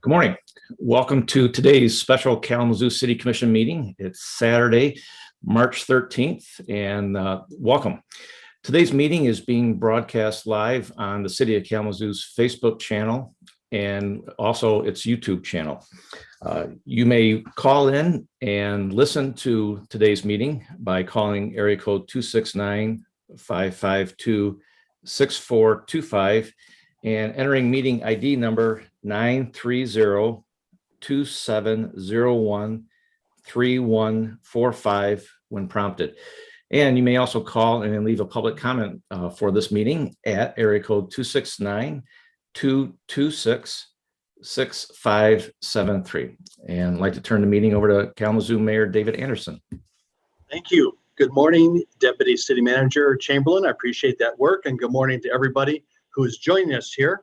Good morning. Welcome to today's special Kalamazoo City Commission meeting. It's Saturday, March 13th, and welcome. Today's meeting is being broadcast live on the City of Kalamazoo's Facebook channel and also its YouTube channel. You may call in and listen to today's meeting by calling area code 269-552-6425 and entering meeting ID number 930-2701-3145 when prompted. And you may also call and leave a public comment for this meeting at area code 269-226-6573. And I'd like to turn the meeting over to Kalamazoo Mayor David Anderson. Thank you. Good morning, Deputy City Manager Chamberlain. I appreciate that work, and good morning to everybody who is joining us here.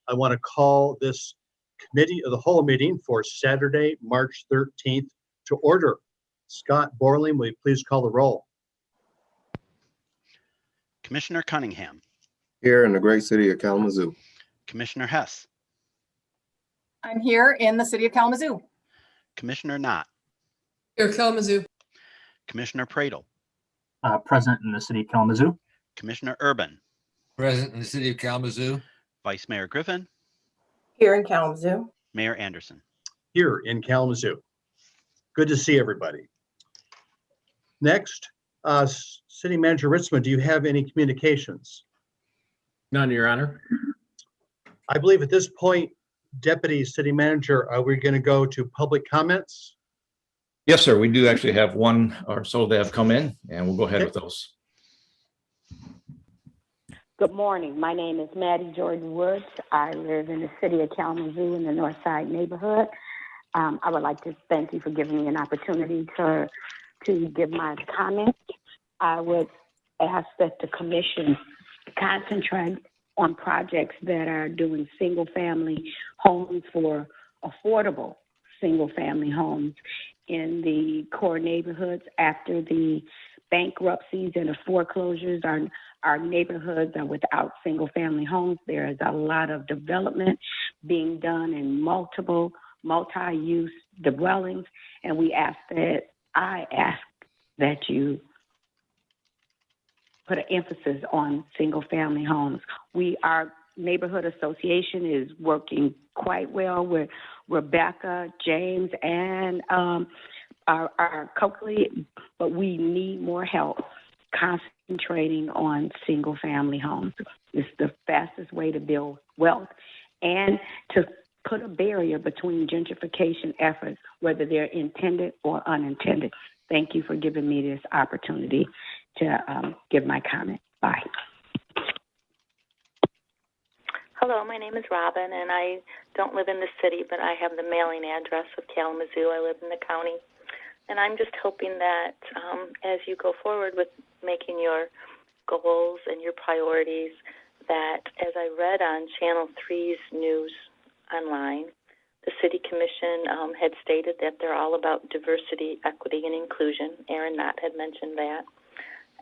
I want to call this committee of the whole meeting for Saturday, March 13th to order. Scott Borling, will you please call the roll? Commissioner Cunningham. Here in the great city of Kalamazoo. Commissioner Hess. I'm here in the city of Kalamazoo. Commissioner Knott. Here, Kalamazoo. Commissioner Pradle. Present in the city of Kalamazoo. Commissioner Urban. Present in the city of Kalamazoo. Vice Mayor Griffin. Here in Kalamazoo. Mayor Anderson. Here in Kalamazoo. Good to see everybody. Next, City Manager Ritzman, do you have any communications? None, Your Honor. I believe at this point, Deputy City Manager, are we going to go to public comments? Yes, sir. We do actually have one or so that have come in, and we'll go ahead with those. Good morning. My name is Maddie Jordan Woods. I live in the city of Kalamazoo in the North Side neighborhood. I would like to thank you for giving me an opportunity to give my comments. I would ask that the commission concentrate on projects that are doing single-family homes for affordable single-family homes in the core neighborhoods. After the bankruptcies and the foreclosures, our neighborhoods are without single-family homes. There is a lot of development being done in multiple multi-use dwellings, and I ask that you put an emphasis on single-family homes. Our neighborhood association is working quite well with Rebecca, James, and our Coakley, but we need more help concentrating on single-family homes. It's the fastest way to build wealth and to put a barrier between gentrification efforts, whether they're intended or unintended. Thank you for giving me this opportunity to give my comment. Bye. Hello, my name is Robin, and I don't live in the city, but I have the mailing address of Kalamazoo. I live in the county. And I'm just hoping that as you go forward with making your goals and your priorities, that as I read on Channel 3's news online, the City Commission had stated that they're all about diversity, equity, and inclusion. Aaron Knott had mentioned that.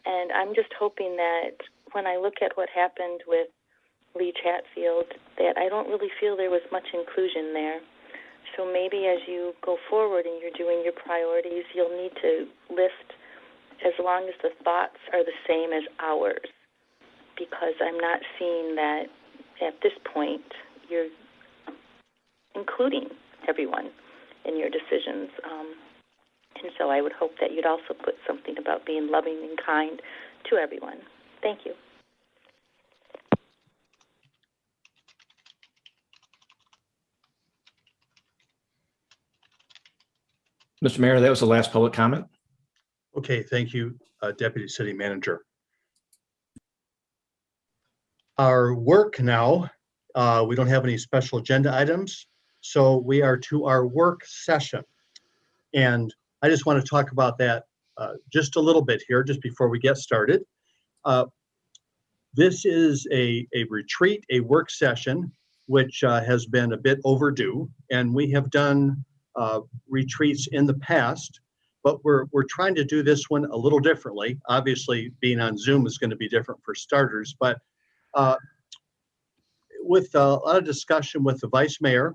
And I'm just hoping that when I look at what happened with Lee Chatfield, that I don't really feel there was much inclusion there. So maybe as you go forward and you're doing your priorities, you'll need to list as long as the thoughts are the same as ours, because I'm not seeing that at this point you're including everyone in your decisions. And so I would hope that you'd also put something about being loving and kind to everyone. Thank you. Mr. Mayor, that was the last public comment. Okay, thank you, Deputy City Manager. Our work now, we don't have any special agenda items, so we are to our work session. And I just want to talk about that just a little bit here, just before we get started. This is a retreat, a work session, which has been a bit overdue, and we have done retreats in the past, but we're trying to do this one a little differently. Obviously, being on Zoom is going to be different for starters, but with a lot of discussion with the Vice Mayor,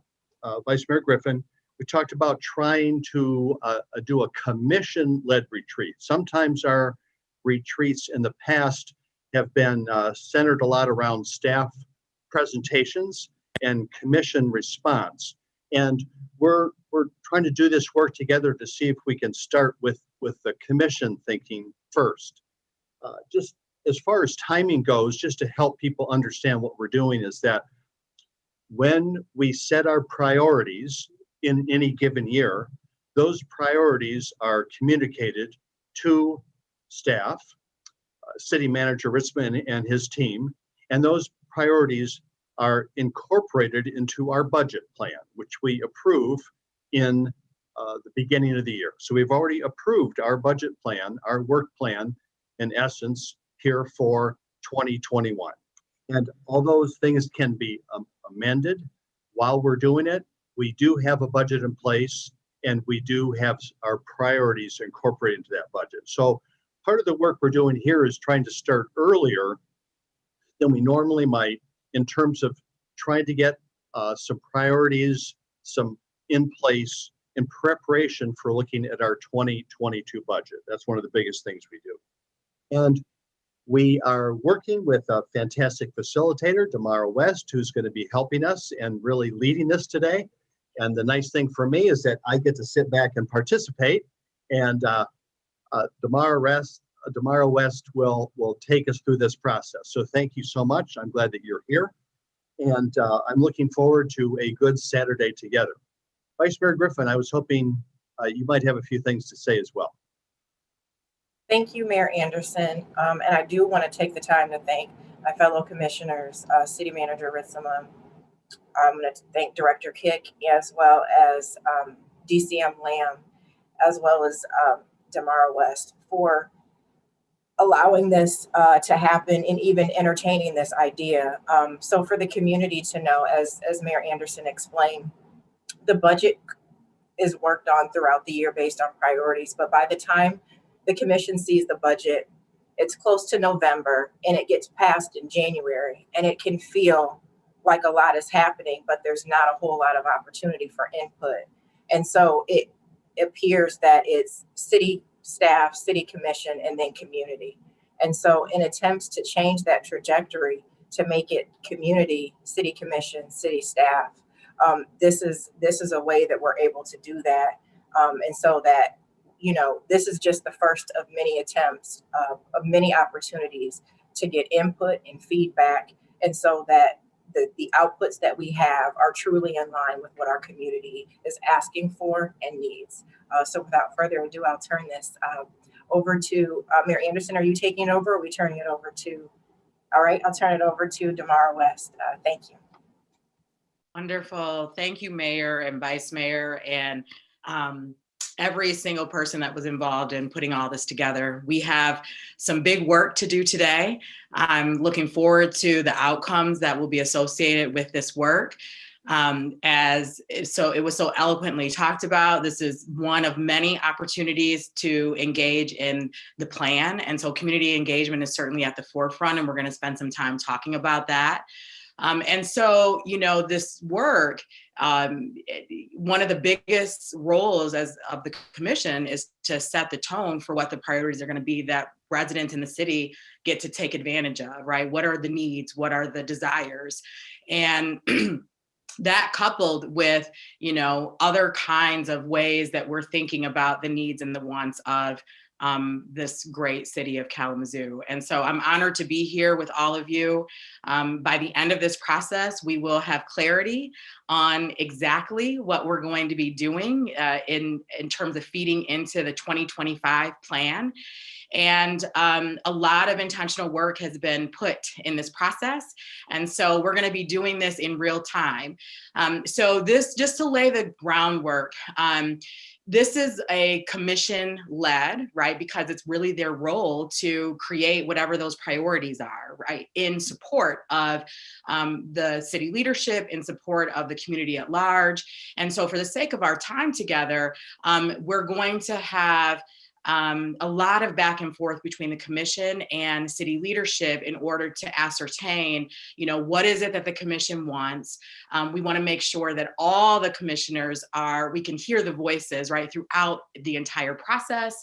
Vice Mayor Griffin, we talked about trying to do a commission-led retreat. Sometimes our retreats in the past have been centered a lot around staff presentations and commission response. And we're trying to do this work together to see if we can start with the commission thinking first. Just as far as timing goes, just to help people understand what we're doing, is that when we set our priorities in any given year, those priorities are communicated to staff, City Manager Ritzman and his team, and those priorities are incorporated into our budget plan, which we approve in the beginning of the year. So we've already approved our budget plan, our work plan, in essence, here for 2021. And all those things can be amended while we're doing it. We do have a budget in place, and we do have our priorities incorporated into that budget. So part of the work we're doing here is trying to start earlier than we normally might, in terms of trying to get some priorities, some in place in preparation for looking at our 2022 budget. That's one of the biggest things we do. And we are working with a fantastic facilitator, Damara West, who's going to be helping us and really leading this today. And the nice thing for me is that I get to sit back and participate. And Damara West will take us through this process. So thank you so much. I'm glad that you're here. And I'm looking forward to a good Saturday together. Vice Mayor Griffin, I was hoping you might have a few things to say as well. Thank you, Mayor Anderson. And I do want to take the time to thank my fellow commissioners, City Manager Ritzman. I'm going to thank Director Kick, as well as DCM Lamb, as well as Damara West, for allowing this to happen and even entertaining this idea. So for the community to know, as Mayor Anderson explained, the budget is worked on throughout the year based on priorities, but by the time the commission sees the budget, it's close to November and it gets passed in January, and it can feel like a lot is happening, but there's not a whole lot of opportunity for input. And so it appears that it's city staff, city commission, and then community. And so in attempts to change that trajectory to make it community, city commission, city staff, this is a way that we're able to do that. And so that, you know, this is just the first of many attempts, of many opportunities to get input and feedback, and so that the outputs that we have are truly in line with what our community is asking for and needs. So without further ado, I'll turn this over to Mayor Anderson. Are you taking it over, or are we turning it over to? All right, I'll turn it over to Damara West. Thank you. Wonderful. Thank you, Mayor and Vice Mayor, and every single person that was involved in putting all this together. We have some big work to do today. I'm looking forward to the outcomes that will be associated with this work. So it was so eloquently talked about, this is one of many opportunities to engage in the plan. And so community engagement is certainly at the forefront, and we're going to spend some time talking about that. And so, you know, this work, one of the biggest roles of the commission is to set the tone for what the priorities are going to be that residents in the city get to take advantage of, right? What are the needs? What are the desires? And that coupled with, you know, other kinds of ways that we're thinking about the needs and the wants of this great city of Kalamazoo. And so I'm honored to be here with all of you. By the end of this process, we will have clarity on exactly what we're going to be doing in terms of feeding into the 2025 plan. And a lot of intentional work has been put in this process. And so we're going to be doing this in real time. So this, just to lay the groundwork, this is a commission-led, right? Because it's really their role to create whatever those priorities are, right? In support of the city leadership, in support of the community at large. And so for the sake of our time together, we're going to have a lot of back and forth between the commission and city leadership in order to ascertain, what is it that the commission wants. We want to make sure that all the commissioners we can hear the voices right throughout the entire process.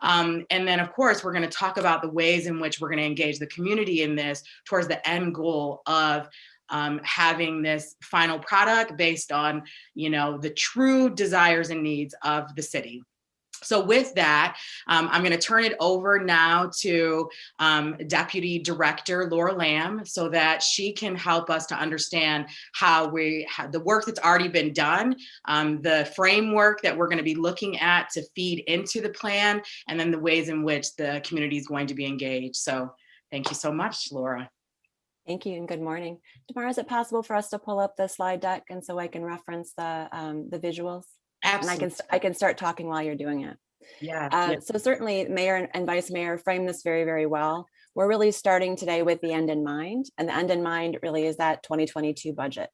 And then of course, we're going to talk about the ways in which we're going to engage the community in this towards the end goal of having this final product based on, the true desires and needs of the city. So with that, I'm going to turn it over now to Deputy Director Laura Lamb so that she can help us to understand how the work that's already been done, the framework that we're going to be looking at to feed into the plan, and then the ways in which the community is going to be engaged. So thank you so much, Laura. Thank you and good morning. Tamara, is it possible for us to pull up the slide deck and so I can reference the visuals? Absolutely. And I can start talking while you're doing it. Yeah. So certainly Mayor and Vice Mayor framed this very, very well. We're really starting today with the end in mind, and the end in mind really is that 2022 budget.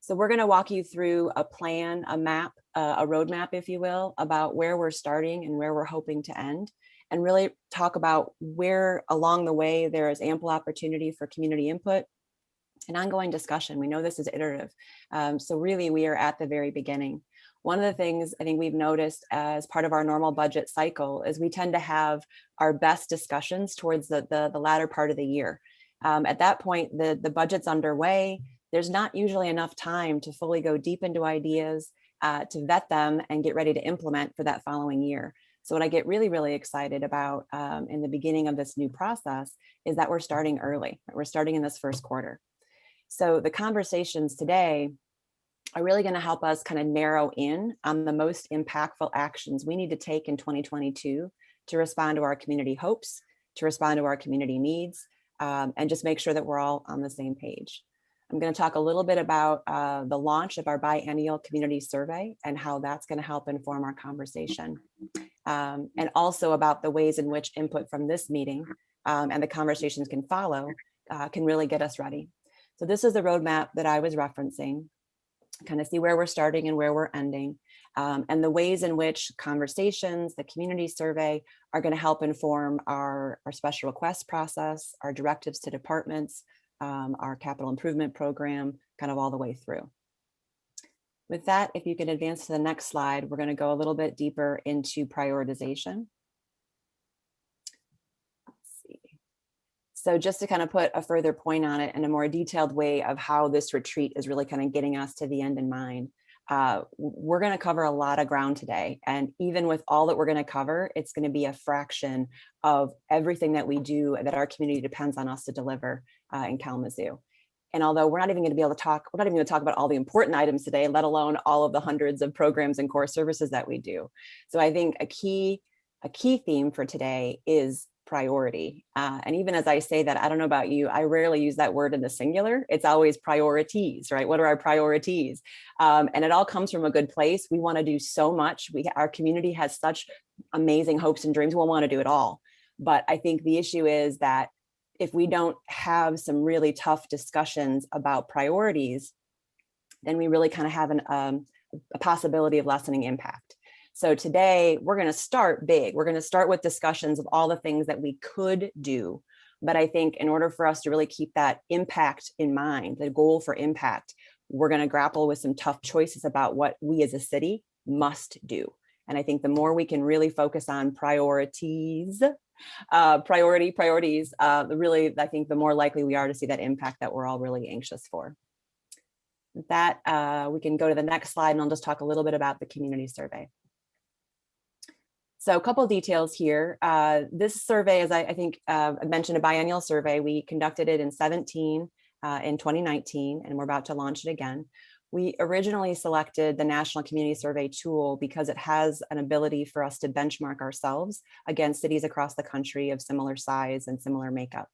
So we're going to walk you through a plan, a map, a roadmap, if you will, about where we're starting and where we're hoping to end, and really talk about where along the way there is ample opportunity for community input and ongoing discussion. We know this is iterative. So really we are at the very beginning. One of the things I think we've noticed as part of our normal budget cycle is we tend to have our best discussions towards the latter part of the year. At that point, the budget's underway. There's not usually enough time to fully go deep into ideas, to vet them and get ready to implement for that following year. So what I get really, really excited about in the beginning of this new process is that we're starting early. We're starting in this first quarter. So the conversations today are really going to help us kind of narrow in on the most impactful actions we need to take in 2022 to respond to our community hopes, to respond to our community needs, and just make sure that we're all on the same page. I'm going to talk a little bit about the launch of our biennial community survey and how that's going to help inform our conversation. And also about the ways in which input from this meeting and the conversations can follow can really get us ready. So this is the roadmap that I was referencing. Kind of see where we're starting and where we're ending, and the ways in which conversations, the community survey are going to help inform our special request process, our directives to departments, our capital improvement program, kind of all the way through. With that, if you can advance to the next slide, we're going to go a little bit deeper into prioritization. So just to kind of put a further point on it in a more detailed way of how this retreat is really kind of getting us to the end in mind, we're going to cover a lot of ground today. And even with all that we're going to cover, it's going to be a fraction of everything that we do that our community depends on us to deliver in Kalamazoo. And although we're not even going to be able to talk, we're not even going to talk about all the important items today, let alone all of the hundreds of programs and core services that we do. So I think a key theme for today is priority. And even as I say that, I don't know about you, I rarely use that word in the singular. It's always priorities, right? What are our priorities? And it all comes from a good place. We want to do so much. Our community has such amazing hopes and dreams. We'll want to do it all. But I think the issue is that if we don't have some really tough discussions about priorities, then we really kind of have a possibility of lessening impact. So today we're going to start big. We're going to start with discussions of all the things that we could do. But I think in order for us to really keep that impact in mind, the goal for impact, we're going to grapple with some tough choices about what we as a city must do. And I think the more we can really focus on priorities, really, I think the more likely we are to see that impact that we're all really anxious for. With that, we can go to the next slide and I'll just talk a little bit about the community survey. So a couple of details here. This survey, as I think I mentioned, a biennial survey. We conducted it in 2017, in 2019, and we're about to launch it again. We originally selected the National Community Survey tool because it has an ability for us to benchmark ourselves against cities across the country of similar size and similar makeup.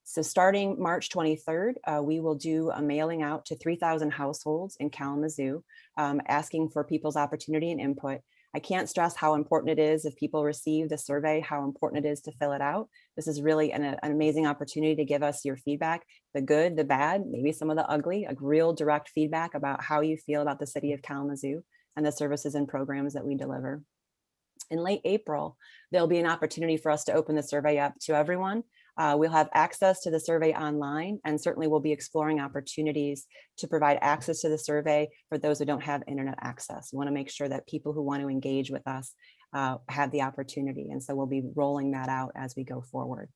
So starting March 23rd, we will do a mailing out to 3,000 households in Kalamazoo, asking for people's opportunity and input. I can't stress how important it is if people receive the survey, how important it is to fill it out. This is really an amazing opportunity to give us your feedback, the good, the bad, maybe some of the ugly, a real direct feedback about how you feel about the city of Kalamazoo and the services and programs that we deliver. In late April, there'll be an opportunity for us to open the survey up to everyone. We'll have access to the survey online, and certainly we'll be exploring opportunities to provide access to the survey for those who don't have internet access. We want to make sure that people who want to engage with us have the opportunity. And so we'll be rolling that out as we go forward.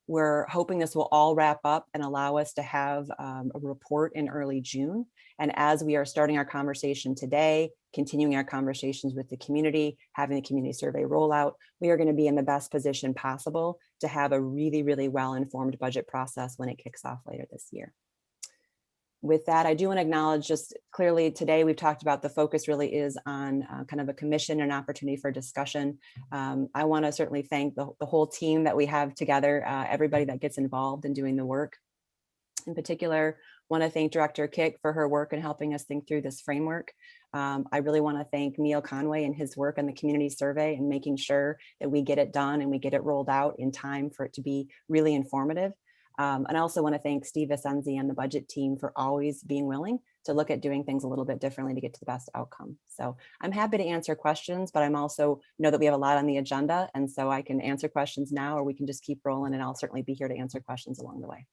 We're hoping this will all wrap up and allow us to have a report in early June. And as we are starting our conversation today, continuing our conversations with the community, having the community survey rollout, we are going to be in the best position possible to have a really, really well-informed budget process when it kicks off later this year. With that, I do want to acknowledge just clearly today we've talked about the focus really is on kind of a commission and opportunity for discussion. I want to certainly thank the whole team that we have together, everybody that gets involved in doing the work. In particular, want to thank Director Kick for her work in helping us think through this framework. I really want to thank Neil Conway and his work on the community survey and making sure that we get it done and we get it rolled out in time for it to be really informative. And I also want to thank Steve Ascenzi and the budget team for always being willing to look at doing things a little bit differently to get to the best outcome. So I'm happy to answer questions, but I'm also know that we have a lot on the agenda. And so I can answer questions now, or we can just keep rolling, and I'll certainly be here to answer questions along the way.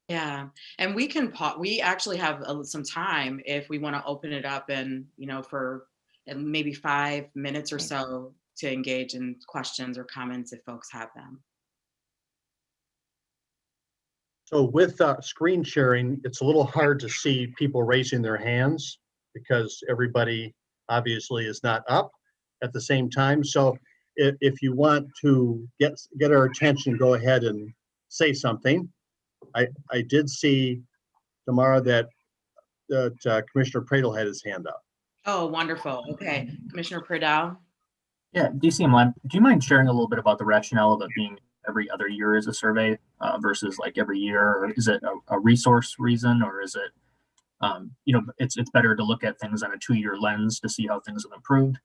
Yeah, and we can we actually have some time if we want to open it up and, for maybe 5 minutes or so to engage in questions or comments if folks have them. So with screen sharing, it's a little hard to see people raising their hands because everybody obviously is not up at the same time. So if you want to get our attention, go ahead and say something. I did see, Tamara, that Commissioner Pradel had his hand up. Oh, wonderful. Okay, Commissioner Pradel. Yeah, DCM, do you mind sharing a little bit about the rationale of it being every other year as a survey versus like every year? Or is it a resource reason, or is it, it's better to look at things on a 2-year lens to see how things have improved?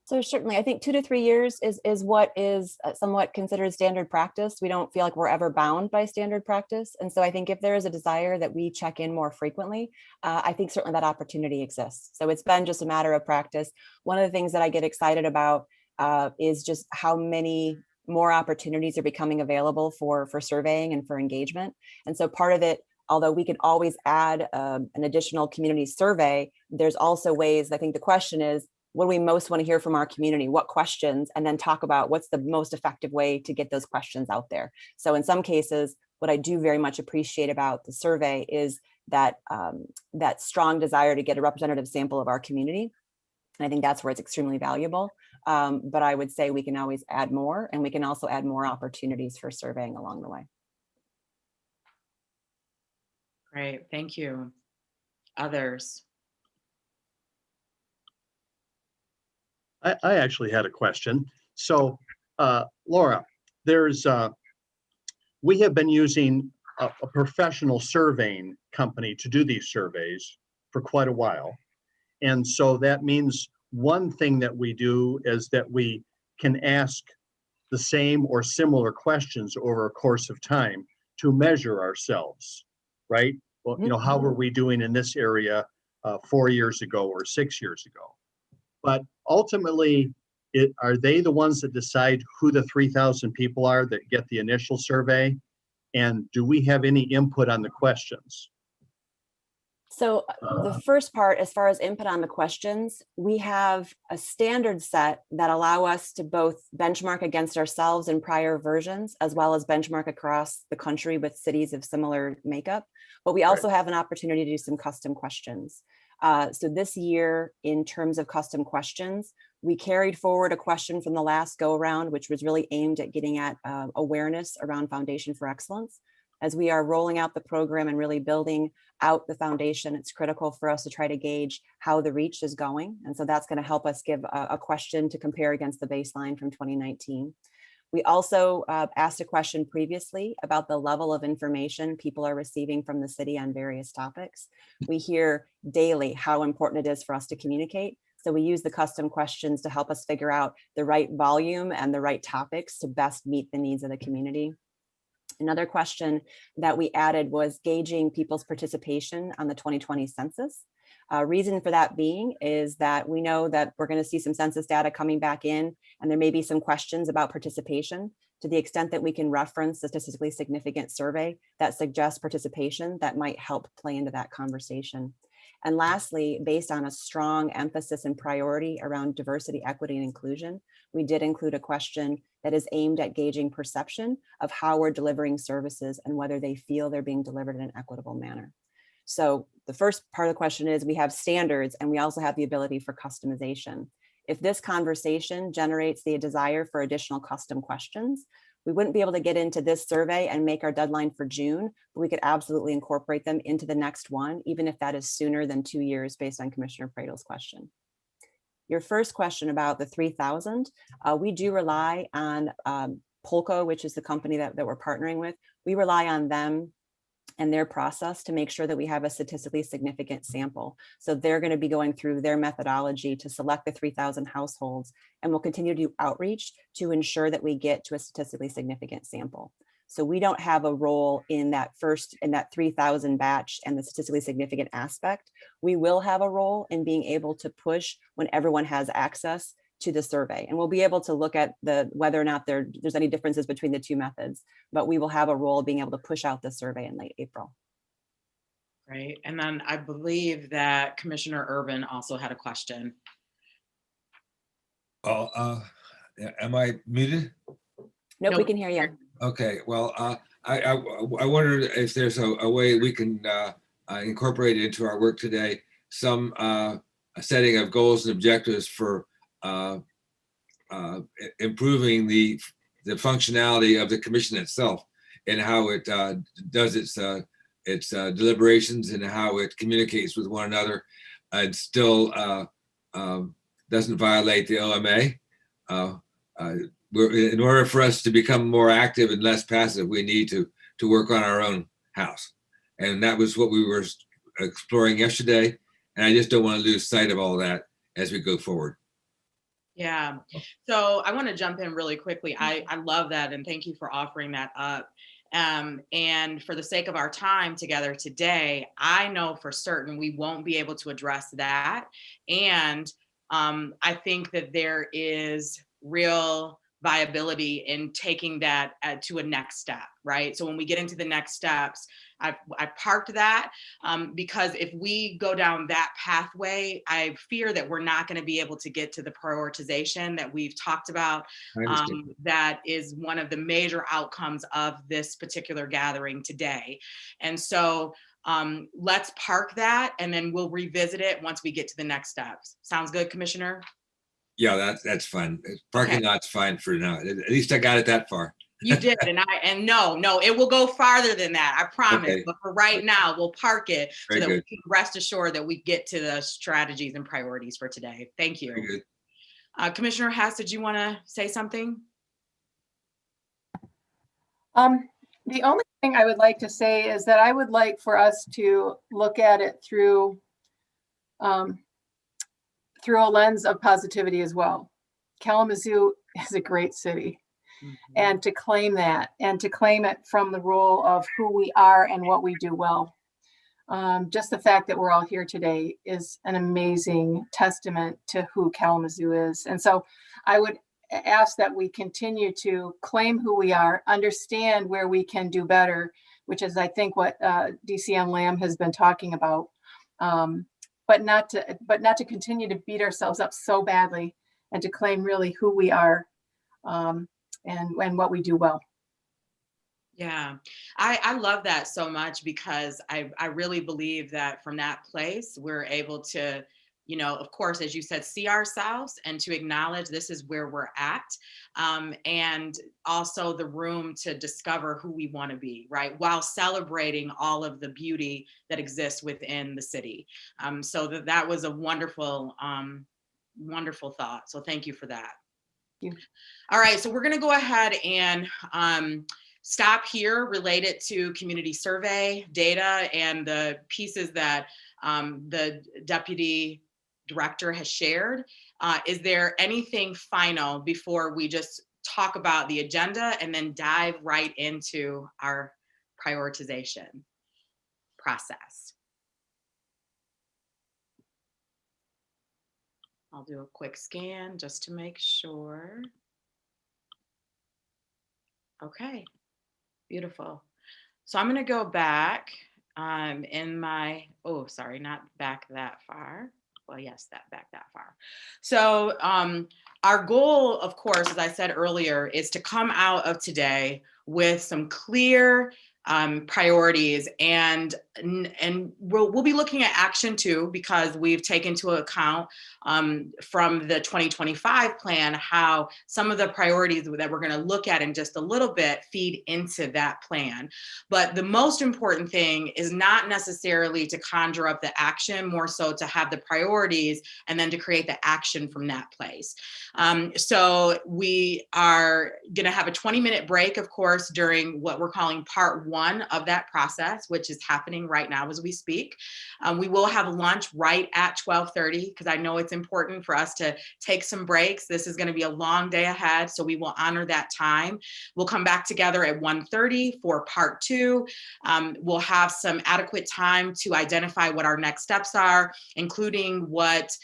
So certainly, I think 2 to 3 years is what is somewhat considered standard practice. We don't feel like we're ever bound by standard practice. And so I think if there is a desire that we check in more frequently, I think certainly that opportunity exists. So it's been just a matter of practice. One of the things that I get excited about is just how many more opportunities are becoming available for surveying and for engagement. And so part of it, although we can always add an additional community survey, there's also ways, I think the question is, what do we most want to hear from our community? What questions? And then talk about what's the most effective way to get those questions out there. So in some cases, what I do very much appreciate about the survey is that that strong desire to get a representative sample of our community. And I think that's where it's extremely valuable. But I would say we can always add more, and we can also add more opportunities for surveying along the way. Great, thank you. Others? I actually had a question. So, Laura, we have been using a professional surveying company to do these surveys for quite a while. And so that means one thing that we do is that we can ask the same or similar questions over a course of time to measure ourselves, right? Well, how were we doing in this area 4 years ago or 6 years ago? But ultimately, are they the ones that decide who the 3,000 people are that get the initial survey? And do we have any input on the questions? So the first part, as far as input on the questions, we have a standard set that allow us to both benchmark against ourselves in prior versions, as well as benchmark across the country with cities of similar makeup. But we also have an opportunity to do some custom questions. So this year, in terms of custom questions, we carried forward a question from the last go around, which was really aimed at getting at awareness around Foundation for Excellence. As we are rolling out the program and really building out the foundation, it's critical for us to try to gauge how the reach is going. And so that's going to help us give a question to compare against the baseline from 2019. We also asked a question previously about the level of information people are receiving from the city on various topics. We hear daily how important it is for us to communicate. So we use the custom questions to help us figure out the right volume and the right topics to best meet the needs of the community. Another question that we added was gauging people's participation on the 2020 census. Reason for that being is that we know that we're going to see some census data coming back in, and there may be some questions about participation. To the extent that we can reference a statistically significant survey that suggests participation, that might help play into that conversation. And lastly, based on a strong emphasis and priority around diversity, equity, and inclusion, we did include a question that is aimed at gauging perception of how we're delivering services and whether they feel they're being delivered in an equitable manner. So the first part of the question is we have standards and we also have the ability for customization. If this conversation generates the desire for additional custom questions, we wouldn't be able to get into this survey and make our deadline for June, but we could absolutely incorporate them into the next one, even if that is sooner than 2 years based on Commissioner Praedal's question. Your first question about the 3,000, we do rely on Polko, which is the company that we're partnering with. We rely on them and their process to make sure that we have a statistically significant sample. So they're going to be going through their methodology to select the 3,000 households, and we'll continue to do outreach to ensure that we get to a statistically significant sample. So we don't have a role in that 3,000 batch and the statistically significant aspect. We will have a role in being able to push when everyone has access to the survey, and we'll be able to look at whether or not there's any differences between the two methods, but we will have a role being able to push out the survey in late April. Great. And then I believe that Commissioner Urban also had a question. Oh, am I muted? Nope, we can hear you. Okay, well, I wondered if there's a way we can incorporate into our work today some setting of goals and objectives for improving the functionality of the commission itself and how it does its deliberations and how it communicates with one another and still doesn't violate the OMA. In order for us to become more active and less passive, we need to work on our own house. And that was what we were exploring yesterday. And I just don't want to lose sight of all that as we go forward. Yeah, so I want to jump in really quickly. I love that, and thank you for offering that up. And for the sake of our time together today, I know for certain we won't be able to address that. And I think that there is real viability in taking that to a next step, right? So when we get into the next steps, I parked that because if we go down that pathway, I fear that we're not going to be able to get to the prioritization that we've talked about. That is one of the major outcomes of this particular gathering today. And so let's park that and then we'll revisit it once we get to the next steps. Sounds good, Commissioner? Yeah, that's fine. Parking lot's fine for now. At least I got it that far. You did, and no, it will go farther than that, I promise. Okay. But for right now, we'll park it Very so that good. we can rest assured that we get to the strategies and priorities for today. Thank you. Very good. Commissioner Hess, did you want to say something? The only thing I would like to say is that I would like for us to look at it through a lens of positivity as well. Kalamazoo is a great city. And to claim that and to claim it from the role of who we are and what we do well. Just the fact that we're all here today is an amazing testament to who Kalamazoo is. And so I would ask that we continue to claim who we are, understand where we can do better, which is I think what DCM Lamb has been talking about. But not to continue to beat ourselves up so badly, and to claim really who we are and what we do well. Yeah, I love that so much because I really believe that from that place, we're able to, of course, as you said, see ourselves and to acknowledge this is where we're at. And also the room to discover who we want to be, right? While celebrating all of the beauty that exists within the city. So that was a wonderful, wonderful thought. So thank you for that. Thank you. All right, so we're going to go ahead and stop here related to community survey data and the pieces that the Deputy Director has shared. Is there anything final before we just talk about the agenda and then dive right into our prioritization process? I'll do a quick scan just to make sure. Okay, beautiful. So I'm going to go back in my, oh, sorry, not back that far. Well, yes, back that far. So our goal, of course, as I said earlier, is to come out of today with some clear priorities, and we'll be looking at action too, because we've taken into account from the 2025 plan how some of the priorities that we're going to look at in just a little bit feed into that plan. But the most important thing is not necessarily to conjure up the action, more so to have the priorities and then to create the action from that place. So we are going to have a 20-minute break, of course, during what we're calling part 1 of that process, which is happening right now as we speak. We will have lunch right at 12:30, because I know it's important for us to take some breaks. This is going to be a long day ahead, so we will honor that time. We'll come back together at 1:30 for part 2. We'll have some adequate time to identify what our next steps are, including what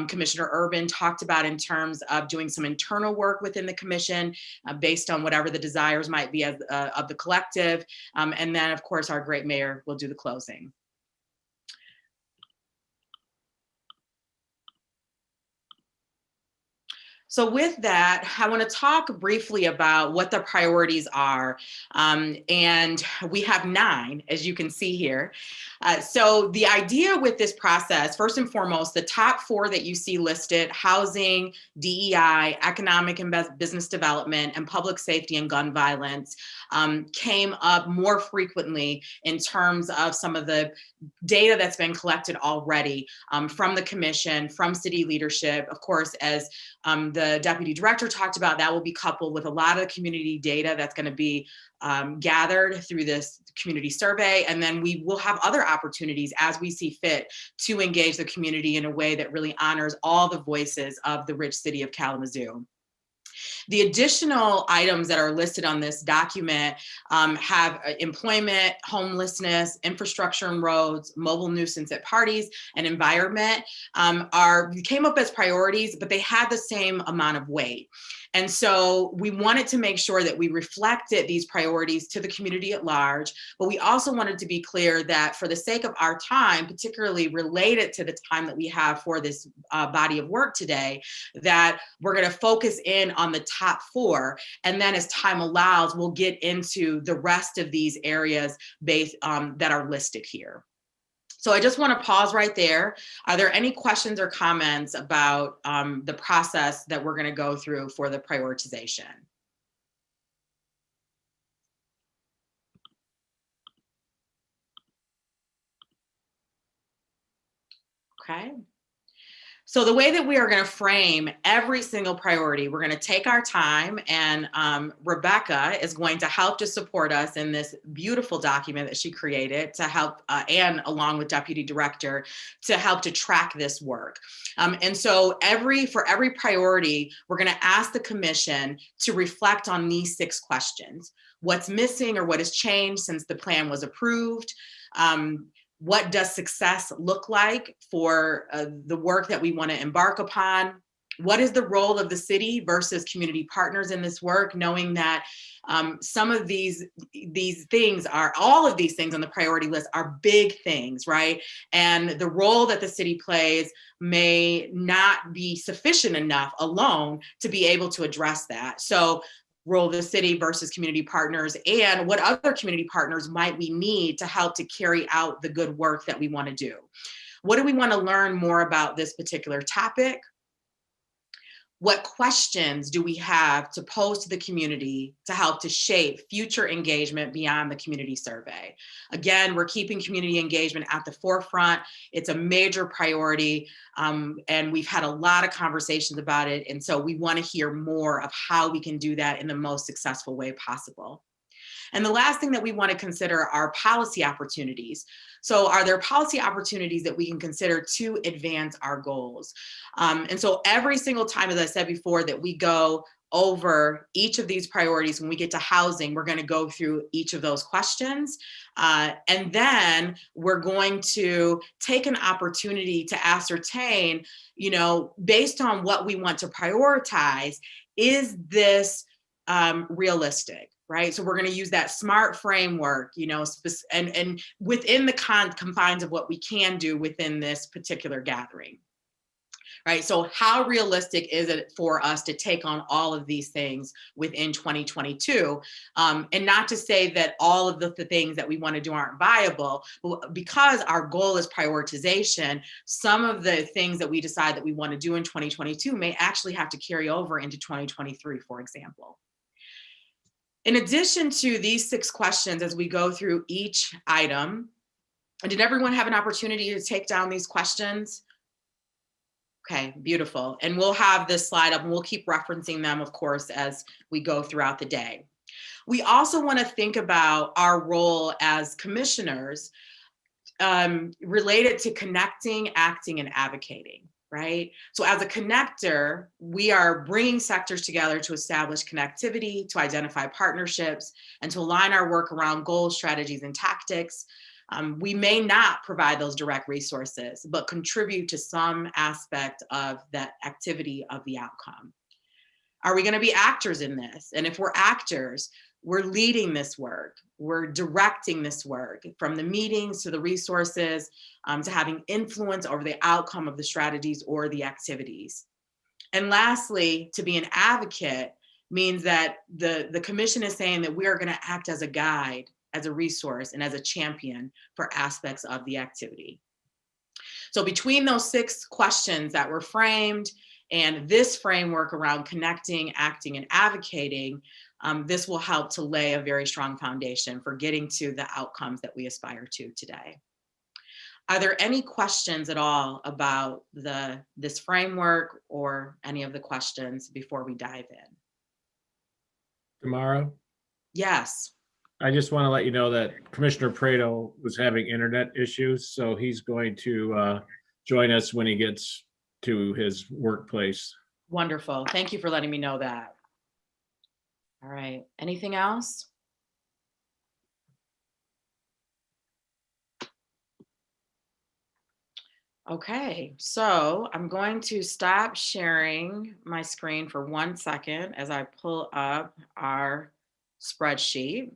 Commissioner Urban talked about in terms of doing some internal work within the commission based on whatever the desires might be of the collective. And then, of course, our great mayor will do the closing. So with that, I want to talk briefly about what the priorities are. And we have 9, as you can see here. So the idea with this process, first and foremost, the top 4 that you see listed, housing, DEI, economic and business development, and public safety and gun violence, came up more frequently in terms of some of the data that's been collected already from the commission, from city leadership. Of course, as the deputy director talked about, that will be coupled with a lot of the community data that's going to be gathered through this community survey. And then we will have other opportunities as we see fit to engage the community in a way that really honors all the voices of the rich city of Kalamazoo. The additional items that are listed on this document have employment, homelessness, infrastructure and roads, mobile nuisance at parties, and environment came up as priorities, but they had the same amount of weight. And so we wanted to make sure that we reflected these priorities to the community at large, but we also wanted to be clear that for the sake of our time, particularly related to the time that we have for this body of work today, that we're going to focus in on the top 4. And then as time allows, we'll get into the rest of these areas based that are listed here. So I just want to pause right there. Are there any questions or comments about the process that we're going to go through for the prioritization? Okay. So the way that we are going to frame every single priority, we're going to take our time, and Rebecca is going to help to support us in this beautiful document that she created to help, and along with Deputy Director, to help to track this work. And so for every priority, we're going to ask the commission to reflect on these 6 questions. What's missing or what has changed since the plan was approved? What does success look like for the work that we want to embark upon? What is the role of the city versus community partners in this work, knowing that some of these things are, all of these things on the priority list are big things, right? And the role that the city plays may not be sufficient enough alone to be able to address that. So role of the city versus community partners, and what other community partners might we need to help to carry out the good work that we want to do. What do we want to learn more about this particular topic? What questions do we have to pose to the community to help to shape future engagement beyond the community survey? Again, we're keeping community engagement at the forefront. It's a major priority, and we've had a lot of conversations about it. And so we want to hear more of how we can do that in the most successful way possible. And the last thing that we want to consider are policy opportunities. So are there policy opportunities that we can consider to advance our goals? And so every single time, as I said before, that we go over each of these priorities. When we get to housing, we're going to go through each of those questions. And then we're going to take an opportunity to ascertain, based on what we want to prioritize, is this realistic? Right. So we're going to use that SMART framework, and within the confines of what we can do within this particular gathering. Right. So how realistic is it for us to take on all of these things within 2022? And not to say that all of the things that we want to do aren't viable, but because our goal is prioritization, some of the things that we decide that we want to do in 2022 may actually have to carry over into 2023, for example. In addition to these 6 questions, as we go through each item, did everyone have an opportunity to take down these questions? Okay, beautiful. And we'll have this slide up and we'll keep referencing them, of course, as we go throughout the day. We also want to think about our role as commissioners related to connecting, acting, and advocating, right? So as a connector, we are bringing sectors together to establish connectivity, to identify partnerships, and to align our work around goals, strategies, and tactics. We may not provide those direct resources, but contribute to some aspect of that activity of the outcome. Are we going to be actors in this? And if we're actors, we're leading this work. We're directing this work, from the meetings to the resources, to having influence over the outcome of the strategies or the activities. And lastly, to be an advocate means that the commission is saying that we are going to act as a guide, as a resource, and as a champion for aspects of the activity. So between those 6 questions that were framed and this framework around connecting, acting, and advocating, this will help to lay a very strong foundation for getting to the outcomes that we aspire to today. Are there any questions at all about this framework or any of the questions before we dive in? Tamara, Yes. I just want to let you know that Commissioner Prado was having internet issues, so he's going to join us when he gets to his workplace. Wonderful. Thank you for letting me know that. All right. Anything else? Okay, so I'm going to stop sharing my screen for 1 second as I pull up our spreadsheet.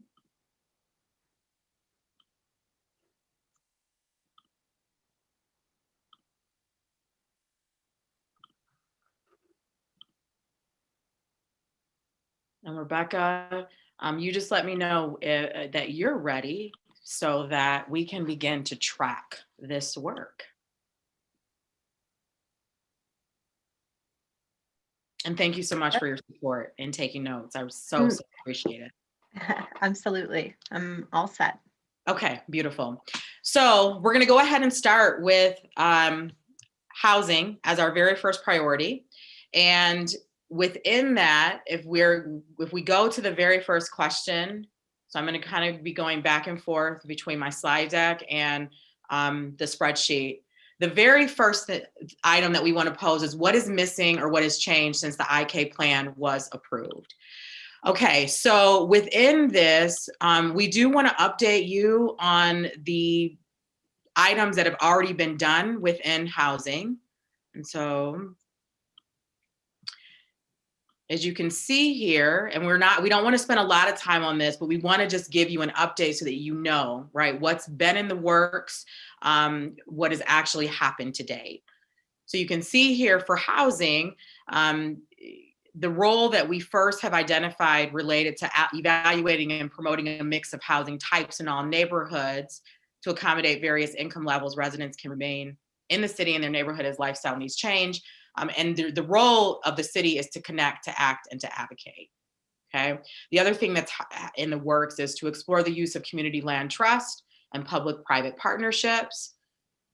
And Rebecca, you just let me know that you're ready so that we can begin to track this work. And thank you so much for your support in taking notes. I so appreciate it. Absolutely. I'm all set. Okay, beautiful. So we're going to go ahead and start with housing as our very first priority. And within that, if we go to the very first question, so I'm going to kind of be going back and forth between my slide deck and the spreadsheet. The very first item that we want to pose is what is missing or what has changed since the IK plan was approved. Okay, so within this, we do want to update you on the items that have already been done within housing. And so, as you can see here, and we don't want to spend a lot of time on this, but we want to just give you an update so that you know, right, what's been in the works, what has actually happened to date. So you can see here for housing, the role that we first have identified related to evaluating and promoting a mix of housing types in all neighborhoods to accommodate various income levels residents can remain in the city and their neighborhood as lifestyle needs change. And the role of the city is to connect, to act, and to advocate. Okay. The other thing that's in the works is to explore the use of community land trust and public-private partnerships.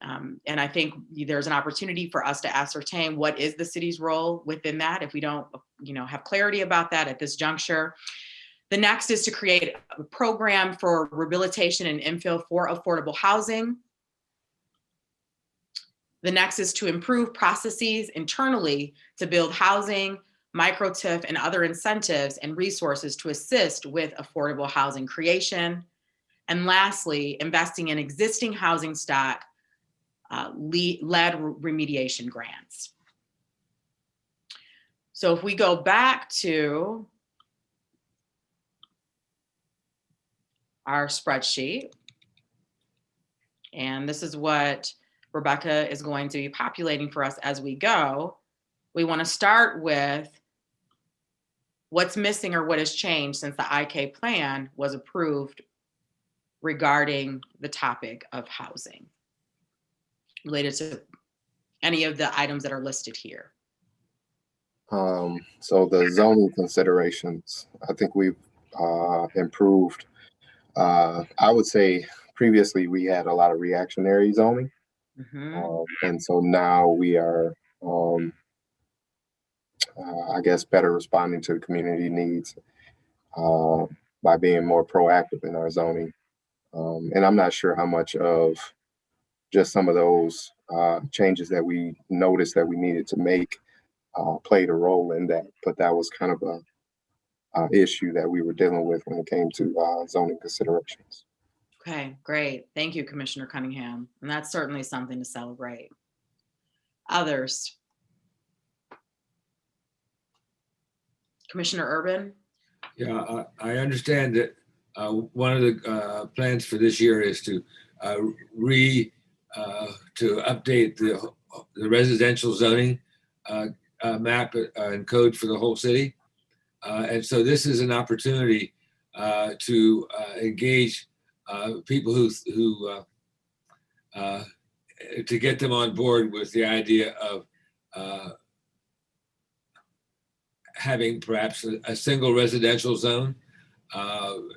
And I think there's an opportunity for us to ascertain what is the city's role within that if we don't, have clarity about that at this juncture. The next is to create a program for rehabilitation and infill for affordable housing. The next is to improve processes internally to build housing, micro-TIF, and other incentives and resources to assist with affordable housing creation. And lastly, investing in existing housing stock lead remediation grants. So if we go back to our spreadsheet, and this is what Rebecca is going to be populating for us as we go, we want to start with what's missing or what has changed since the IK plan was approved regarding the topic of housing related to any of the items that are listed here. So the zoning considerations, I think we've improved. I would say previously we had a lot of reactionary zoning. And so now we are, I guess, better responding to the community needs by being more proactive in our zoning. And I'm not sure how much of just some of those changes that we noticed that we needed to make played a role in that, but that was kind of a issue that we were dealing with when it came to zoning considerations. Okay, great. Thank you, Commissioner Cunningham. And that's certainly something to celebrate. Others? Commissioner Urban? Yeah, I understand that one of the plans for this year is to update the residential zoning map and code for the whole city. And so this is an opportunity to engage people who to get them on board with the idea of having perhaps a single residential zone,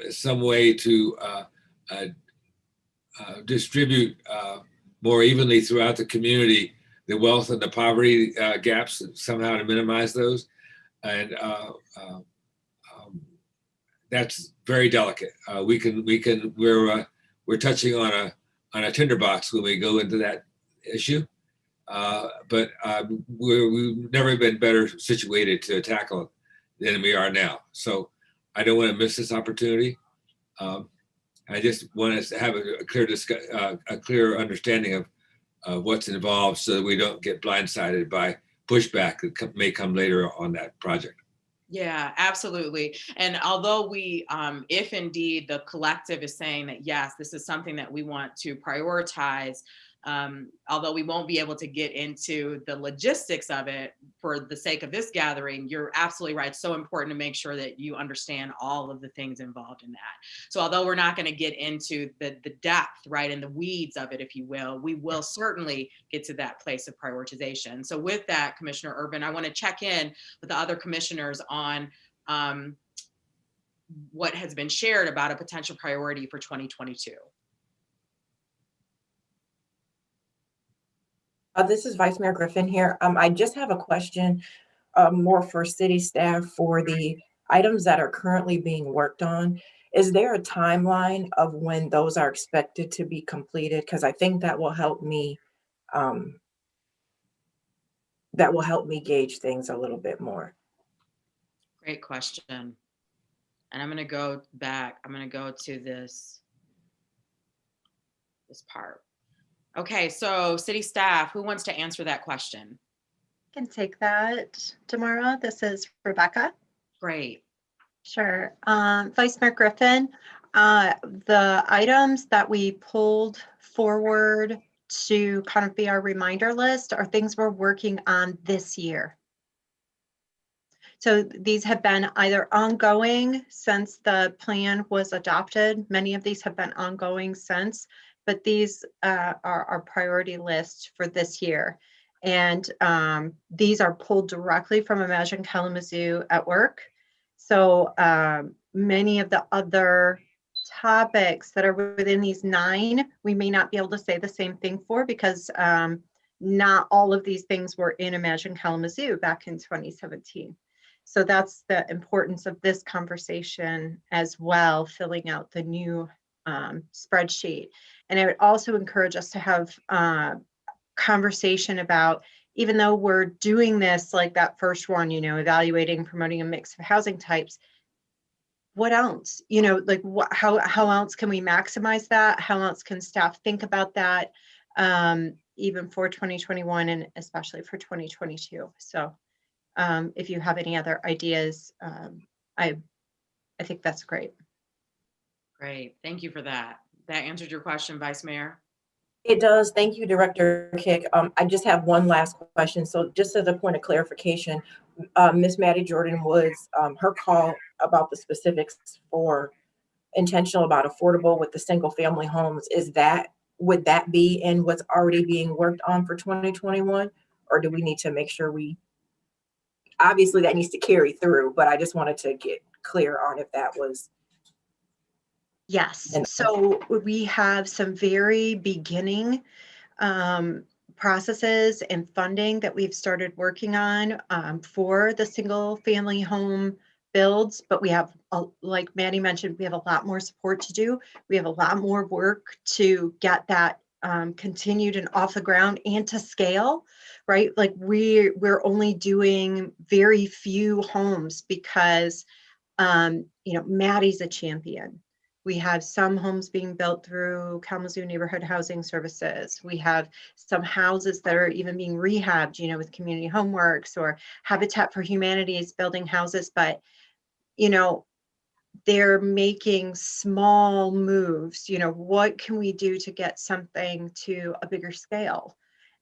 some way to distribute more evenly throughout the community the wealth and the poverty gaps, somehow to minimize those. And that's very delicate. We're touching on a tinderbox when we go into that issue, but we've never been better situated to tackle it than we are now. So I don't want to miss this opportunity. I just want us to have a clear understanding of what's involved, so that we don't get blindsided by pushback that may come later on that project. Yeah, absolutely. And although we, if indeed the collective is saying that, yes, this is something that we want to prioritize, although we won't be able to get into the logistics of it for the sake of this gathering, you're absolutely right. It's so important to make sure that you understand all of the things involved in that. So although we're not going to get into the depth, right, and the weeds of it, if you will, we will certainly get to that place of prioritization. So with that, Commissioner Urban, I want to check in with the other commissioners on what has been shared about a potential priority for 2022. This is Vice Mayor Griffin here. I just have a question more for city staff for the items that are currently being worked on. Is there a timeline of when those are expected to be completed? Because I think that will help me gauge things a little bit more. Great question. And I'm going to go back. I'm going to go to this part. Okay, so city staff, who wants to answer that question? I can take that, Tamara. This is Rebecca. Great. Sure. Vice Mayor Griffin, the items that we pulled forward to kind of be our reminder list are things we're working on this year. So these have been either ongoing since the plan was adopted. Many of these have been ongoing since, but these are our priority list for this year. And these are pulled directly from Imagine Kalamazoo at Work. So many of the other topics that are within these 9, we may not be able to say the same thing for, because not all of these things were in Imagine Kalamazoo back in 2017. So that's the importance of this conversation as well, filling out the new spreadsheet. And I would also encourage us to have conversation about even though we're doing this, like that first one, evaluating, promoting a mix of housing types, what else? Like how else can we maximize that? How else can staff think about that? Even for 2021 and especially for 2022. So if you have any other ideas, I think that's great. Great. Thank you for that. That answered your question, Vice Mayor. It does. Thank you, Director Kick. I just have one last question. So just as a point of clarification, Ms. Maddie Jordan Woods, her call about the specifics for intentional about affordable with the single family homes, would that be in what's already being worked on for 2021? Or do we need to make sure obviously that needs to carry through, but I just wanted to get clear on if that was. Yes. So we have some very beginning processes and funding that we've started working on for the single family home builds, but we have, like Maddie mentioned, we have a lot more support to do. We have a lot more work to get that continued and off the ground and to scale, right? Like we're only doing very few homes because, Maddie's a champion. We have some homes being built through Kalamazoo Neighborhood Housing Services. We have some houses that are even being rehabbed, with Community Homeworks or Habitat for Humanity is building houses, but, they're making small moves. What can we do to get something to a bigger scale?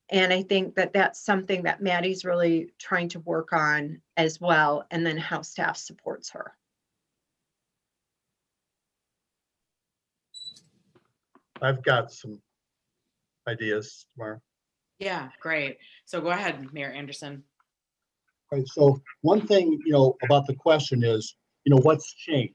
And I think that that's something that Maddie's really trying to work on as well, and then how staff supports her. I've got some ideas, Tamara. Yeah, great. So go ahead, Mayor Anderson. Right. So one thing, about the question is, what's changed?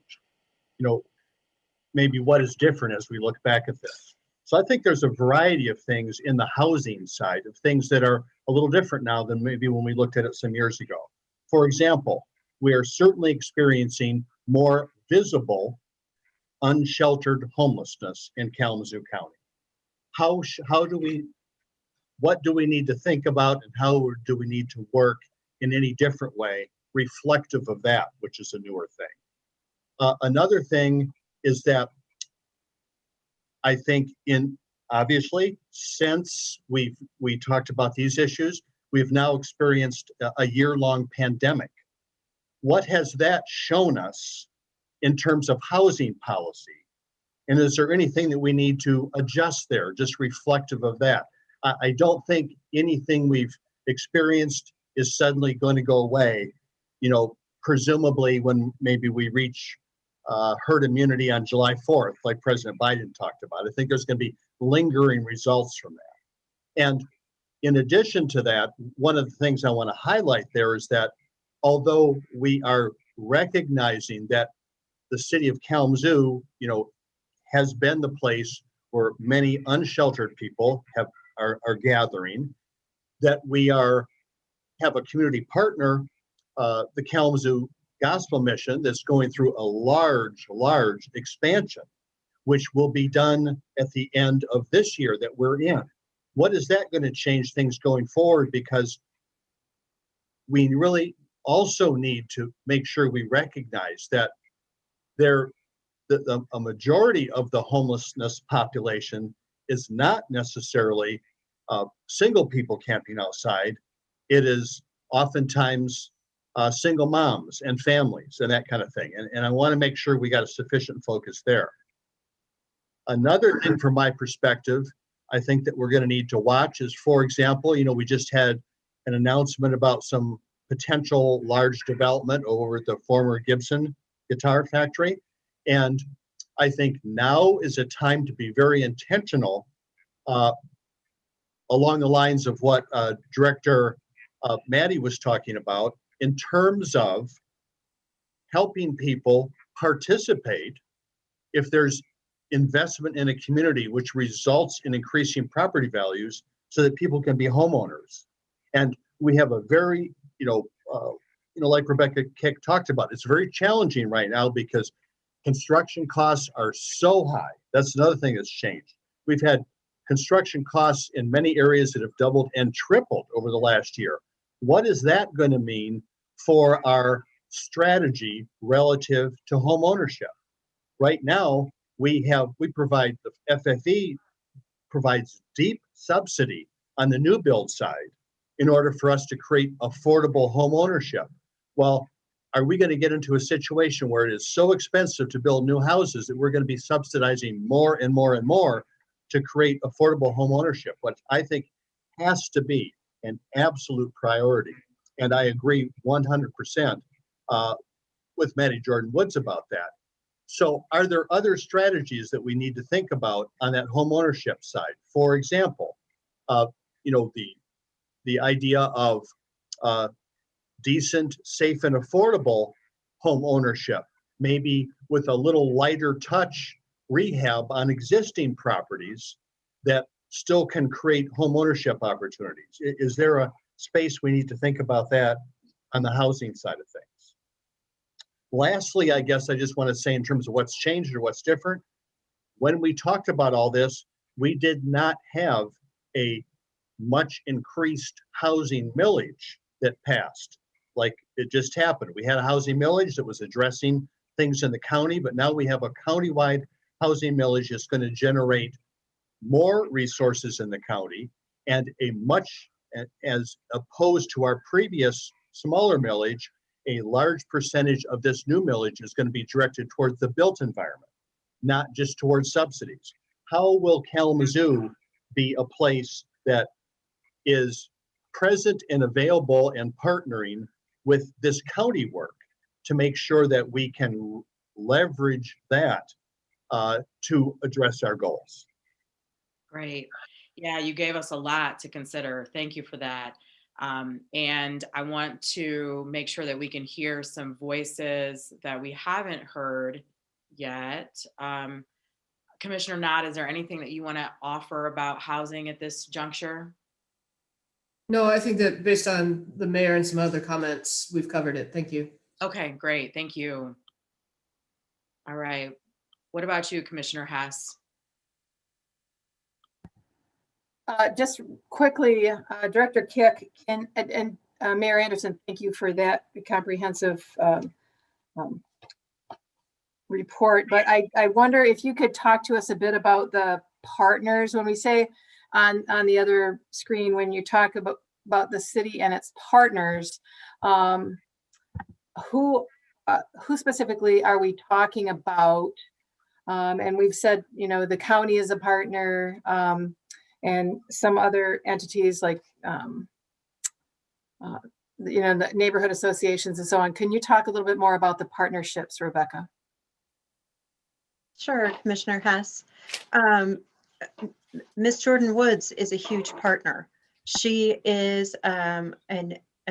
Maybe what is different as we look back at this. So I think there's a variety of things in the housing side of things that are a little different now than maybe when we looked at it some years ago. For example, we are certainly experiencing more visible unsheltered homelessness in Kalamazoo County. What do we need to think about, and how do we need to work in any different way reflective of that, which is a newer thing. Another thing is that I think obviously since we talked about these issues, we've now experienced a year-long pandemic. What has that shown us in terms of housing policy? And is there anything that we need to adjust there, just reflective of that? I don't think anything we've experienced is suddenly going to go away. Presumably when maybe we reach herd immunity on July 4th, like President Biden talked about. I think there's going to be lingering results from that. And in addition to that, one of the things I want to highlight there is that although we are recognizing that the city of Kalamazoo, has been the place where many unsheltered people are gathering, that we have a community partner, the Kalamazoo Gospel Mission, that's going through a large expansion, which will be done at the end of this year that we're in. What is that going to change things going forward? Because we really also need to make sure we recognize that a majority of the homelessness population is not necessarily single people camping outside. It is oftentimes single moms and families and that kind of thing. And I want to make sure we got a sufficient focus there. Another thing from my perspective, I think that we're going to need to watch is, for example, we just had an announcement about some potential large development over at the former Gibson Guitar Factory. And I think now is a time to be very intentional along the lines of what Director Maddie was talking about, in terms of helping people participate if there's investment in a community which results in increasing property values so that people can be homeowners. And we have a very, like Rebecca Kick talked about, it's very challenging right now because construction costs are so high. That's another thing that's changed. We've had construction costs in many areas that have doubled and tripled over the last year. What is that going to mean for our strategy relative to home ownership? Right now, we provide, the FFE provides deep subsidy on the new build side in order for us to create affordable home ownership. Well, are we going to get into a situation where it is so expensive to build new houses that we're going to be subsidizing more and more and more to create affordable home ownership? What I think has to be an absolute priority. And I agree 100% with Maddie Jordan Woods about that. So are there other strategies that we need to think about on that home ownership side? For example, the idea of decent, safe, and affordable home ownership, maybe with a little lighter touch rehab on existing properties that still can create home ownership opportunities. Is there a space we need to think about that on the housing side of things? Lastly, I guess I just want to say in terms of what's changed or what's different, when we talked about all this, we did not have a much increased housing millage that passed. Like it just happened. We had a housing millage that was addressing things in the county, but now we have a countywide housing millage that's going to generate more resources in the county, and a much, as opposed to our previous smaller millage, a large percentage of this new millage is going to be directed towards the built environment, not just towards subsidies. How will Kalamazoo be a place that is present and available and partnering with this county work to make sure that we can leverage that to address our goals? Great. Yeah, you gave us a lot to consider. Thank you for that. And I want to make sure that we can hear some voices that we haven't heard yet. Commissioner Knott, is there anything that you want to offer about housing at this juncture? No, I think that based on the mayor and some other comments, we've covered it. Thank you. Okay, great. Thank you. All right. What about you, Commissioner Hess? Just quickly, Director Kick and Mayor Anderson, thank you for that comprehensive report. But I wonder if you could talk to us a bit about the partners. When we say on the other screen, when you talk about the city and its partners, who specifically are we talking about? And we've said, the county is a partner, and some other entities like, the neighborhood associations and so on. Can you talk a little bit more about the partnerships, Rebecca? Sure, Commissioner Hess. Ms. Jordan Woods is a huge partner. She is a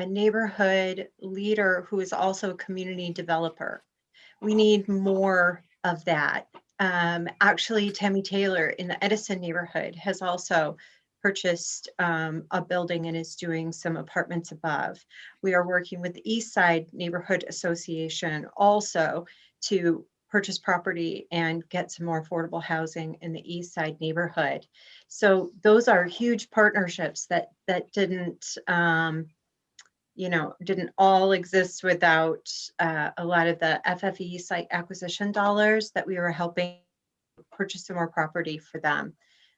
neighborhood leader who is also a community developer. We need more of that. Actually, Tammy Taylor in the Edison neighborhood has also purchased a building and is doing some apartments above. We are working with the East Side Neighborhood Association also to purchase property and get some more affordable housing in the East Side neighborhood. So those are huge partnerships that didn't all exist without a lot of the FFE site acquisition dollars that we were helping purchase some more property for them.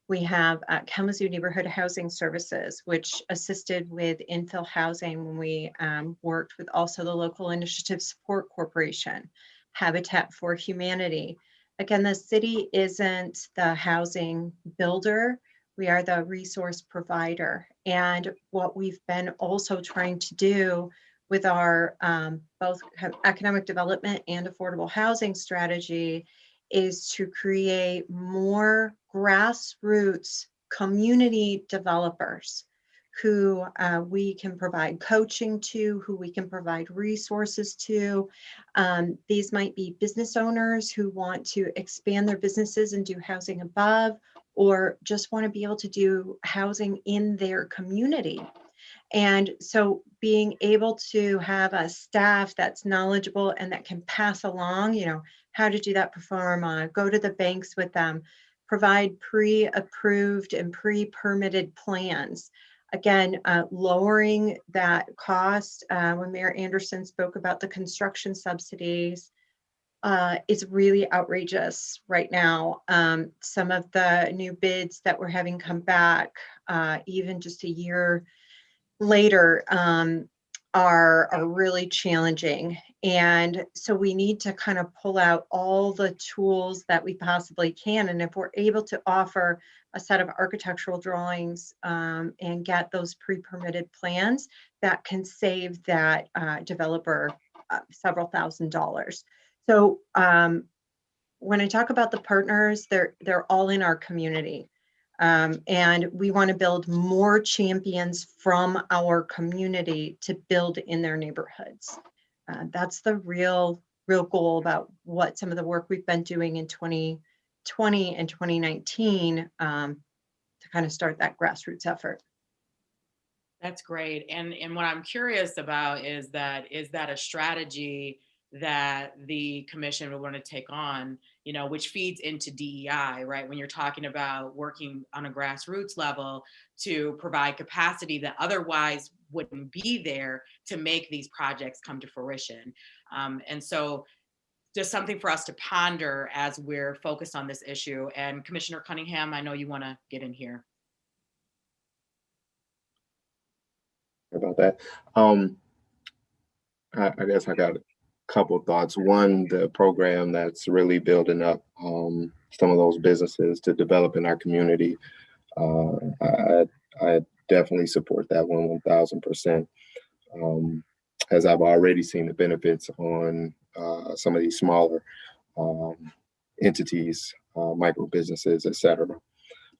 We have Kalamazoo Neighborhood Housing Services, which assisted with infill housing when we worked with also the Local Initiative Support Corporation, Habitat for Humanity. Again, the city isn't the housing builder. We are the resource provider. And what we've been also trying to do with our both economic development and affordable housing strategy is to create more grassroots community developers who we can provide coaching to, who we can provide resources to. These might be business owners who want to expand their businesses and do housing above, or just want to be able to do housing in their community. And so being able to have a staff that's knowledgeable and that can pass along, how to do that pro forma, go to the banks with them, provide pre-approved and pre-permitted plans. Again, lowering that cost. When Mayor Anderson spoke about the construction subsidies, is really outrageous right now. Some of the new bids that we're having come back, even just a year later, are really challenging. And so we need to kind of pull out all the tools that we possibly can. And if we're able to offer a set of architectural drawings and get those pre-permitted plans, that can save that developer several $1,000s. So when I talk about the partners, they're all in our community. And we want to build more champions from our community to build in their neighborhoods. That's the real goal about what some of the work we've been doing in 2020 and 2019 to kind of start that grassroots effort. That's great. And what I'm curious about is that a strategy that the commission would want to take on, which feeds into DEI, right? When you're talking about working on a grassroots level to provide capacity that otherwise wouldn't be there to make these projects come to fruition. And so just something for us to ponder as we're focused on this issue. And Commissioner Cunningham, I know you want to get in here. About that. I guess I got couple of thoughts. One, the program that's really building up some of those businesses to develop in our community. I definitely support that 1,000%. As I've already seen the benefits on some of these smaller entities, micro businesses, etc.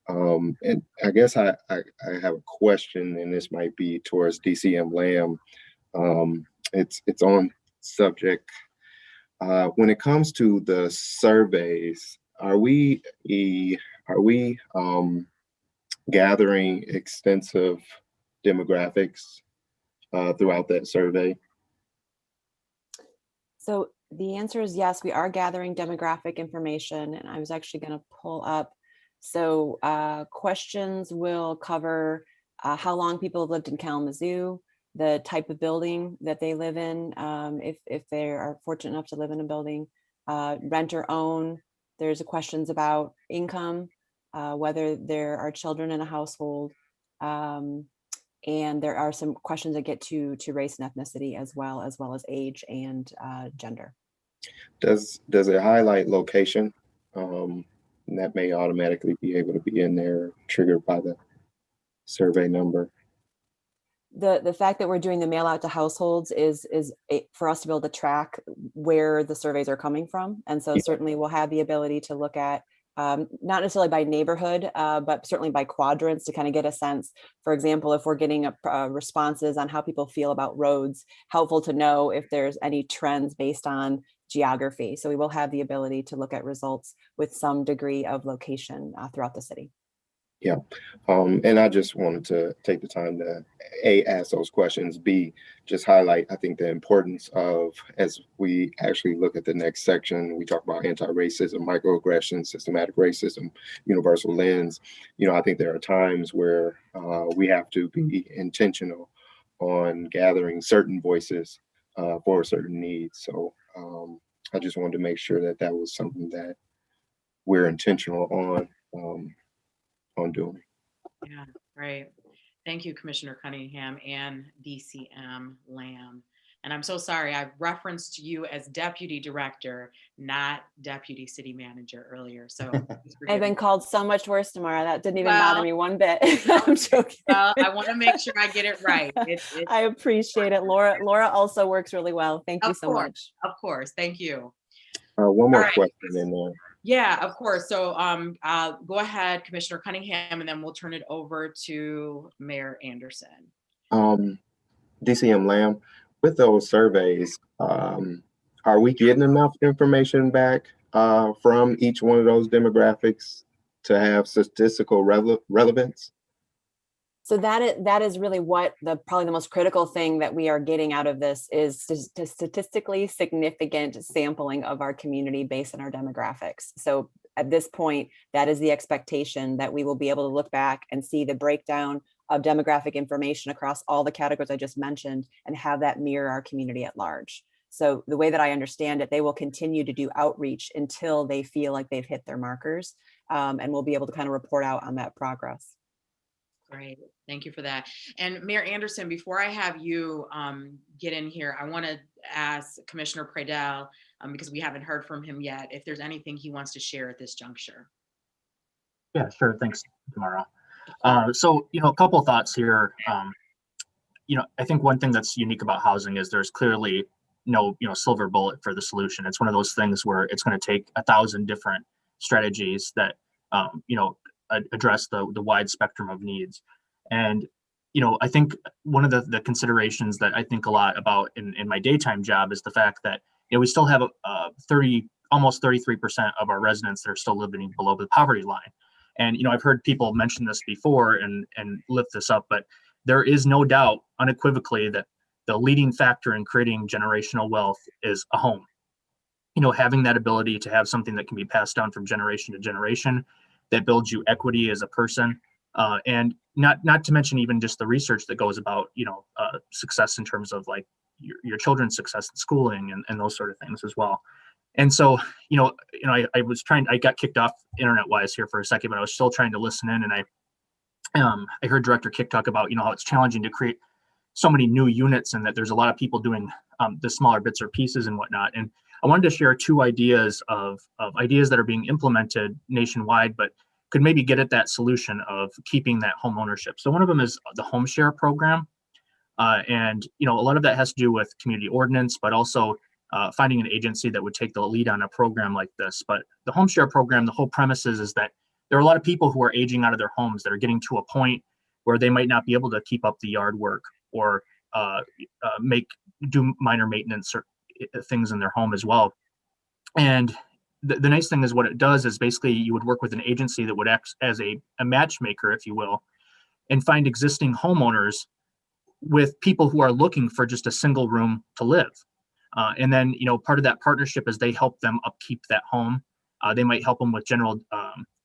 And I guess I have a question, and this might be towards DCM Lamb. It's on subject. When it comes to the surveys, are we gathering extensive demographics throughout that survey? So the answer is yes, we are gathering demographic information, and I was actually going to pull up. So questions will cover how long people have lived in Kalamazoo, the type of building that they live in, if they are fortunate enough to live in a building, rent or own. There's questions about income, whether there are children in a household, and there are some questions that get to race and ethnicity as well as age and gender. Does it highlight location? That may automatically be able to be in there, triggered by the survey number. The fact that we're doing the mail out to households is for us to be able to track where the surveys are coming from. And so certainly we'll have the ability to look at not necessarily by neighborhood, but certainly by quadrants to kind of get a sense. For example, if we're getting responses on how people feel about roads, helpful to know if there's any trends based on geography. So we will have the ability to look at results with some degree of location throughout the city. Yeah, and I just wanted to take the time to A, ask those questions, B, just highlight, I think, the importance of, as we actually look at the next section, we talk about anti-racism, microaggressions, systematic racism, universal lens. I think there are times where we have to be intentional on gathering certain voices for certain needs. So I just wanted to make sure that that was something that we're intentional on doing. Yeah, great. Thank you, Commissioner Cunningham and DCM Lamb. And I'm so sorry, I referenced you as Deputy Director, not Deputy City Manager earlier. So I've been called so much worse tomorrow. That didn't even bother me one bit. I'm joking. Well, I want to make sure I get it right. I appreciate it. Laura also works really well. Thank you so much. Of course. Thank you. One more question in there. Yeah, of course. So go ahead, Commissioner Cunningham, and then we'll turn it over to Mayor Anderson. DCM Lamb, with those surveys, are we getting enough information back from each one of those demographics to have statistical relevance? So that is really what probably the most critical thing that we are getting out of this is statistically significant sampling of our community based on our demographics. So at this point, that is the expectation, that we will be able to look back and see the breakdown of demographic information across all the categories I just mentioned and have that mirror our community at large. So the way that I understand it, they will continue to do outreach until they feel like they've hit their markers, and we'll be able to kind of report out on that progress. Great, thank you for that. And Mayor Anderson, before I have you get in here, I want to ask Commissioner Praedel, because we haven't heard from him yet, if there's anything he wants to share at this juncture. Yeah, sure. Thanks, Tamara. So, a couple of thoughts here. I think one thing that's unique about housing is there's clearly no, silver bullet for the solution. It's one of those things where it's going to take 1,000 different strategies that, address the wide spectrum of needs. And, I think one of the considerations that I think a lot about in my daytime job is the fact that, we still have almost 33% of our residents that are still living below the poverty line. And, I've heard people mention this before and lift this up, but there is no doubt unequivocally that the leading factor in creating generational wealth is a home. Having that ability to have something that can be passed down from generation to generation, that builds you equity as a person, and not to mention even just the research that goes about, success in terms of like your children's success in schooling and those sort of things as well. And so, I got kicked off internet wise here for a second, but I was still trying to listen in, and I heard Director Kick talk about, how it's challenging to create so many new units and that there's a lot of people doing the smaller bits or pieces and whatnot. And I wanted to share two ideas of ideas that are being implemented nationwide, but could maybe get at that solution of keeping that home ownership. So one of them is the home share program. And, a lot of that has to do with community ordinance, but also finding an agency that would take the lead on a program like this. But the home share program, the whole premise is that there are a lot of people who are aging out of their homes that are getting to a point where they might not be able to keep up the yard work or do minor maintenance or things in their home as well. And the nice thing is what it does is basically you would work with an agency that would act as a matchmaker, if you will, and find existing homeowners with people who are looking for just a single room to live. And then, part of that partnership is they help them upkeep that home. They might help them with general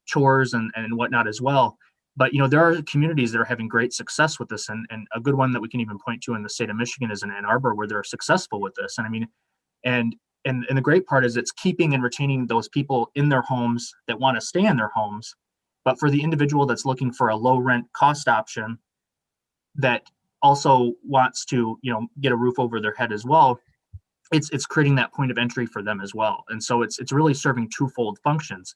chores and whatnot as well. But, there are communities that are having great success with this. And a good one that we can even point to in the state of Michigan is in Ann Arbor, where they're successful with this. And the great part is it's keeping and retaining those people in their homes that want to stay in their homes. But for the individual that's looking for a low rent cost option that also wants to, get a roof over their head as well, it's creating that point of entry for them as well. And so it's really serving twofold functions.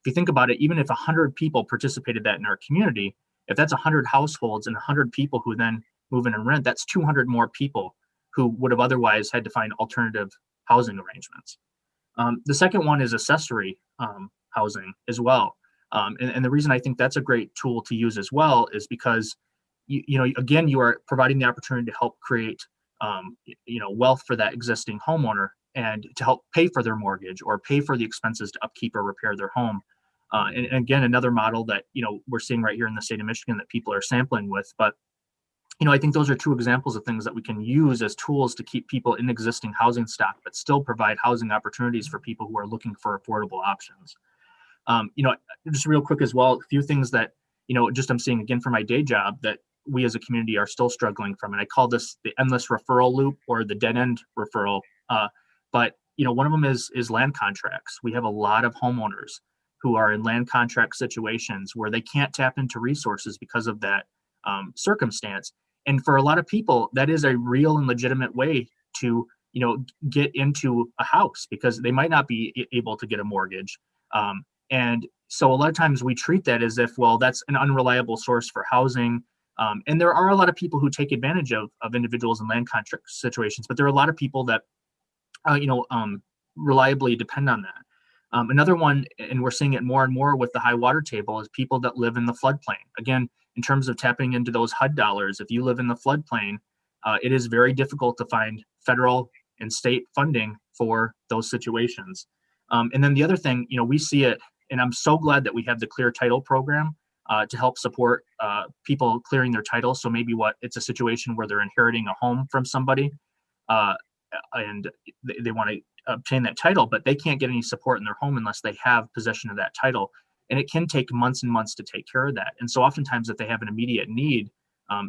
If you think about it, even if 100 people participated that in our community, if that's 100 households and 100 people who then move in and rent, that's 200 more people who would have otherwise had to find alternative housing arrangements. The second one is accessory housing as well. And the reason I think that's a great tool to use as well is because, again, you are providing the opportunity to help create, wealth for that existing homeowner and to help pay for their mortgage or pay for the expenses to upkeep or repair their home. And again, another model that, we're seeing right here in the state of Michigan that people are sampling with. But, I think those are two examples of things that we can use as tools to keep people in existing housing stock, but still provide housing opportunities for people who are looking for affordable options. Just real quick as well, a few things that, just I'm seeing again for my day job that we as a community are still struggling from. And I call this the endless referral loop or the dead end referral. But one of them is land contracts. We have a lot of homeowners who are in land contract situations where they can't tap into resources because of that circumstance. And for a lot of people, that is a real and legitimate way to, get into a house because they might not be able to get a mortgage. And so a lot of times we treat that as if, well, that's an unreliable source for housing. And there are a lot of people who take advantage of individuals in land contract situations, but there are a lot of people that, reliably depend on that. Another one, and we're seeing it more and more with the high water table, is people that live in the floodplain. Again, in terms of tapping into those HUD dollars, if you live in the floodplain, it is very difficult to find federal and state funding for those situations. And then the other thing, we see it, and I'm so glad that we have the Clear Title program to help support people clearing their title. So maybe it's a situation where they're inheriting a home from somebody and they want to obtain that title, but they can't get any support in their home unless they have possession of that title. And it can take months and months to take care of that. And so oftentimes if they have an immediate need,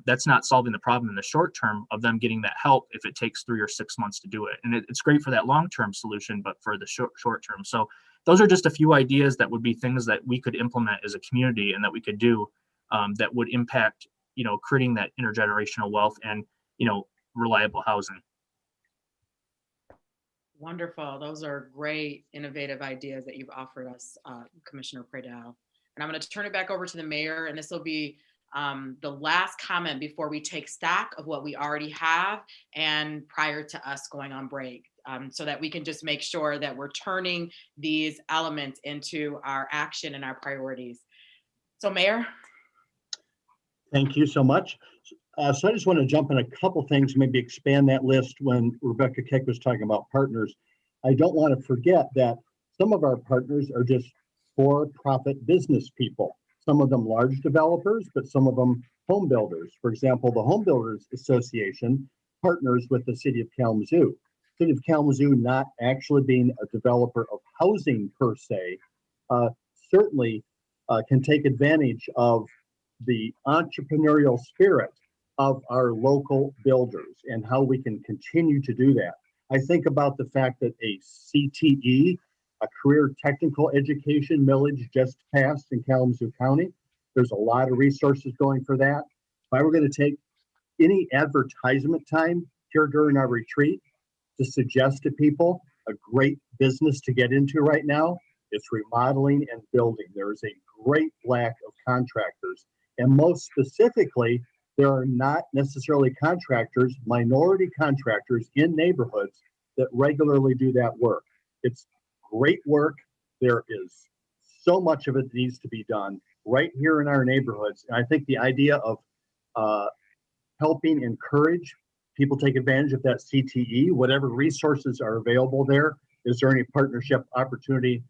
that's not solving the problem in the short term of them getting that help if it takes 3 or 6 months to do it. And it's great for that long-term solution, but for the short term. So those are just a few ideas that would be things that we could implement as a community and that we could do that would impact, creating that intergenerational wealth and, reliable housing. Wonderful. Those are great, innovative ideas that you've offered us, Commissioner Pradell. And I'm going to turn it back over to the mayor, and this will be the last comment before we take stock of what we already have and prior to us going on break, so that we can just make sure that we're turning these elements into our action and our priorities. So, Mayor. Thank you so much. So I just want to jump in a couple things, maybe expand that list when Rebecca Keck was talking about partners. I don't want to forget that some of our partners are just for-profit business people. Some of them large developers, but some of them home builders. For example, the Home Builders Association partners with the City of Kalamazoo. City of Kalamazoo not actually being a developer of housing per se, certainly can take advantage of the entrepreneurial spirit of our local builders and how we can continue to do that. I think about the fact that a CTE, a career technical education millage, just passed in Kalamazoo County. There's a lot of resources going for that. If I were going to take any advertisement time here during our retreat to suggest to people a great business to get into right now, it's remodeling and building. There is a great lack of contractors. And most specifically, there are not necessarily contractors, minority contractors in neighborhoods that regularly do that work. It's great work. There is so much of it that needs to be done right here in our neighborhoods. And I think the idea of helping encourage people take advantage of that CTE, whatever resources are available there, is there any partnership opportunity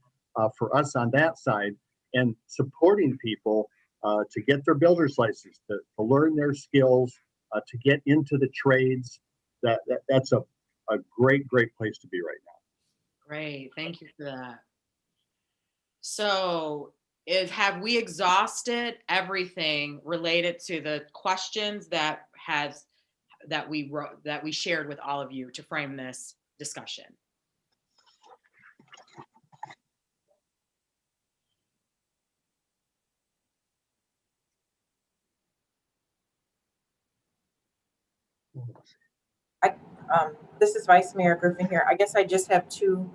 for us on that side, and supporting people to get their builder's license, to learn their skills, to get into the trades. That's a great place to be right now. Great, thank you for that. So have we exhausted everything related to the questions that we shared with all of you to frame this discussion? This is Vice Mayor Griffin here. I guess I just have two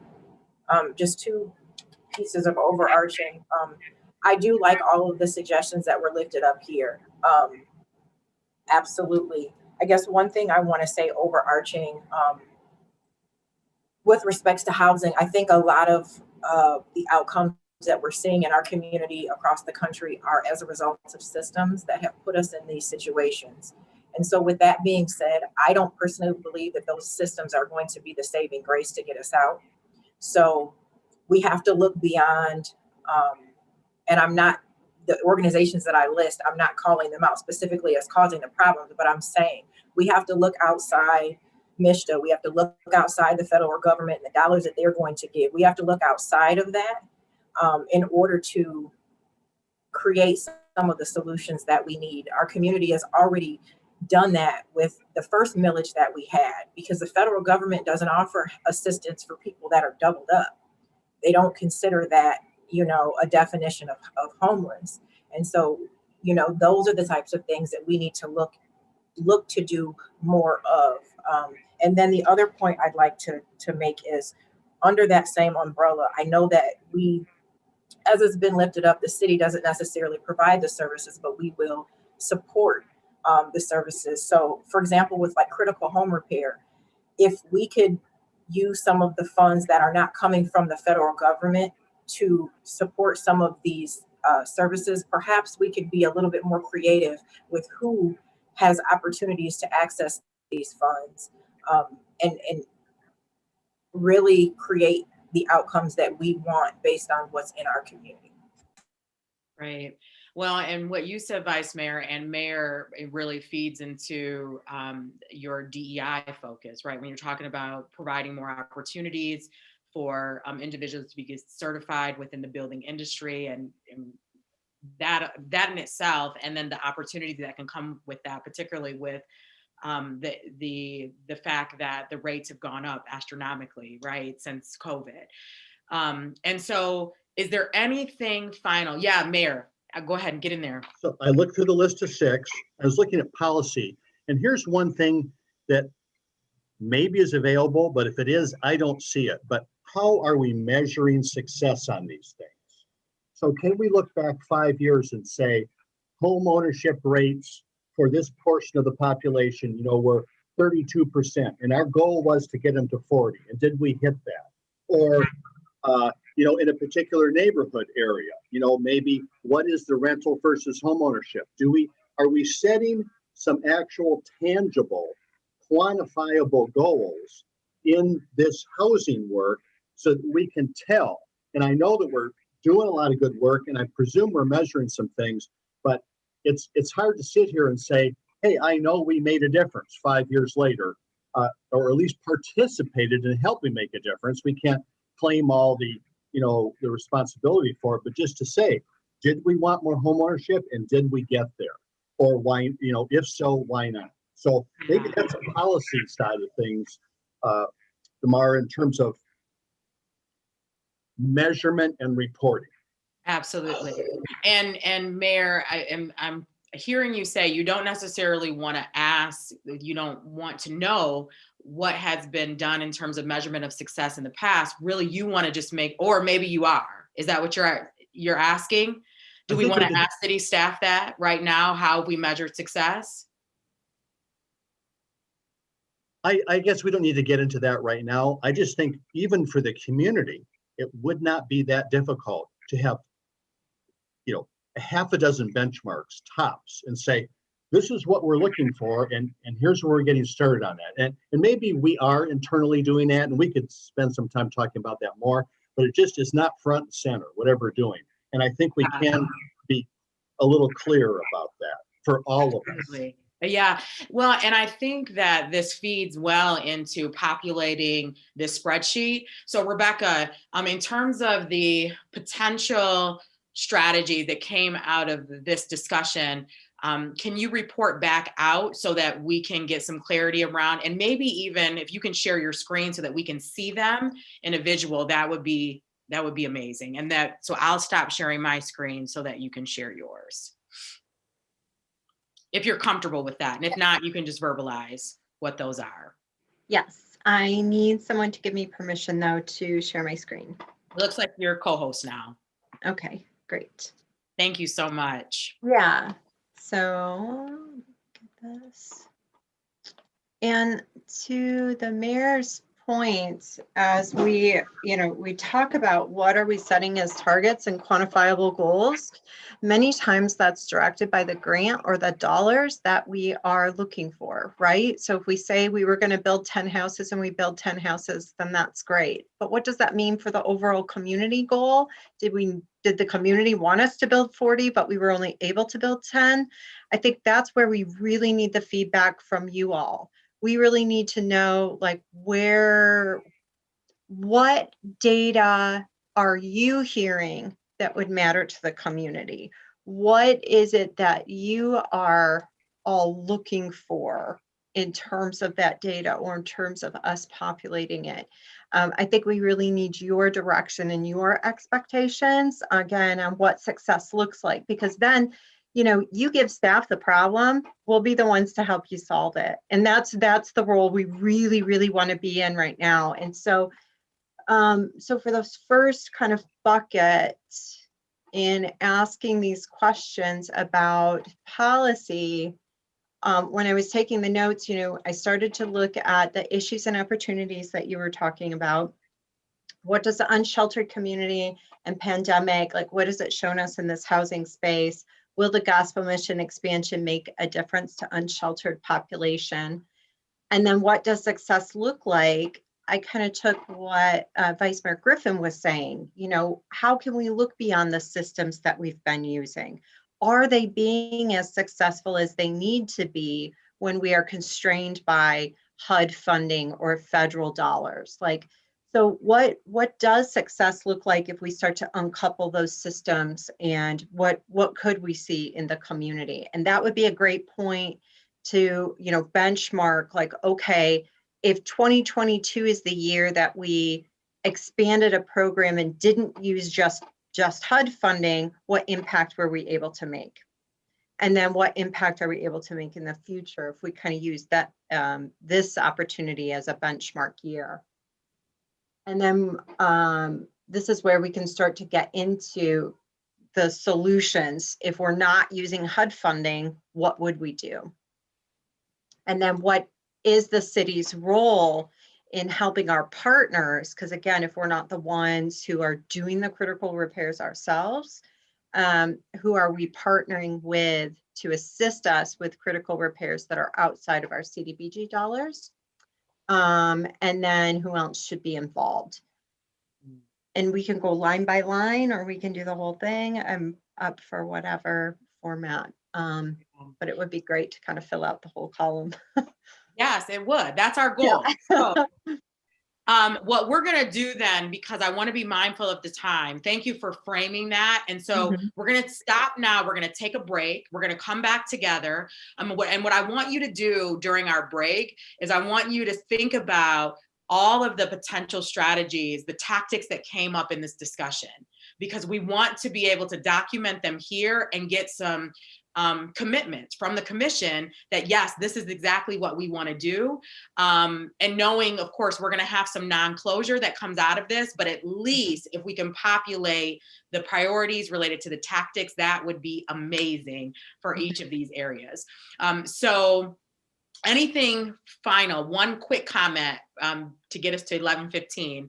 pieces of overarching. I do like all of the suggestions that were lifted up here. Absolutely. I guess one thing I want to say overarching with respects to housing, I think a lot of the outcomes that we're seeing in our community across the country are as a result of systems that have put us in these situations. And so with that being said, I don't personally believe that those systems are going to be the saving grace to get us out. So we have to look beyond, and I'm not, the organizations that I list, I'm not calling them out specifically as causing the problems, but I'm saying we have to look outside MSHDA. We have to look outside the federal government and the dollars that they're going to give. We have to look outside of that in order to create some of the solutions that we need. Our community has already done that with the first millage that we had, because the federal government doesn't offer assistance for people that are doubled up. They don't consider that, a definition of homeless. And so, those are the types of things that we need to look to do more of. And then the other point I'd like to make is, under that same umbrella, I know that we, as it's been lifted up, the city doesn't necessarily provide the services, but we will support the services. So for example, with like critical home repair, if we could use some of the funds that are not coming from the federal government to support some of these services, perhaps we could be a little bit more creative with who has opportunities to access these funds, and really create the outcomes that we want based on what's in our community. Right. Well, and what you said, Vice Mayor and Mayor, it really feeds into your DEI focus, right? When you're talking about providing more opportunities for individuals to be certified within the building industry, and that in itself, and then the opportunity that can come with that, particularly with the fact that the rates have gone up astronomically, right, since COVID. And so, is there anything final? Yeah, Mayor, go ahead and get in there. So I looked through the list of 6. I was looking at policy, and here's one thing that maybe is available, but if it is, I don't see it. But how are we measuring success on these things? So can we look back 5 years and say home ownership rates for this portion of the population, were 32%, and our goal was to get them to 40, and did we hit that? Or in a particular neighborhood area, maybe what is the rental versus home ownership? Are we setting some actual tangible, quantifiable goals in this housing work so that we can tell? And I know that we're doing a lot of good work, and I presume we're measuring some things, but it's hard to sit here and say, hey, I know we made a difference 5 years later, or at least participated in helping make a difference. We can't claim all the responsibility for it, but just to say, did we want more home ownership, and did we get there? Or why, if so, why not? So maybe that's a policy side of things, Tamara, in terms of measurement and reporting. Absolutely. And Mayor, I'm hearing you say you don't necessarily want to ask, you don't want to know what has been done in terms of measurement of success in the past. Really, you want to just make, or maybe you are. Is that what you're asking? Do we want to ask city staff that right now, how we measured success? I guess we don't need to get into that right now. I just think even for the community, it would not be that difficult to have, a half a dozen benchmarks tops and say, this is what we're looking for, and here's where we're getting started on that. And maybe we are internally doing that, and we could spend some time talking about that more, but it just is not front and center, whatever we're doing. And I think we can be a little clearer about that for all of us. Yeah, well, and I think that this feeds well into populating this spreadsheet. So Rebecca, in terms of the potential strategy that came out of this discussion, can you report back out so that we can get some clarity around, and maybe even if you can share your screen so that we can see them in a visual, that would be amazing. And so I'll stop sharing my screen so that you can share yours, if you're comfortable with that. And if not, you can just verbalize what those are. Yes, I need someone to give me permission though to share my screen. It looks like you're co-host now. Okay, great. Thank you so much. Yeah, so get this. And to the mayor's point, as we talk about what are we setting as targets and quantifiable goals, many times that's directed by the grant or the dollars that we are looking for, right? So if we say we were going to build 10 houses and we build 10 houses, then that's great. But what does that mean for the overall community goal? Did the community want us to build 40, but we were only able to build 10? I think that's where we really need the feedback from you all. We really need to know, like, what data are you hearing that would matter to the community? What is it that you are all looking for in terms of that data or in terms of us populating it? I think we really need your direction and your expectations, again, on what success looks like, because then you give staff the problem, we'll be the ones to help you solve it. And that's the role we really, really want to be in right now. And so, for those first kind of bucket in asking these questions about policy, when I was taking the notes, I started to look at the issues and opportunities that you were talking about. What does the unsheltered community and pandemic, what has it shown us in this housing space? Will the gospel mission expansion make a difference to unsheltered population? And then what does success look like? I kind of took what Vice Mayor Griffin was saying, how can we look beyond the systems that we've been using? are they being as successful as they need to be when we are constrained by HUD funding or federal dollars? Like, so what does success look like if we start to uncouple those systems, and what could we see in the community? And that would be a great point to, you know, benchmark, like, okay, if 2022 is the year that we expanded a program and didn't use just HUD funding, what impact were we able to make? And then what impact are we able to make in the future if we kind of use that this opportunity as a benchmark year? And then this is where we can start to get into the solutions. If we're not using HUD funding, what would we do? And then what is the city's role in helping our partners? Because again, if we're not the ones who are doing the critical repairs ourselves, who are we partnering with to assist us with critical repairs that are outside of our CDBG dollars? And then who else should be involved? And we can go line by line, or we can do the whole thing. I'm up for whatever format. But it would be great to kind of fill out the whole column. Yes, it would. That's our goal. Yeah. So, what we're going to do then, because I want to be mindful of the time, thank you for framing that. And so we're going to stop now. We're going to take a break. We're going to come back together. And what I want you to do during our break is I want you to think about all of the potential strategies, the tactics that came up in this discussion, because we want to be able to document them here and get some commitment from the commission that yes, this is exactly what we want to do. And knowing, of course, we're going to have some non-closure that comes out of this, but at least if we can populate the priorities related to the tactics, that would be amazing for each of these areas. So anything final, one quick comment to get us to 11:15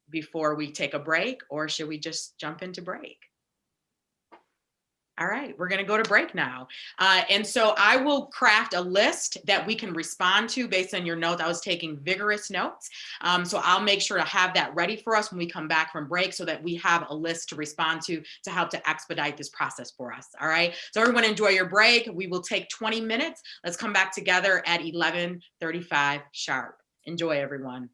before we take a break, or should we just jump into break? All right, we're going to go to break now. And so I will craft a list that we can respond to based on your notes. I was taking vigorous notes. So I'll make sure to have that ready for us when we come back from break so that we have a list to respond to help to expedite this process for us. All right, so everyone enjoy your break. We will take 20 minutes. Let's come back together at 11:35 sharp. Enjoy, everyone.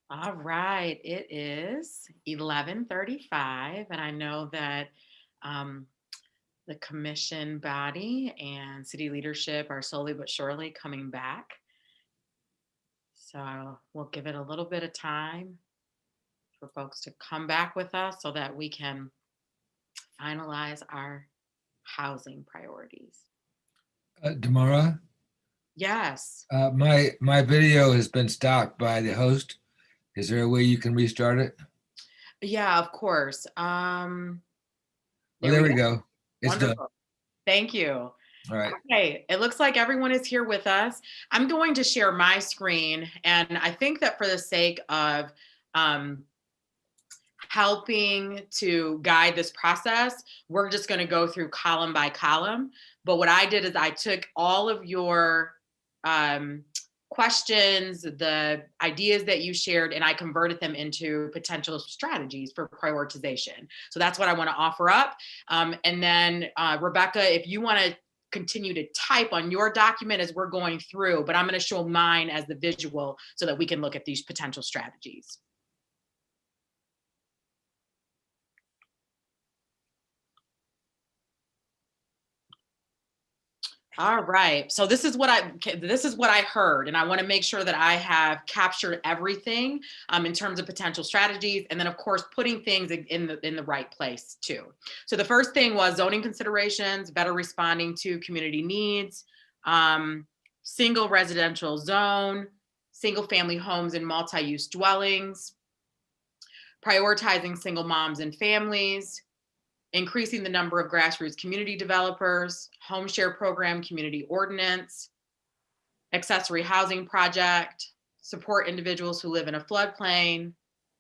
All right, it is 11:35, and I know that the commission body and city leadership are slowly but surely coming back. So we'll give it a little bit of time for folks to come back with us so that we can finalize our housing priorities. Damara, Yes. my video has been stopped by the host. Is there a way you can restart it? Yeah, of course. Oh, there we go. It's done. Wonderful. Thank you. All right. Okay, it looks like everyone is here with us. I'm going to share my screen, and I think that for the sake of helping to guide this process, we're just going to go through column by column. But what I did is I took all of your questions, the ideas that you shared, and I converted them into potential strategies for prioritization. So that's what I want to offer up. And then Rebecca, if you want to continue to type on your document as we're going through, but I'm going to show mine as the visual so that we can look at these potential strategies. All right. So this is what I heard, and I want to make sure that I have captured everything in terms of potential strategies, and then of course putting things in the right place too. So the first thing was zoning considerations, better responding to community needs, single residential zone, single family homes and multi-use dwellings, prioritizing single moms and families, increasing the number of grassroots community developers, home share program, community ordinance, accessory housing project, support individuals who live in a floodplain,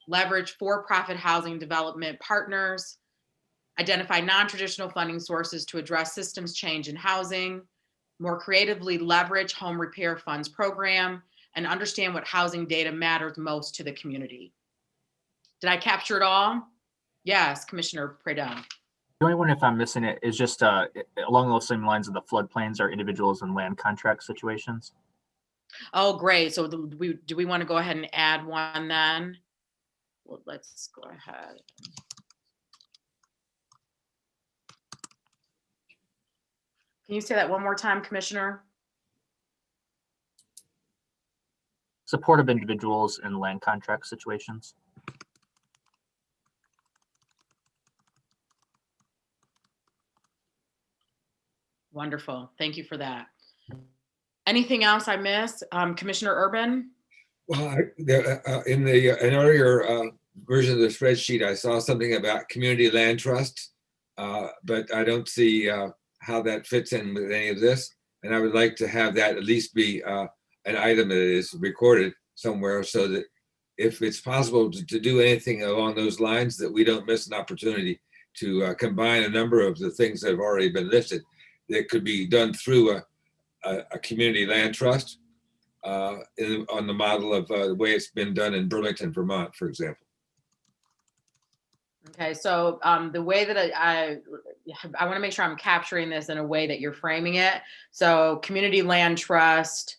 leverage for-profit housing development partners, identify non-traditional funding sources to address systems change in housing, more creatively leverage home repair funds program, and understand what housing data matters most to the community. Did I capture it all? Yes, Commissioner Predel. The only one, if I'm missing it, is just along those same lines of the floodplains or individuals in land contract situations. Oh, great. So do we want to go ahead and add one then? Well, let's go ahead. Can you say that one more time, Commissioner? Support of individuals in land contract situations. Wonderful. Thank you for that. Anything else I missed? Commissioner Urban? Well, in an earlier version of the spreadsheet, I saw something about community land trust, but I don't see how that fits in with any of this. And I would like to have that at least be an item that is recorded somewhere so that if it's possible to do anything along those lines, that we don't miss an opportunity to combine a number of the things that have already been listed that could be done through a community land trust on the model of the way it's been done in Burlington, Vermont, for example. Okay, so the way that I want to make sure I'm capturing this in a way that you're framing it. So community land trust.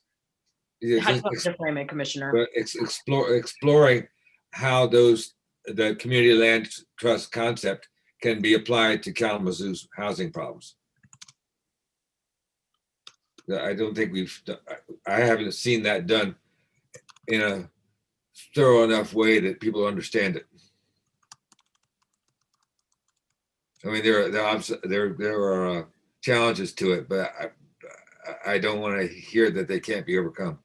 How do you want to frame it, Commissioner? But exploring how the community land trust concept can be applied to Kalamazoo's housing problems. I don't think I haven't seen that done in a thorough enough way that people understand it. I mean, there are challenges to it, but I don't want to hear that they can't be overcome.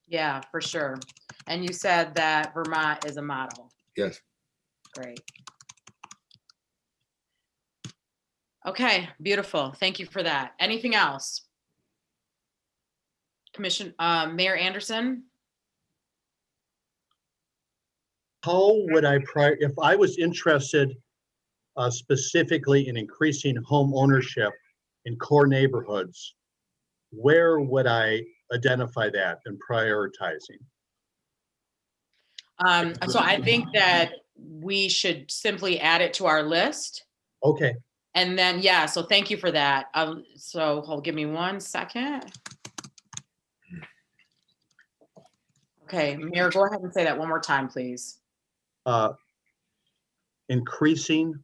Yeah, for sure. And you said that Vermont is a model. Yes. Great. Okay, beautiful. Thank you for that. Anything else? Mayor Anderson? How would if I was interested specifically in increasing home ownership in core neighborhoods, where would I identify that and prioritizing? So I think that we should simply add it to our list. Okay. And then, yeah, so thank you for that. So give me 1 second. Okay, Mayor, go ahead and say that one more time, please. Increasing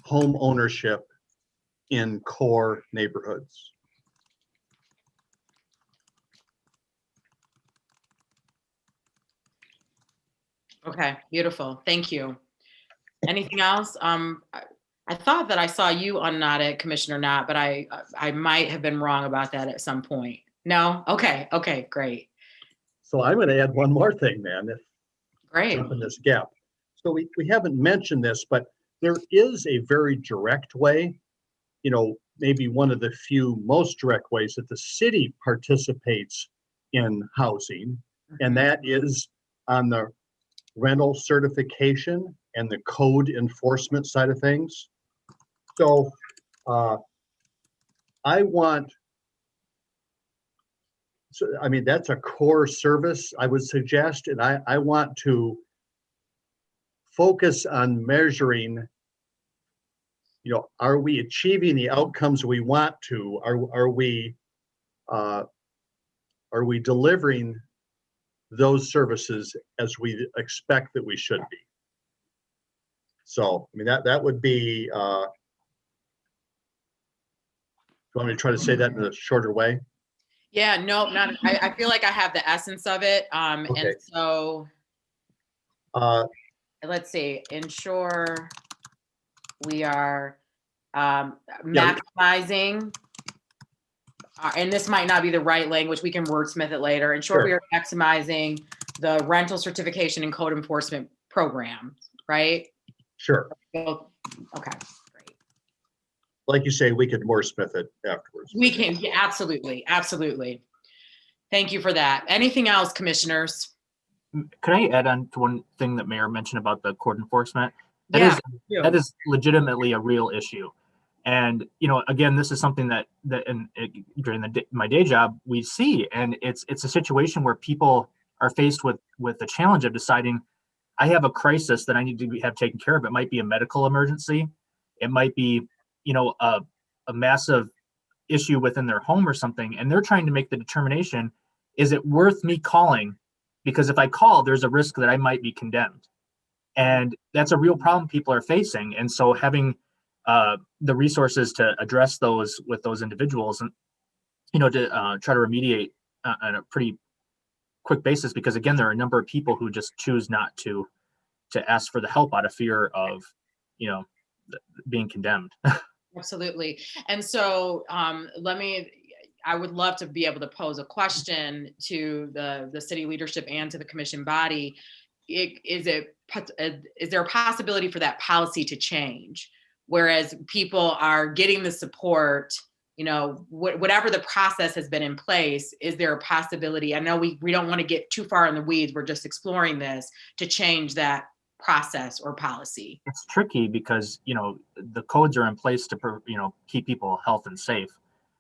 home ownership in core neighborhoods. Okay, beautiful. Thank you. Anything else? I thought that I saw you unnodded, Commissioner Knott, but I might have been wrong about that at some point. No? Okay, okay, great. So I'm going to add one more thing, man. Great. Jump in this gap. So we haven't mentioned this, but there is a very direct way, you know, maybe one of the few most direct ways that the city participates in housing, and that is on the rental certification and the code enforcement side of things. So I mean, that's a core service I would suggest, and I want to focus on measuring, you know, are we achieving the outcomes we want to? Are we delivering those services as we expect that we should be? So, I mean, that would be, you want me to try to say that in a shorter way? Yeah, no, not, I feel like I have the essence of it. Okay. And so let's see, ensure we are maximizing, and this might not be the right language, we can wordsmith it later. Ensure we are maximizing the rental certification and code enforcement program, right? Sure. So, okay, great. Like you say, we could wordsmith it afterwards. We can, yeah, absolutely, absolutely. Thank you for that. Anything else, commissioners? Could I add on to one thing that Mayor mentioned about the code enforcement? Yeah, That is legitimately a real issue. And, you know, again, this is something that during my day job we see, and it's a situation where people are faced with the challenge of deciding, I have a crisis that I need to have taken care of. It might be a medical emergency. It might be, you know, a massive issue within their home or something. And they're trying to make the determination, is it worth me calling? Because if I call, there's a risk that I might be condemned. And that's a real problem people are facing. And so having the resources to address those with those individuals and, you know, to try to remediate on a pretty quick basis, because again, there are a number of people who just choose not to ask for the help out of fear of, you know, being condemned. Absolutely. And so I would love to be able to pose a question to the city leadership and to the commission body. Is there a possibility for that policy to change? Whereas people are getting the support, you know, whatever the process has been in place, is there a possibility? I know we don't want to get too far in the weeds, we're just exploring this, to change that process or policy. It's tricky because, you know, the codes are in place to, you know, keep people healthy and safe.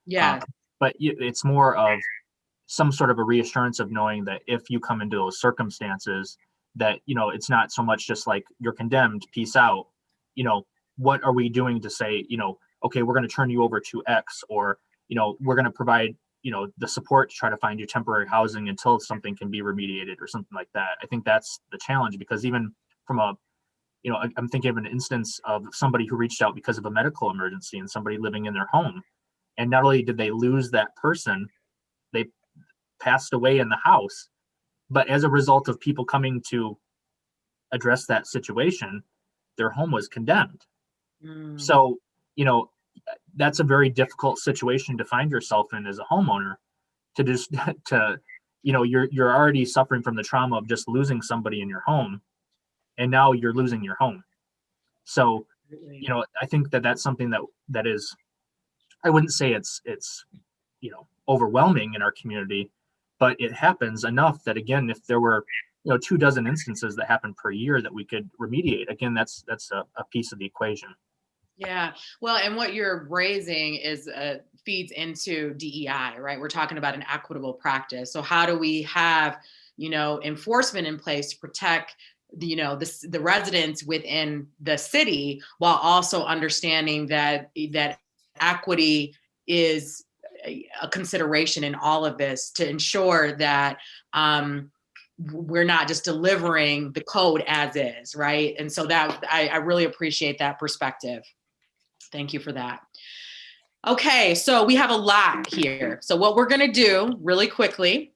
Yeah. But it's more of some sort of a reassurance of knowing that if you come into those circumstances, that, you know, it's not so much just like you're condemned, peace out. You know, what are we doing to say, you know, okay, we're going to turn you over to X, or, you know, we're going to provide, you know, the support to try to find you temporary housing until something can be remediated or something like that. I think that's the challenge, because even from a, you know, I'm thinking of an instance of somebody who reached out because of a medical emergency and somebody living in their home. And not only did they lose that person, they passed away in the house, but as a result of people coming to address that situation, their home was condemned. So, you know, that's a very difficult situation to find yourself in as a homeowner, to just, you know, you're already suffering from the trauma of just losing somebody in your home, and now you're losing your home. So, you know, I think that's something that is, I wouldn't say it's, you know, overwhelming in our community, but it happens enough that, again, if there were, you know, 24 instances that happen per year that we could remediate, again, that's a piece of the equation. Yeah, well, and what you're raising is feeds into DEI, right? We're talking about an equitable practice. So how do we have, you know, enforcement in place to protect, you know, the residents within the city, while also understanding that equity is a consideration in all of this, to ensure that we're not just delivering the code as is, right? And so that I really appreciate that perspective. Thank you for that. Okay, so we have a lot here. So what we're gonna do really quickly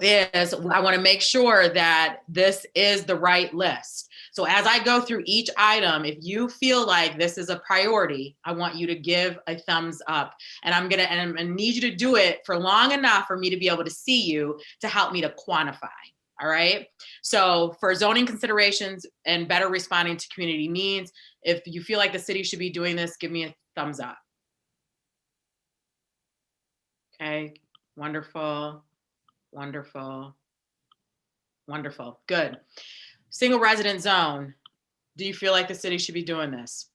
is I wanna make sure that this is the right list. So as I go through each item, if you feel like this is a priority, I want you to give a thumbs up. And I'm gonna need you to do it for long enough for me to be able to see you to help me to quantify. All right. So for zoning considerations and better responding to community needs, if you feel like the city should be doing this, give me a thumbs up. Okay, wonderful, wonderful, wonderful, good. Single resident zone, do you feel like the city should be doing this?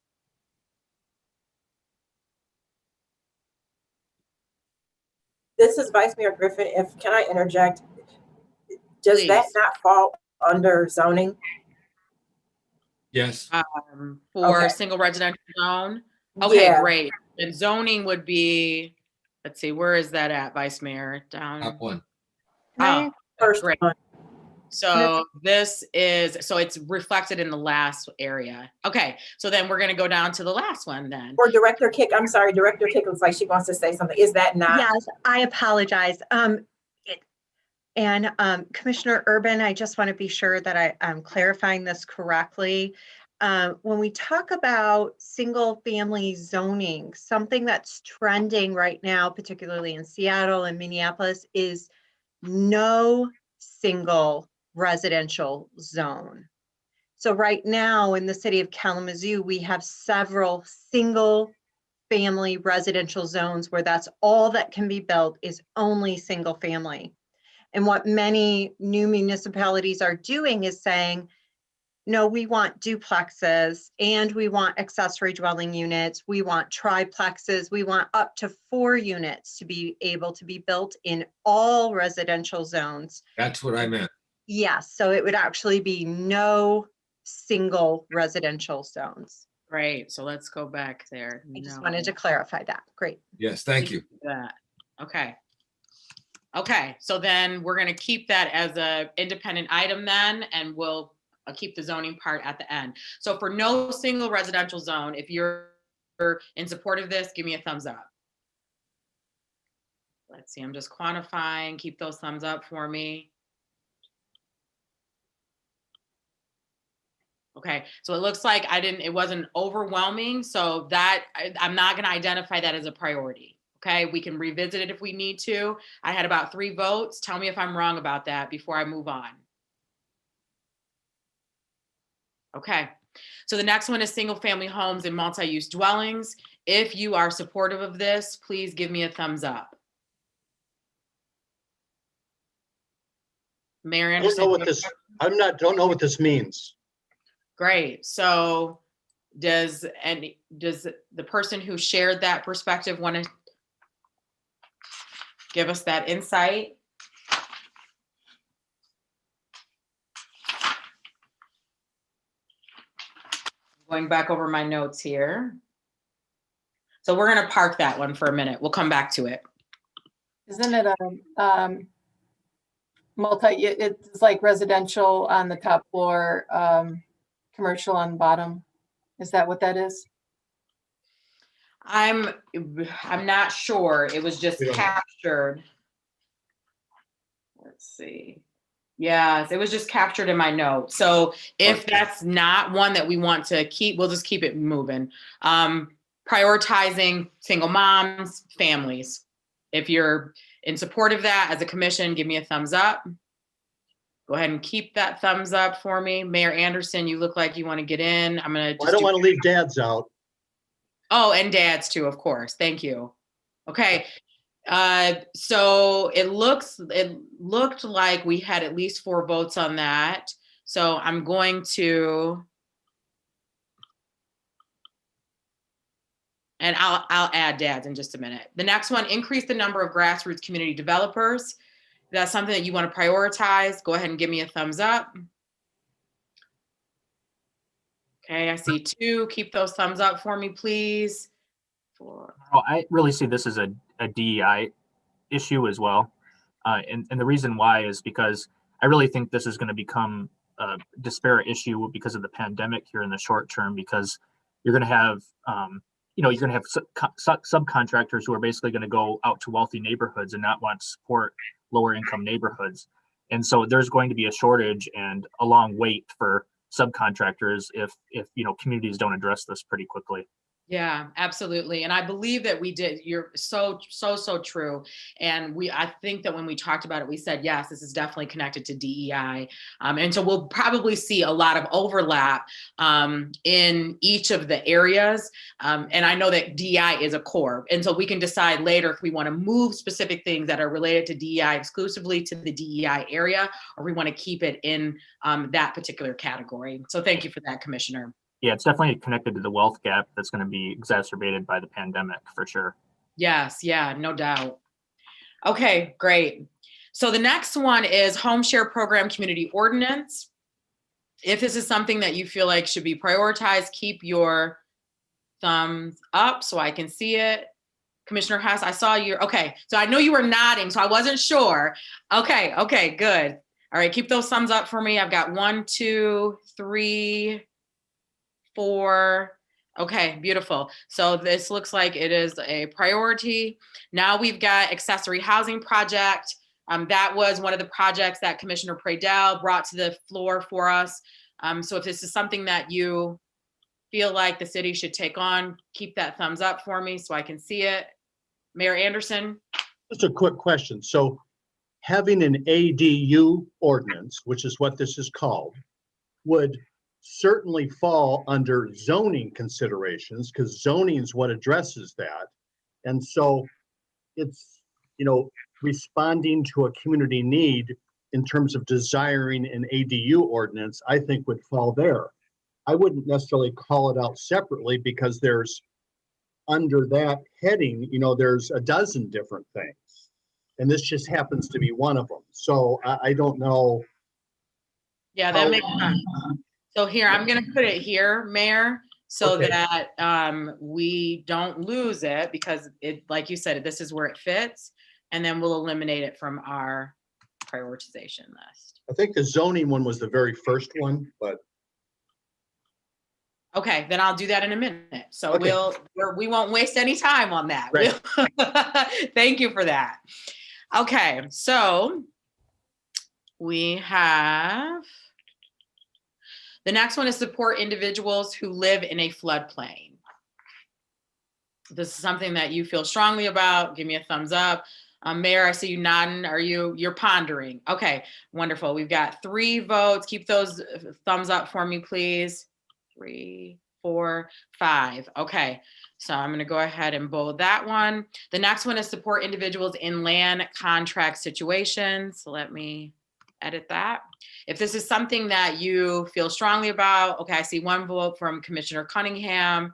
This is Vice Mayor Griffin. Can I interject? Does that Please. not fall under zoning? Yes. For Okay. single residential zone? Okay, Yeah. great. And zoning would be, let's see, where is that at, Vice Mayor? Down. Top one. Oh, First great. one. So this is, so it's reflected in the last area. Okay, so then we're gonna go down to the last one then. Or Director Kick, I'm sorry, Director Kick looks like she wants to say something. Is that not? Yes, I apologize. Commissioner Urban, I just want to be sure that I'm clarifying this correctly. When we talk about single family zoning, something that's trending right now, particularly in Seattle and Minneapolis, is no single residential zone. So right now in the city of Kalamazoo, we have several single family residential zones where that's all that can be built is only single family. And what many new municipalities are doing is saying, no, we want duplexes and we want accessory dwelling units. We want triplexes. We want up to 4 units to be able to be built in all residential zones. That's what I meant. Yes, so it would actually be no single residential zones. Great, so let's go back there. I just wanted to clarify that. Great. Yes, thank you. That. Okay. Okay, so then we're gonna keep that as a independent item then, and we'll keep the zoning part at the end. So for no single residential zone, if you're in support of this, give me a thumbs up. Let's see, I'm just quantifying, keep those thumbs up for me. Okay, so it looks like it wasn't overwhelming, so that I'm not gonna identify that as a priority. Okay, we can revisit it if we need to. I had about 3 votes. Tell me if I'm wrong about that before I move on. Okay, so the next one is single family homes and multi-use dwellings. If you are supportive of this, please give me a thumbs up. Mayor I don't know Anderson. what this, don't know what this means. Great, so does the person who shared that perspective want to give us that insight? Going back over my notes here. So we're gonna park that one for a minute. We'll come back to it. Isn't it a it's like residential on the top floor, commercial on the bottom? Is that what that is? I'm not sure. It was just captured. Let's see. Yes, it was just captured in my notes. So if that's not one that we want to keep, we'll just keep it moving. Prioritizing single moms, families. If you're in support of that as a commission, give me a thumbs up. Go ahead and keep that thumbs up for me. Mayor Anderson, you look like you want to get in. I'm gonna just I don't want to leave dads out. Oh, and dads too, of course. Thank you. Okay. So it looked like we had at least 4 votes on that. So I'm going to, and I'll add dads in just a minute. The next one, increase the number of grassroots community developers. If that's something that you want to prioritize, go ahead and give me a thumbs up. Okay, I see 2. Keep those thumbs up for me, please. 4. Oh, I really see this as a DEI issue as well. And the reason why is because I really think this is going to become a disparate issue because of the pandemic here in the short term, because you're going to have, you're going to have subcontractors who are basically going to go out to wealthy neighborhoods and not want to support lower income neighborhoods. And so there's going to be a shortage and a long wait for subcontractors if communities don't address this pretty quickly. Yeah, absolutely. And I believe that we did. You're so true. And I think that when we talked about it, we said, yes, this is definitely connected to DEI. And so we'll probably see a lot of overlap in each of the areas. And I know that DEI is a core. And so we can decide later if we want to move specific things that are related to DEI exclusively to the DEI area, or we want to keep it in that particular category. So thank you for that, Commissioner. Yeah, it's definitely connected to the wealth gap that's going to be exacerbated by the pandemic for sure. Yes, yeah, no doubt. Okay, great. So the next one is home share program community ordinance. If this is something that you feel like should be prioritized, keep your thumbs up so I can see it. Commissioner Hess, I saw you. Okay, so I know you were nodding, so I wasn't sure. Okay, good. All right, keep those thumbs up for me. I've got 1, 2, 3, 4. Okay, beautiful. So this looks like it is a priority. Now we've got accessory housing project. That was one of the projects that Commissioner Pradell brought to the floor for us. So if this is something that you feel like the city should take on, keep that thumbs up for me so I can see it. Mayor Anderson? Just a quick question. So having an ADU ordinance, which is what this is called, would certainly fall under zoning considerations, because zoning is what addresses that. And so it's, responding to a community need in terms of desiring an ADU ordinance, I think would fall there. I wouldn't necessarily call it out separately, because there's under that heading, there's a dozen different things. And this just happens to be one of them. So I don't know. Yeah, that makes sense. So here, I'm going to put it here, Mayor, so that we don't lose it, because it, like you said, this is where it fits, and then we'll eliminate it from our prioritization list. I think the zoning one was the very first one, but. Okay, then I'll do that in a minute. So we won't waste any time on that. Right. Thank you for that. Okay, so we have. The next one is support individuals who live in a floodplain. This is something that you feel strongly about. Give me a thumbs up. Mayor, I see you nodding. You're pondering? Okay, wonderful. We've got 3 votes. Keep those thumbs up for me, please. 3, 4, 5. Okay, so I'm going to go ahead and bold that one. The next one is support individuals in land contract situations. So let me edit that. If this is something that you feel strongly about, okay, I see 1 vote from Commissioner Cunningham.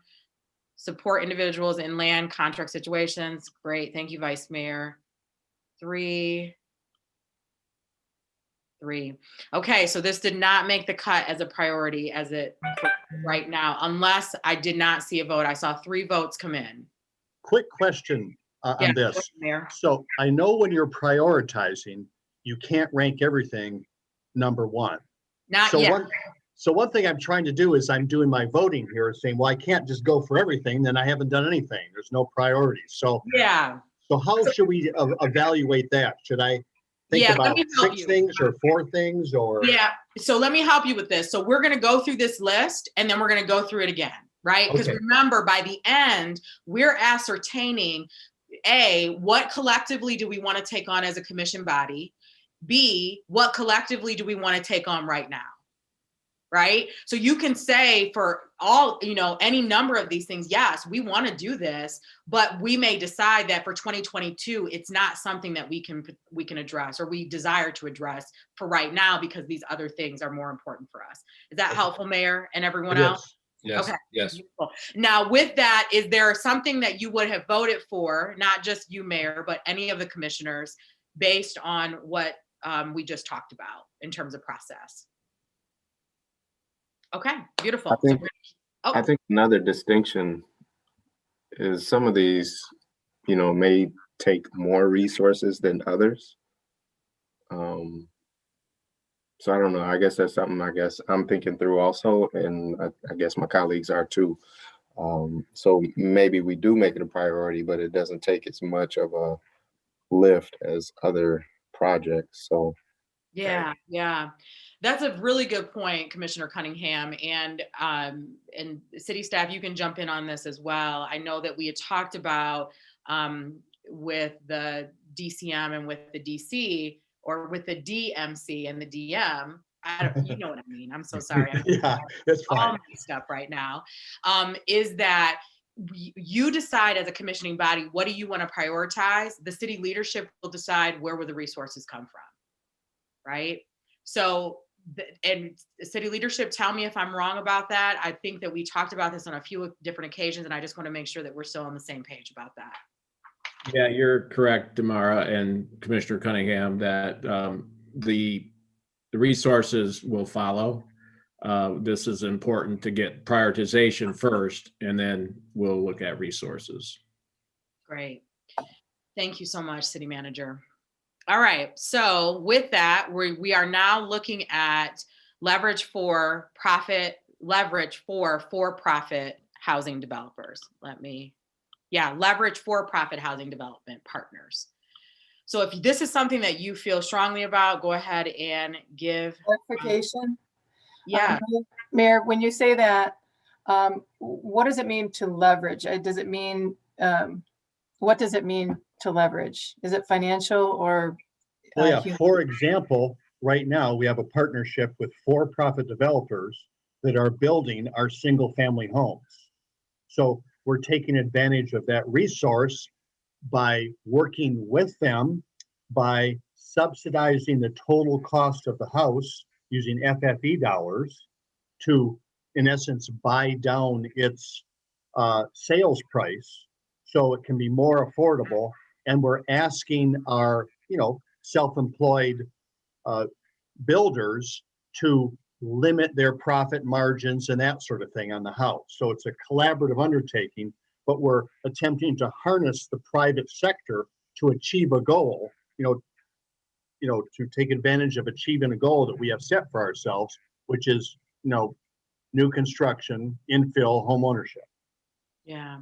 Support individuals in land contract situations. Great, thank you, Vice Mayor. 3. Okay, so this did not make the cut as a priority as it right now, unless I did not see a vote. I saw 3 votes come in. Quick question on this. Mayor. So I know when you're prioritizing, you can't rank everything number 1. Not yet. So one thing I'm trying to do is I'm doing my voting here, saying, well, I can't just go for everything, then I haven't done anything. There's no priorities. So yeah. So how should we evaluate that? Should I think about 6 things or 4 things or? Yeah, so let me help you with this. So we're gonna go through this list and then we're gonna go through it again, right? Because remember, by the end, we're ascertaining, A, what collectively do we wanna take on as a commission body? B, what collectively do we wanna take on right now? Right? So you can say for all, any number of these things, yes, we want to do this, but we may decide that for 2022, it's not something that we can address or we desire to address for right now because these other things are more important for us. Is that helpful, Mayor, and everyone else? Yes. Okay. Yes. Beautiful. Now, with that, is there something that you would have voted for, not just you, Mayor, but any of the commissioners, based on what we just talked about in terms of process? Okay, beautiful. I think another distinction is some of these, may take more resources than others. So I don't know. I guess that's something I guess I'm thinking through also, and I guess my colleagues are too. So maybe we do make it a priority, but it doesn't take as much of a lift as other projects. So Yeah, yeah. That's a really good point, Commissioner Cunningham. And city staff, you can jump in on this as well. I know that we had talked about with the DCM and with the DC, or with the DMC and the DM. You know what I mean. I'm so sorry. I'm Yeah, that's all fine. mixed up right now. Is that you decide as a commissioning body, what do you want to prioritize? The city leadership will decide where will the resources come from, right? So, and city leadership, tell me if I'm wrong about that. I think that we talked about this on a few different occasions, and I just want to make sure that we're still on the same page about that. Yeah, you're correct, Damara and Commissioner Cunningham, that the resources will follow. This is important to get prioritization first, and then we'll look at resources. Great. Thank you so much, City Manager. All right, so with that, we are now looking at leverage for for-profit housing developers. Leverage for-profit housing development partners. So if this is something that you feel strongly about, go ahead and give Clarification. Yeah. Mayor, when you say that, what does it mean to leverage? Does it mean, what does it mean to leverage? Is it financial or? Well, yeah, for example, right now we have a partnership with for-profit developers that are building our single-family homes. So we're taking advantage of that resource by working with them, by subsidizing the total cost of the house using FFE dollars to, in essence, buy down its sales price so it can be more affordable. And we're asking our, self-employed builders to limit their profit margins and that sort of thing on the house. So it's a collaborative undertaking, but we're attempting to harness the private sector to achieve a goal, to take advantage of achieving a goal that we have set for ourselves, which is, new construction, infill, home ownership. Yeah.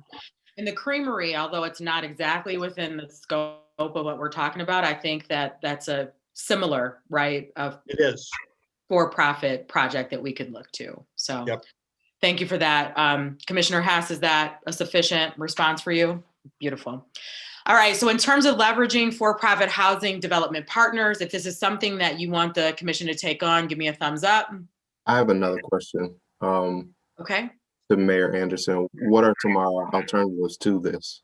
And the creamery, although it's not exactly within the scope of what we're talking about, I think that that's a similar, right? It is. For-profit project that we could look to. So yep. Thank you for that. Commissioner Hess, is that a sufficient response for you? Beautiful. All right, so in terms of leveraging for-profit housing development partners, if this is something that you want the commission to take on, give me a thumbs up. I have another question. Okay. To Mayor Anderson, what are some of our alternatives to this?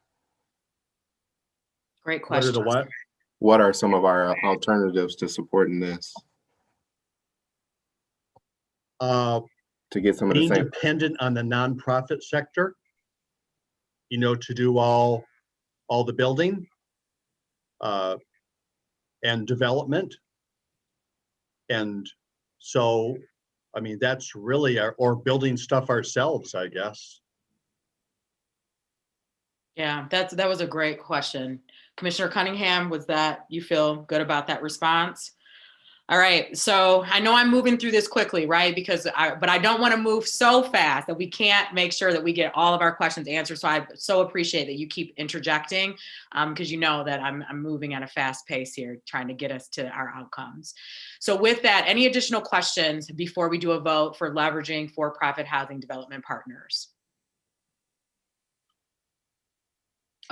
Great question. What are the what? What are some of our alternatives to supporting this? To get some of the being same. Dependent on the nonprofit sector, to do all the building and development. And so, that's really or building stuff ourselves, I guess. Yeah, that was a great question. Commissioner Cunningham, you feel good about that response? All right, so I know I'm moving through this quickly, right? But I don't want to move so fast that we can't make sure that we get all of our questions answered. So I so appreciate that you keep interjecting because you know that I'm moving at a fast pace here, trying to get us to our outcomes. So with that, any additional questions before we do a vote for leveraging for-profit housing development partners?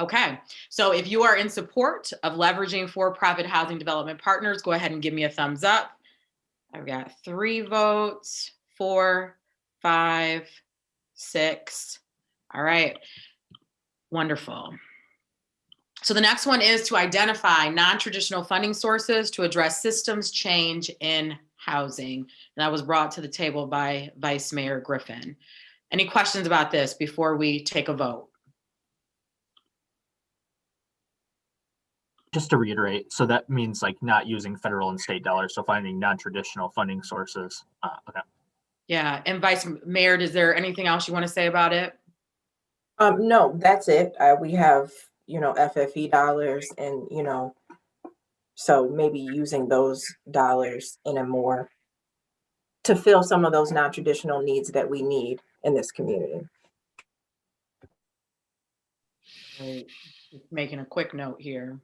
Okay, so if you are in support of leveraging for-profit housing development partners, go ahead and give me a thumbs up. I've got 3 votes, 4, 5, 6. All right, wonderful. So the next one is to identify non-traditional funding sources to address systems change in housing. And that was brought to the table by Vice Mayor Griffin. Any questions about this before we take a vote? Just to reiterate, so that means like not using federal and state dollars, so finding non-traditional funding sources. Okay. Yeah, and Vice Mayor, is there anything else you want to say about it? No, that's it. We have, FFE dollars and, so maybe using those dollars in a more to fill some of those non-traditional needs that we need in this community. Right. Just making a quick note here.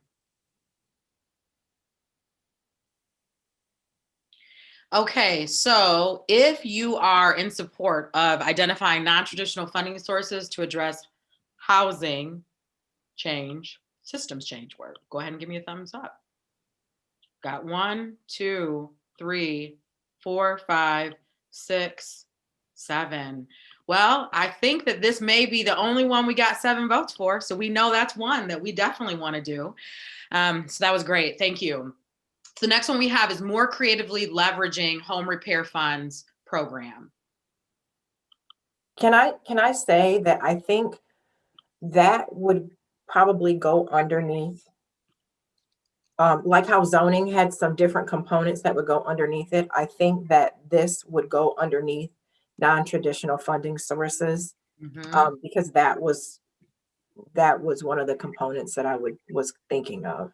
Okay, so if you are in support of identifying non-traditional funding sources to address housing change, systems change work, go ahead and give me a thumbs up. Got 1, 2, 3, 4, 5, 6, 7. Well, I think that this may be the only one we got 7 votes for. So we know that's one that we definitely want to do. So that was great. Thank you. So the next one we have is more creatively leveraging home repair funds program. Can I say that I think that would probably go underneath, like how zoning had some different components that would go underneath it. I think that this would go underneath non-traditional funding sources, because that was one of the components that I was thinking of.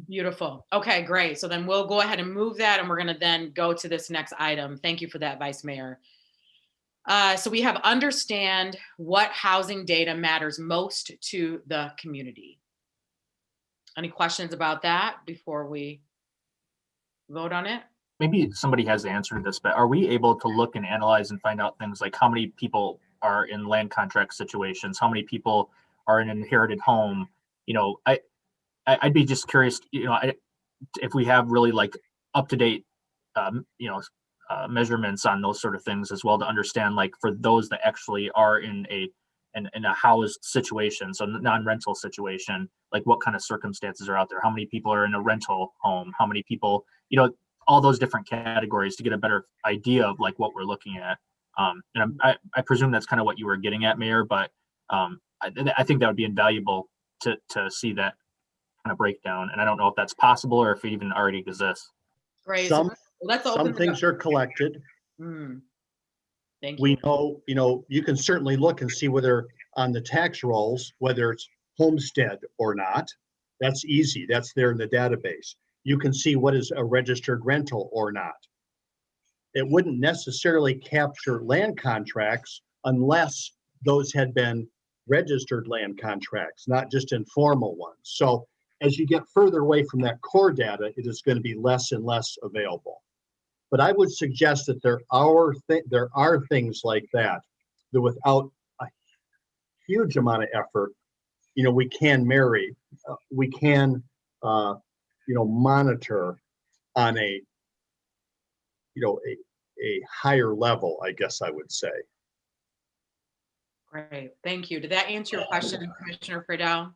Beautiful. Okay, great. So then we'll go ahead and move that, and we're going to then go to this next item. Thank you for that, Vice Mayor. So we have understand what housing data matters most to the community. Any questions about that before we vote on it? Maybe somebody has answered this, but are we able to look and analyze and find out things like how many people are in land contract situations, how many people are in an inherited home? You know, I'd be just curious, you know, if we have really like up-to-date, measurements on those sort of things as well, to understand, like, for those that actually are in a housed situation, so non-rental situation, like what kind of circumstances are out there, how many people are in a rental home, how many people, you know, all those different categories, to get a better idea of like what we're looking at. And I presume that's kind of what you were getting at, Mayor, but I think that would be invaluable to see that kind of breakdown. And I don't know if that's possible or if it even already exists. Great. Some, let's some things are collected. Thank you. We know, you can certainly look and see whether on the tax rolls, whether it's homestead or not. That's easy. That's there in the database. You can see what is a registered rental or not. It wouldn't necessarily capture land contracts unless those had been registered land contracts, not just informal ones. So as you get further away from that core data, it is going to be less and less available. But I would suggest that there are things like that without a huge amount of effort, we can monitor on a higher level, I guess I would say. Great, thank you. Did that answer your question, Commissioner Friedel?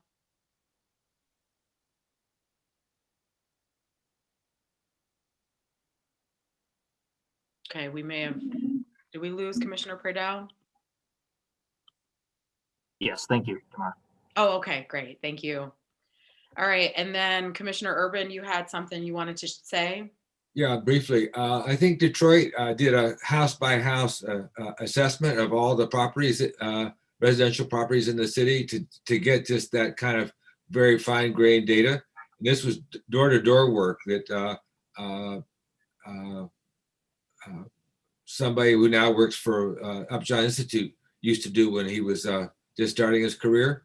Okay, we may have, did we lose Commissioner Friedel? Yes, thank you, Tamara. Oh, okay, great, thank you. All right, and then Commissioner Urban, you had something you wanted to say? Yeah, briefly. I think Detroit did a house by house assessment of all the properties, residential properties in the city to get just that kind of very fine grained data. And this was door to door work that somebody who now works for Upjohn Institute used to do when he was just starting his career.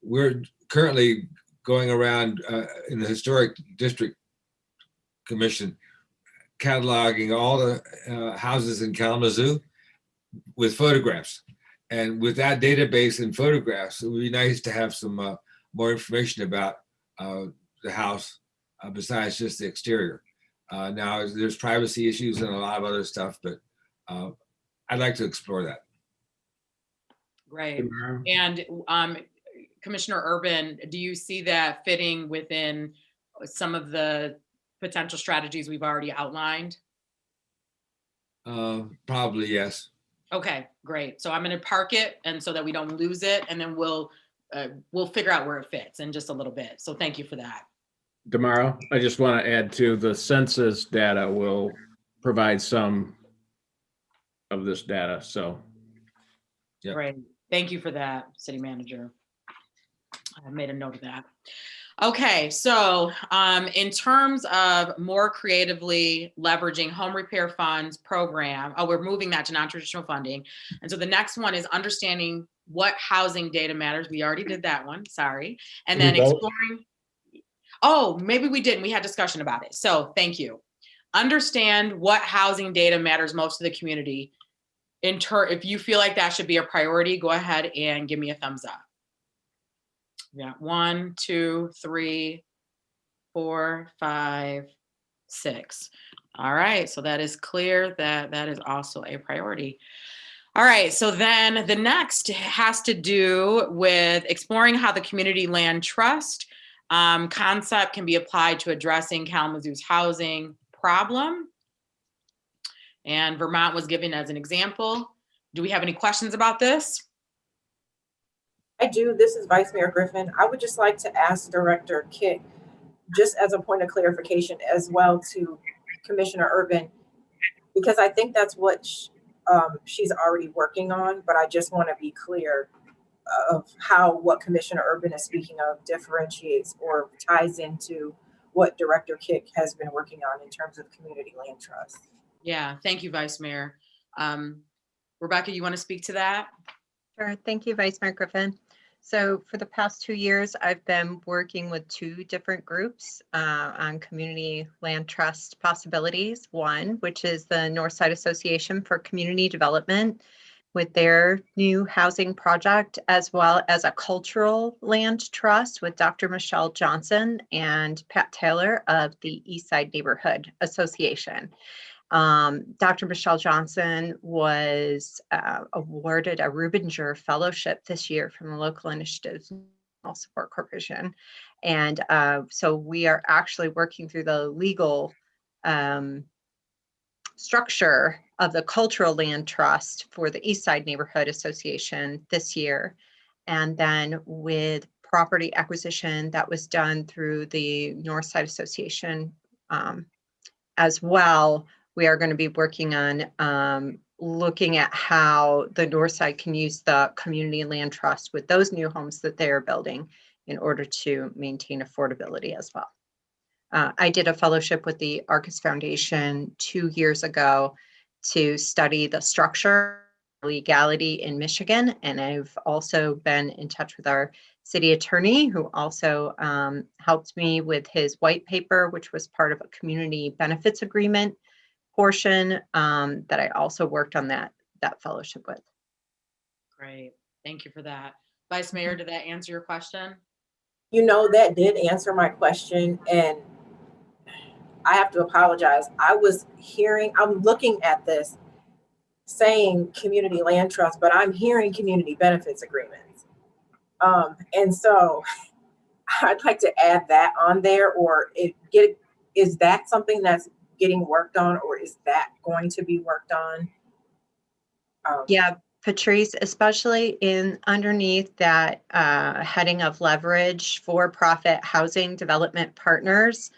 We're currently going around in the Historic District Commission cataloging all the houses in Kalamazoo with photographs. And with that database and photographs, it would be nice to have some more information about the house besides just the exterior. Now, there's privacy issues and a lot of other stuff, but I'd like to explore that. Right. And Commissioner Urban, do you see that fitting within some of the potential strategies we've already outlined? Probably, yes. Okay, great. So I'm going to park it, and so that we don't lose it, and then we'll figure out where it fits in just a little bit. So thank you for that. Tomorrow, I just want to add to the census data will provide some of this data. So, yeah. Great. Thank you for that, City Manager. I made a note of that. Okay, so in terms of more creatively leveraging home repair funds program, we're moving that to non-traditional funding. And so the next one is understanding what housing data matters. We already did that one, sorry. And then exploring, oh, maybe we didn't, we had discussion about it. So thank you. Understand what housing data matters most to the community. If you feel like that should be a priority, go ahead and give me a thumbs up. Yeah, 1, 2, 3, 4, 5, 6. All right, so that is clear that that is also a priority. All right, so then the next has to do with exploring how the community land trust concept can be applied to addressing Kalamazoo's housing problem. And Vermont was given as an example. Do we have any questions about this? I do. This is Vice Mayor Griffin. I would just like to ask Director Kick, just as a point of clarification as well to Commissioner Urban, because I think that's what she's already working on, but I just want to be clear of how what Commissioner Urban is speaking of differentiates or ties into what Director Kick has been working on in terms of community land trust. Yeah, thank you, Vice Mayor. Rebecca, you want to speak to that? Sure. Thank you, Vice Mayor Griffin. So for the past 2 years, I've been working with 2 different groups on community land trust possibilities. One, which is the Northside Association for Community Development with their new housing project, as well as a cultural land trust with Dr. Michelle Johnson and Pat Taylor of the Eastside Neighborhood Association. Dr. Michelle Johnson was awarded a Rubinger Fellowship this year from the Local Initiatives Support Corporation. And so we are actually working through the legal structure of the Cultural Land Trust for the Eastside Neighborhood Association this year. And then with property acquisition that was done through the Northside Association as well, we are going to be working on looking at how the Northside can use the community land trust with those new homes that they are building in order to maintain affordability as well. I did a fellowship with the Arcus Foundation 2 years ago to study the structure legality in Michigan. And I've also been in touch with our city attorney, who also helped me with his white paper, which was part of a community benefits agreement portion that I also worked on that fellowship with. Great, thank you for that. Vice Mayor, did that answer your question? You know, that did answer my question, and I have to apologize. I'm looking at this saying community land trust, but I'm hearing community benefits agreements. And so I'd like to add that on there, or is that something that's getting worked on, or is that going to be worked on? Yeah, Patrice, especially in underneath that heading of leverage for-profit housing development partners,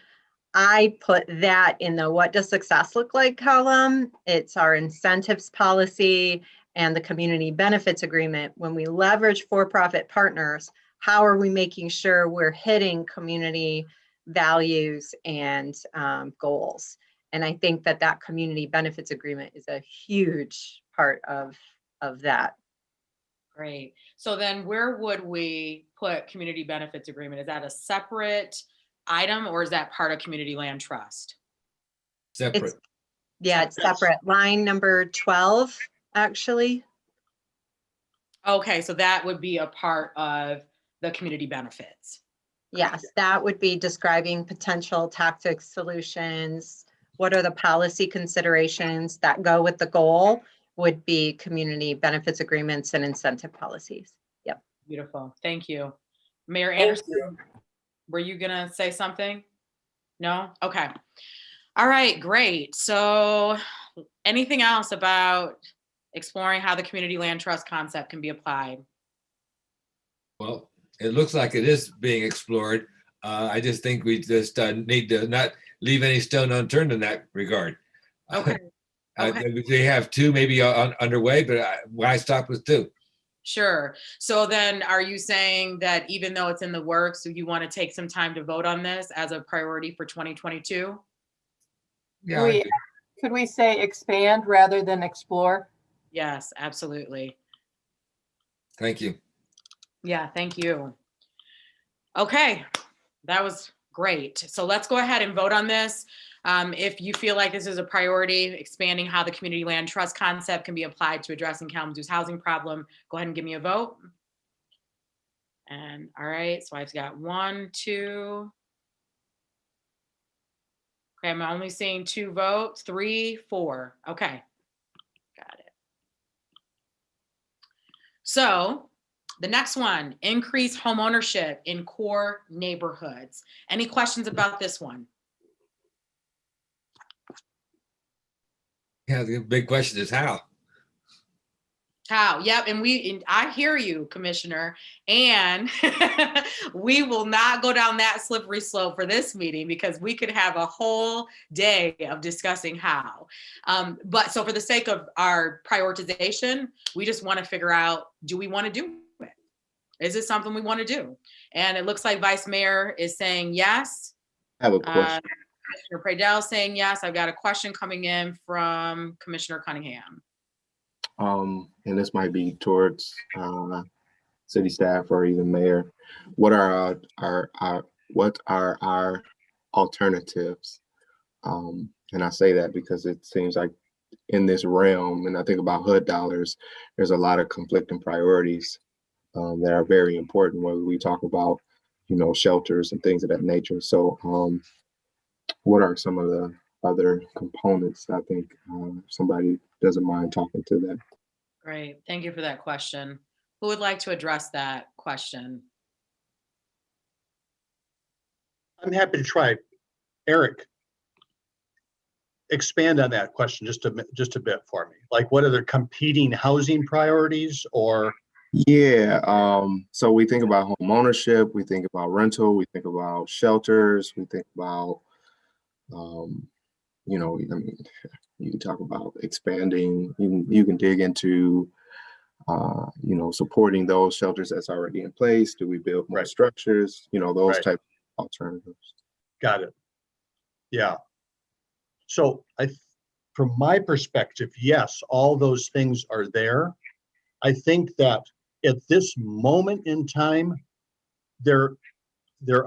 I put that in the what does success look like column. It's our incentives policy and the community benefits agreement. When we leverage for-profit partners, how are we making sure we're hitting community values and goals? And I think that community benefits agreement is a huge part of that. Great. So then where would we put community benefits agreement? Is that a separate item, or is that part of community land trust? Separate. It's separate. Line number 12, actually. Okay, so that would be a part of the community benefits. Yes, that would be describing potential tactic solutions. What are the policy considerations that go with the goal? Would be community benefits agreements and incentive policies. Yep. Beautiful. Thank you. Mayor Anderson, were you gonna say something? No? Okay. All right, great. So anything else about exploring how the community land trust concept can be applied? Well, it looks like it is being explored. I just think we just need to not leave any stone unturned in that regard. Okay. They have 2 maybe underway, but why stop with 2? Sure. So then are you saying that even though it's in the works, you want to take some time to vote on this as a priority for 2022? Yeah, I do. Could we say expand rather than explore? Yes, absolutely. Thank you. Yeah, thank you. Okay, that was great. So let's go ahead and vote on this. If you feel like this is a priority, expanding how the community land trust concept can be applied to addressing Kalamazoo's housing problem, go ahead and give me a vote. And all right, so I've got 1, 2. Okay, I'm only seeing 2 votes, 3, 4. Okay, got it. So the next one, increase homeownership in core neighborhoods. Any questions about this one? Yeah, the big question is how. How? Yep, and I hear you, Commissioner, and we will not go down that slippery slope for this meeting because we could have a whole day of discussing how. But so for the sake of our prioritization, we just want to figure out, do we want to do it? Is it something we want to do? And it looks like Vice Mayor is saying yes. I have a question. Commissioner Pradell saying yes. I've got a question coming in from Commissioner Cunningham. And this might be towards city staff or even mayor. What are our alternatives? And I say that because it seems like in this realm, and I think about HUD dollars, there's a lot of conflicting priorities that are very important when we talk about, shelters and things of that nature. So what are some of the other components? I think if somebody doesn't mind talking to that. Great, thank you for that question. Who would like to address that question? I'm happy to try. Eric, expand on that question just a bit for me. Like, what are the competing housing priorities or? Yeah, so we think about home ownership, we think about rental, we think about shelters, we think about, you can talk about expanding, you can dig into, supporting those shelters that's already in place. Do we build more structures? Those type of alternatives. Got it. Yeah. So from my perspective, yes, all those things are there. I think that at this moment in time, there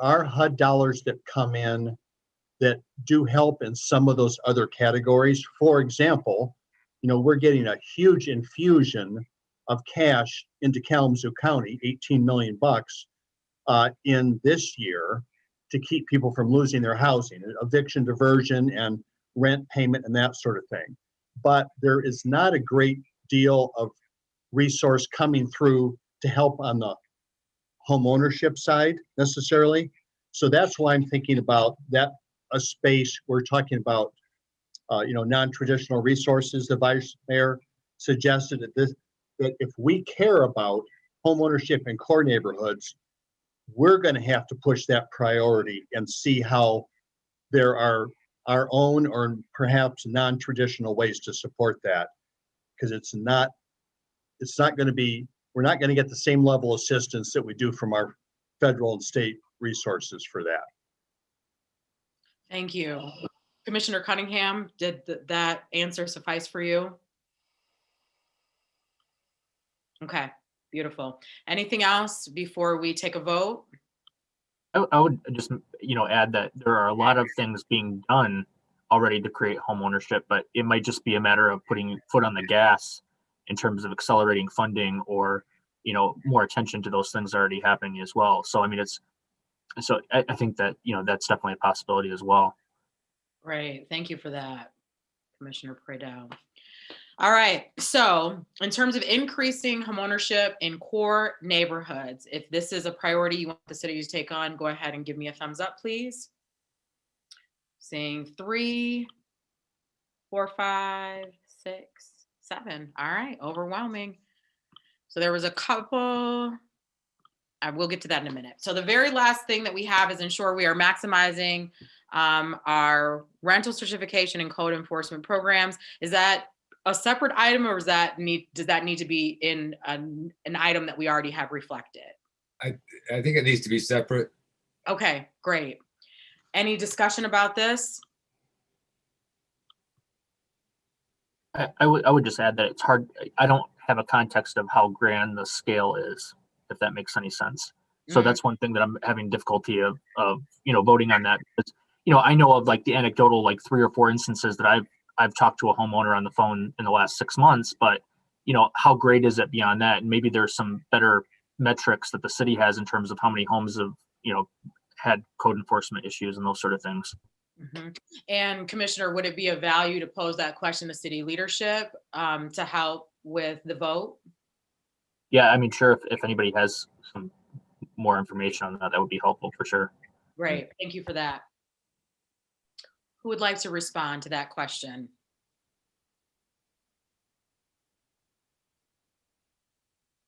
are HUD dollars that come in that do help in some of those other categories. For example, we're getting a huge infusion of cash into Kalamazoo County, 18 million bucks in this year to keep people from losing their housing, eviction diversion and rent payment and that sort of thing. But there is not a great deal of resource coming through to help on the home ownership side necessarily. So that's why I'm thinking about that, a space we're talking about, non-traditional resources. The Vice Mayor suggested that if we care about home ownership in core neighborhoods, we're going to have to push that priority and see how there are our own or perhaps non-traditional ways to support that, because it's not going to be, we're not going to get the same level of assistance that we do from our federal and state resources for that. Thank you. Commissioner Cunningham, did that answer suffice for you? Okay, beautiful. Anything else before we take a vote? I would just, add that there are a lot of things being done already to create home ownership, but it might just be a matter of putting foot on the gas in terms of accelerating funding or, more attention to those things already happening as well. So, I think that, that's definitely a possibility as well. Great, thank you for that, Commissioner Pradell. All right, so in terms of increasing homeownership in core neighborhoods, if this is a priority you want the city to take on, go ahead and give me a thumbs up, please. Saying 3, 4, 5, 6, 7. All right, overwhelming. So there was a couple. I will get to that in a minute. So the very last thing that we have is ensure we are maximizing our rental certification and code enforcement programs. Is that a separate item, or does that need to be in an item that we already have reflected? I think it needs to be separate. Okay, great. Any discussion about this? I would just add that it's hard. I don't have a context of how grand the scale is, if that makes any sense. So that's one thing that I'm having difficulty of voting on that. Because, I know of like the anecdotal, like 3 or 4 instances that I've talked to a homeowner on the phone in the last 6 months, but how great is it beyond that? And maybe there's some better metrics that the city has in terms of how many homes have, had code enforcement issues and those sort of things. And Commissioner, would it be of value to pose that question to city leadership to help with the vote? Yeah, I mean, sure. If anybody has some more information on that, that would be helpful for sure. Great, thank you for that. Who would like to respond to that question?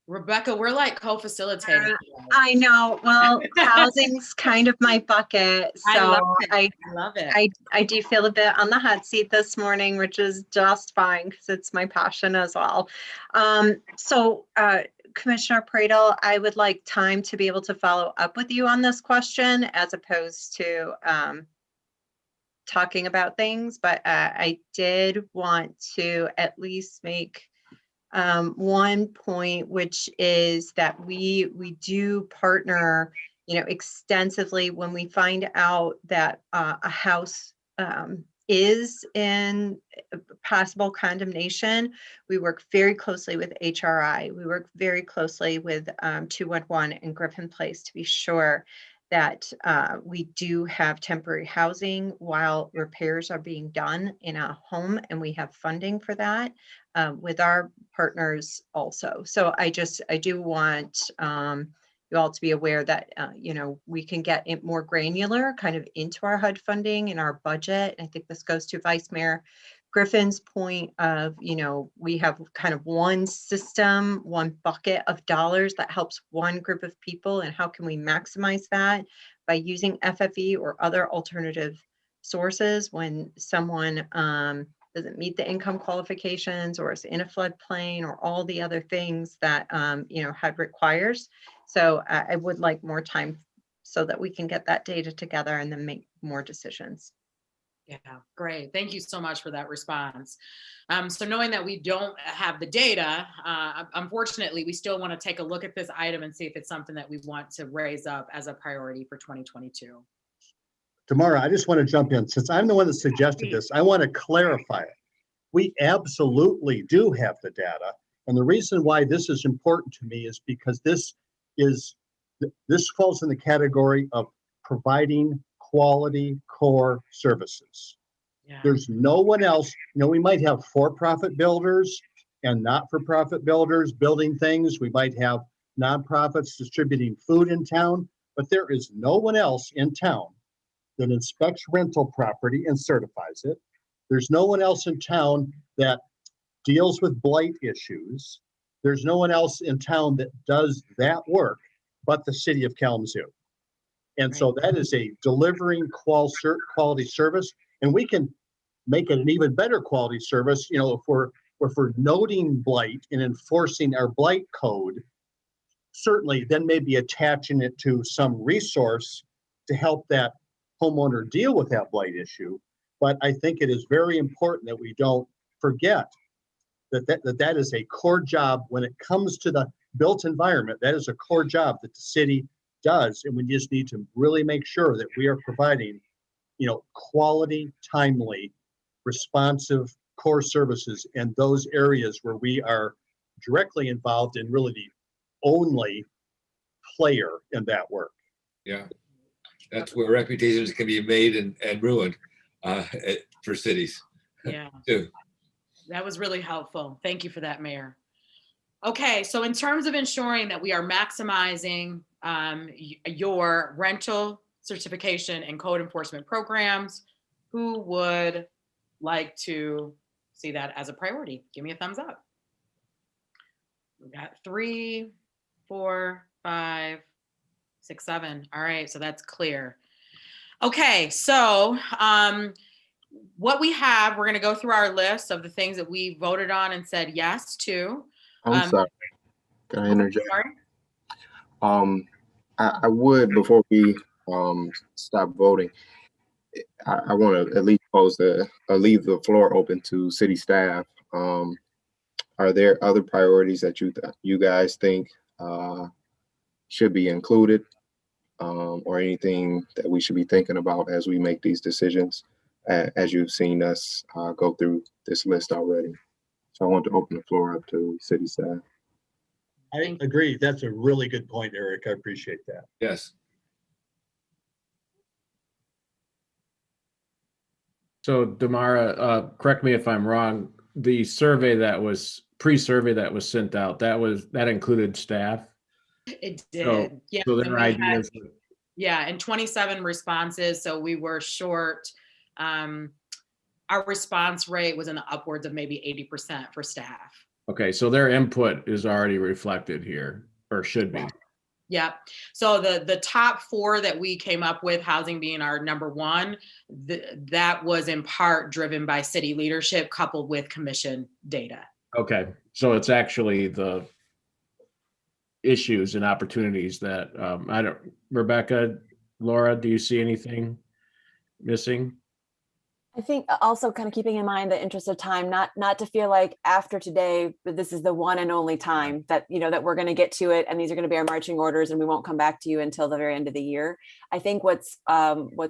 Rebecca, we're like co-facilitating. I know. Well, housing's kind of my bucket. So I love it. I do feel a bit on the hot seat this morning, which is just fine because it's my passion as well. Commissioner Praedel, I would like time to be able to follow up with you on this question as opposed to talking about things, but I did want to at least make one point, which is that we do partner, extensively when we find out that a house is in possible condemnation. We work very closely with HRI. We work very closely with 211 and Griffin Place to be sure that we do have temporary housing while repairs are being done in a home, and we have funding for that with our partners also. So I do want you all to be aware that we can get it more granular kind of into our HUD funding and our budget. And I think this goes to Vice Mayor Griffin's point of, we have kind of one system, one bucket of dollars that helps one group of people, and how can we maximize that by using FFE or other alternative sources when someone doesn't meet the income qualifications or is in a floodplain or all the other things that HUD requires. So I would like more time so that we can get that data together and then make more decisions. Yeah, great. Thank you so much for that response. So knowing that we don't have the data, unfortunately, we still want to take a look at this item and see if it's something that we want to raise up as a priority for 2022. Tamara, I just want to jump in. Since I'm the one that suggested this, I want to clarify it. We absolutely do have the data. And the reason why this is important to me is because this falls in the category of providing quality core services. Yeah. There's no one else. We might have for-profit builders and not-for-profit builders building things. We might have nonprofits distributing food in town, but there is no one else in town that inspects rental property and certifies it. There's no one else in town that deals with blight issues. There's no one else in town that does that work but the city of Kalamazoo. And so that is a delivering quality service, and we can make it an even better quality service. If we're noting blight and enforcing our blight code, certainly then maybe attaching it to some resource to help that homeowner deal with that blight issue. But I think it is very important that we don't forget that is a core job when it comes to the built environment. That is a core job that the city does, and we just need to really make sure that we are providing, quality, timely, responsive core services in those areas where we are directly involved and really the only player in that work. Yeah, that's where reputations can be made and ruined for cities. Yeah, too. That was really helpful. Thank you for that, Mayor. Okay, so in terms of ensuring that we are maximizing your rental certification and code enforcement programs, who would like to see that as a priority? Give me a thumbs up. We got 3, 4, 5, 6, 7. All right, so that's clear. Okay, so what we have, we're going to go through our list of the things that we voted on and said yes to. I'm sorry. Can I interject? Sorry? I would, before we stop voting, I want to at least leave the floor open to city staff. Are there other priorities that you guys think should be included, or anything that we should be thinking about as we make these decisions, as you've seen us go through this list already? So I want to open the floor up to city staff. I agree. That's a really good point, Eric. I appreciate that. Yes. So Damara, correct me if I'm wrong, the survey that was pre-survey that was sent out, that included staff? It did. So, Yeah. so and their we had- ideas. Yeah, and 27 responses, so we were short. Our response rate was in the upwards of maybe 80% for staff. Okay, so their input is already reflected here, or should be. Yep. So the top four that we came up with, housing being our number one, that was in part driven by city leadership coupled with commission data. Okay, so it's actually the issues and opportunities that Rebecca, Laura, do you see anything missing? I think also kind of keeping in mind the interest of time, not to feel like after today, but this is the one and only time that, that we're going to get to it. And these are going to be our marching orders and we won't come back to you until the very end of the year. I think what's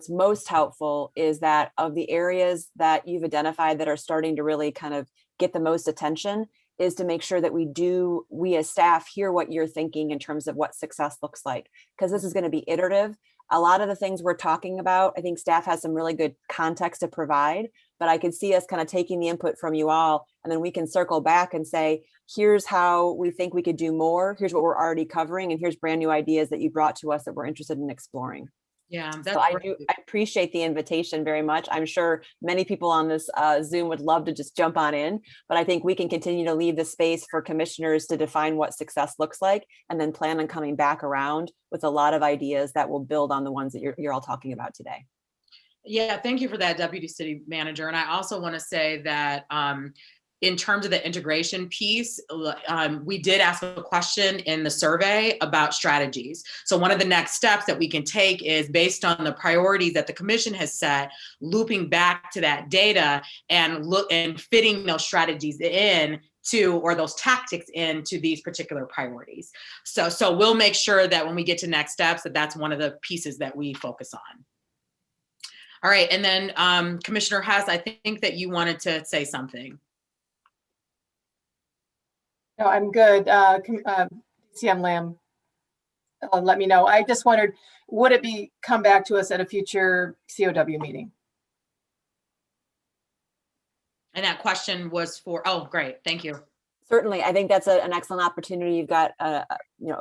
most helpful is that of the areas that you've identified that are starting to really kind of get the most attention is to make sure that we as staff hear what you're thinking in terms of what success looks like, because this is going to be iterative. A lot of the things we're talking about, I think staff has some really good context to provide, but I could see us kind of taking the input from you all, and then we can circle back and say, here's how we think we could do more. Here's what we're already covering. And here's brand new ideas that you brought to us that we're interested in exploring. Yeah, so I appreciate the invitation very much. I'm sure many people on this Zoom would love to just jump on in, but I think we can continue to leave the space for commissioners to define what success looks like, and then plan on coming back around with a lot of ideas that will build on the ones that you're all talking about today. Yeah, thank you for that, Deputy City Manager. And I also want to say that in terms of the integration piece, we did ask a question in the survey about strategies. So one of the next steps that we can take is based on the priorities that the commission has set, looping back to that data and fitting those strategies in to, or those tactics into these particular priorities. So we'll make sure that when we get to next steps, that's one of the pieces that we focus on. All right, and then Commissioner Hess, I think that you wanted to say something. No, I'm good. CM Lamb, let me know. I just wondered, would it come back to us at a future COW meeting? And that question was for, oh, great, thank you. Certainly, I think that's an excellent opportunity. You've got,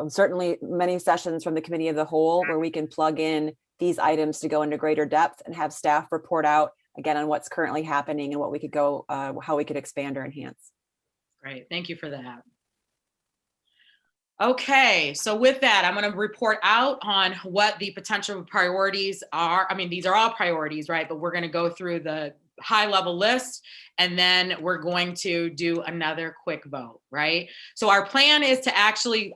certainly many sessions from the Committee of the Whole where we can plug in these items to go into greater depth and have staff report out again on what's currently happening and what we could go, how we could expand or enhance. Great, thank you for that. Okay, so with that, I'm going to report out on what the potential priorities are. I mean, these are all priorities, right? But we're going to go through the high level list, and then we're going to do another quick vote, right? So our plan is to actually,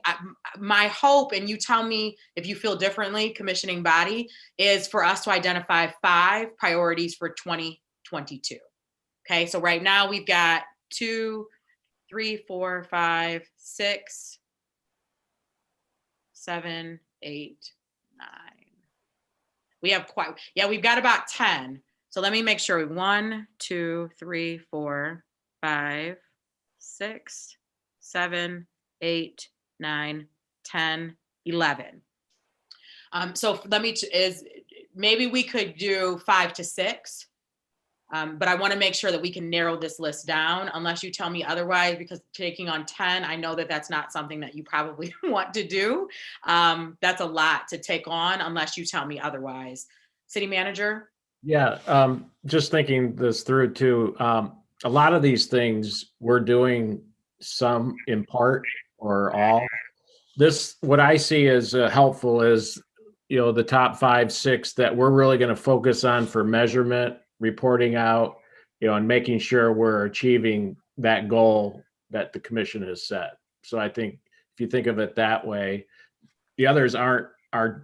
my hope, and you tell me if you feel differently, commissioning body, is for us to identify 5 priorities for 2022. Okay, so right now we've got 2, 3, 4, 5, 6, 7, 8, 9. We have we've got about 10. So let me make sure. 1, 2, 3, 4, 5, 6, 7, 8, 9, 10, 11. So let me, maybe we could do 5 to 6. But I want to make sure that we can narrow this list down unless you tell me otherwise, because taking on 10, I know that that's not something that you probably want to do. That's a lot to take on unless you tell me otherwise. City Manager? Yeah, just thinking this through too. A lot of these things we're doing some in part or all. What I see as helpful is, the top 5, 6 that we're really going to focus on for measurement reporting out, and making sure we're achieving that goal that the commission has set. So I think if you think of it that way, the others are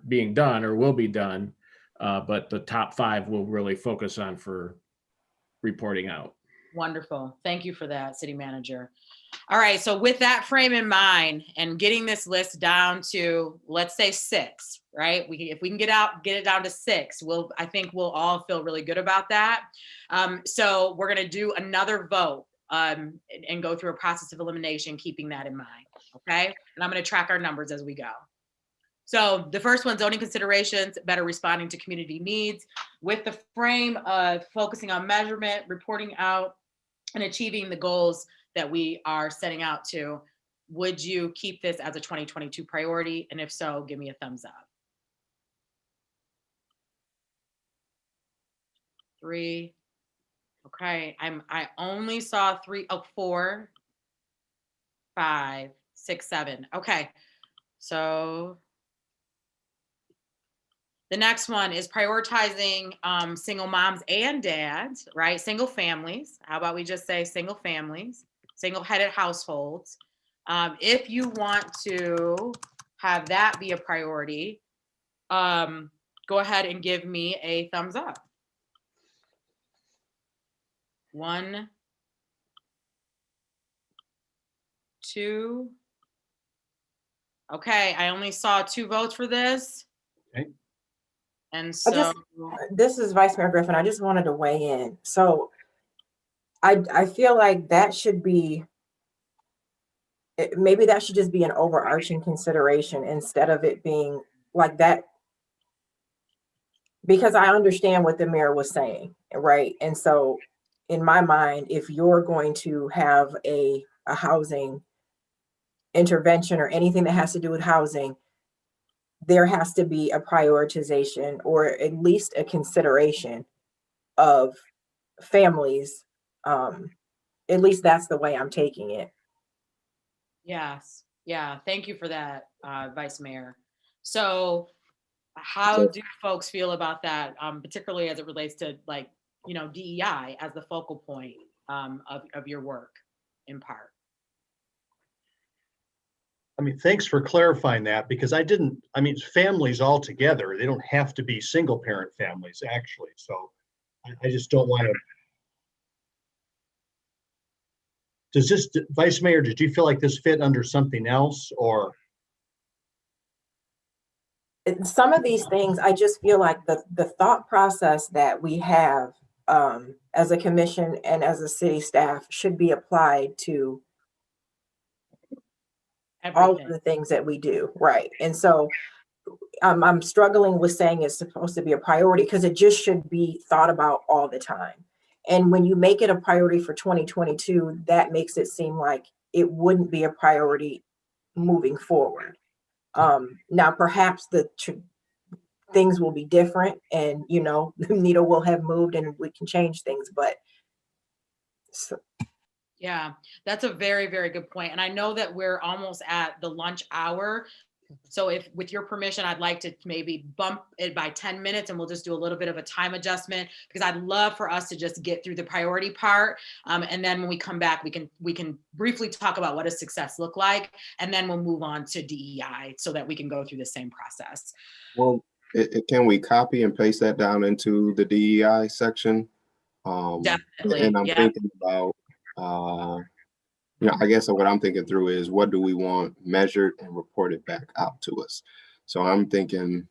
being done or will be done, but the top 5 will really focus on for reporting out. Wonderful. Thank you for that, City Manager. All right, so with that frame in mind and getting this list down to, let's say 6, right? If we can get it down to 6, I think we'll all feel really good about that. So we're gonna do another vote and go through a process of elimination, keeping that in mind, okay? And I'm gonna track our numbers as we go. So the first one, zoning considerations, better responding to community needs, with the frame of focusing on measurement, reporting out, and achieving the goals that we are setting out to. Would you keep this as a 2022 priority? And if so, give me a thumbs up. 3. Okay, I only saw 4, 5, 6, 7. Okay, so the next one is prioritizing single moms and dads, right? Single families. How about we just say single families, single-headed households. If you want to have that be a priority, go ahead and give me a thumbs up. 1, 2. Okay, I only saw 2 votes for this. Okay. And so this is Vice Mayor Griffin. I just wanted to weigh in. So I feel like that should be, maybe that should just be an overarching consideration instead of it being like that, because I understand what the mayor was saying, right? And so in my mind, if you're going to have a housing intervention or anything that has to do with housing, there has to be a prioritization or at least a consideration of families. At least that's the way I'm taking it. yes, yeah, thank you for that, Vice Mayor. So how do folks feel about that, particularly as it relates to DEI as the focal point of your work in part? Thanks for clarifying that, because families all together, they don't have to be single parent families actually. So I just don't want to. Does this, Vice Mayor, did you feel like this fit under something else, or? Some of these things, I just feel like the thought process that we have as a commission and as a city staff should be applied to all of the things that we do, right? And so I'm struggling with saying it's supposed to be a priority, because it just should be thought about all the time. And when you make it a priority for 2022, that makes it seem like it wouldn't be a priority moving forward. Now, perhaps the things will be different, and the needle will have moved and we can change things, but yeah, that's a very, very good point. And I know that we're almost at the lunch hour. So if, with your permission, I'd like to maybe bump it by 10 minutes and we'll just do a little bit of a time adjustment, because I'd love for us to just get through the priority part. And then when we come back, we can briefly talk about what does success look like, and then we'll move on to DEI so that we can go through the same process. Well, can we copy and paste that down into the DEI section? Definitely. And I'm thinking about, I guess what I'm thinking through is, what do we want measured and reported back out to us? So I'm thinking,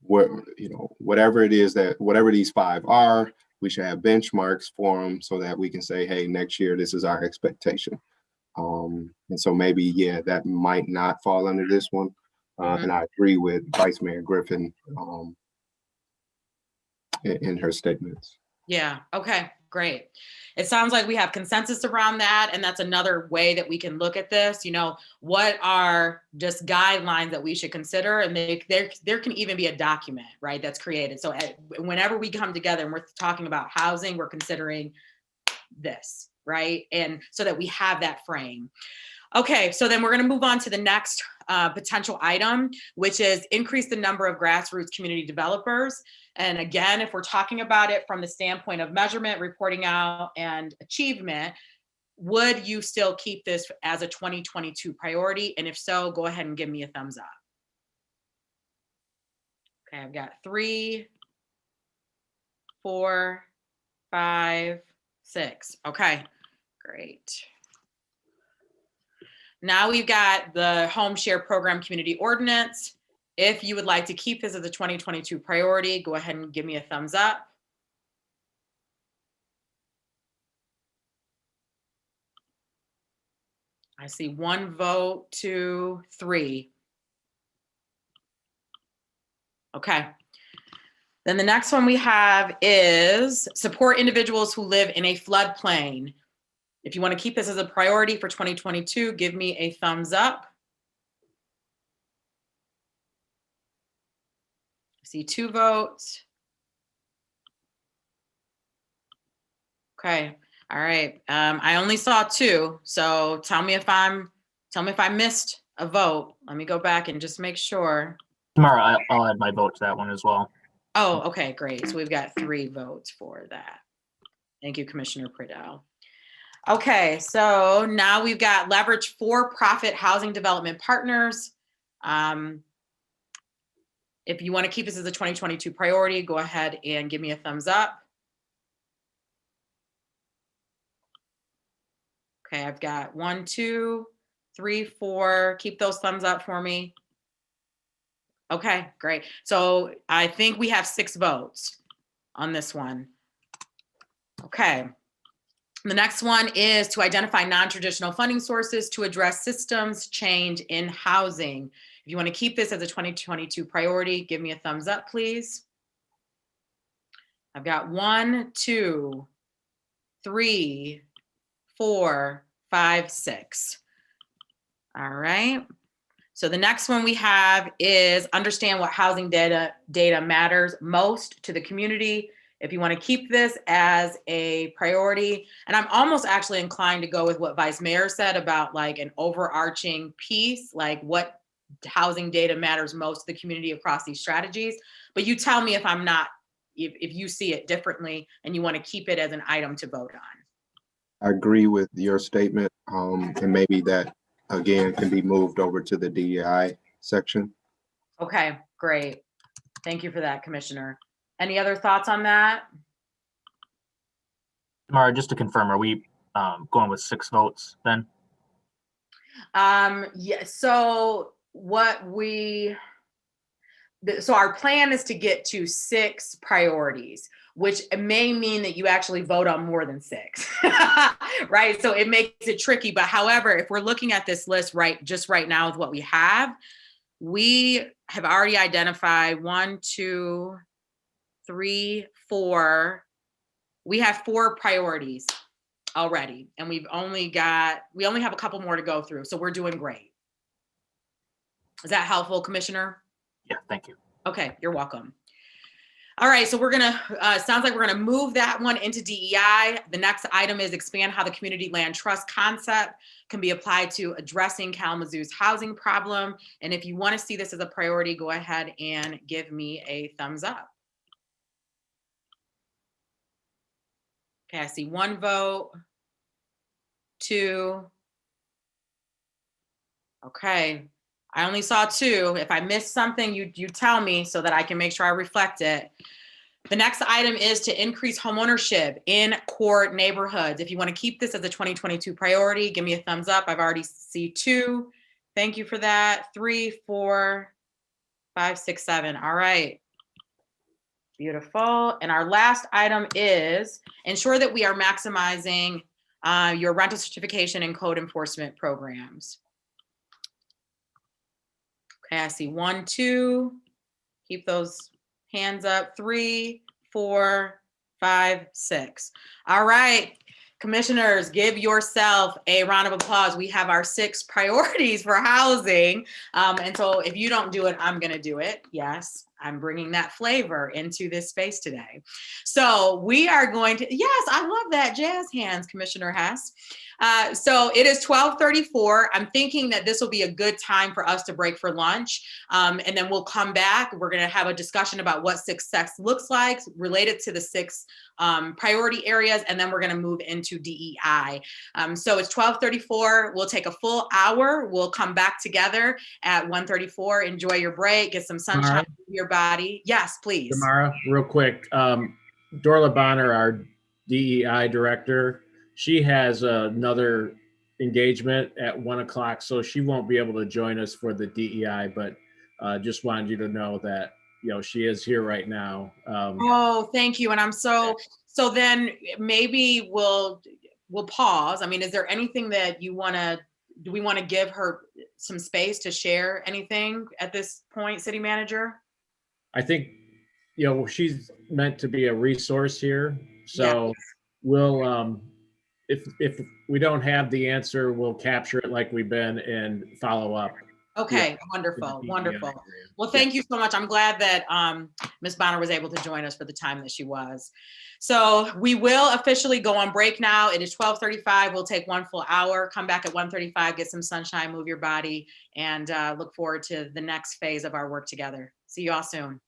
whatever it is whatever these 5 are, we should have benchmarks for them so that we can say, hey, next year, this is our expectation. And so maybe, yeah, that might not fall under this one. And I agree with Vice Mayor Griffin in her statements. Yeah, okay, great. It sounds like we have consensus around that, and that's another way that we can look at this. What are just guidelines that we should consider? And there can even be a document, right, that's created. So whenever we come together and we're talking about housing, we're considering this, right? And so that we have that frame. Okay, so then we're going to move on to the next potential item, which is increase the number of grassroots community developers. And again, if we're talking about it from the standpoint of measurement, reporting out, and achievement, would you still keep this as a 2022 priority? And if so, go ahead and give me a thumbs up. Okay, I've got 3, 4, 5, 6. Okay, great. Now we've got the home share program community ordinance. If you would like to keep this as a 2022 priority, go ahead and give me a thumbs up. I see 1 vote, 2, 3. Okay. Then the next one we have is support individuals who live in a floodplain. If you want to keep this as a priority for 2022, give me a thumbs up. I see 2 votes. Okay. All right. I only saw 2, so tell me if I missed a vote. Let me go back and just make sure. Tamara, I'll add my vote to that one as well. Oh, okay, great. So we've got 3 votes for that. Thank you, Commissioner Pradell. Okay, so now we've got leverage for-profit housing development partners. If you want to keep this as a 2022 priority, go ahead and give me a thumbs up. Okay, I've got 1, 2, 3, 4. Keep those thumbs up for me. Okay, great. So I think we have 6 votes on this one. Okay. The next one is to identify non-traditional funding sources to address systems change in housing. If you want to keep this as a 2022 priority, give me a thumbs up, please. I've got 1, 2, 3, 4, 5, 6. All right. So the next one we have is understand what housing data matters most to the community. If you want to keep this as a priority, and I'm almost actually inclined to go with what Vice Mayor said about like an overarching piece, like what housing data matters most to the community across these strategies. But you tell me if I'm not, if you see it differently and you want to keep it as an item to vote on. I agree with your statement, and maybe that again can be moved over to the DEI section. Okay, great. Thank you for that, Commissioner. Any other thoughts on that? Tamara, just to confirm, are we going with 6 votes then? Yeah, so so our plan is to get to 6 priorities, which may mean that you actually vote on more than 6, right? So it makes it tricky. But however, if we're looking at this list just right now with what we have already identified 1, 2, 3, 4. We have 4 priorities already, and we only have a couple more to go through. So we're doing great. Is that helpful, Commissioner? Yeah, thank you. Okay, you're welcome. All right, so we're gonna, sounds like we're gonna move that one into DEI. The next item is expand how the community land trust concept can be applied to addressing Kalamazoo's housing problem. And if you wanna see this as a priority, go ahead and give me a thumbs up. Okay, I see 1 vote, 2. Okay, I only saw 2. If I missed something, you tell me so that I can make sure I reflect it. The next item is to increase homeownership in core neighborhoods. If you want to keep this as a 2022 priority, give me a thumbs up. I've already see 2. Thank you for that. 3, 4, 5, 6, 7. All right. Beautiful. And our last item is ensure that we are maximizing your rental certification and code enforcement programs. Okay, I see 1, 2. Keep those hands up. 3, 4, 5, 6. All right, commissioners, give yourself a round of applause. We have our 6 priorities for housing. And so if you don't do it, I'm going to do it. Yes. I'm bringing that flavor into this space today. So we are going to, yes, I love that jazz hands, Commissioner Hess. So it is 12:34. I'm thinking that this will be a good time for us to break for lunch. And then we'll come back. We're going to have a discussion about what success looks like related to the 6 priority areas. And then we're going to move into DEI. So it's 12:34. We'll take a full hour. We'll come back together at 1:34. Enjoy your break. Get some sunshine in your body. Yes, please. Tamara, real quick, Dorla Bonner, our DEI director, she has another engagement at 1 o'clock, so she won't be able to join us for the DEI, but just wanted you to know that, you know, she is here right now. Oh, thank you. And I'm so then maybe we'll pause. I mean, is there anything that you want to, do we want to give her some space to share anything at this point, City Manager? I think, you know, she's meant to be a resource here. So we'll, if we don't have the answer, we'll capture it like we've been and follow up. Okay, Yeah. wonderful, Yeah. wonderful. Well, thank you so much. I'm glad that Ms. Bonner was able to join us for the time that she was. So we will officially go on break now. It is 12:35. We'll take 1 full hour, come back at 1:35, get some sunshine, move your body, and look forward to the next phase of our work together. See you all soon.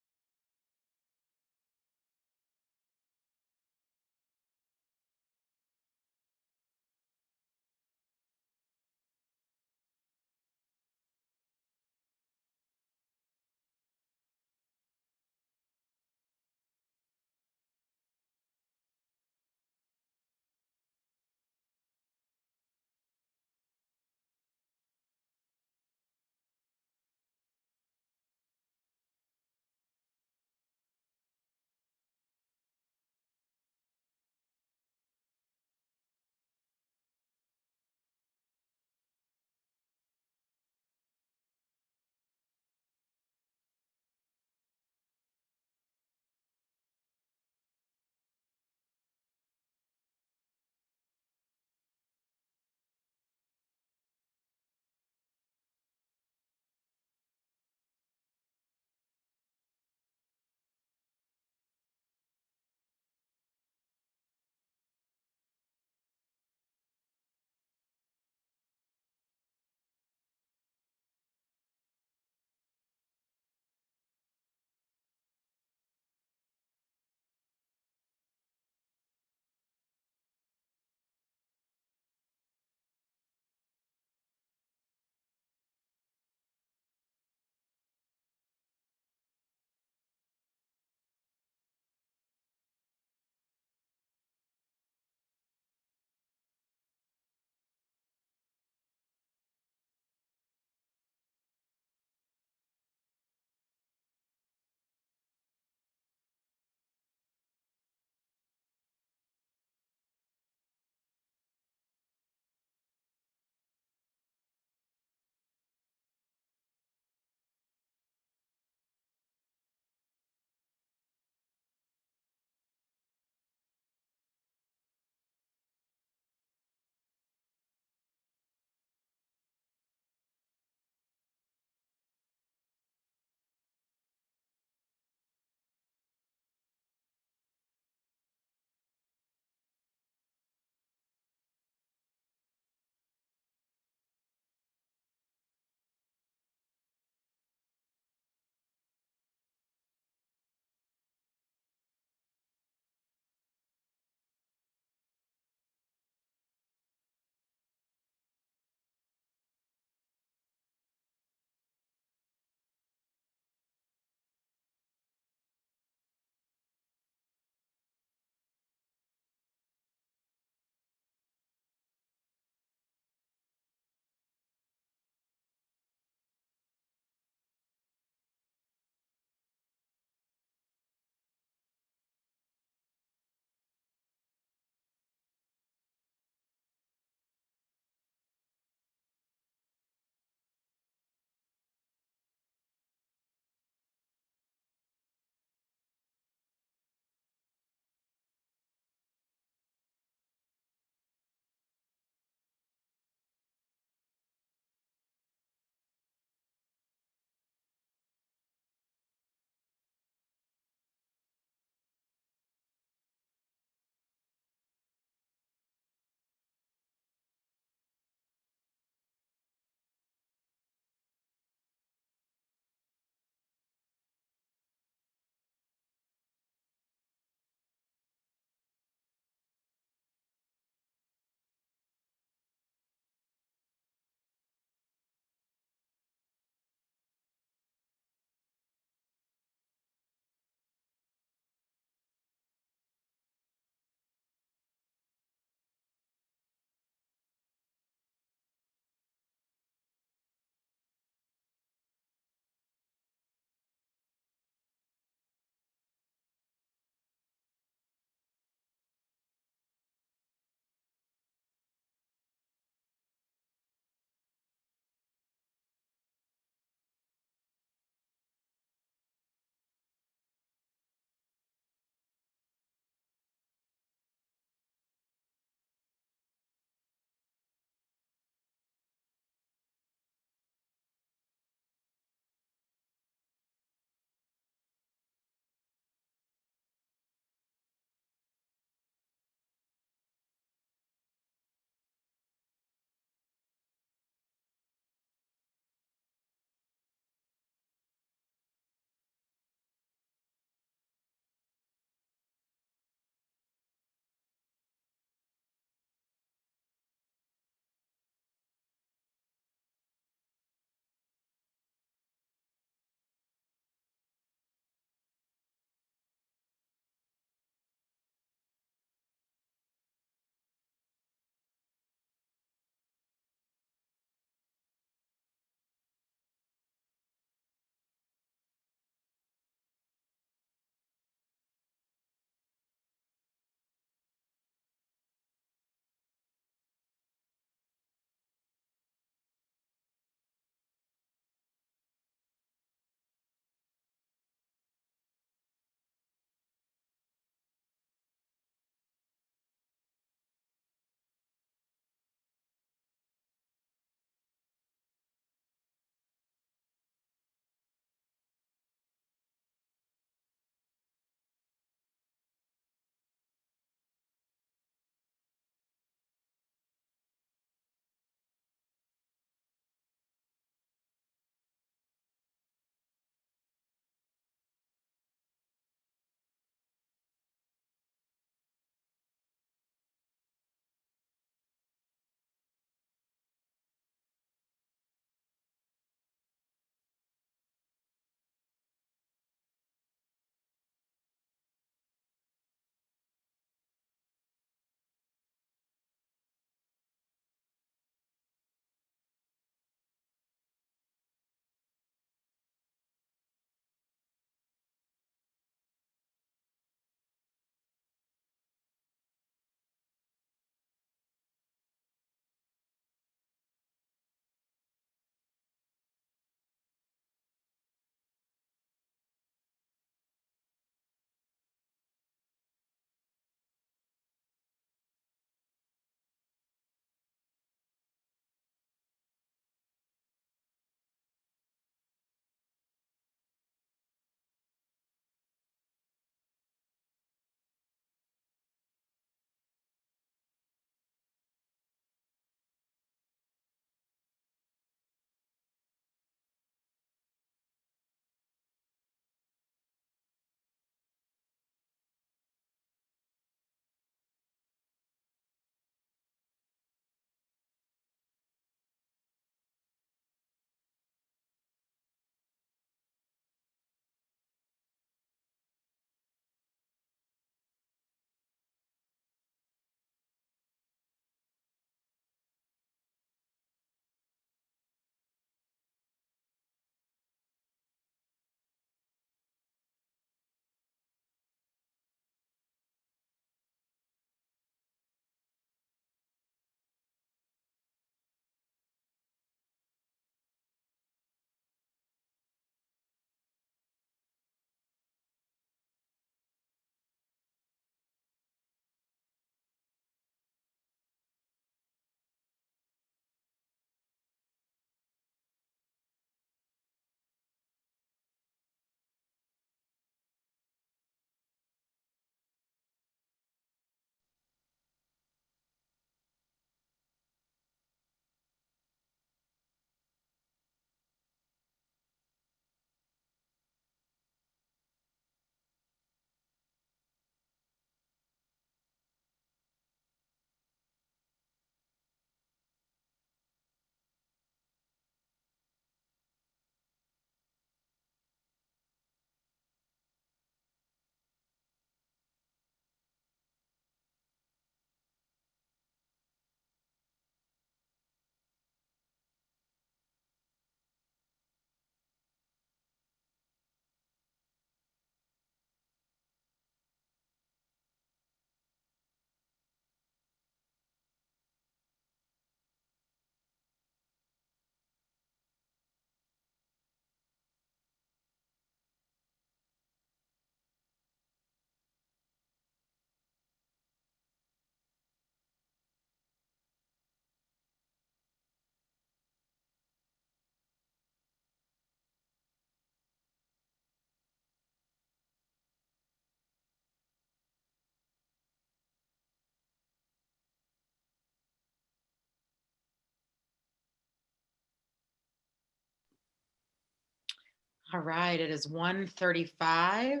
All right, it is 1:35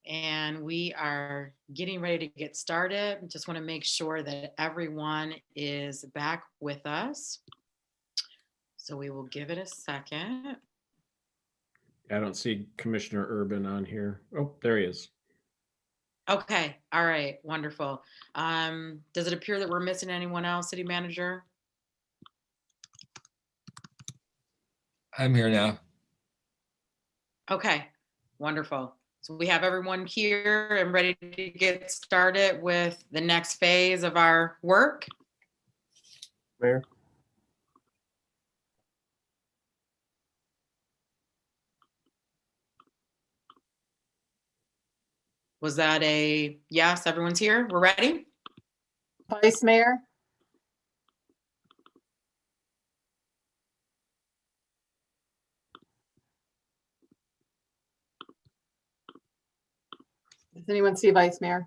and we are getting ready to get started. Just want to make sure that everyone is back with us. So we will give it a second. I don't see Commissioner Urban on here. Oh, there he is. Okay, all right, wonderful. Does it appear that we're missing anyone else, City Manager? I'm here now. Okay, wonderful. So we have everyone here and ready to get started with the next phase of our work. Mayor? Was that a yes? Everyone's here? We're ready? Vice Mayor? Does anyone see Vice Mayor?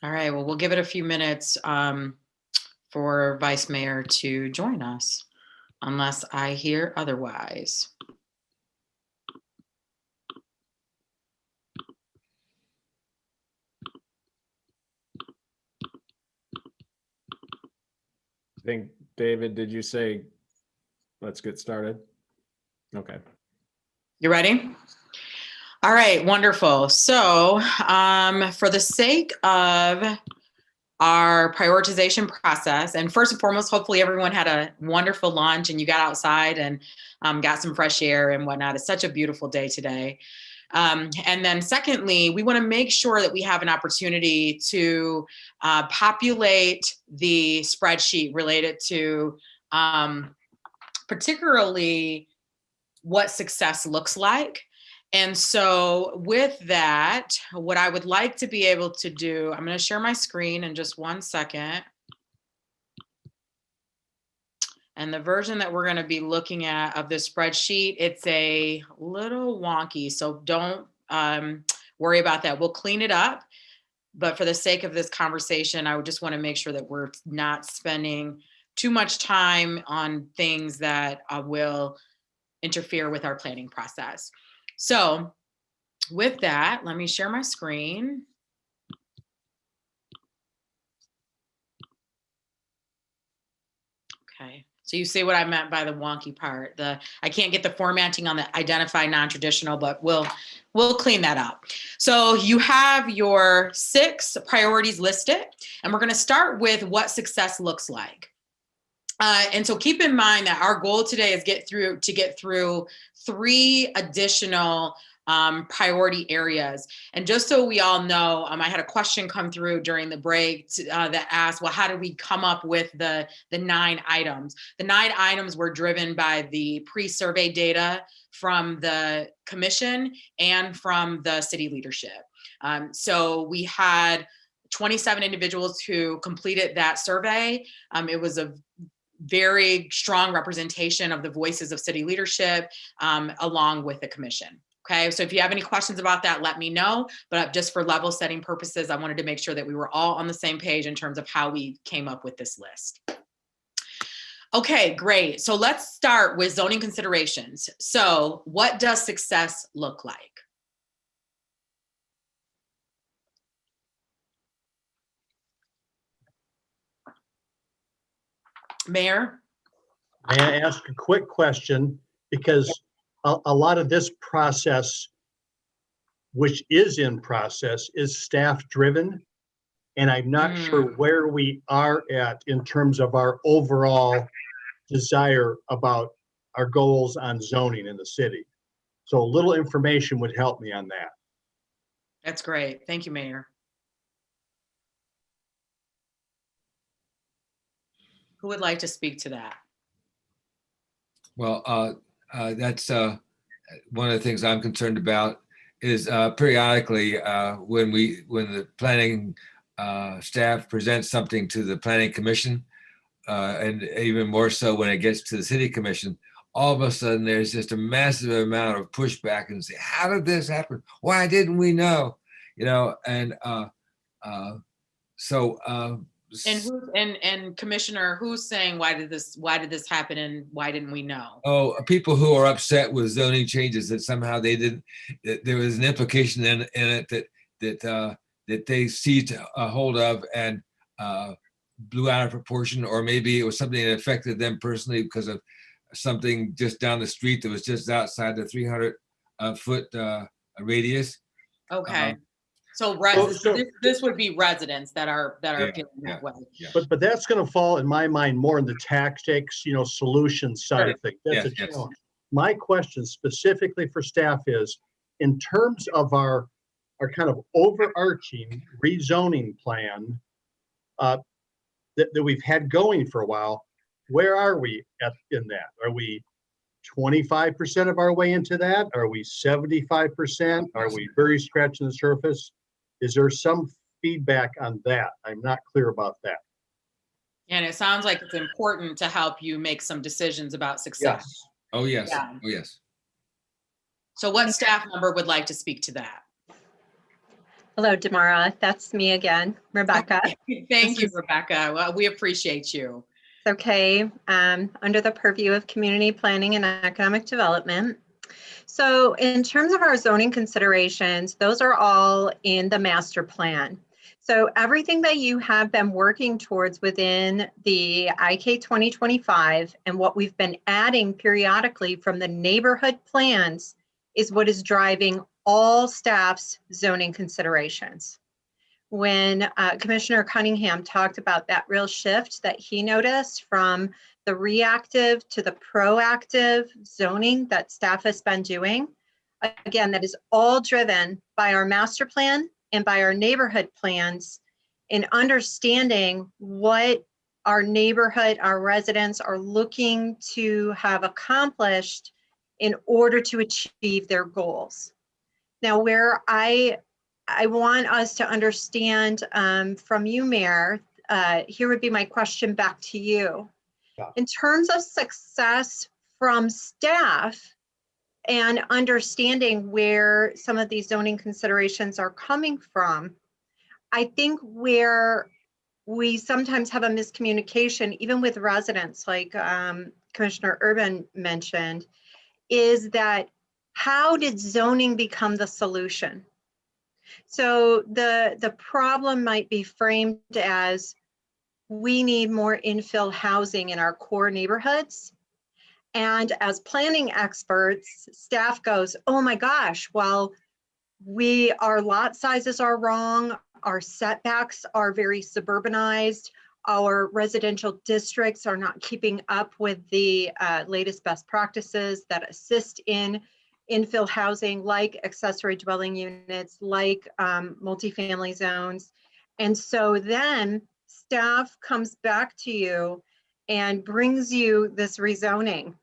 All right, well, we'll give it a few minutes for Vice Mayor to join us, unless I hear otherwise. I think, David, did you say, let's get started? Okay. You ready? All right, wonderful. So for the sake of our prioritization process, and first and foremost, hopefully everyone had a wonderful lunch and you got outside and got some fresh air and whatnot. It's such a beautiful day today. And then secondly, we want to make sure that we have an opportunity to populate the spreadsheet related to particularly what success looks like. And so with that, what I would like to be able to do, I'm going to share my screen in just 1 second. And the version that we're going to be looking at of this spreadsheet, it's a little wonky, so don't worry about that. We'll clean it up. But for the sake of this conversation, I would just want to make sure that we're not spending too much time on things that will interfere with our planning process. So with that, let me share my screen. Okay, so you see what I meant by the wonky part. I can't get the formatting on the identify non-traditional, but we'll clean that up. So you have your 6 priorities listed, and we're going to start with what success looks like. And so keep in mind that our goal today is to get through 3 additional priority areas. And just so we all know, I had a question come through during the break that asked, well, how did we come up with the 9 items? The 9 items were driven by the pre-survey data from the commission and from the city leadership. So we had 27 individuals who completed that survey. It was a very strong representation of the voices of city leadership along with the commission. Okay, so if you have any questions about that, let me know. But just for level setting purposes, I wanted to make sure that we were all on the same page in terms of how we came up with this list. Okay, great. So let's start with zoning considerations. So what does success look like? Mayor? May I ask a quick question? Because a lot of this process, which is in process, is staff driven. And I'm not sure where we are at in terms of our overall desire about our goals on zoning in the city. So a little information would help me on that. That's great. Thank you, Mayor. Who would like to speak to that? Well, that's one of the things I'm concerned about is periodically when the planning staff presents something to the planning commission, and even more so when it gets to the city commission, all of a sudden there's just a massive amount of pushback and say, how did this happen? Why didn't we know? So And and Commissioner, who's saying why did this happen and why didn't we know? people who are upset with zoning changes that somehow they didn't, that there was an implication in it that they seized a hold of and blew out of proportion, or maybe it was something that affected them personally because of something just down the street that was just outside the 300 foot radius. Okay. So this would be residents that are feeling that way. But that's going to fall, in my mind, more in the tactics, solution side of things. That's a challenge. My question specifically for staff is, in terms of our kind of overarching rezoning plan that we've had going for a while, where are we in that? Are we 25% of our way into that? Are we 75%? Are we very scratching the surface? Is there some feedback on that? I'm not clear about that. And it sounds like it's important to help you make some decisions about success. Yes. Oh, yes. Yeah. Oh, yes. So what staff member would like to speak to that? Hello, Damara. That's me again, Rebecca. Thank you, Rebecca. Well, we appreciate you. It's okay. Under the purview of community planning and economic development. So in terms of our zoning considerations, those are all in the master plan. So everything that you have been working towards within the IK 2025 and what we've been adding periodically from the neighborhood plans is what is driving all staff's zoning considerations. When Commissioner Cunningham talked about that real shift that he noticed from the reactive to the proactive zoning that staff has been doing, again, that is all driven by our master plan and by our neighborhood plans in understanding what our neighborhood, our residents are looking to have accomplished in order to achieve their goals. Now, where I want us to understand from you, Mayor, here would be my question back to you. Yeah. In terms of success from staff and understanding where some of these zoning considerations are coming from, I think where we sometimes have a miscommunication, even with residents, like Commissioner Urban mentioned, is that how did zoning become the solution? So the problem might be framed as we need more infill housing in our core neighborhoods. And as planning experts, staff goes, oh my gosh, well, our lot sizes are wrong. Our setbacks are very suburbanized. Our residential districts are not keeping up with the latest best practices that assist in infill housing, like accessory dwelling units, like multifamily zones. And so then staff comes back to you and brings you this rezoning.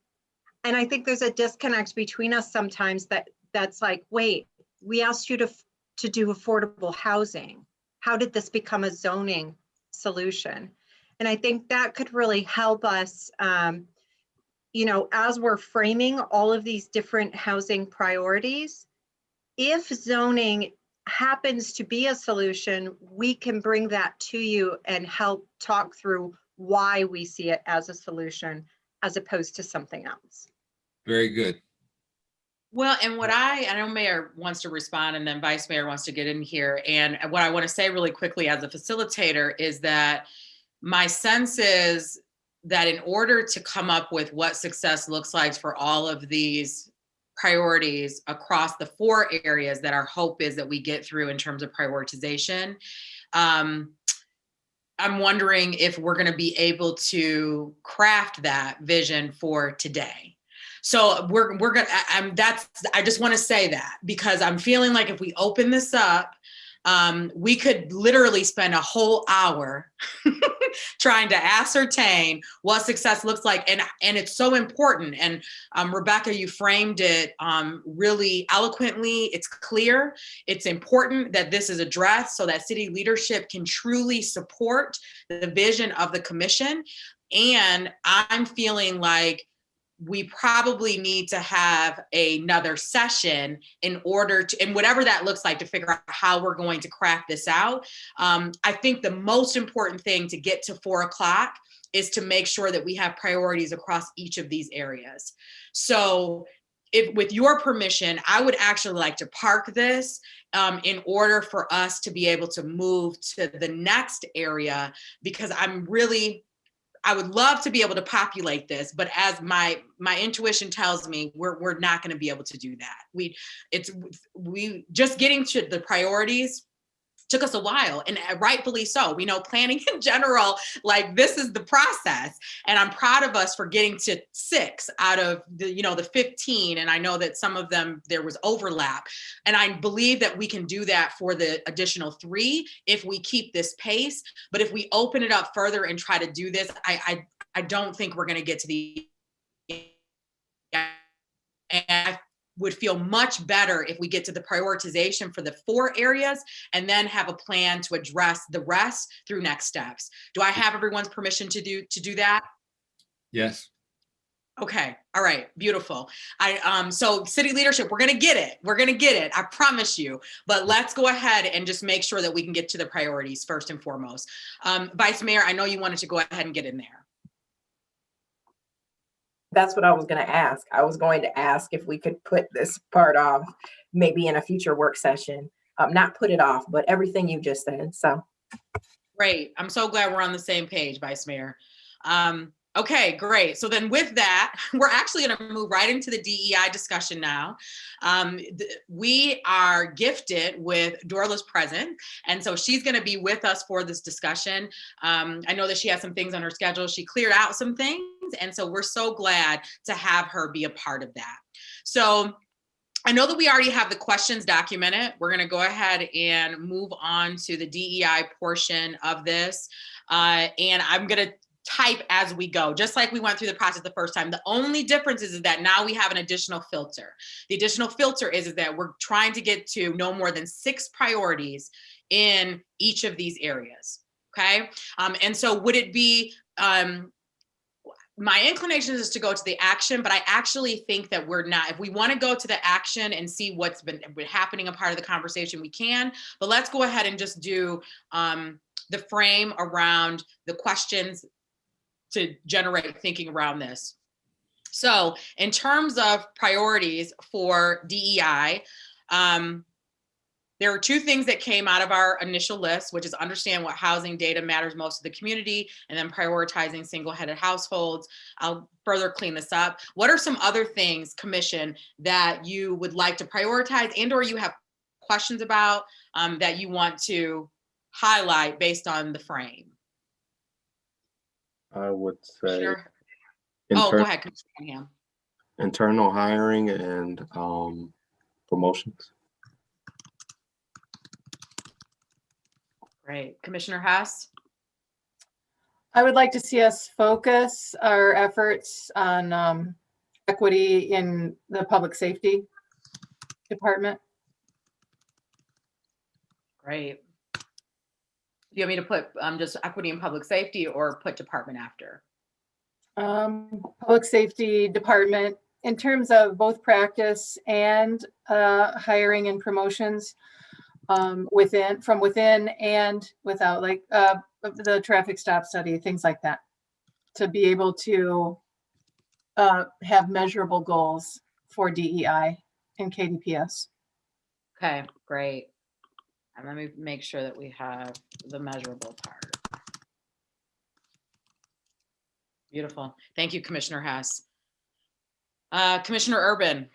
And I think there's a disconnect between us sometimes that's like, wait, we asked you to do affordable housing. How did this become a zoning solution? And I think that could really help us, as we're framing all of these different housing priorities. If zoning happens to be a solution, we can bring that to you and help talk through why we see it as a solution as opposed to something else. Very good. Well, and I know Mayor wants to respond and then Vice Mayor wants to get in here. And what I want to say really quickly as a facilitator is that my sense is that in order to come up with what success looks like for all of these priorities across the 4 areas that our hope is that we get through in terms of prioritization, I'm wondering if we're going to be able to craft that vision for today. So we're gonna. I just want to say that because I'm feeling like if we open this up, we could literally spend a whole hour trying to ascertain what success looks like, and it's so important. And Rebecca, you framed it really eloquently. It's clear. It's important that this is addressed so that city leadership can truly support the vision of the commission. And I'm feeling like we probably need to have another session in order to, and whatever that looks like, to figure out how we're going to crack this out. I think the most important thing to get to 4 o'clock is to make sure that we have priorities across each of these areas. So if, with your permission, I would actually like to park this in order for us to be able to move to the next area, because I would love to be able to populate this, but as my intuition tells me, we're not going to be able to do that. We just getting to the priorities took us a while, and rightfully so. We know planning in general, like, this is the process, and I'm proud of us for getting to 6 out of the 15. And I know that some of them, there was overlap, and I believe that we can do that for the additional 3 if we keep this pace. But if we open it up further and try to do this, I don't think we're going to get to the, and I would feel much better if we get to the prioritization for the 4 areas and then have a plan to address the rest through next steps. Do I have everyone's permission to do that? Yes. Okay. All right. Beautiful. So city leadership, we're going to get it. We're going to get it. I promise you. But let's go ahead and just make sure that we can get to the priorities first and foremost. Vice Mayor, I know you wanted to go ahead and get in there. That's what I was going to ask. I was going to ask if we could put this part off, maybe in a future work session. Not put it off, but everything you just said. So great. I'm so glad we're on the same page, Vice Mayor. Okay, great. So then with that, we're actually going to move right into the DEI discussion now. We are gifted with Dorla's present, and so she's going to be with us for this discussion. I know that she has some things on her schedule. She cleared out some things, and so we're so glad to have her be a part of that. So I know that we already have the questions documented. We're going to go ahead and move on to the DEI portion of this, and I'm going to type as we go, just like we went through the process the first time. The only difference is that now we have an additional filter. The additional filter is that we're trying to get to no more than 6 priorities in each of these areas. Okay. And so would it be, my inclination is to go to the action, but I actually think that we're not. If we want to go to the action and see what's been happening, a part of the conversation, we can, but let's go ahead and just do the frame around the questions to generate thinking around this. So in terms of priorities for DEI, there are 2 things that came out of our initial list, which is understand what housing data matters most to the community, and then prioritizing single-headed households. I'll further clean this up. What are some other things, Commission, that you would like to prioritize and or you have questions about that you want to highlight based on the frame? I would say Sure. Oh, go ahead, Commissioner Cunningham. internal hiring and promotions. Great. Commissioner Hess? I would like to see us focus our efforts on equity in the public safety department. Great. Do you want me to put just equity and public safety or put department after? Public safety department, in terms of both practice and hiring and promotions from within and without, like the traffic stop study, things like that, to be able to have measurable goals for DEI and KDPS. Okay, great. And let me make sure that we have the measurable part. Beautiful. Thank you, Commissioner Hess. Commissioner Urban.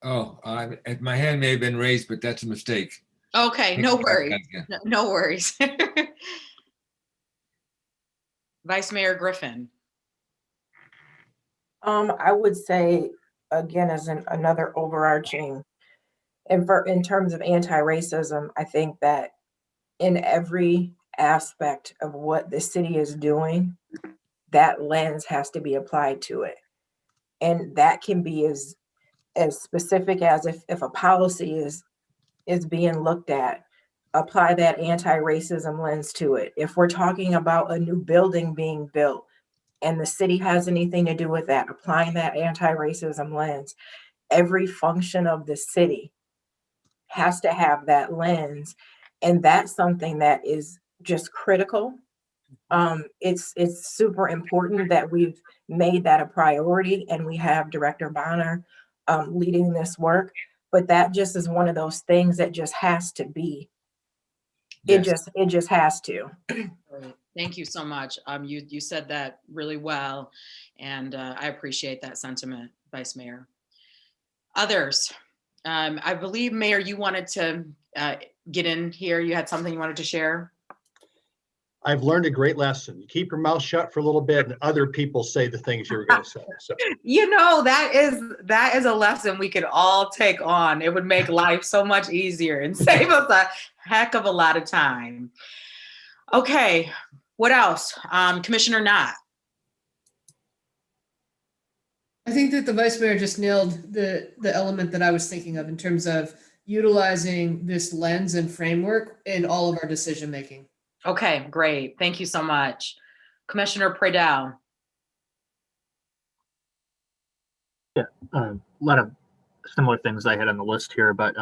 Oh, my hand may have been raised, but that's a mistake. Okay, no worries. No worries. Vice Mayor Griffin. I would say, again, as another overarching, and in terms of anti-racism, I think that in every aspect of what the city is doing, that lens has to be applied to it. And that can be as specific as if a policy is being looked at, apply that anti-racism lens to it. If we're talking about a new building being built and the city has anything to do with that, applying that anti-racism lens, every function of the city has to have that lens. And that's something that is just critical. It's super important that we've made that a priority, and we have Director Bonner leading this work. But that just is one of those things that just has to be. It just has to. Great. Thank you so much. You said that really well, and I appreciate that sentiment, Vice Mayor. Others, I believe, Mayor, you wanted to get in here. You had something you wanted to share. I've learned a great lesson. You keep your mouth shut for a little bit and other people say the things you were going to say. So, You know, that is a lesson we could all take on. It would make life so much easier and save us a heck of a lot of time. Okay, what else? Commissioner Knott. I think that the vice mayor just nailed the element that I was thinking of in terms of utilizing this lens and framework in all of our decision making. Okay, great. Thank you so much. Commissioner Pradell. Yeah, a lot of similar things I had on the list here, but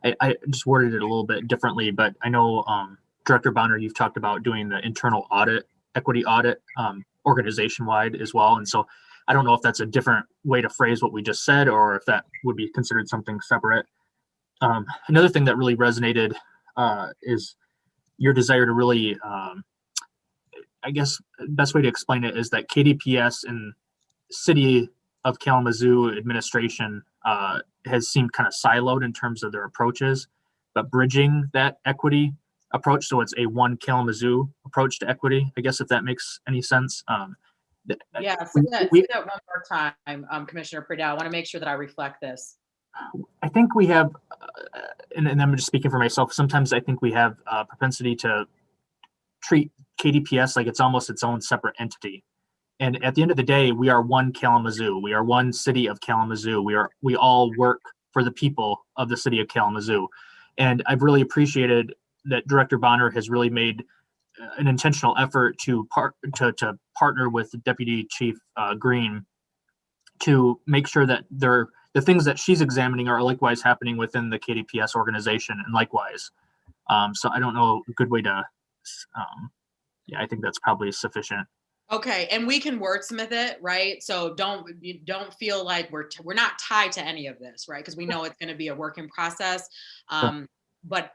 I just worded it a little bit differently. But I know Director Bonner, you've talked about doing the internal audit, equity audit, organization-wide as well. And so I don't know if that's a different way to phrase what we just said, or if that would be considered something separate. Another thing that really resonated is your desire to really, I guess the best way to explain it is that KDPS and City of Kalamazoo administration has seemed kind of siloed in terms of their approaches, but bridging that equity approach, so it's a one Kalamazoo approach to equity, I guess, if that makes any sense. Yeah, say that one more time, Commissioner Pradell. I want to make sure that I reflect this. I think we have, and I'm just speaking for myself, sometimes I think we have a propensity to treat KDPS like it's almost its own separate entity. And at the end of the day, we are one Kalamazoo. We are one city of Kalamazoo. We all work for the people of the city of Kalamazoo. And I've really appreciated that Director Bonner has really made an intentional effort to partner with Deputy Chief Green to make sure that the things that she's examining are likewise happening within the KDPS organization, and likewise. So I don't know a good way to, I think that's probably sufficient. Okay, and we can wordsmith it, right? So don't feel like we're not tied to any of this, right? Because we know it's going to be a work in process. But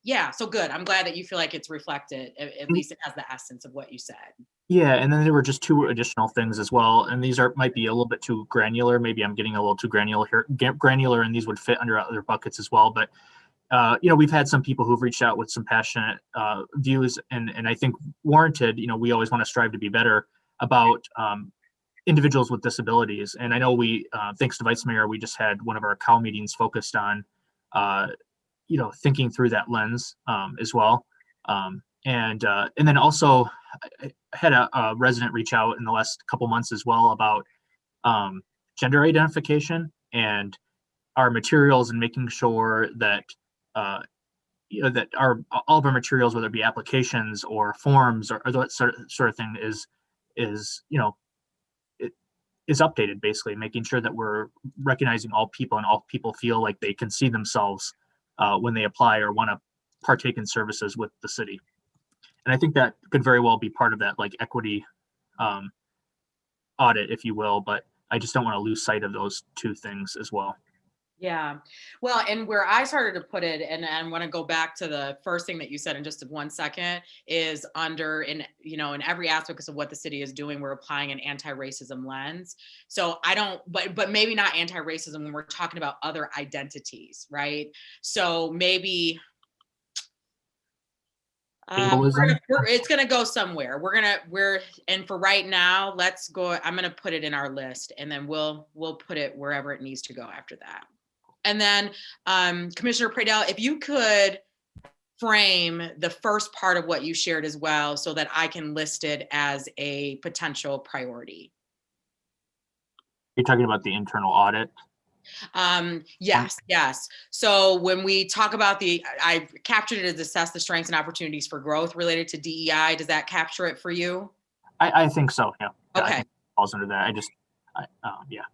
yeah, so good. I'm glad that you feel like it's reflected. At least it has the essence of what you said. Yeah, and then there were just two additional things as well, and these might be a little bit too granular. Maybe I'm getting a little too granular here, and these would fit under other buckets as well. But we've had some people who've reached out with some passionate views, and I think warranted. We always want to strive to be better about individuals with disabilities. And I know we, thanks to Vice Mayor, we just had one of our COW meetings focused on, thinking through that lens as well. And then also I had a resident reach out in the last couple months as well about gender identification and our materials, and making sure that that all of our materials, whether it be applications or forms or that sort of thing, is updated, basically making sure that we're recognizing all people, and all people feel like they can see themselves when they apply or want to partake in services with the city. And I think that could very well be part of that, like, equity audit, if you will, but I just don't want to lose sight of those two things as well. Yeah, well, and where I started to put it, and I want to go back to the first thing that you said in just 1 second, is under in every aspect of what the city is doing, we're applying an anti-racism lens. So I don't, but maybe not anti-racism when we're talking about other identities, right? So maybe it's going to go somewhere. And for right now, let's go. I'm going to put it in our list, and then we'll put it wherever it needs to go after that. And then Commissioner Pradell, if you could frame the first part of what you shared as well, so that I can list it as a potential priority. You're talking about the internal audit? Yes. So when we talk about I've captured it as assess the strengths and opportunities for growth related to DEI. Does that capture it for you? I think so, yeah. Yeah, I Okay. think it falls under that.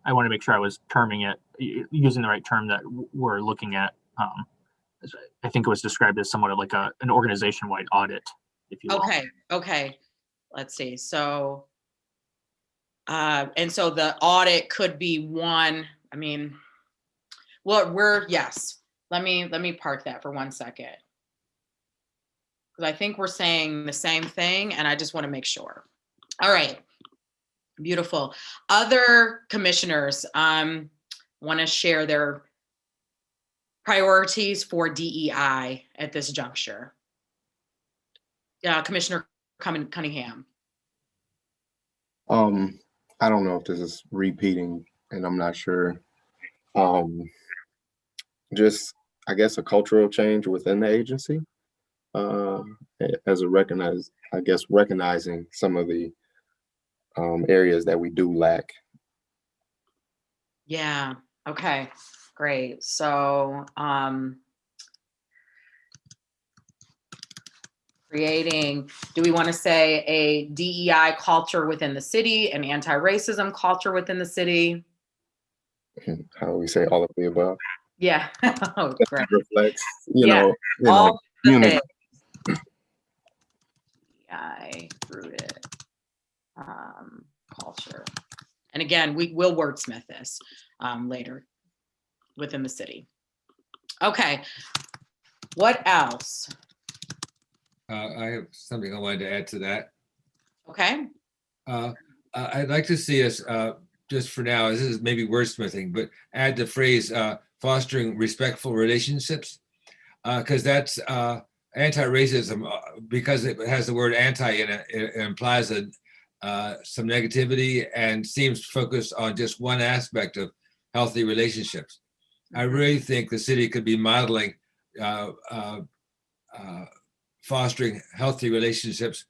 I want to make sure I was terming it, using the right term that we're looking at. I think it was described as somewhat of like an organization-wide audit, if you will. Okay. Let's see. So, and so the audit could be one, I mean, well, yes. Let me park that for 1 second. Because I think we're saying the same thing and I just want to make sure. All right. Beautiful. Other commissioners want to share their priorities for DEI at this juncture. Commissioner Cunningham. I don't know if this is repeating, and I'm not sure. Just, I guess, a cultural change within the agency, as recognizing some of the areas that we do lack. Yeah. Okay. Great. So, creating, do we want to say a DEI culture within the city, an anti-racism culture within the city? How do we say all of the above? Yeah. Oh, great. Reflects, All the unity. things. DEI rooted culture. And again, we will wordsmith this later within the city. Okay. What else? I have something I wanted to add to that. Okay. I'd like to see us, just for now, this is maybe wordsmithing, but add the phrase fostering respectful relationships, because that's anti-racism, because it has the word anti in it, it implies some negativity and seems focused on just one aspect of healthy relationships. I really think the city could be modeling fostering healthy relationships,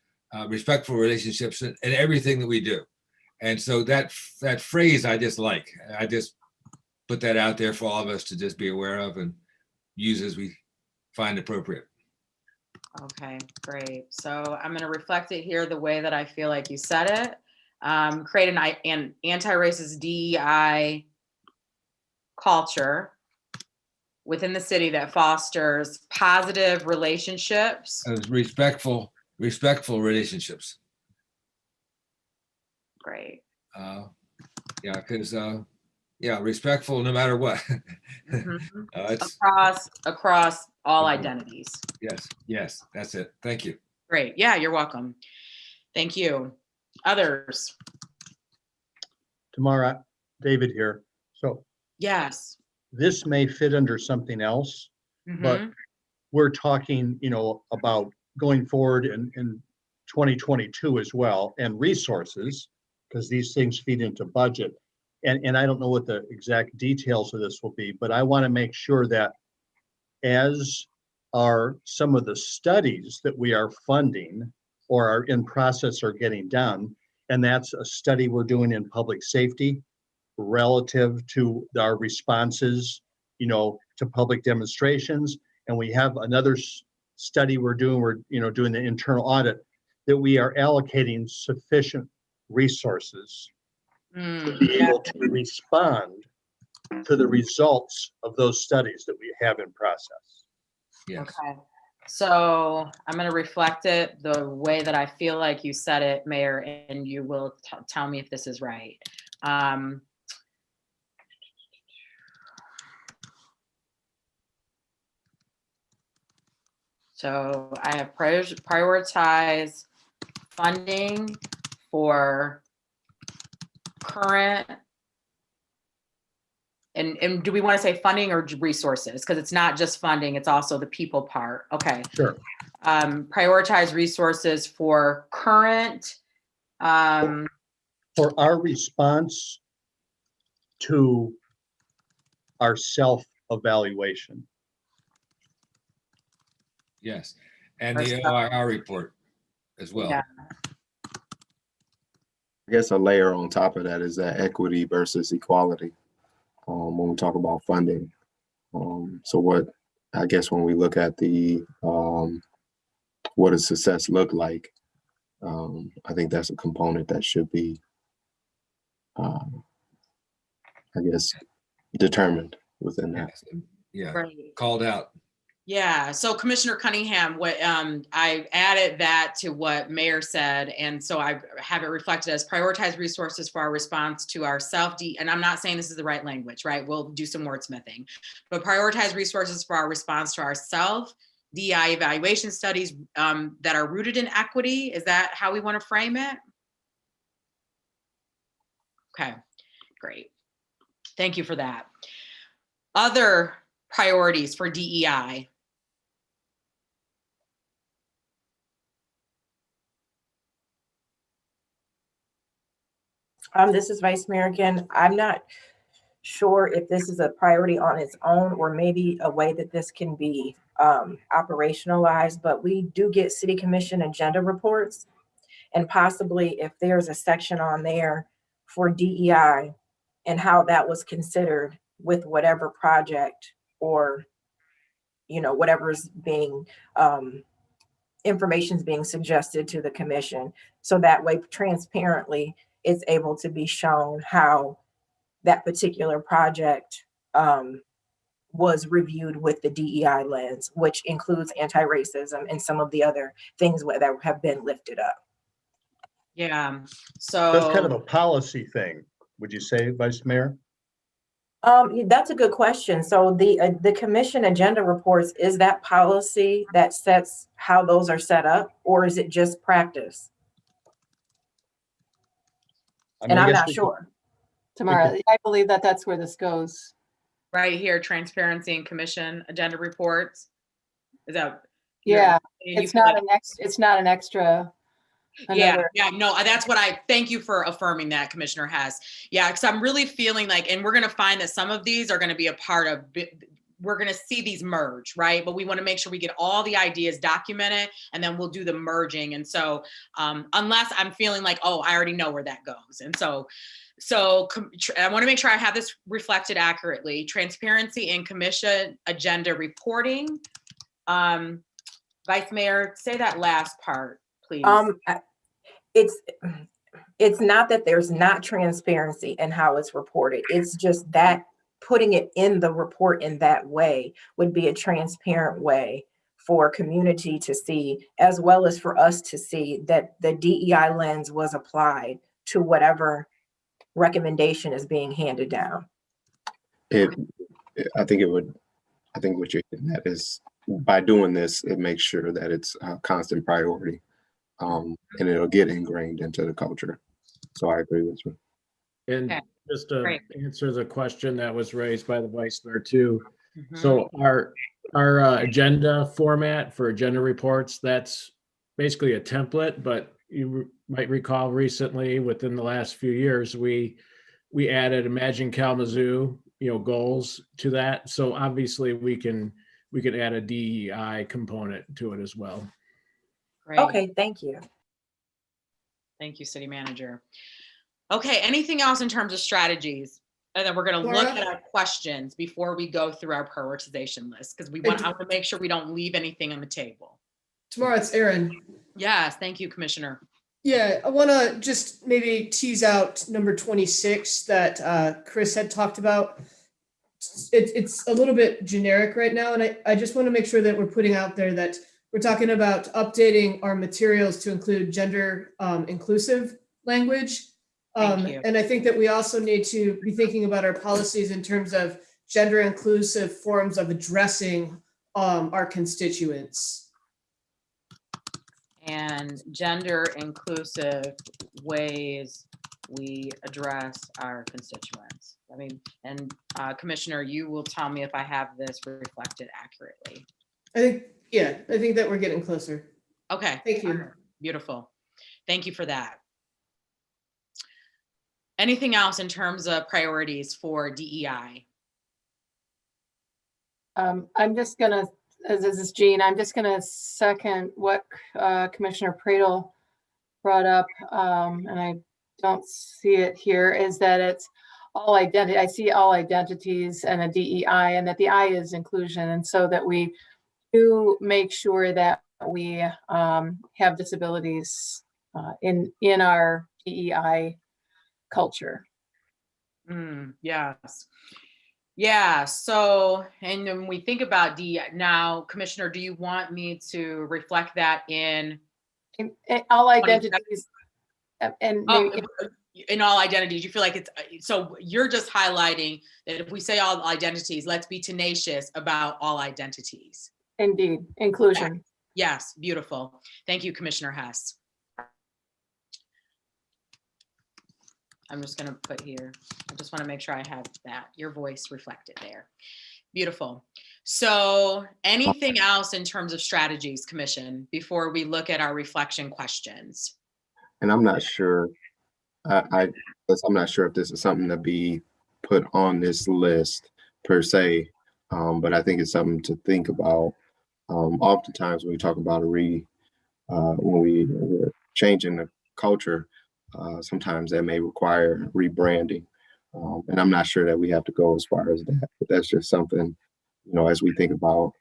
respectful relationships in everything that we do. And so that phrase I just like. I just put that out there for all of us to just be aware of and use as we find appropriate. Okay, great. So I'm going to reflect it here the way that I feel like you said it. Create an anti-racist DEI culture within the city that fosters positive relationships. Respectful relationships. Great. Yeah, because respectful no matter what. Across all identities. Yes, that's it. Thank you. Great. Yeah, you're welcome. Thank you. Others? Tamara, David here. So yes, this may fit under something else, but we're talking, about going forward in 2022 as well, and resources, because these things feed into budget. And I don't know what the exact details of this will be, but I want to make sure that as are some of the studies that we are funding or are in process or getting done, and that's a study we're doing in public safety relative to our responses, to public demonstrations. And we have another study we're doing the internal audit, that we are allocating sufficient resources to be able to respond to the results of those studies that we have in process. Yes. Okay. So I'm going to reflect it the way that I feel like you said it, Mayor, and you will tell me if this is right. So I have prioritized funding for current, and do we want to say funding or resources? Because it's not just funding, it's also the people part. Okay. Sure. Prioritize resources for current. For our response to our self-evaluation. Yes, and the OIR report as well. Yeah. I guess a layer on top of that is that equity versus equality when we talk about funding. So what, I guess when we look at the, what does success look like? I think that's a component that should be, I guess, determined within that. Yeah, Right. called out. Yeah, so Commissioner Cunningham, what I added that to what Mayor said, and so I have it reflected as prioritize resources for our response to our and I'm not saying this is the right language, right? We'll do some wordsmithing, but prioritize resources for our response to our DEI evaluation studies that are rooted in equity. Is that how we want to frame it? Okay, great. Thank you for that. Other priorities for DEI. This is Vice Mayor again. I'm not sure if this is a priority on its own or maybe a way that this can be operationalized, but we do get City Commission agenda reports, and possibly if there's a section on there for DEI and how that was considered with whatever project or, you know, whatever's being information's being suggested to the commission, so that way transparently it's able to be shown how that particular project was reviewed with the DEI lens, which includes anti-racism and some of the other things that have been lifted up. Yeah, so That's kind of a policy thing, would you say, Vice Mayor? That's a good question. So the commission agenda reports, is that policy that sets how those are set up, or is it just practice? And I'm not sure. Tamara, I believe that that's where this goes. right here, transparency and commission agenda reports. Is that? Yeah, you it's feel not like- it's not an extra. Yeah, no, that's what thank you for affirming that, Commissioner Hess. Yeah, because I'm really feeling like, and we're going to find that some of these are going to be a part of, we're going to see these merge, right? But we want to make sure we get all the ideas documented, and then we'll do the merging. And so unless I'm feeling like, oh, I already know where that goes. And so I want to make sure I have this reflected accurately. Transparency and commission agenda reporting. Vice Mayor, say that last part, please. It's not that there's not transparency in how it's reported. It's just that putting it in the report in that way would be a transparent way for community to see, as well as for us to see that the DEI lens was applied to whatever recommendation is being handed down. I think what you're getting at is, by doing this, it makes sure that it's a constant priority, and it'll get ingrained into the culture. So I agree with you. And Okay. just to Great. answer the question that was raised by the Vice Mayor too. Mhm. So our agenda format for agenda reports, that's basically a template, but you might recall recently, within the last few years, we added Imagine Kalamazoo, goals to that. So obviously we can add a DEI component to it as well. Great. Okay, thank you. Thank you, City Manager. Okay, anything else in terms of strategies? And then we're going to look Laura? at our questions before we go through our prioritization list, because I want to make sure we don't leave anything on the table. Tomorrow it's Aaron. Yes, thank you, Commissioner. Yeah, I want to just maybe tease out number 26 that Chris had talked about. It's a little bit generic right now, and I just want to make sure that we're putting out there that we're talking about updating our materials to include gender inclusive language. Thank you. And I think that we also need to be thinking about our policies in terms of gender inclusive forms of addressing our constituents. And gender inclusive ways we address our constituents. And Commissioner, you will tell me if I have this reflected accurately. I think that we're getting closer. Okay. Thank you. All right. Beautiful. Thank you for that. Anything else in terms of priorities for DEI? I'm just gonna, this is Jean, I'm just gonna second what Commissioner Pradel brought up, and I don't see it here, is that it's all identity. I see all identities and a DEI, and that the I is inclusion, and so that we do make sure that we have disabilities in our DEI culture. Yes. Yeah. So, and when we think about DEI now, Commissioner, do you want me to reflect that in all identities and maybe in all identities? You feel like it's, so you're just highlighting that if we say all identities, let's be tenacious about all identities. Indeed, inclusion. Yes, beautiful. Thank you, Commissioner Hess. I'm just going to put here, I just want to make sure I have that, your voice reflected there. Beautiful. So anything else in terms of strategies, Commission, before we look at our reflection questions? And I'm not sure, I'm not sure if this is something to be put on this list per se, but I think it's something to think about. Oftentimes when we talk about when we're changing the culture, sometimes that may require rebranding. And I'm not sure that we have to go as far as that, but that's just something, as we think about,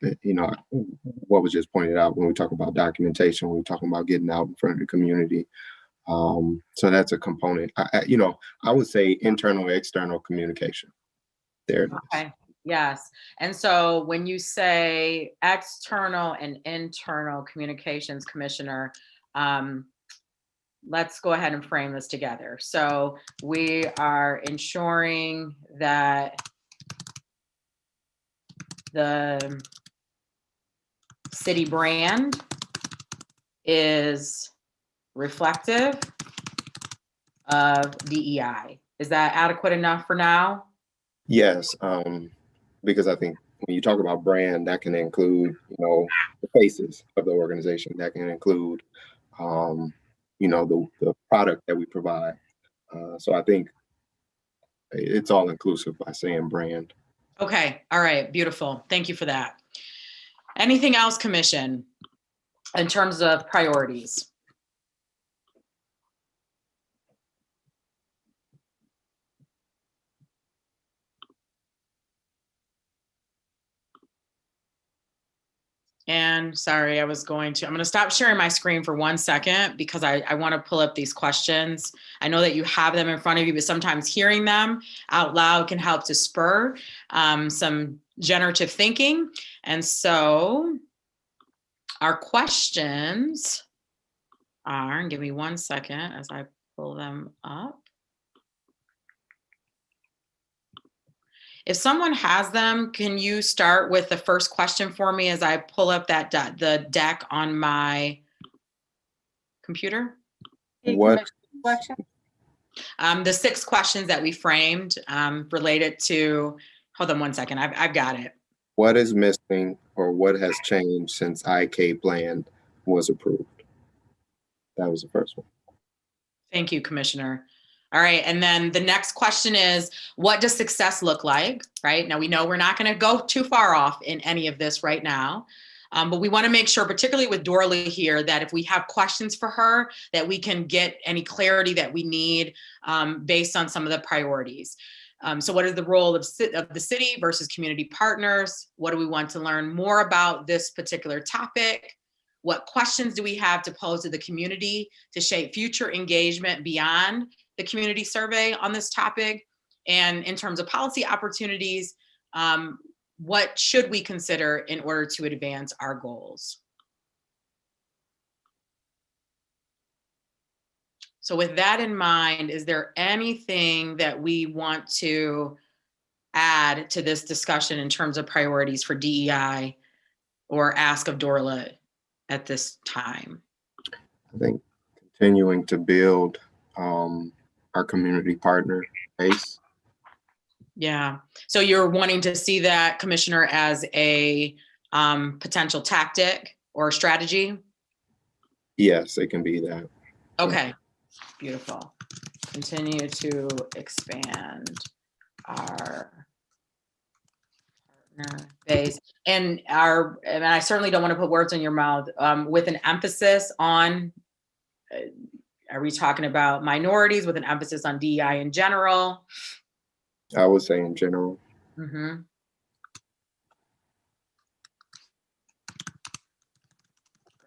what was just pointed out when we talk about documentation, when we're talking about getting out in front of the community. So that's a component. I would say internal, external communication. There it is. Okay. Yes. And so when you say external and internal communications, Commissioner, let's go ahead and frame this together. So we are ensuring that the city brand is reflective of DEI. Is that adequate enough for now? Yes, because I think when you talk about brand, that can include, the faces of the organization. That can include, the product that we provide. So I think it's all inclusive by saying brand. Okay. All right. Beautiful. Thank you for that. Anything else, Commission, in terms of priorities? And sorry, I'm going to stop sharing my screen for 1 second because I want to pull up these questions. I know that you have them in front of you, but sometimes hearing them out loud can help to spur some generative thinking. And so our questions are, and give me 1 second as I pull them up. If someone has them, can you start with the first question for me as I pull up the deck on my computer? What? The 6 questions that we framed related to, hold on 1 second, I've got it. What is missing or what has changed since IK plan was approved? That was the first one. Thank you, Commissioner. All right, and then the next question is, what does success look like, right? Now, we know we're not gonna go too far off in any of this right now, but we wanna make sure, particularly with Dorley here, that if we have questions for her, that we can get any clarity that we need based on some of the priorities. So what is the role of the city versus community partners? What do we want to learn more about this particular topic? What questions do we have to pose to the community to shape future engagement beyond the community survey on this topic? And in terms of policy opportunities, what should we consider in order to advance our goals? So with that in mind, is there anything that we want to add to this discussion in terms of priorities for DEI or ask of Dorla at this time? I think continuing to build our community partner base. Yeah. So you're wanting to see that, Commissioner, as a potential tactic or strategy? Yes, it can be that. Okay. Beautiful. Continue to expand our partner base and I certainly don't want to put words in your mouth, with an emphasis on, are we talking about minorities with an emphasis on DEI in general? I would say in general. Mm-hmm.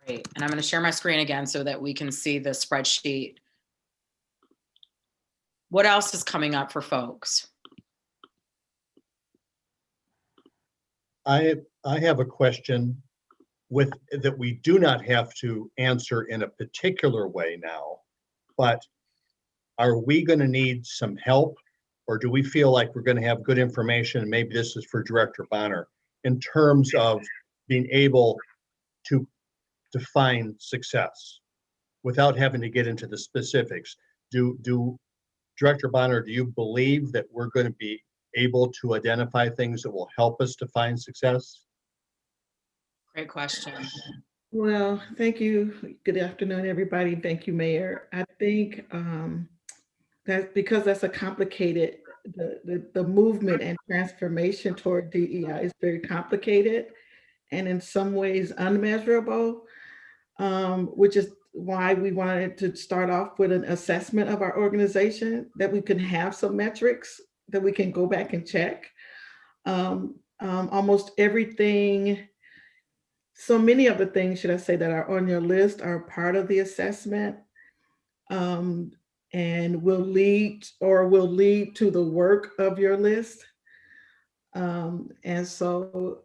Great. And I'm going to share my screen again so that we can see the spreadsheet. What else is coming up for folks? I have a question with that we do not have to answer in a particular way now, but are we going to need some help, or do we feel like we're going to have good information? Maybe this is for Director Bonner in terms of being able to define success without having to get into the specifics. Do Director Bonner, do you believe that we're going to be able to identify things that will help us define success? Great question. Well, thank you. Good afternoon, everybody. Thank you, Mayor. I think that because that's a complicated, the movement and transformation toward DEI is very complicated and in some ways unmeasurable, which is why we wanted to start off with an assessment of our organization, that we can have some metrics that we can go back and check. Almost everything, so many of the things, should I say, that are on your list are part of the assessment, and will lead to the work of your list. And so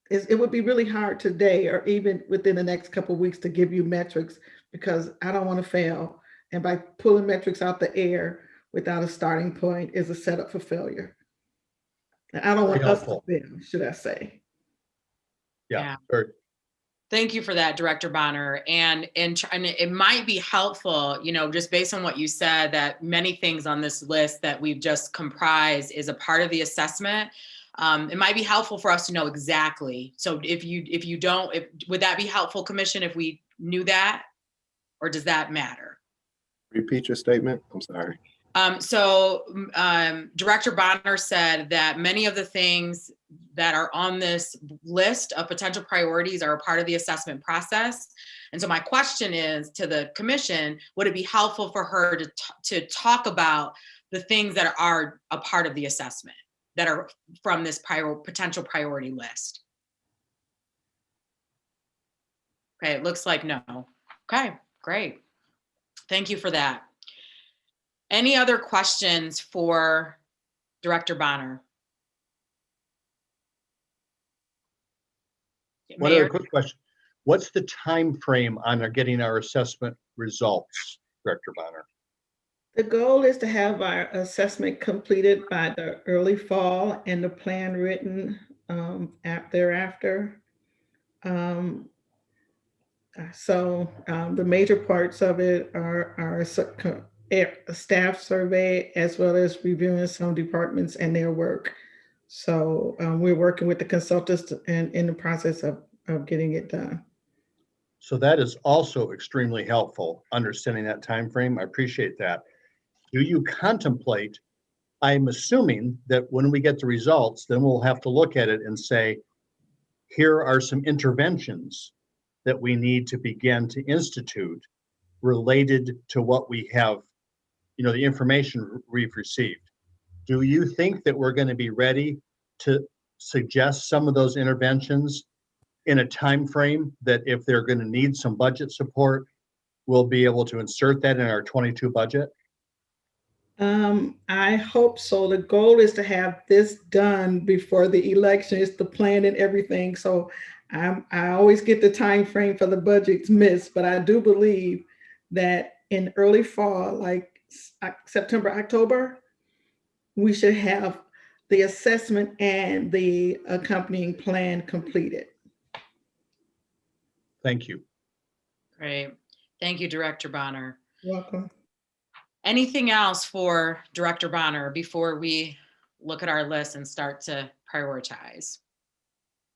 it would be really hard today or even within the next couple of weeks to give you metrics, because I don't want to fail. And by pulling metrics out the air without a starting point is a setup for failure. And I don't want us to fail, should I say. Yeah. Thank you for that, Director Bonner. And it might be helpful, just based on what you said, that many things on this list that we've just comprised is a part of the assessment. It might be helpful for us to know exactly. So would that be helpful, Commission, if we knew that, or does that matter? Repeat your statement. I'm sorry. Director Bonner said that many of the things that are on this list of potential priorities are a part of the assessment process. And so my question is to the Commission, would it be helpful for her to talk about the things that are a part of the assessment that are from this potential priority list? Okay, it looks like no. Okay, great. Thank you for that. Any other questions for Director Bonner? One other quick question. What's the time frame on getting our assessment results, Director Bonner? The goal is to have our assessment completed by the early fall and the plan written thereafter. The major parts of it are a staff survey, as well as reviewing some departments and their work. So we're working with the consultants and in the process of getting it done. So that is also extremely helpful, understanding that time frame. I appreciate that. Do you contemplate, I'm assuming that when we get the results, then we'll have to look at it and say, here are some interventions that we need to begin to institute related to what we have, the information we've received. Do you think that we're going to be ready to suggest some of those interventions in a time frame that if they're going to need some budget support, we'll be able to insert that in our 22 budget? I hope so. The goal is to have this done before the election. It's the plan and everything. So I always get the time frame for the budgets missed, but I do believe that in early fall, like September, October, we should have the assessment and the accompanying plan completed. Thank you. Great. Thank you, Director Bonner. You're welcome. Anything else for Director Bonner before we look at our list and start to prioritize?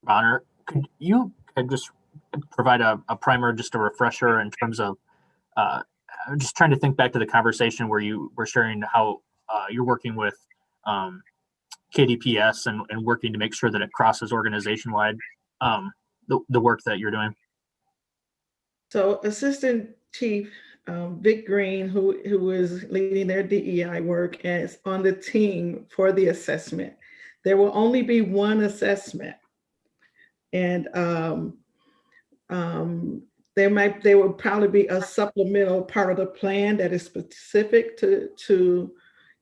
Bonner, could you just provide a primer, just a refresher in terms of, I'm just trying to think back to the conversation where you were sharing how you're working with KDPS and working to make sure that it crosses organization-wide, the work that you're doing. So Assistant Chief Vic Green, who is leading their DEI work, is on the team for the assessment. There will only be one assessment. And They would probably be a supplemental part of the plan that is specific to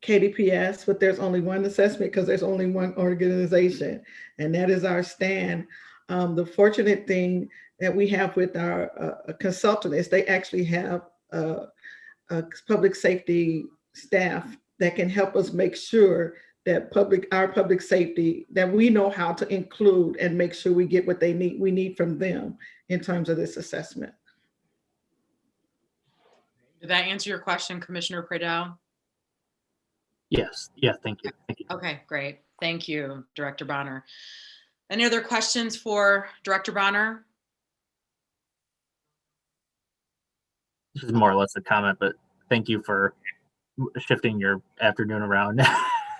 KDPS, but there's only one assessment because there's only one organization, and that is our stand. The fortunate thing that we have with our consultant is they actually have a public safety staff that can help us make sure that our public safety, that we know how to include and make sure we get what we need from them in terms of this assessment. Did that answer your question, Commissioner Pradell? Yes. Yeah. Thank you. Thank you. Okay, great. Thank you, Director Bonner. Any other questions for Director Bonner? This is more or less a comment, but thank you for shifting your afternoon around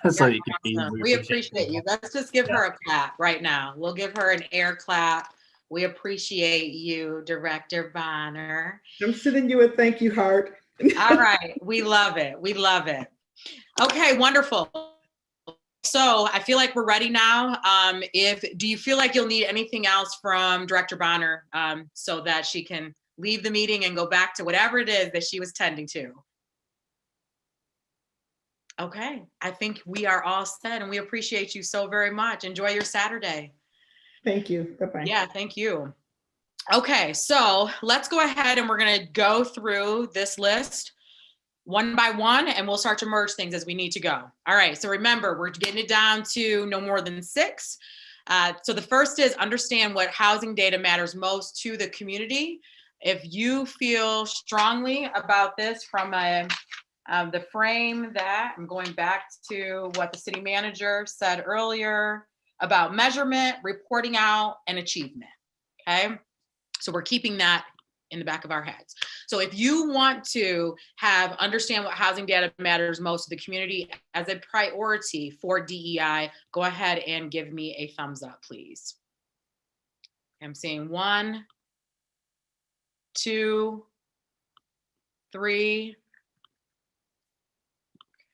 so you can be. We appreciate you. Let's just give her a clap right now. We'll give her an air clap. We appreciate you, Director Bonner. I'm sending you a thank you heart. All right, we love it. We love it. Okay, wonderful. So I feel like we're ready now. Do you feel like you'll need anything else from Director Bonner so that she can leave the meeting and go back to whatever it is that she was tending to? Okay, I think we are all set and we appreciate you so very much. Enjoy your Saturday. Thank you. Bye-bye. Yeah, thank you. Okay, so let's go ahead and we're gonna go through this list one by one, and we'll start to merge things as we need to go. All right, so remember, we're getting it down to no more than 6. So the first is understand what housing data matters most to the community. If you feel strongly about this from the frame that, I'm going back to what the city manager said earlier about measurement, reporting out, and achievement, okay? So we're keeping that in the back of our heads. So if you want to understand what housing data matters most to the community as a priority for DEI, go ahead and give me a thumbs up, please. I'm seeing 1, 2, 3.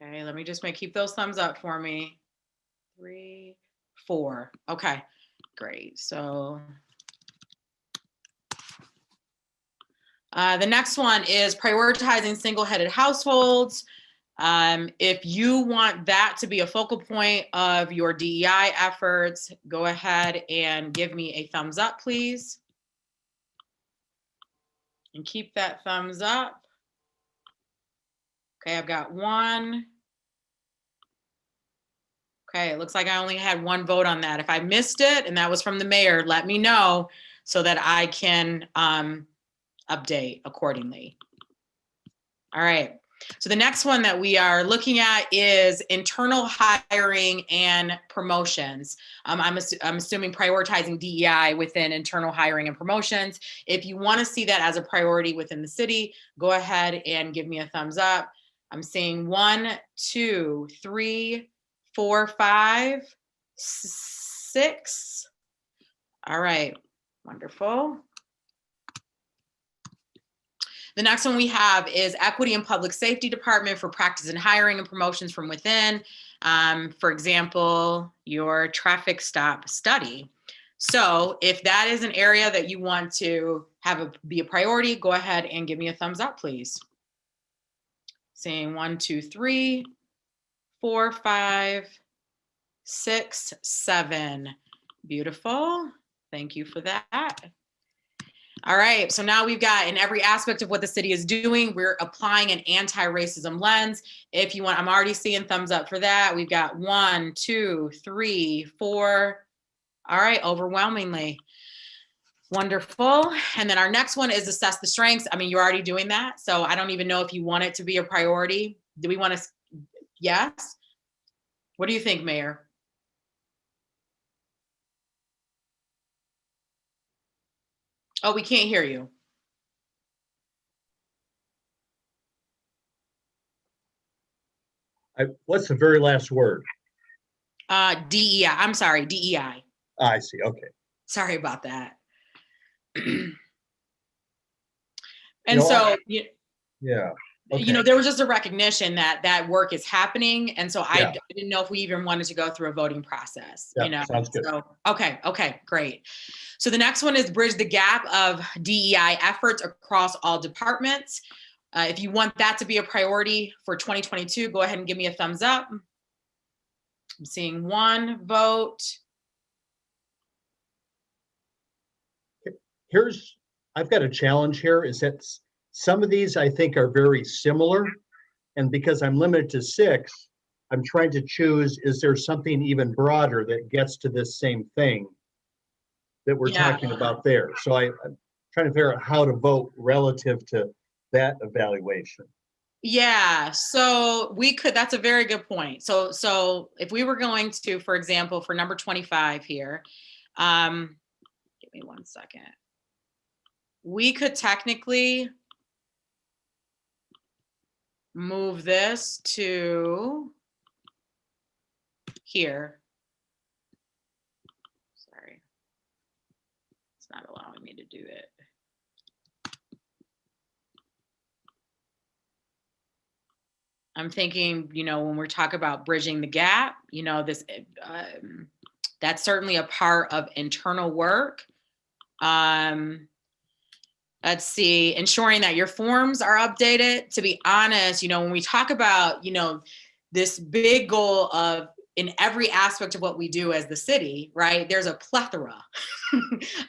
Okay, let me just keep those thumbs up for me. 3, 4. Okay, great. So the next one is prioritizing single-headed households. If you want that to be a focal point of your DEI efforts, go ahead and give me a thumbs up, please. And keep that thumbs up. Okay, I've got 1. Okay, it looks like I only had 1 vote on that. If I missed it and that was from the mayor, let me know so that I can update accordingly. All right, so the next one that we are looking at is internal hiring and promotions. I'm assuming prioritizing DEI within internal hiring and promotions. If you want to see that as a priority within the city, go ahead and give me a thumbs up. I'm seeing 1, 2, 3, 4, 5, 6. All right, wonderful. The next one we have is Equity and Public Safety Department for practice and hiring and promotions from within. For example, your traffic stop study. So if that is an area that you want to be a priority, go ahead and give me a thumbs up, please. Saying 1, 2, 3, 4, 5, 6, 7. Beautiful. Thank you for that. All right, so now we've got in every aspect of what the city is doing, we're applying an anti-racism lens. If you want, I'm already seeing thumbs up for that. We've got 1, 2, 3, 4. All right, overwhelmingly. Wonderful. And then our next one is assess the strengths. I mean, you're already doing that, so I don't even know if you want it to be a priority. Do we want to, yes? What do you think, Mayor? Oh, we can't hear you. What's the very last word? DEI. I'm sorry, DEI. I see. Okay. Sorry about that. Yeah. you know, there was just a recognition that that work is happening. And so Yeah. I didn't know if we even wanted to go through a voting process, Yeah, you know? sounds good. So, okay, great. So the next one is bridge the gap of DEI efforts across all departments. If you want that to be a priority for 2022, go ahead and give me a thumbs up. I'm seeing one vote. I've got a challenge here, is that some of these I think are very similar. And because I'm limited to 6, I'm trying to choose, is there something even broader that gets to this same thing that we're talking about there? So I'm trying to figure out how to vote relative to that evaluation. Yeah, so that's a very good point. So if we were going to, for example, for number 25 here, give me one second. We could technically move this to here. Sorry, it's not allowing me to do it. I'm thinking, you know, when we're talking about bridging the gap, you know, this that's certainly a part of internal work. Let's see, ensuring that your forms are updated. To be honest, you know, when we talk about, you know, this big goal of in every aspect of what we do as the city, right? There's a plethora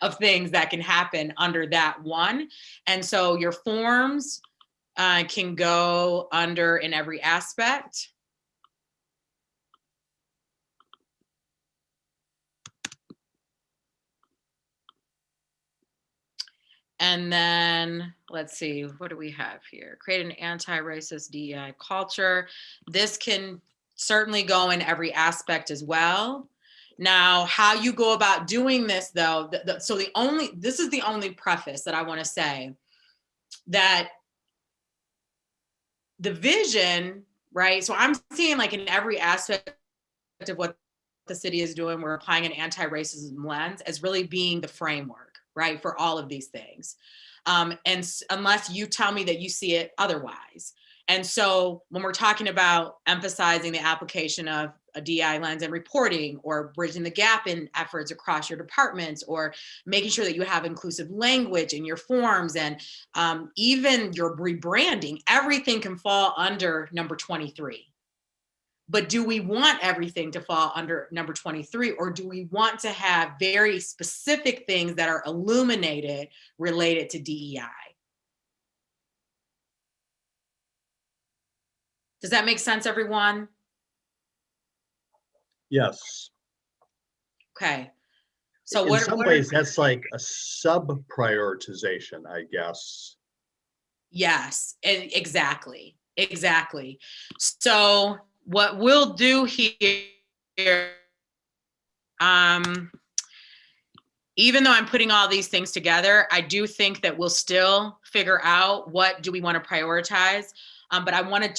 of things that can happen under that one. And so your forms can go under in every aspect. And then let's see, what do we have here? Create an anti-racist DEI culture. This can certainly go in every aspect as well. Now, how you go about doing this though, this is the only preface that I want to say, that the vision, right? So I'm seeing like in every aspect of what the city is doing, we're applying an anti-racism lens as really being the framework, right? For all of these things. And unless you tell me that you see it otherwise. And so when we're talking about emphasizing the application of a DEI lens and reporting, or bridging the gap in efforts across your departments, or making sure that you have inclusive language in your forms, and even your rebranding, everything can fall under number 23. But do we want everything to fall under number 23, or do we want to have very specific things that are illuminated related to DEI? Does that make sense, everyone? Yes. Okay. So in some ways, that's like a sub-prioritization, I guess. Yes, exactly. So what we'll do here, even though I'm putting all these things together, I do think that we'll still figure out what do we want to prioritize. But I wanted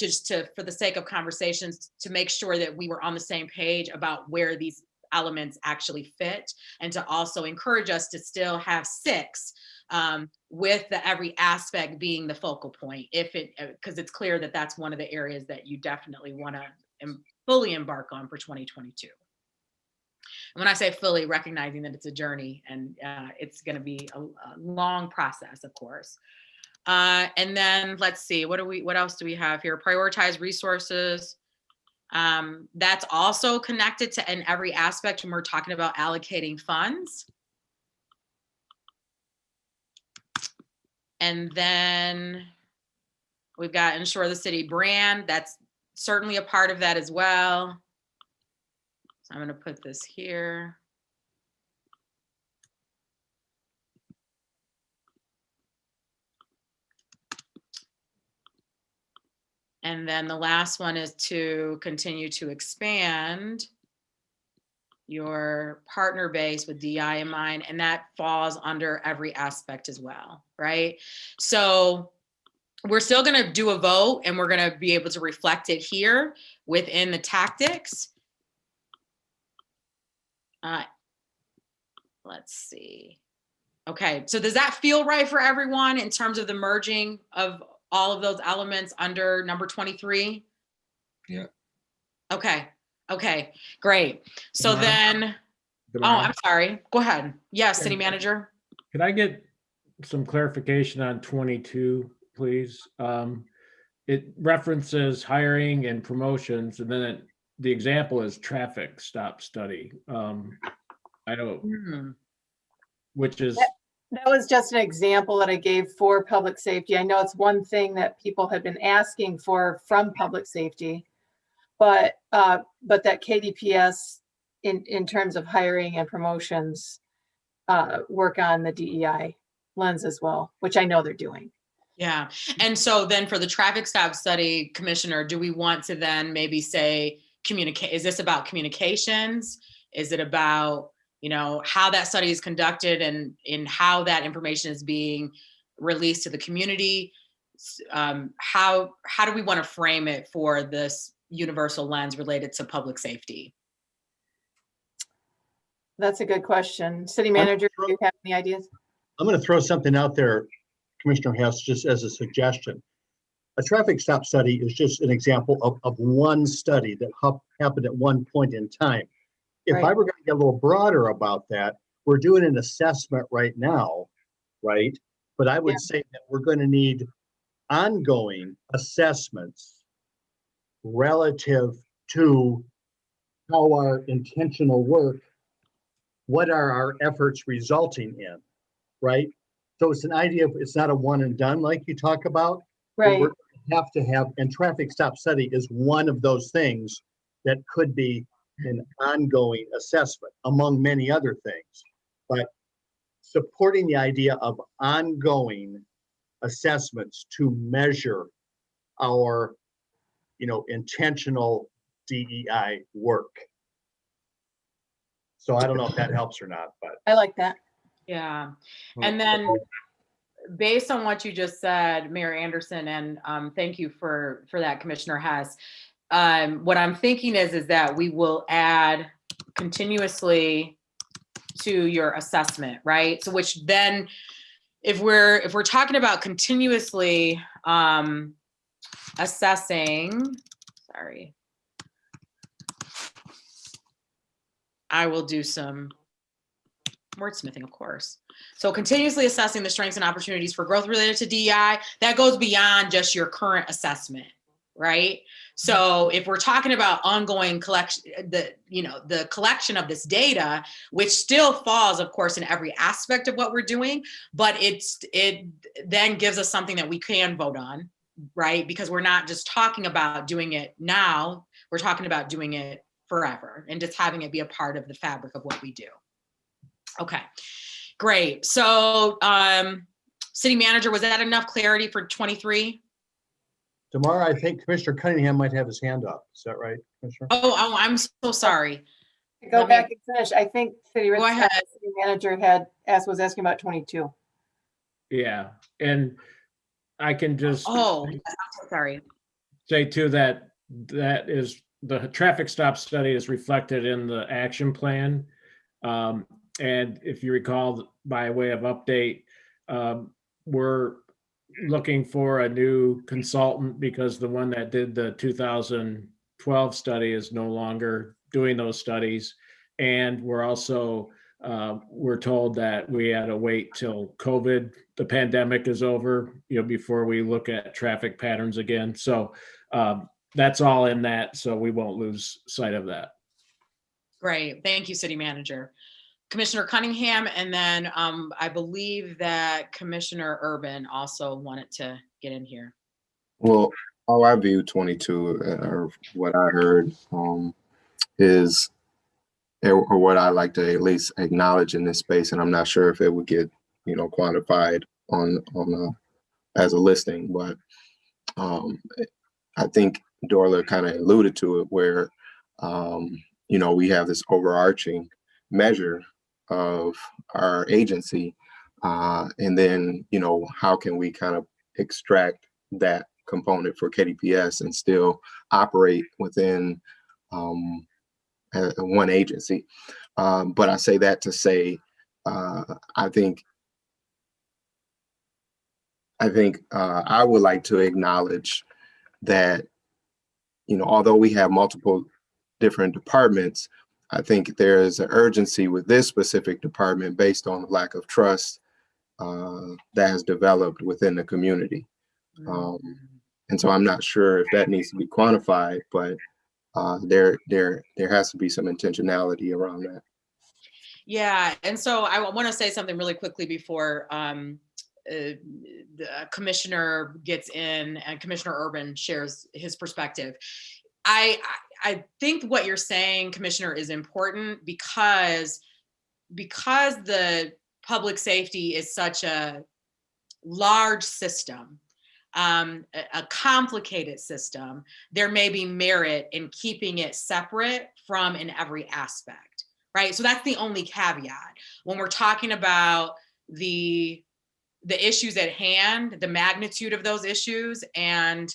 for the sake of conversations, to make sure that we were on the same page about where these elements actually fit, and to also encourage us to still have 6, with the every aspect being the focal point, because it's clear that that's one of the areas that you definitely want to fully embark on for 2022. And when I say fully, recognizing that it's a journey, and it's going to be a long process, of course. And then let's see, what else do we have here? Prioritize resources. That's also connected to in every aspect when we're talking about allocating funds. And then we've got ensure the city brand. That's certainly a part of that as well. So I'm going to put this here. And then the last one is to continue to expand your partner base with DEI in mind, and that falls under every aspect as well, right? So we're still going to do a vote, and we're going to be able to reflect it here within the tactics. Let's see. Okay, so does that feel right for everyone in terms of the merging of all of those elements under number 23? Yeah. Okay, great. So Tamara? then, oh, I'm sorry, go ahead. Yes, city manager. Could I get some clarification on 22, please? It references hiring and promotions, and then the example is traffic stop study. I don't, which is, That was just an example that I gave for public safety. I know it's one thing that people have been asking for from public safety, but that KDPS in terms of hiring and promotions work on the DEI lens as well, which I know they're doing. Yeah, and so then for the traffic stop study, Commissioner, do we want to then maybe say communicate? Is this about communications? Is it about, you know, how that study is conducted and in how that information is being released to the community? How do we want to frame it for this universal lens related to public safety? That's a good question. City manager, do you have any ideas? I'm going to throw something out there, Commissioner Hess, just as a suggestion. A traffic stop study is just an example of one study that happened at one point in time. If I were going to get a little broader about that, we're doing an assessment right now, right? But I would say that we're going to need ongoing assessments relative to how our intentional work, what are our efforts resulting in, right? So it's an idea of, it's not a one and done like you talk about. Right. We're have to have, and traffic stop study is one of those things that could be an ongoing assessment among many other things. But supporting the idea of ongoing assessments to measure our, intentional DEI work. So I don't know if that helps or not, but. I like that. Yeah, and then based on what you just said, Mayor Anderson, and thank you for that, Commissioner Hess. What I'm thinking is that we will add continuously to your assessment, right? So which then, if we're talking about continuously assessing, sorry, I will do some wordsmithing, of course. So continuously assessing the strengths and opportunities for growth related to DEI, that goes beyond just your current assessment, right? So if we're talking about ongoing collection, the collection of this data, which still falls, of course, in every aspect of what we're doing, but it then gives us something that we can vote on, right? Because we're not just talking about doing it now, we're talking about doing it forever and just having it be a part of the fabric of what we do. Okay, great. So city manager, was that enough clarity for 23? Tomorrow, I think Commissioner Cunningham might have his hand up. Is that right, Commissioner? Oh, I'm so sorry. Go back and finish. I think city manager was asking about 22. Yeah, and I can just. Oh, I'm so sorry. Say too that is the traffic stop study is reflected in the action plan. And if you recall, by way of update, we're looking for a new consultant because the one that did the 2012 study is no longer doing those studies. And we're also, we're told that we had to wait till the pandemic is over, before we look at traffic patterns again. So that's all in that, so we won't lose sight of that. Great, thank you, city manager. Commissioner Cunningham, and then I believe that Commissioner Urban also wanted to get in here. Well, how I view 22, or what I heard, is, or what I like to at least acknowledge in this space, and I'm not sure if it would get, quantified on as a listing, but I think Dorla kind of alluded to it, where we have this overarching measure of our agency, and then how can we kind of extract that component for KDPS and still operate within one agency. But I say that to say I think I think I would like to acknowledge that, although we have multiple different departments, I think there is an urgency with this specific department based on the lack of trust that has developed within the community. And so I'm not sure if that needs to be quantified, but there has to be some intentionality around that. Yeah, and so I want to say something really quickly before the commissioner gets in and Commissioner Urban shares his perspective. I think what you're saying, Commissioner, is important because the public safety is such a large system, a complicated system. There may be merit in keeping it separate from in every aspect, right? So that's the only caveat. When we're talking about the issues at hand, the magnitude of those issues, and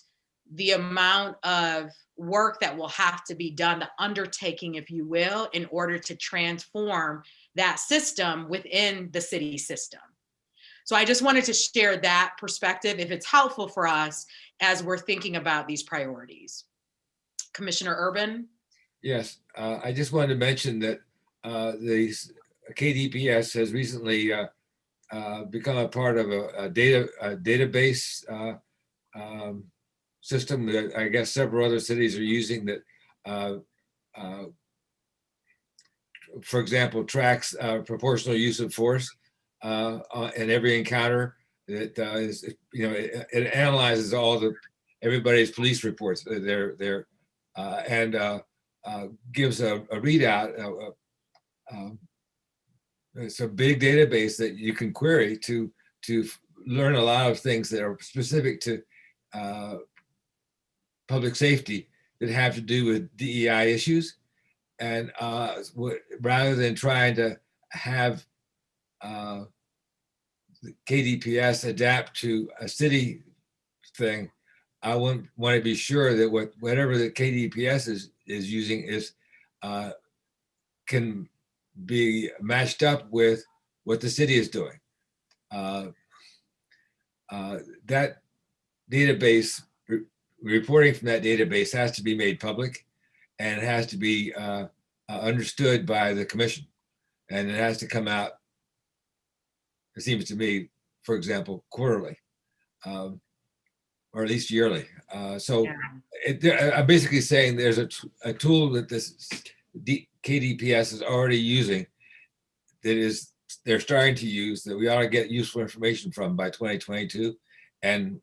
the amount of work that will have to be done, the undertaking, if you will, in order to transform that system within the city system. So I just wanted to share that perspective if it's helpful for us as we're thinking about these priorities. Commissioner Urban? Yes, I just wanted to mention that the KDPS has recently become a part of a database system that I guess several other cities are using that, for example, tracks proportional use of force in every encounter. That is, it analyzes everybody's police reports. And gives a readout. It's a big database that you can query to learn a lot of things that are specific to public safety that have to do with DEI issues. And rather than trying to have the KDPS adapt to a city thing, I want to be sure that whatever the KDPS is using can be matched up with what the city is doing. That database, reporting from that database has to be made public, and it has to be understood by the commission, and it has to come out, it seems to me, for example, quarterly, or at least yearly. I'm basically saying there's a tool that this KDPS is already using that they're starting to use, that we ought to get useful information from by 2022 and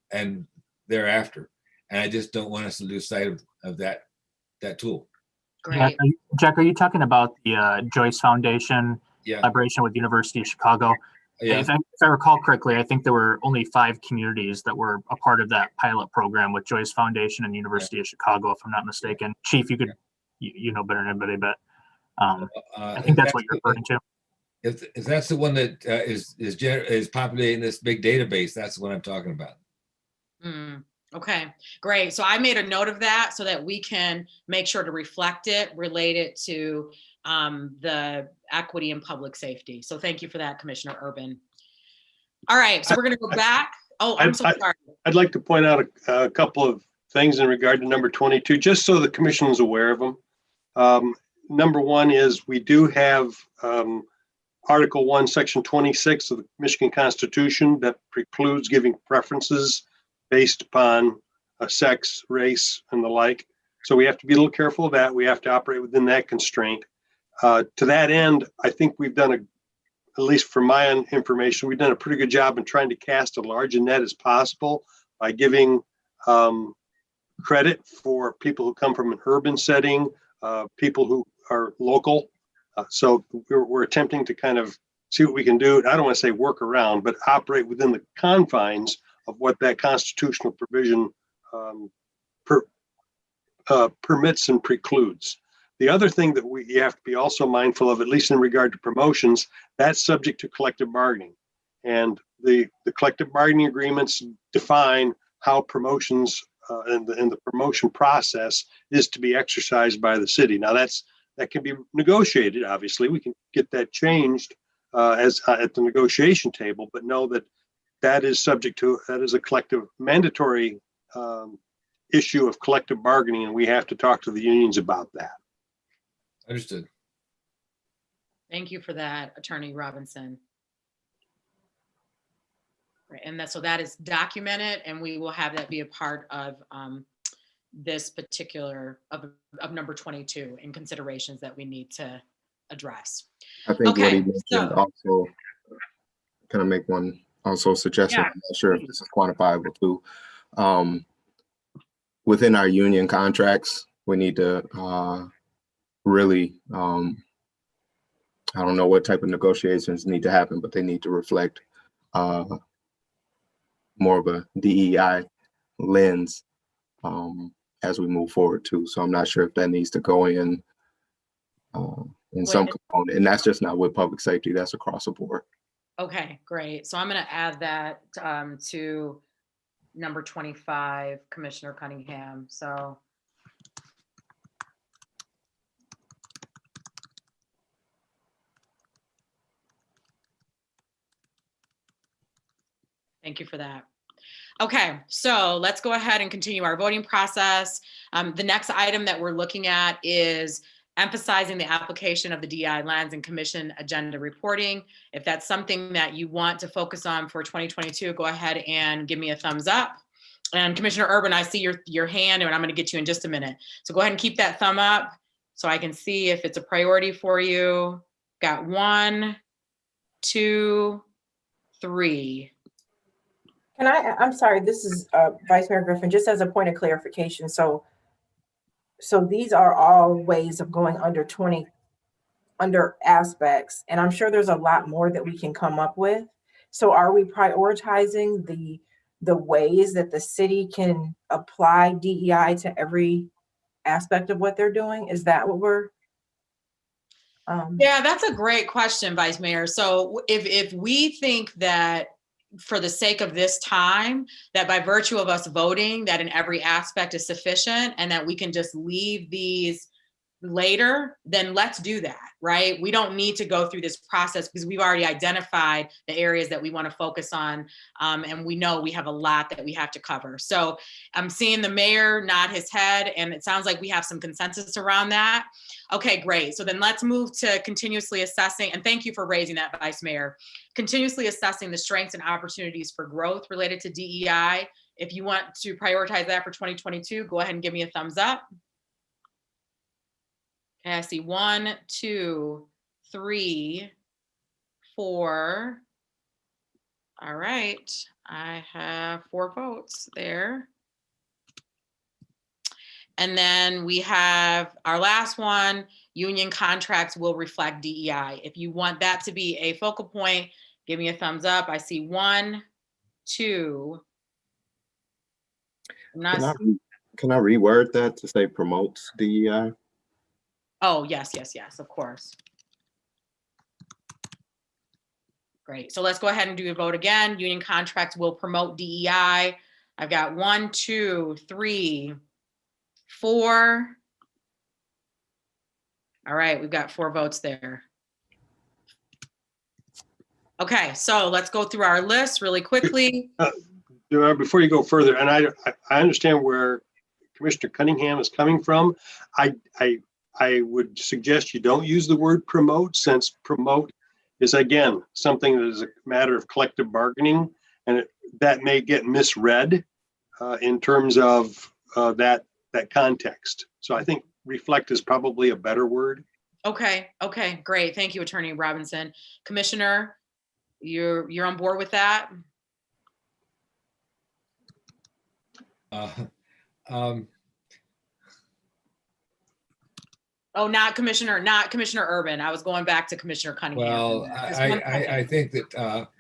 thereafter. And I just don't want us to lose sight of that tool. Great. Jack, are you talking about the Joyce Foundation collaboration with University of Chicago? Yeah. If I recall correctly, I think there were only 5 communities that were a part of that pilot program with Joyce Foundation and University of Chicago, if I'm not mistaken. Chief, you could, you know better than anybody, but I think that's what you're referring to. If that's the one that is populating this big database, that's what I'm talking about. Okay, great. So I made a note of that so that we can make sure to reflect it, relate it to the equity and public safety. So thank you for that, Commissioner Urban. All right, so we're going to go back. Oh, I'm so sorry. I'd like to point out a couple of things in regard to number 22, just so the commission is aware of them. Number one is we do have Article 1, Section 26 of the Michigan Constitution that precludes giving preferences based upon sex, race, and the like. So we have to be a little careful of that. We have to operate within that constraint. To that end, I think we've done at least from my own information, we've done a pretty good job in trying to cast a large net as possible by giving credit for people who come from an urban setting, people who are local. So we're attempting to kind of see what we can do. I don't want to say work around, but operate within the confines of what that constitutional provision permits and precludes. The other thing that we have to be also mindful of, at least in regard to promotions, that's subject to collective bargaining. And the collective bargaining agreements define how promotions and the promotion process is to be exercised by the city. Now that can be negotiated, obviously. We can get that changed at the negotiation table, but know that that is a collective mandatory issue of collective bargaining, and we have to talk to the unions about that. Understood. Thank you for that, Attorney Robinson. Right, and so that is documented, and we will have that be a part of this particular of number 22 in considerations that we need to address. I think what he Okay, mentioned so also, can I make one also suggestion? Yeah, I'm not sure if this is quantifiable too. Within our union contracts, we need to really, I don't know what type of negotiations need to happen, but they need to reflect more of a DEI lens as we move forward too. So I'm not sure if that needs to go in some component, and that's just not with public safety, that's across the board. okay, great. So I'm going to add that to number 25, Commissioner Cunningham. So thank you for that. Okay, so let's go ahead and continue our voting process. The next item that we're looking at is emphasizing the application of the DEI lens and commission agenda reporting. If that's something that you want to focus on for 2022, go ahead and give me a thumbs up. And Commissioner Urban, I see your hand, and I'm going to get you in just a minute. So go ahead and keep that thumb up so I can see if it's a priority for you. Got 1, 2, 3. I'm sorry, this is Vice Mayor Griffin, just as a point of clarification. So these are all ways of going under aspects, and I'm sure there's a lot more that we can come up with. So are we prioritizing the ways that the city can apply DEI to every aspect of what they're doing? Is that what we're? Yeah, that's a great question, Vice Mayor. So if we think that for the sake of this time, that by virtue of us voting, that in every aspect is sufficient and that we can just leave these later, then let's do that, right? We don't need to go through this process because we've already identified the areas that we want to focus on. And we know we have a lot that we have to cover. So I'm seeing the mayor nod his head, and it sounds like we have some consensus around that. Okay, great. So then let's move to continuously assessing, and thank you for raising that, Vice Mayor. Continuously assessing the strengths and opportunities for growth related to DEI. If you want to prioritize that for 2022, go ahead and give me a thumbs up. Okay, I see 1, 2, 3, 4. All right, I have 4 votes there. And then we have our last one, union contracts will reflect DEI. If you want that to be a focal point, give me a thumbs up. I see 1, 2. Can I reword that to say promotes DEI? Oh, yes, of course. Great. So let's go ahead and do a vote again. Union contracts will promote DEI. I've got 1, 2, 3, 4. All right, we've got 4 votes there. Okay, so let's go through our list really quickly. Before you go further, and I understand where Commissioner Cunningham is coming from. I would suggest you don't use the word promote, since promote is, again, something that is a matter of collective bargaining, and that may get misread in terms of that context. So I think reflect is probably a better word. Okay, great. Thank you, Attorney Robinson. Commissioner, you're on board with that? Oh, not Commissioner Urban. I was going back to Commissioner Cunningham. Well, I think that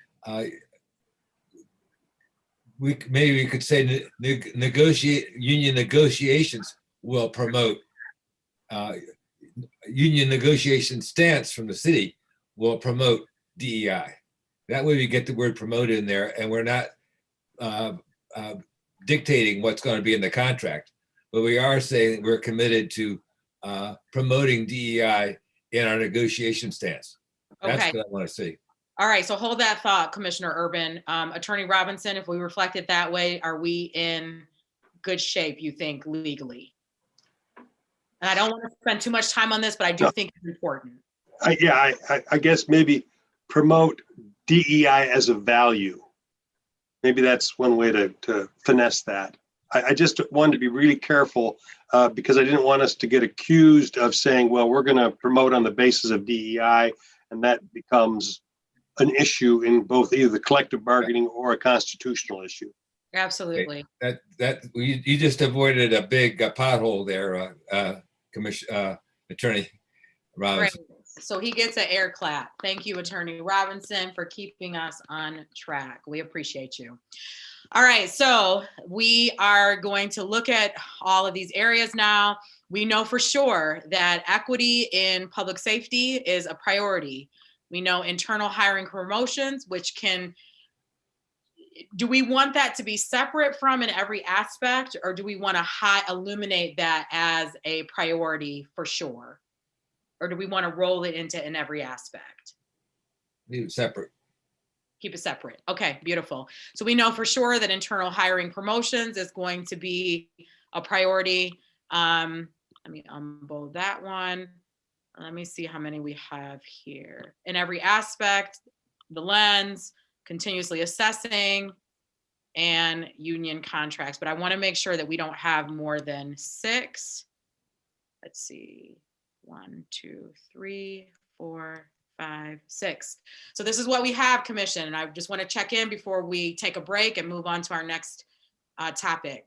we could say union negotiations will promote, union negotiation stance from the city will promote DEI. That way we get the word promote in there, and we're not dictating what's going to be in the contract, but we are saying we're committed to promoting DEI in our negotiation stance. That's Okay. what I want to see. All right, so hold that thought, Commissioner Urban. Attorney Robinson, if we reflect it that way, are we in good shape, you think, legally? And I don't want to spend too much time on this, but I do No. think it's important. I guess maybe promote DEI as a value. Maybe that's one way to finesse that. I just wanted to be really careful because I didn't want us to get accused of saying, well, we're going to promote on the basis of DEI, and that becomes an issue in both either the collective bargaining or a constitutional issue. Absolutely. You just avoided a big pothole there, Attorney Robinson. Great. So he gets an air clap. Thank you, Attorney Robinson, for keeping us on track. We appreciate you. All right, so we are going to look at all of these areas now. We know for sure that equity in public safety is a priority. We know internal hiring promotions, which can, do we want that to be separate from in every aspect, or do we want to illuminate that as a priority for sure? Or do we want to roll it into in every aspect? Leave it separate. Keep it separate. Okay, beautiful. So we know for sure that internal hiring promotions is going to be a priority. Let me unbold that one. Let me see how many we have here. In every aspect, the lens, continuously assessing, and union contracts. But I want to make sure that we don't have more than 6. Let's see. 1, 2, 3, 4, 5, 6. So this is what we have, Commission. And I just want to check in before we take a break and move on to our next topic.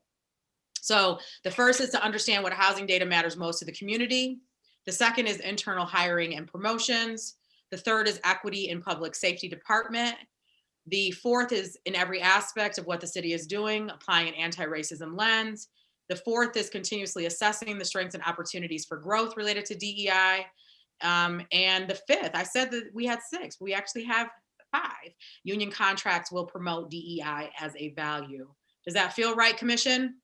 So the first is to understand what housing data matters most to the community. The second is internal hiring and promotions. The third is equity in public safety department. The fourth is in every aspect of what the city is doing, applying an anti-racism lens. The fourth is continuously assessing the strengths and opportunities for growth related to DEI. And the fifth, I said that we had 6, we actually have 5. Union contracts will promote DEI as a value. Does that feel right, Commission?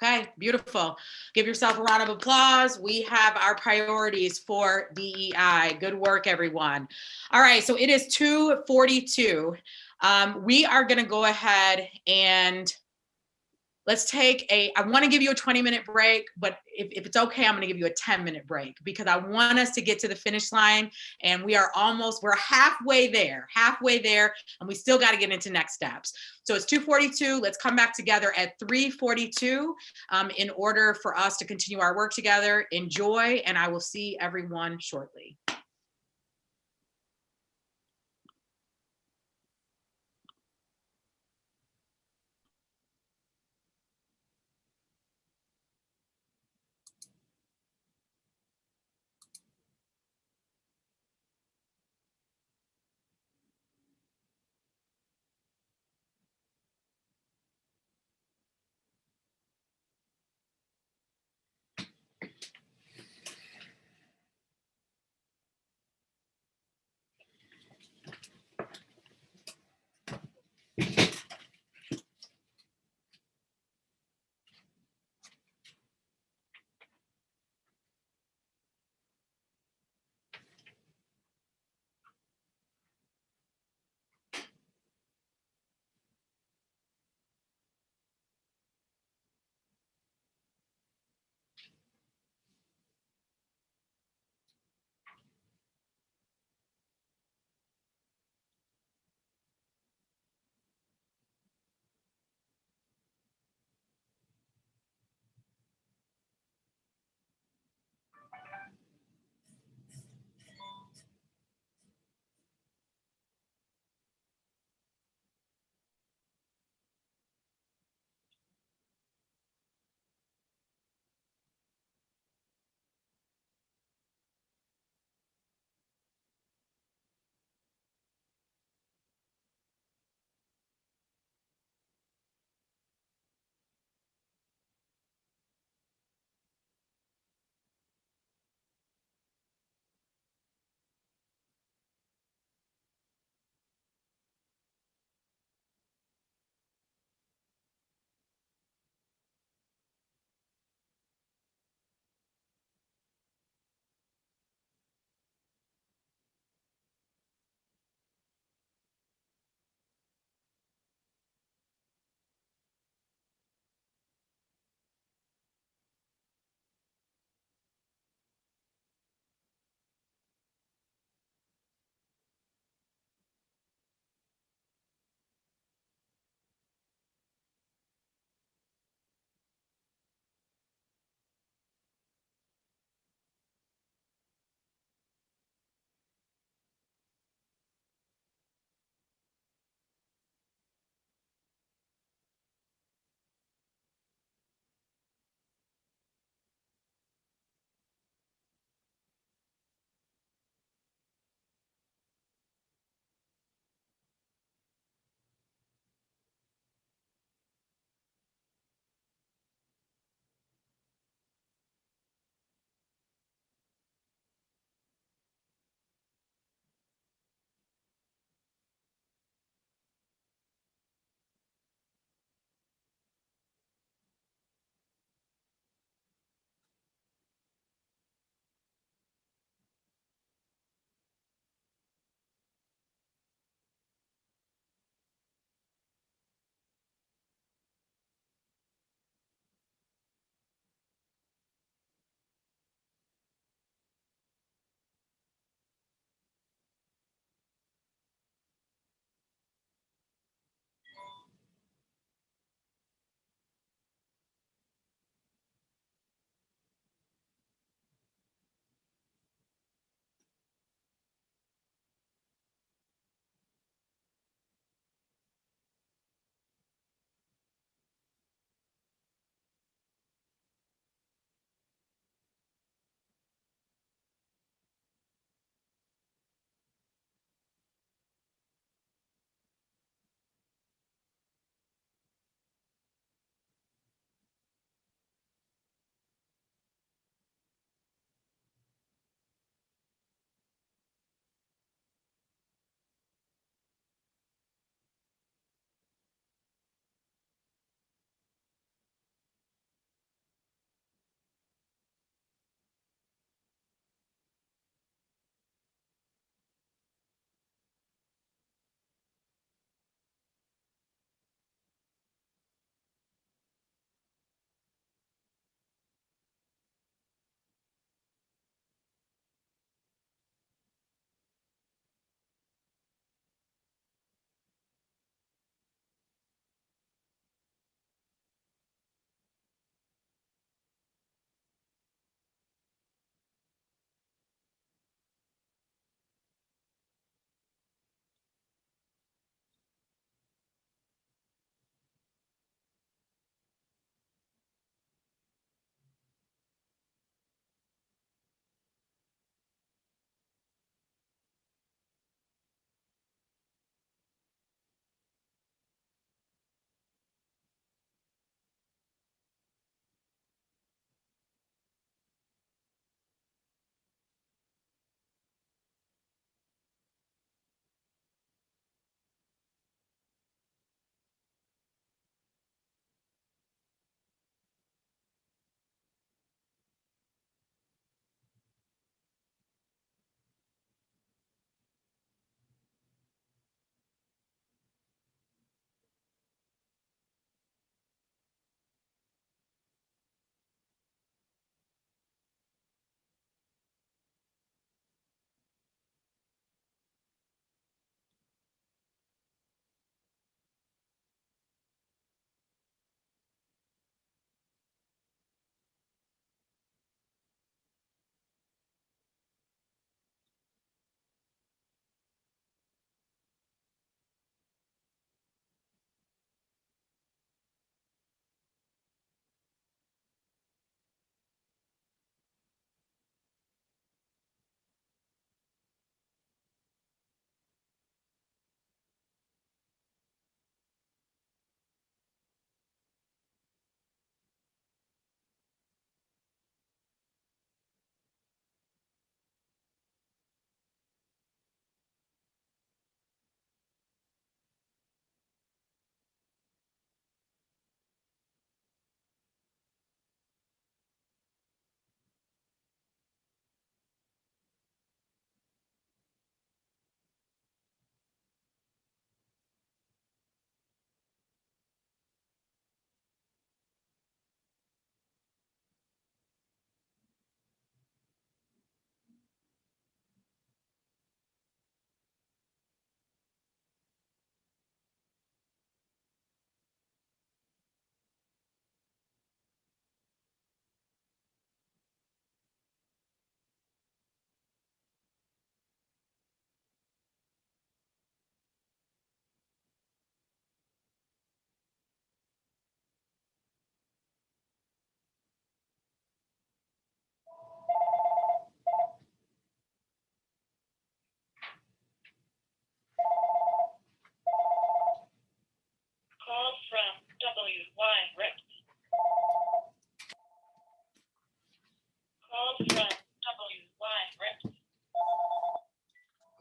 Okay, beautiful. Give yourself a round of applause. We have our priorities for DEI. Good work, everyone. All right, so it is 2:42. We are gonna go ahead and let's take I want to give you a 20-minute break, but if it's okay, I'm going to give you a 10-minute break because I want us to get to the finish line, and we're halfway there, and we still got to get into next steps. So it's 2:42. Let's come back together at 3:42 in order for us to continue our work together. Enjoy, and I will see everyone shortly.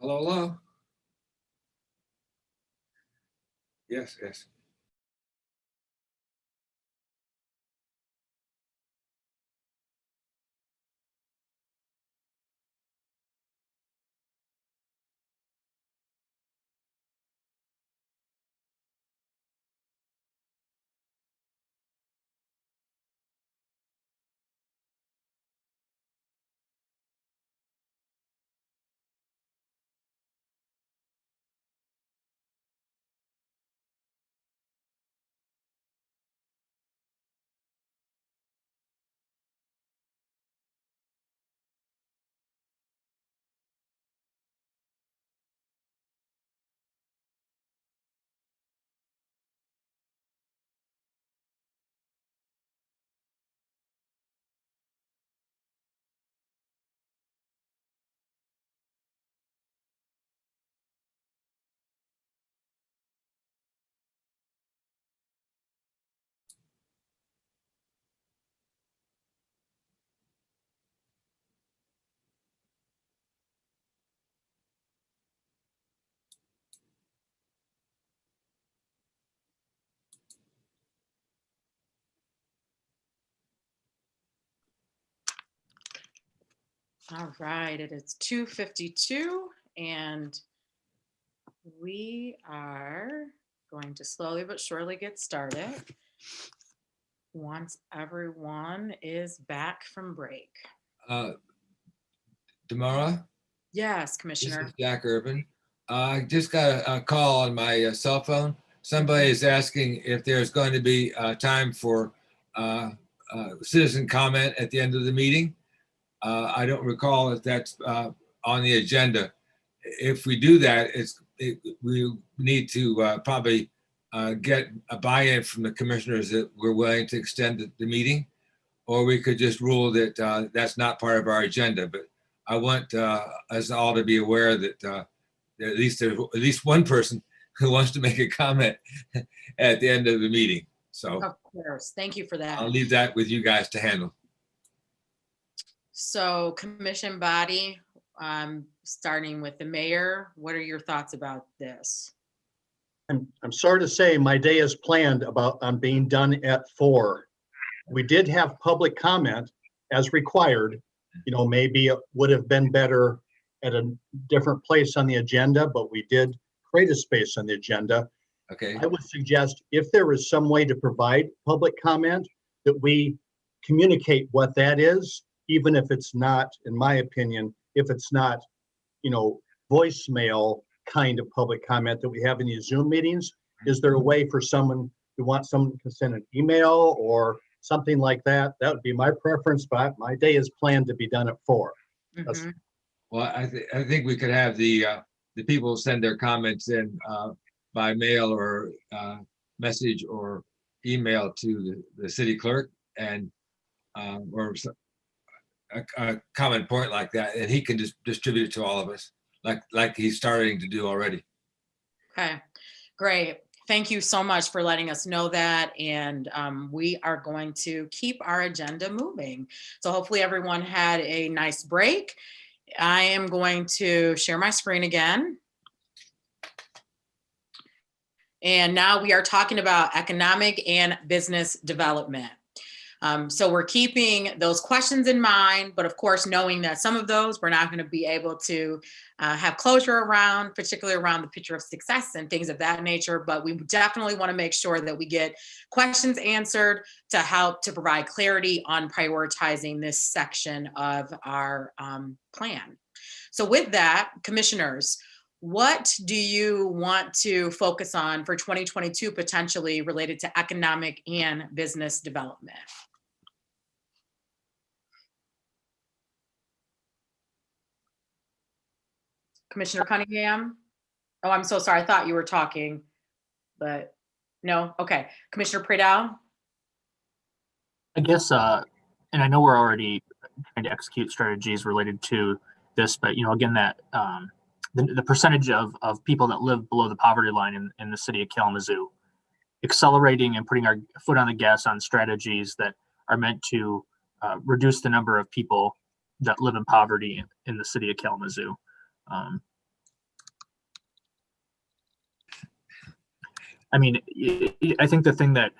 Hello, hello. Yes, yes. All right, it is 2:52 and we are going to slowly but surely get started once everyone is back from break. Tamara? Yes, This Commissioner. is Jack Urban. I just got a call on my cell phone. Somebody is asking if there's going to be time for citizen comment at the end of the meeting. I don't recall if that's on the agenda. If we do that, we need to probably get a buy-in from the commissioners that we're willing to extend the meeting, or we could just rule that that's not part of our agenda. But I want us all to be aware that at least there's at least one person who wants to make a comment at the end of the meeting. So Of course, thank you for that. I'll leave that with you guys to handle. So commission body, starting with the mayor, what are your thoughts about this? I'm sorry to say my day is planned on being done at 4. We did have public comment as required. You know, maybe it would have been better at a different place on the agenda, but we did create a space on the agenda. Okay. I would suggest if there is some way to provide public comment, that we communicate what that is, even if it's not, in my opinion, if it's not, you know, voicemail kind of public comment that we have in these Zoom meetings. Is there a way for someone who wants someone to send an email or something like that? That would be my preference, but my day is planned to be done at 4. Mm-hmm. Well, I think we could have the people send their comments in by mail or message or email to the city clerk, and or a common point like that, and he can just distribute it to all of us, like he's starting to do already. Okay, great. Thank you so much for letting us know that. And we are going to keep our agenda moving. So hopefully everyone had a nice break. I am going to share my screen again. And now we are talking about economic and business development. So we're keeping those questions in mind, but of course, knowing that some of those we're not going to be able to have closure around, particularly around the picture of success and things of that nature. But we definitely want to make sure that we get questions answered to help to provide clarity on prioritizing this section of our plan. So with that, commissioners, what do you want to focus on for 2022 potentially related to economic and business development? Commissioner Cunningham? Oh, I'm so sorry. I thought you were talking, but no. Okay. Commissioner Pradell? I guess, and I know we're already trying to execute strategies related to this, but you know, again, that the percentage of people that live below the poverty line in the city of Kalamazoo, accelerating and putting our foot on the gas on strategies that are meant to reduce the number of people that live in poverty in the city of Kalamazoo. I mean, I think the thing that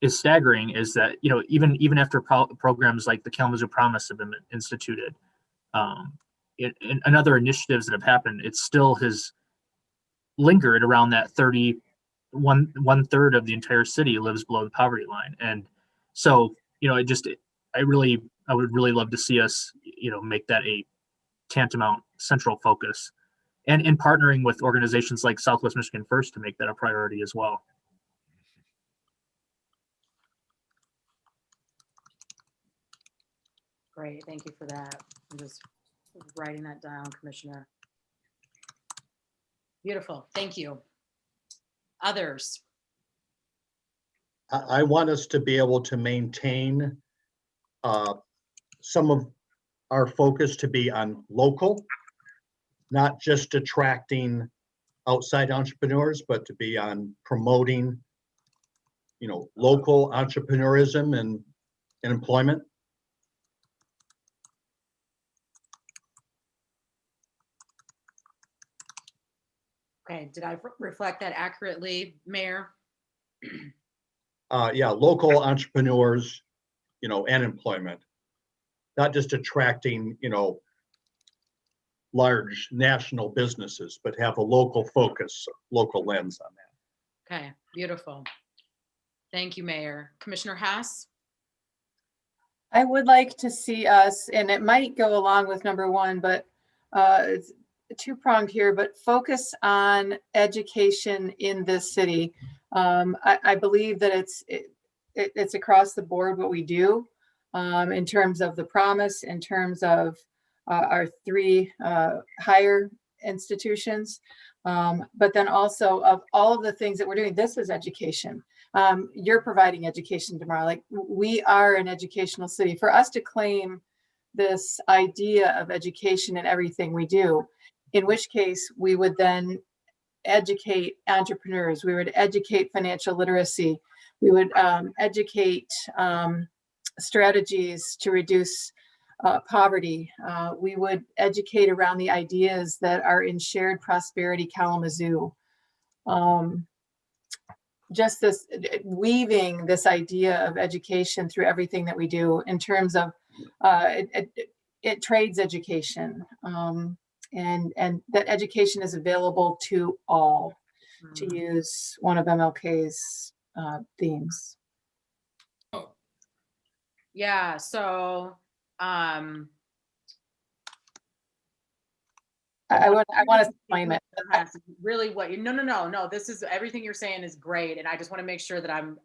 is staggering is that, you know, even after programs like the Kalamazoo Promise have been instituted, and other initiatives that have happened, it still has lingered around that one third of the entire city lives below the poverty line. And so, you know, I would really love to see us, you know, make that a tantamount central focus, and in partnering with organizations like Southwest Michigan First to make that a priority as well. Great, thank you for that. I'm just writing that down, Commissioner. Beautiful, thank you. Others? I want us to be able to maintain some of our focus to be on local, not just attracting outside entrepreneurs, but to be on promoting, you know, local entrepreneurism and employment. Okay, did I reflect that accurately, Mayor? Yeah, local entrepreneurs, you know, and employment, not just attracting, you know, large national businesses, but have a local focus, local lens on that. Okay, beautiful. Thank you, Mayor. Commissioner Haas? I would like to see us, and it might go along with number one, but it's two-pronged here, but focus on education in this city. I believe that it's across the board what we do in terms of the promise, in terms of our three higher institutions, but then also of all of the things that we're doing. This is education. You're providing education tomorrow. Like, we are an educational city. For us to claim this idea of education in everything we do, in which case we would then educate entrepreneurs, we would educate financial literacy, we would educate strategies to reduce poverty. We would educate around the ideas that are in shared prosperity Kalamazoo. Just this weaving this idea of education through everything that we do in terms of it trades education. And that education is available to all, to use one of MLK's themes. Yeah, so I want to claim it. Really, what you? No. This is everything you're saying is great, and I just want to make sure that I'm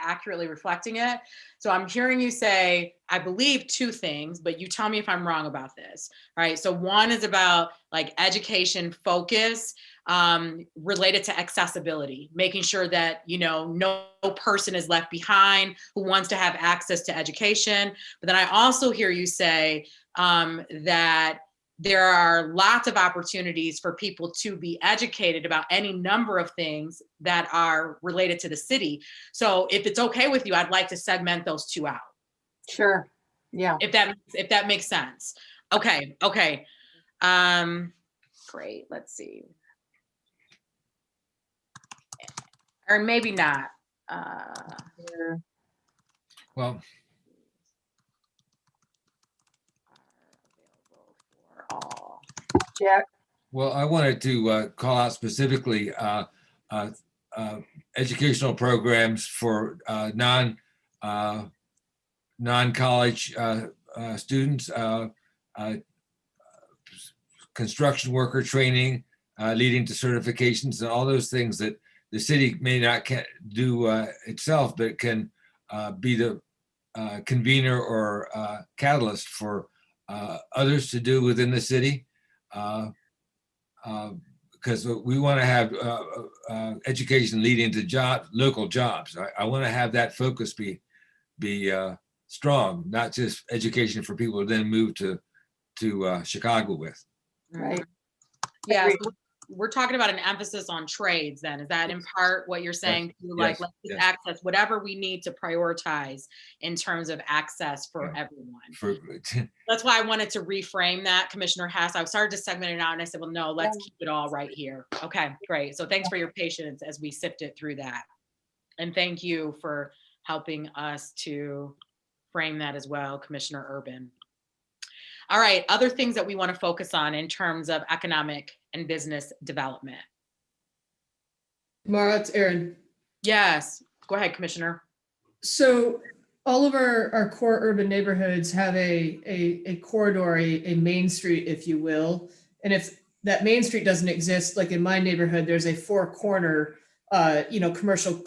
accurately reflecting it. So I'm hearing you say, I believe two things, but you tell me if I'm wrong about this. All right. So one is about like education focus related to accessibility, making sure that, you know, no person is left behind who wants to have access to education. But then I also hear you say that there are lots of opportunities for people to be educated about any number of things that are related to the city. So if it's okay with you, I'd like to segment those two out. Sure. Yeah. If that makes sense. Okay. Great. Let's see. Or maybe not. Well, Jack? Well, I wanted to call out specifically educational programs for non-college students, construction worker training, leading to certifications, and all those things that the city may not do itself, but can be the convener or catalyst for others to do within the city. Because we want to have education leading to local jobs. I want to have that focus be strong, not just education for people to then move to Chicago with. Right. Yeah. we're talking about an emphasis on trades then. Is that in part what you're saying? Like, yes, let's just yes. access whatever we need to prioritize in terms of access for everyone. For, That's why I wanted to reframe that, Commissioner Hess. I started to segment it out and I said, well, no, let's keep it all right here. Okay, great. So thanks for your patience as we sifted through that. And thank you for helping us to frame that as well, Commissioner Urban. All right, other things that we want to focus on in terms of economic and business development. Mara, it's Aaron. Yes, go ahead, Commissioner. So all of our core urban neighborhoods have a corridor, a main street, if you will. And if that main street doesn't exist, like in my neighborhood, there's a four corner, commercial,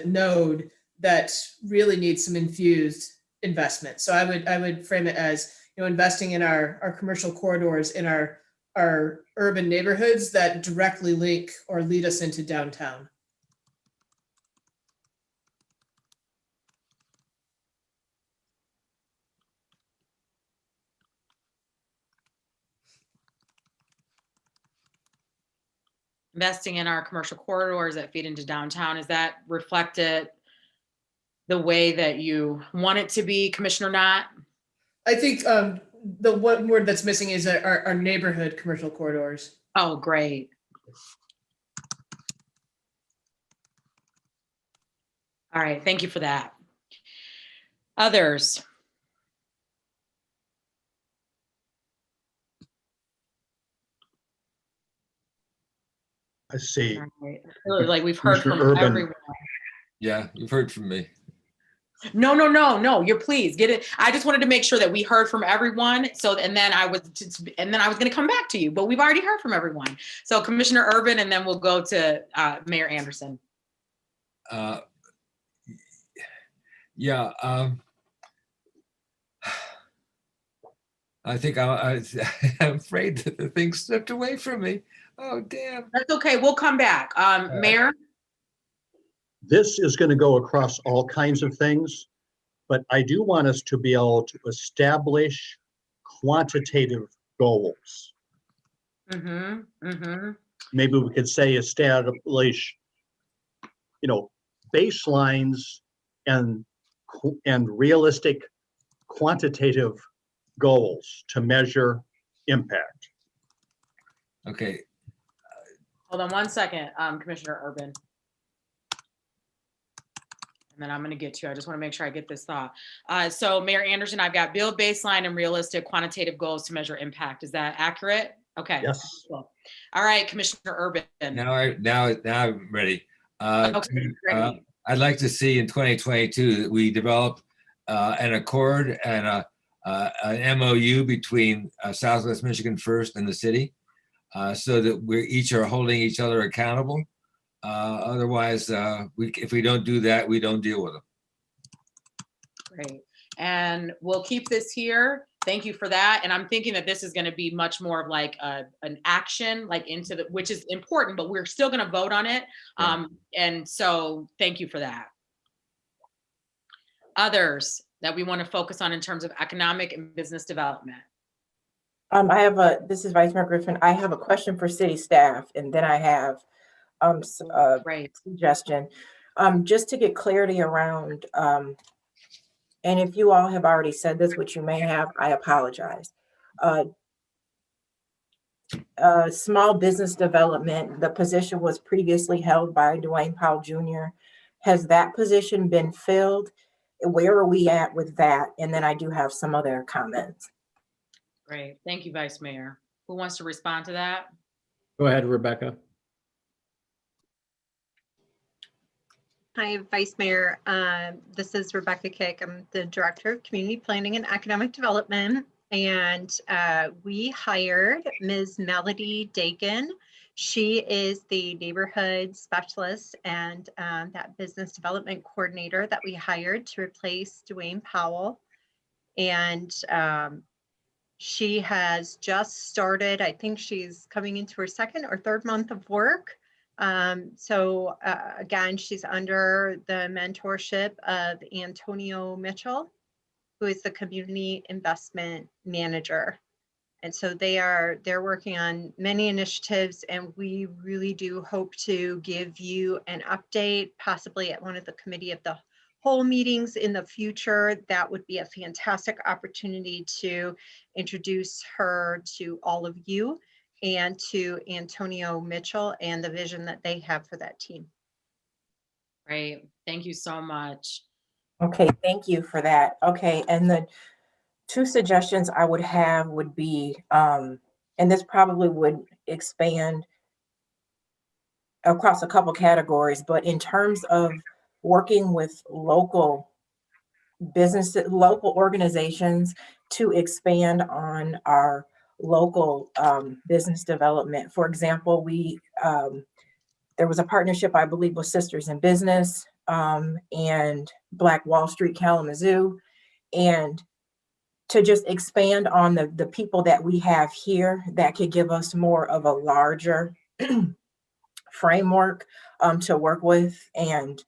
node that really needs some infused investment. So I would frame it as, investing in our commercial corridors in our urban neighborhoods that directly link or lead us into downtown. Investing in our commercial corridors that feed into downtown, is that reflected the way that you want it to be, Commissioner Knott? I think the one word that's missing is our neighborhood commercial corridors. Oh, great. All right, thank you for that. Others? I see. All right. Like we've heard from Commissioner Urban. everyone. Yeah, you've heard from me. No, you're please get it. I just wanted to make sure that we heard from everyone. So, and then I was going to come back to you, but we've already heard from everyone. So Commissioner Urban, and then we'll go to Mayor Anderson. Yeah. I think I'm afraid that the thing slipped away from me. Oh, damn. That's okay. We'll come back. Mayor? This is going to go across all kinds of things, but I do want us to be able to establish quantitative goals. Maybe we could say establish, baselines and realistic quantitative goals to measure impact. Okay. Hold on one second, Commissioner Urban. And then I'm going to get to you. I just want to make sure I get this thought. So Mayor Anderson, I've got build baseline and realistic quantitative goals to measure impact. Is that accurate? Okay. Yes. Cool. All right, Commissioner Urban. Now I'm ready. Okay, great. I'd like to see in 2022 that we develop an accord and an MOU between Southwest Michigan First and the city, so that we each are holding each other accountable. Otherwise, if we don't do that, we don't deal with them. Great. And we'll keep this here. Thank you for that. And I'm thinking that this is going to be much more of like an action, like into the, which is important, but we're still going to vote on it. And so thank you for that. Others that we want to focus on in terms of economic and business development. This is Vice Mayor Griffin. I have a question for city staff, and then I have suggestion. Just to get clarity around, and if you all have already said this, which you may have, I apologize. Small business development, the position was previously held by Dwayne Powell Jr. Has that position been filled? Where are we at with that? And then I do have some other comments. Great. Thank you, Vice Mayor. Who wants to respond to that? Go ahead, Rebecca. Hi, Vice Mayor. This is Rebecca Kick. I'm the Director of Community Planning and Economic Development. And we hired Ms. Melody Dakin. She is the neighborhood specialist and that business development coordinator that we hired to replace Dwayne Powell. And she has just started, I think she's coming into her second or third month of work. So again, she's under the mentorship of Antonio Mitchell, who is the community investment manager. And so they're working on many initiatives, and we really do hope to give you an update, possibly at one of the committee of the whole meetings in the future. That would be a fantastic opportunity to introduce her to all of you and to Antonio Mitchell and the vision that they have for that team. Great. Thank you so much. Okay, thank you for that. Okay, and the two suggestions I would have would be, and this probably would expand across a couple categories, but in terms of working with local businesses, local organizations to expand on our local business development. For example, there was a partnership, I believe, with Sisters in Business and Black Wall Street Kalamazoo, and to just expand on the people that we have here that could give us more of a larger framework to work with and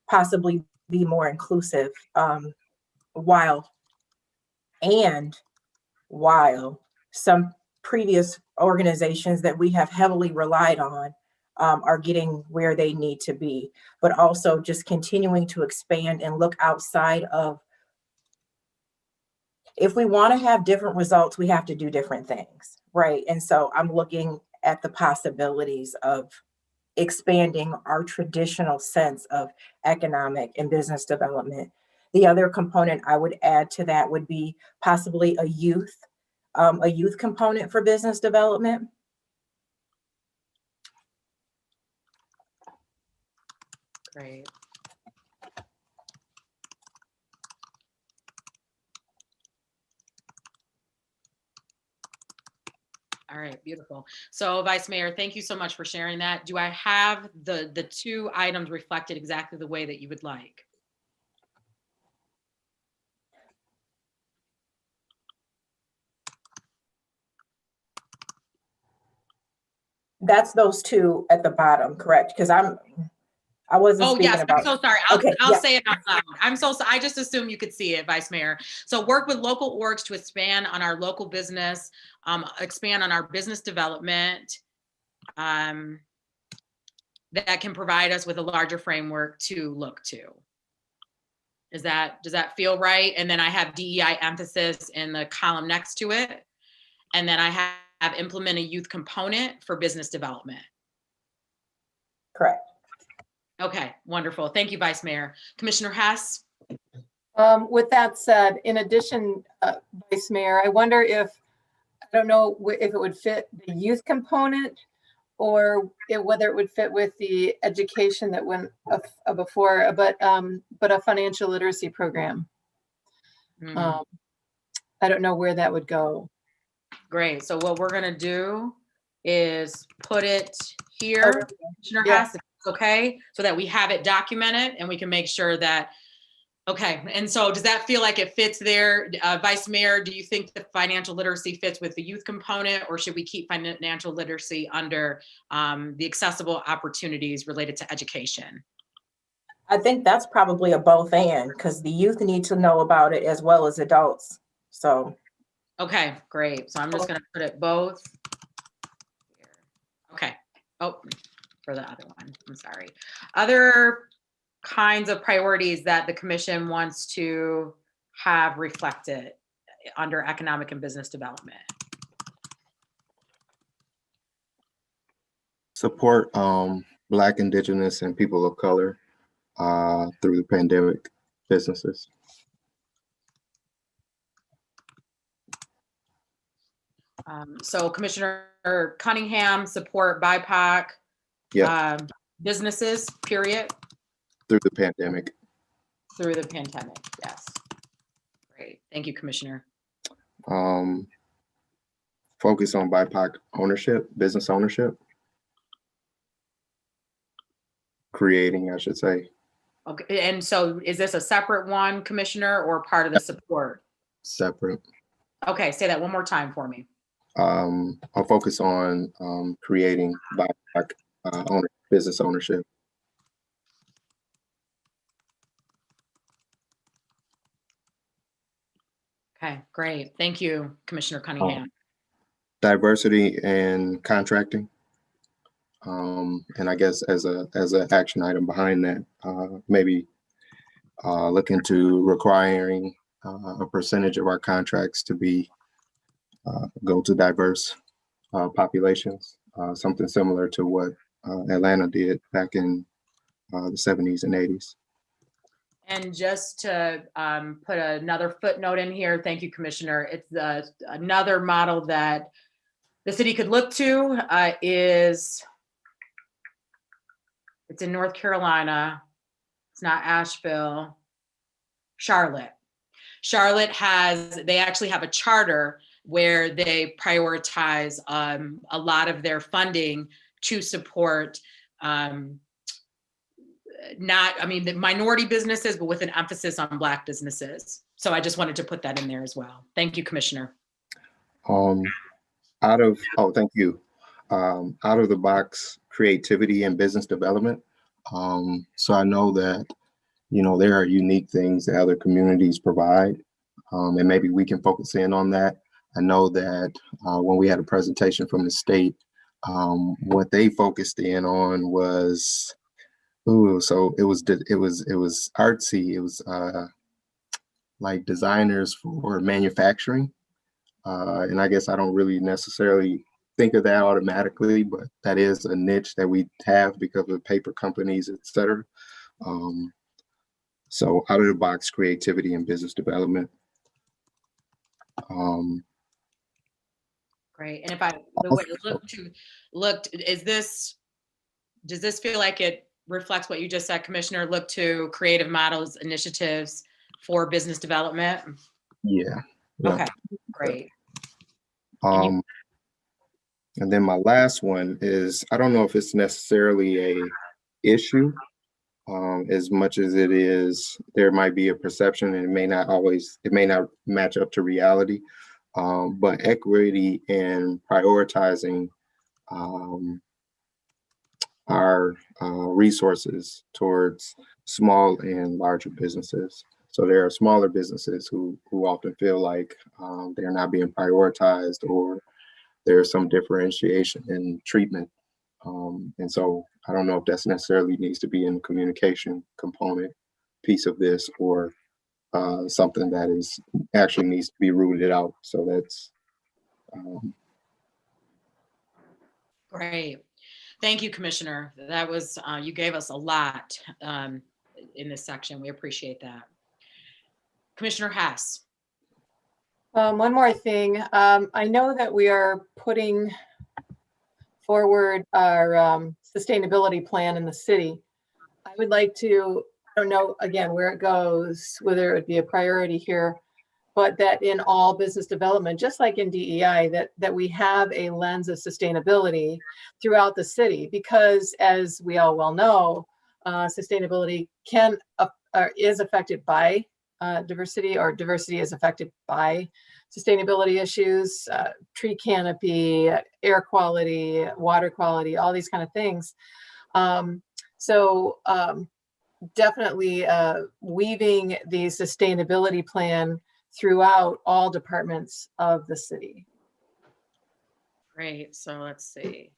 possibly be more inclusive while some previous organizations that we have heavily relied on are getting where they need to be, but also just continuing to expand and look outside of. If we want to have different results, we have to do different things, right? And so I'm looking at the possibilities of expanding our traditional sense of economic and business development. The other component I would add to that would be possibly a youth component for business development. Great. All right, beautiful. So Vice Mayor, thank you so much for sharing that. Do I have the two items reflected exactly the way that you would like? That's those two at the bottom, correct? Because I wasn't speaking yes, about. I'm so sorry. I'll say it out loud. I just assumed you could see it, Vice Mayor. So work with local orgs to expand on our local business, expand on our business development that can provide us with a larger framework to look to. Does that feel right? And then I have DEI emphasis in the column next to it. And then I have implement a youth component for business development. Correct. Okay, wonderful. Thank you, Vice Mayor. Commissioner Hess? With that said, in addition, Vice Mayor, I wonder if, I don't know if it would fit the youth component or whether it would fit with the education that went before, but a financial literacy program. I don't know where that would go. Great. So what we're gonna do is put it here, Commissioner Hess, if it's okay, so that we have it documented and we can make sure that, okay. And so does that feel like it fits there? Vice Mayor, do you think the financial literacy fits with the youth component, or should we keep financial literacy under the accessible opportunities related to education? I think that's probably a both and, because the youth need to know about it as well as adults. So. Okay, great. So I'm just gonna put it both. Okay. Oh, for the other one, I'm sorry. Other kinds of priorities that the commission wants to have reflected under economic and business development. Support Black, Indigenous, and people of color through the pandemic businesses. So Commissioner Cunningham, support BIPOC businesses, period. Through the pandemic. Through the pandemic, yes. Great, thank you, Commissioner. Focus on BIPOC ownership, business ownership. Creating, I should say. Okay, and so is this a separate one, Commissioner, or part of the support? Separate. Okay, say that one more time for me. I'll focus on creating BIPOC business ownership. Okay, great. Thank you, Commissioner Cunningham. diversity and contracting. And I guess as an action item behind that, maybe look into requiring a percentage of our contracts to be go to diverse populations, something similar to what Atlanta did back in the 70s and 80s. And just to put another footnote in here, thank you, Commissioner. It's another model that the city could look to is, it's in North Carolina. It's not Asheville, Charlotte. Charlotte they actually have a charter where they prioritize a lot of their funding to support the minority businesses, but with an emphasis on Black businesses. So I just wanted to put that in there as well. Thank you, Commissioner. Thank you. Out of the box creativity and business development. So I know that, there are unique things that other communities provide, and maybe we can focus in on that. I know that when we had a presentation from the state, what they focused in on was, so it was artsy. It was like designers for manufacturing, and I guess I don't really necessarily think of that automatically, but that is a niche that we have because of paper companies, et cetera. So out of the box creativity and business development. Great. And if the way I looked, does this feel like it reflects what you just said, Commissioner? Look to creative models, initiatives for business development? Yeah. Okay, great. And then my last one is, I don't know if it's necessarily a issue as much as it is, there might be a perception and it may not match up to reality, but equity and prioritizing our resources towards small and larger businesses. So there are smaller businesses who often feel like they're not being prioritized, or there's some differentiation in treatment. And so I don't know if that's necessarily needs to be in the communication component piece of this, or something that is actually needs to be rooted out. So that's Great. Thank you, Commissioner. That was, you gave us a lot in this section. We appreciate that. Commissioner Hess. One more thing. I know that we are putting forward our sustainability plan in the city. I would like to, I don't know, again, where it goes, whether it would be a priority here, but that in all business development, just like in DEI, that we have a lens of sustainability throughout the city, because as we all well know, sustainability is affected by diversity, or diversity is affected by sustainability issues, tree canopy, air quality, water quality, all these kind of things. So definitely weaving the sustainability plan throughout all departments of the city. Great. So let's see.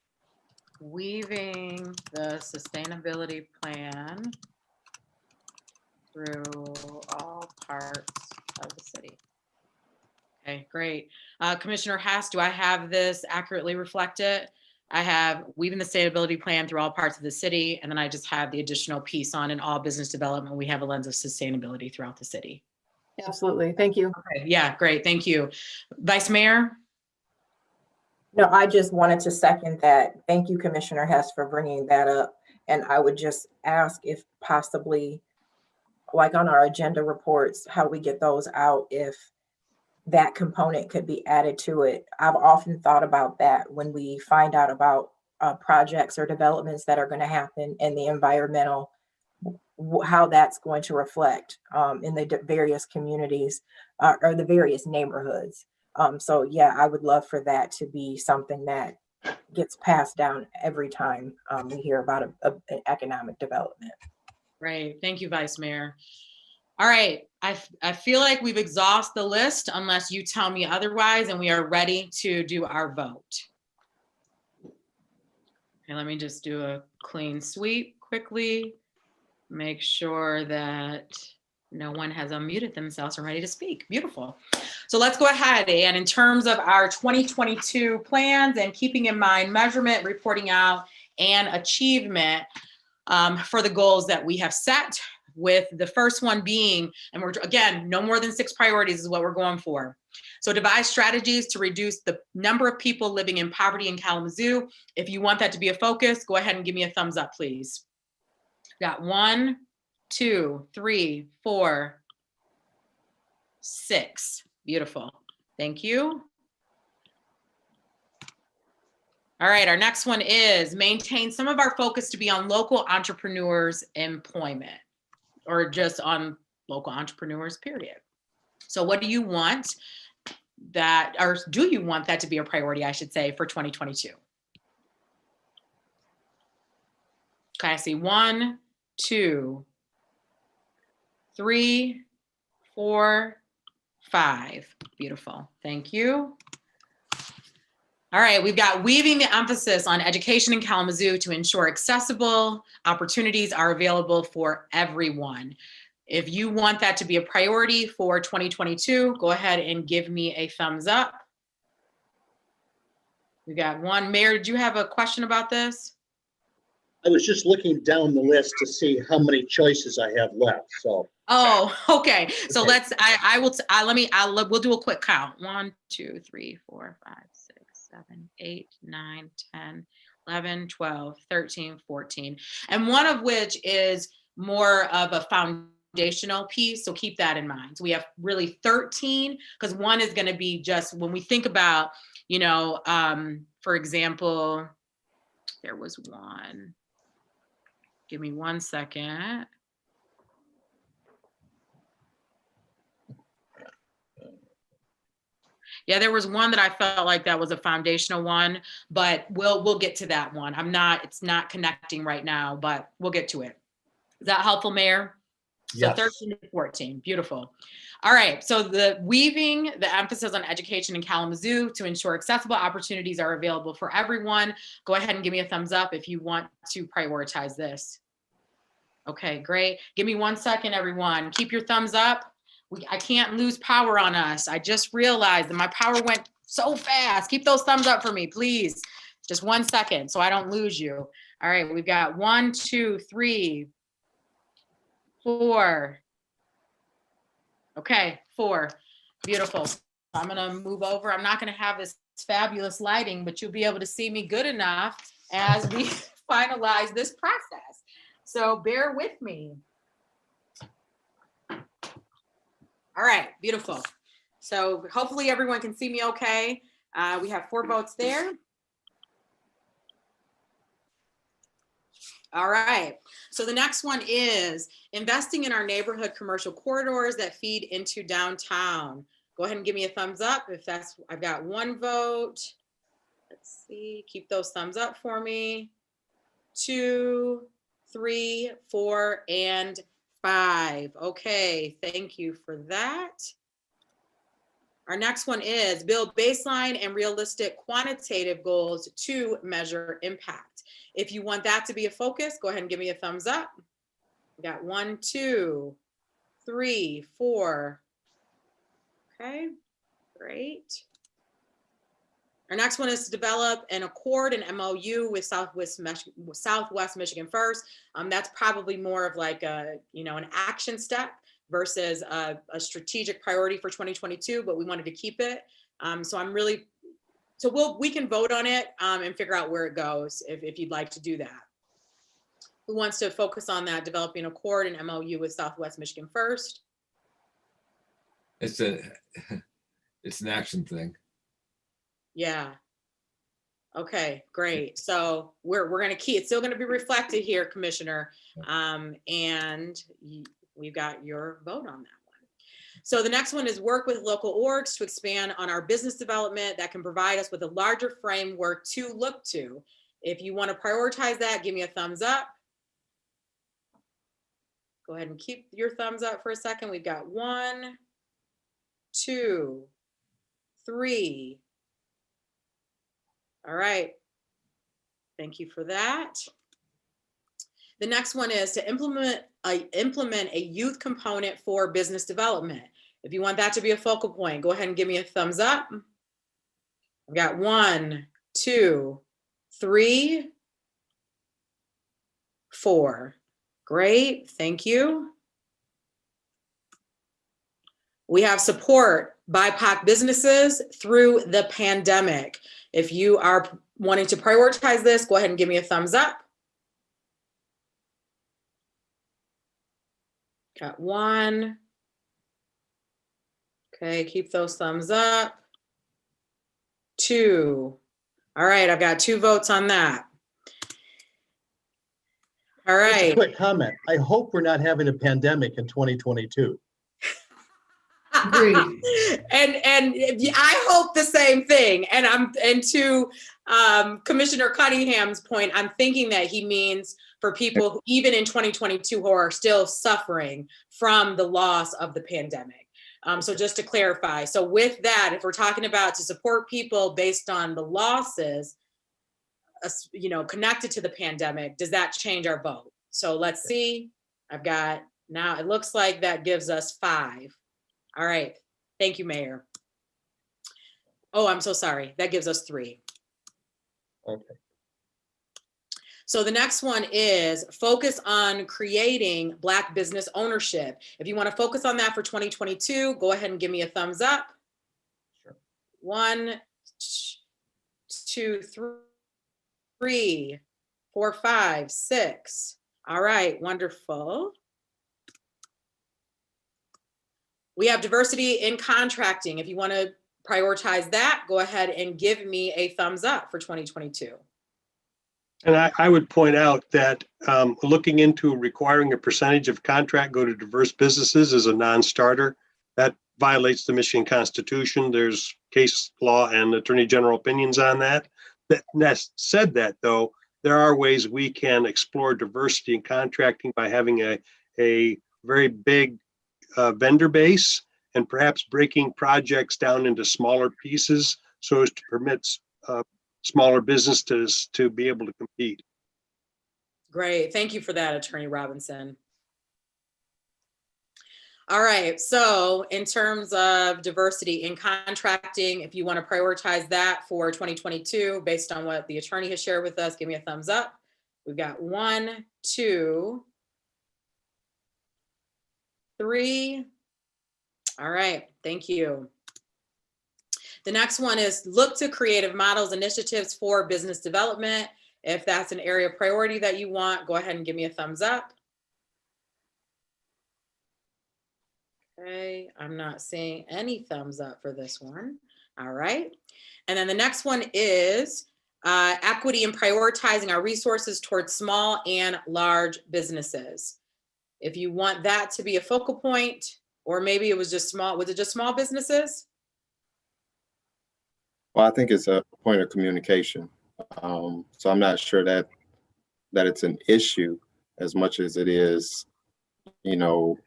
Weaving the sustainability plan through all parts of the city. Okay, great. Commissioner Hess, do I have this accurately reflected? I have weaving the sustainability plan through all parts of the city, and then I just have the additional piece on in all business development. We have a lens of sustainability throughout the city. Absolutely. Thank you. Okay. Yeah, great. Thank you. Vice Mayor? No, I just wanted to second that. Thank you, Commissioner Hess, for bringing that up. And I would just ask if possibly, like on our agenda reports, how we get those out, if that component could be added to it. I've often thought about that when we find out about projects or developments that are going to happen in the environmental, how that's going to reflect in the various communities or the various neighborhoods. So yeah, I would love for that to be something that gets passed down every time we hear about an economic development. Great. Thank you, Vice Mayor. All right, I feel like we've exhausted the list unless you tell me otherwise, and we are ready to do our vote. Okay, let me just do a clean sweep quickly. Make sure that no one has unmuted themselves or ready to speak. Beautiful. So let's go ahead, and in terms of our 2022 plans and keeping in mind measurement, reporting out, and achievement for the goals that we have set, with the first one being, and we're again, no more than 6 priorities is what we're going for. So devise strategies to reduce the number of people living in poverty in Kalamazoo. If you want that to be a focus, go ahead and give me a thumbs up, please. Got 1, 2, 3, 4, 6. Beautiful. Thank you. All right, our next one is maintain some of our focus to be on local entrepreneurs' employment, or just on local entrepreneurs, period. So what do you want that, or do you want that to be a priority, I should say, for 2022? Okay, I see 1, 2, 3, 4, 5. Beautiful, thank you. All right, we've got weaving the emphasis on education in Kalamazoo to ensure accessible opportunities are available for everyone. If you want that to be a priority for 2022, go ahead and give me a thumbs up. We got 1. Mayor, did you have a question about this? I was just looking down the list to see how many choices I have left, so. Oh, okay. So let's, we'll do a quick count. 1, 2, 3, 4, 5, 6, 7, 8, 9, 10, 11, 12, 13, 14. And one of which is more of a foundational piece. So keep that in mind. So we have really 13, because one is going to be just when we think about, you know, for example, there was one. Give me 1 second. Yeah, there was one that I felt like that was a foundational one, but we'll get to that one. It's not connecting right now, but we'll get to it. Is that helpful, Mayor? So Yes. 13 to 14, beautiful. All right, so the weaving the emphasis on education in Kalamazoo to ensure accessible opportunities are available for everyone. Go ahead and give me a thumbs up if you want to prioritize this. Okay, great. Give me 1 second, everyone. Keep your thumbs up. I can't lose power on us. I just realized that my power went so fast. Keep those thumbs up for me, please. Just 1 second so I don't lose you. All right, we've got 1, 2, 3, 4. Okay, 4. Beautiful. I'm gonna move over. I'm not gonna have this fabulous lighting, but you'll be able to see me good enough as we finalize this process. So bear with me. All right, beautiful. So hopefully everyone can see me okay. We have 4 votes there. All right, so the next one is investing in our neighborhood commercial corridors that feed into downtown. Go ahead and give me a thumbs up if that's, I've got 1 vote. Let's see, keep those thumbs up for me. 2, 3, 4, and 5. Okay, thank you for that. Our next one is build baseline and realistic quantitative goals to measure impact. If you want that to be a focus, go ahead and give me a thumbs up. We got 1, 2, 3, 4. Okay, great. Our next one is to develop an accord, an MOU with Southwest Michigan First. That's probably more of like a, an action step versus a strategic priority for 2022, but we wanted to keep it. We can vote on it and figure out where it goes if you'd like to do that. Who wants to focus on that, developing an accord and MOU with Southwest Michigan First? It's an action thing. Yeah. Okay, great. So we're going to keep, it's still going to be reflected here, Commissioner. And we've got your vote on that one. So the next one is work with local orgs to expand on our business development that can provide us with a larger framework to look to. If you want to prioritize that, give me a thumbs up. Go ahead and keep your thumbs up for a second. We've got 1, 2, 3. All right. Thank you for that. The next one is to implement a youth component for business development. If you want that to be a focal point, go ahead and give me a thumbs up. I've got 1, 2, 3, 4. Great, thank you. We have support BIPOC businesses through the pandemic. If you are wanting to prioritize this, go ahead and give me a thumbs up. Got 1. Okay, keep those thumbs up. 2. All right, I've got 2 votes on that. All Just a right. quick comment. I hope we're not having a pandemic in 2022. Agreed. And I hope the same thing. And to Commissioner Cunningham's point, I'm thinking that he means for people who, even in 2022, who are still suffering from the loss of the pandemic. So just to clarify, so with that, if we're talking about to support people based on the losses, connected to the pandemic, does that change our vote? So let's see. I've got, now it looks like that gives us 5. All right. Thank you, Mayor. Oh, I'm so sorry. That gives us 3. Okay. So the next one is focus on creating Black business ownership. If you want to focus on that for 2022, go ahead and give me a thumbs up. Sure. 1, 2, 3, 4, 5, 6. All right, wonderful. We have diversity in contracting. If you want to prioritize that, go ahead and give me a thumbs up for 2022. And I would point out that looking into requiring a percentage of contract go to diverse businesses is a non-starter. That violates the Michigan Constitution. There's case law and attorney general opinions on that. That said that, though, there are ways we can explore diversity in contracting by having a very big vendor base and perhaps breaking projects down into smaller pieces so as to permit smaller businesses to be able to compete. Great. Thank you for that, Attorney Robinson. All right. So in terms of diversity in contracting, if you want to prioritize that for 2022, based on what the attorney has shared with us, give me a thumbs up. We've got 1, 2, 3. All right. Thank you. The next one is look to creative models initiatives for business development. If that's an area of priority that you want, go ahead and give me a thumbs up. Okay, I'm not seeing any thumbs up for this one. All right. And then the next one is equity in prioritizing our resources towards small and large businesses. If you want that to be a focal point, or maybe it was just small, was it just small businesses? Well, I think it's a point of communication. So I'm not sure that it's an issue as much as it is,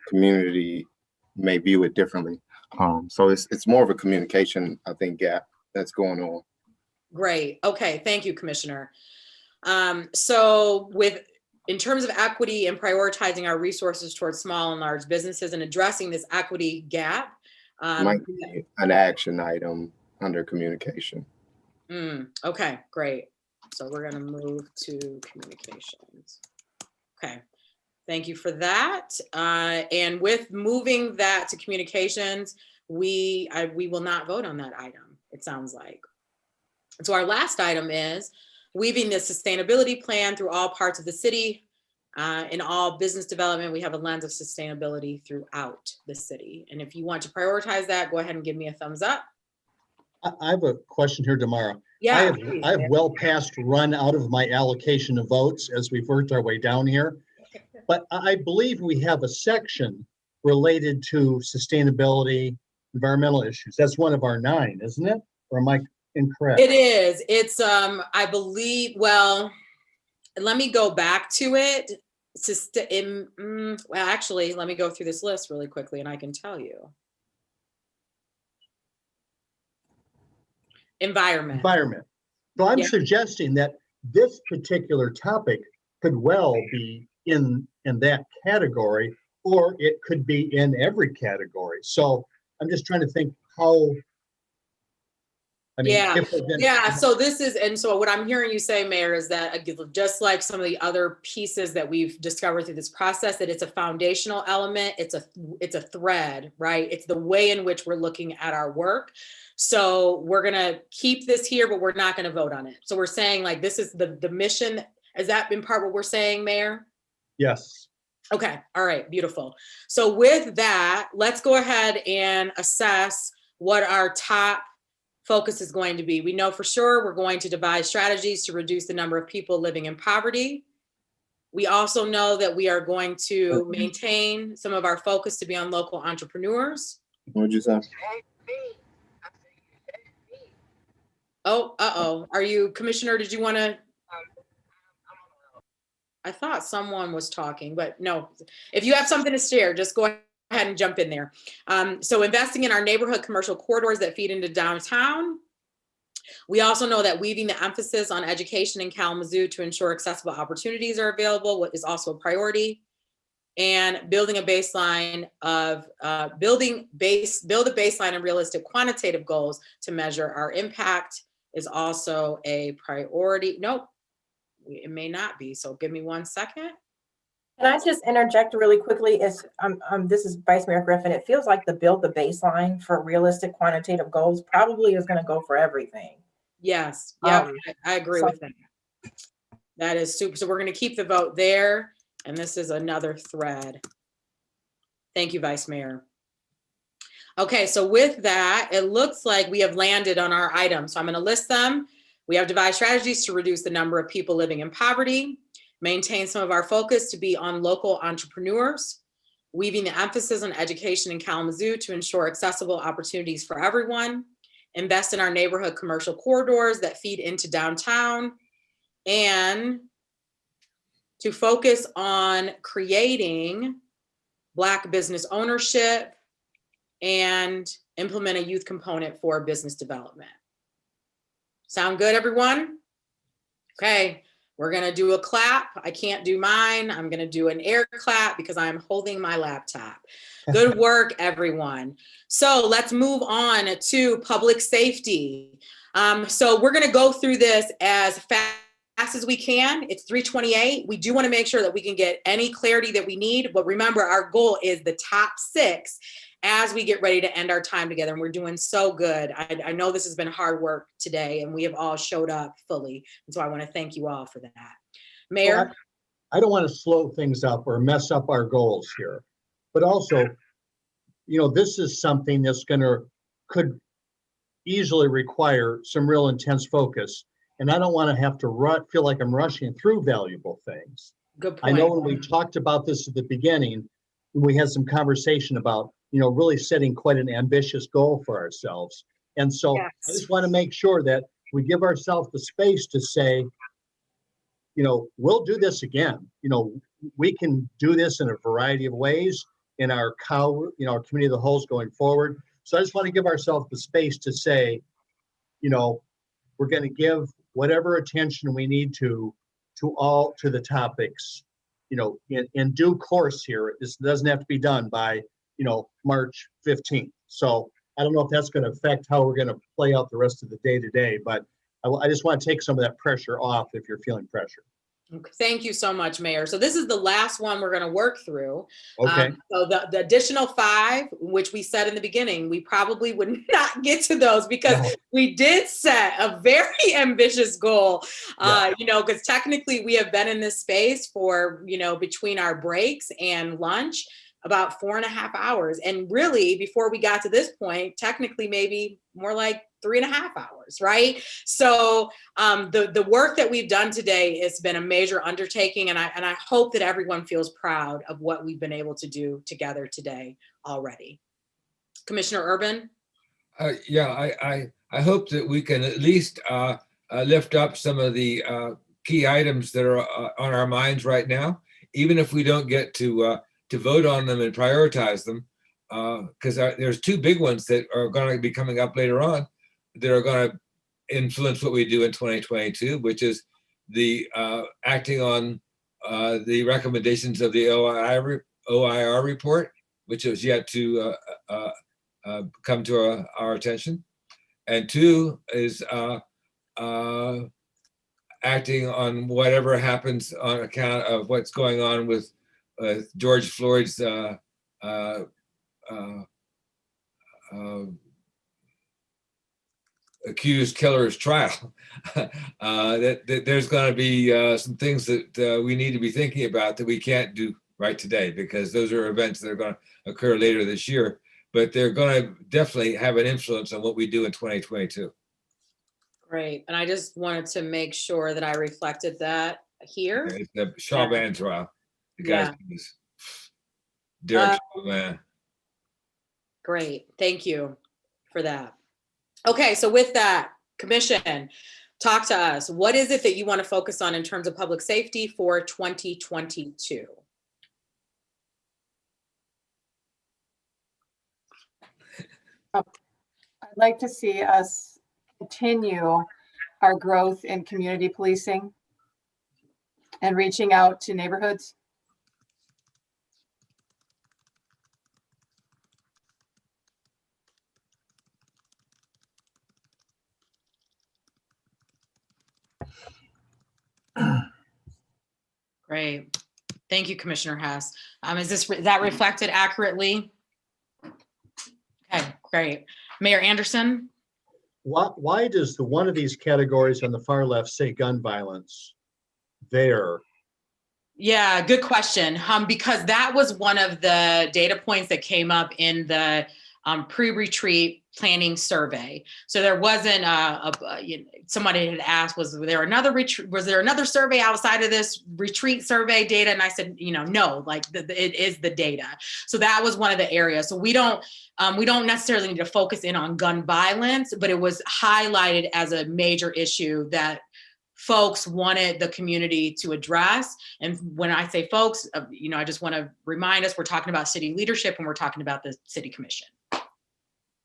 community may view it differently. So it's more of a communication, I think, gap that's going on. Great. Okay. Thank you, Commissioner. So in terms of equity and prioritizing our resources towards small and large businesses and addressing this equity gap. Might be an action item under communication. Okay, great. So we're going to move to communications. Okay. Thank you for that. And with moving that to communications, we will not vote on that item, it sounds like. So our last item is weaving the sustainability plan through all parts of the city. In all business development, we have a lens of sustainability throughout the city. And if you want to prioritize that, go ahead and give me a thumbs up. I have a question here, Damara. Yeah, I have well past run out of my allocation of votes as we've worked our way down here. But I believe we have a section related to sustainability, environmental issues. That's one of our 9, isn't it? Or am I incorrect? It is. It's, I believe, well, let me go back to it. Well, actually, let me go through this list really quickly and I can tell you. Environment. So I'm Yeah. suggesting that this particular topic could well be in that category, or it could be in every category. So I'm just trying to think how. I mean, Yeah, if we're gonna- yeah. So this is, and so what I'm hearing you say, Mayor, is that just like some of the other pieces that we've discovered through this process, that it's a foundational element, it's a thread, right? It's the way in which we're looking at our work. So we're gonna keep this here, but we're not gonna vote on it. So we're saying like, this is the mission. Has that been part what we're saying, Mayor? Yes. Okay, all right, beautiful. So with that, let's go ahead and assess what our top focus is going to be. We know for sure we're going to devise strategies to reduce the number of people living in poverty. We also know that we are going to maintain some of our focus to be on local entrepreneurs. What'd you say? Oh, uh-oh. Are you, Commissioner, did you want to? I thought someone was talking, but no. If you have something to share, just go ahead and jump in there. So investing in our neighborhood commercial corridors that feed into downtown. We also know that weaving the emphasis on education in Kalamazoo to ensure accessible opportunities are available is also a priority. And building a baseline of build a baseline of realistic quantitative goals to measure our impact is also a priority. Nope, it may not be. So give me 1 second. Can I just interject really quickly? This is Vice Mayor Griffin. It feels like the build the baseline for realistic quantitative goals probably is going to go for everything. Yes, yeah, I agree with that. That is super. So we're going to keep the vote there. And this is another thread. Thank you, Vice Mayor. Okay, so with that, it looks like we have landed on our items. So I'm going to list them. We have devised strategies to reduce the number of people living in poverty, maintain some of our focus to be on local entrepreneurs, weaving the emphasis on education in Kalamazoo to ensure accessible opportunities for everyone, invest in our neighborhood commercial corridors that feed into downtown, and to focus on creating Black business ownership and implement a youth component for business development. Sound good, everyone? Okay, we're gonna do a clap. I can't do mine. I'm gonna do an air clap because I'm holding my laptop. Good work, everyone. So let's move on to public safety. So we're gonna go through this as fast as we can. It's 3:28. We do want to make sure that we can get any clarity that we need, but remember our goal is the top 6 as we get ready to end our time together, and we're doing so good. I know this has been hard work today and we have all showed up fully, and so I want to thank you all for that. Mayor? Well, I don't want to slow things up or mess up our goals here, but also, this is something that's could easily require some real intense focus. And I don't want to have to feel like I'm rushing through valuable things. Good point. I know when we talked about this at the beginning, we had some conversation about, really setting quite an ambitious goal for ourselves. And so Yes. I just want to make sure that we give ourselves the space to say, we'll do this again. We can do this in a variety of ways in our our committee of the wholes going forward. So I just want to give ourselves the space to say, we're going to give whatever attention we need to the topics, in due course here. This doesn't have to be done by, March 15th. So I don't know if that's going to affect how we're going to play out the rest of the day today, but I just want to take some of that pressure off if you're feeling pressure. Thank you so much, Mayor. So this is the last one we're going to work through. Okay. So the additional 5, which we said in the beginning, we probably would not get to those because we did set a very ambitious goal, because technically we have been in this space for, between our breaks and lunch, about 4.5 hours. And really, before we got to this point, technically maybe more like 3.5 hours, right? So the work that we've done today has been a major undertaking, and I hope that everyone feels proud of what we've been able to do together today already. Commissioner Urban? I hope that we can at least lift up some of the key items that are on our minds right now. even if we don't get to vote on them and prioritize them, because there's two big ones that are going to be coming up later on that are going to influence what we do in 2022, which is the acting on the recommendations of the OIR report, which is yet to come to our attention. And two is acting on whatever happens on account of what's going on with George Floyd's accused killer's trial. that there's going to be some things that we need to be thinking about that we can't do right today, because those are events that are going to occur later this year, but they're going to definitely have an influence on what we do in 2022. Great. And I just wanted to make sure that I reflected that here. It's the Chauvin trial. The guy's name is Derek Chauvin. Great. Thank you for that. Okay, so with that, Commission, talk to us. What is it that you want to focus on in terms of public safety for 2022? I'd like to see us continue our growth in community policing and reaching out to neighborhoods. Great. Thank you, Commissioner Hess. Is that reflected accurately? Okay, great. Mayor Anderson? Why does one of these categories on the far left say gun violence there? Yeah, good question. Because that was one of the data points that came up in the pre-retreat planning survey. So there wasn't somebody had asked, was there another survey outside of this retreat survey data? And I said, no, like it is the data. So that was one of the areas. So we don't necessarily need to focus in on gun violence, but it was highlighted as a major issue that folks wanted the community to address. And when I say folks, I just want to remind us, we're talking about city leadership and we're talking about the city commission.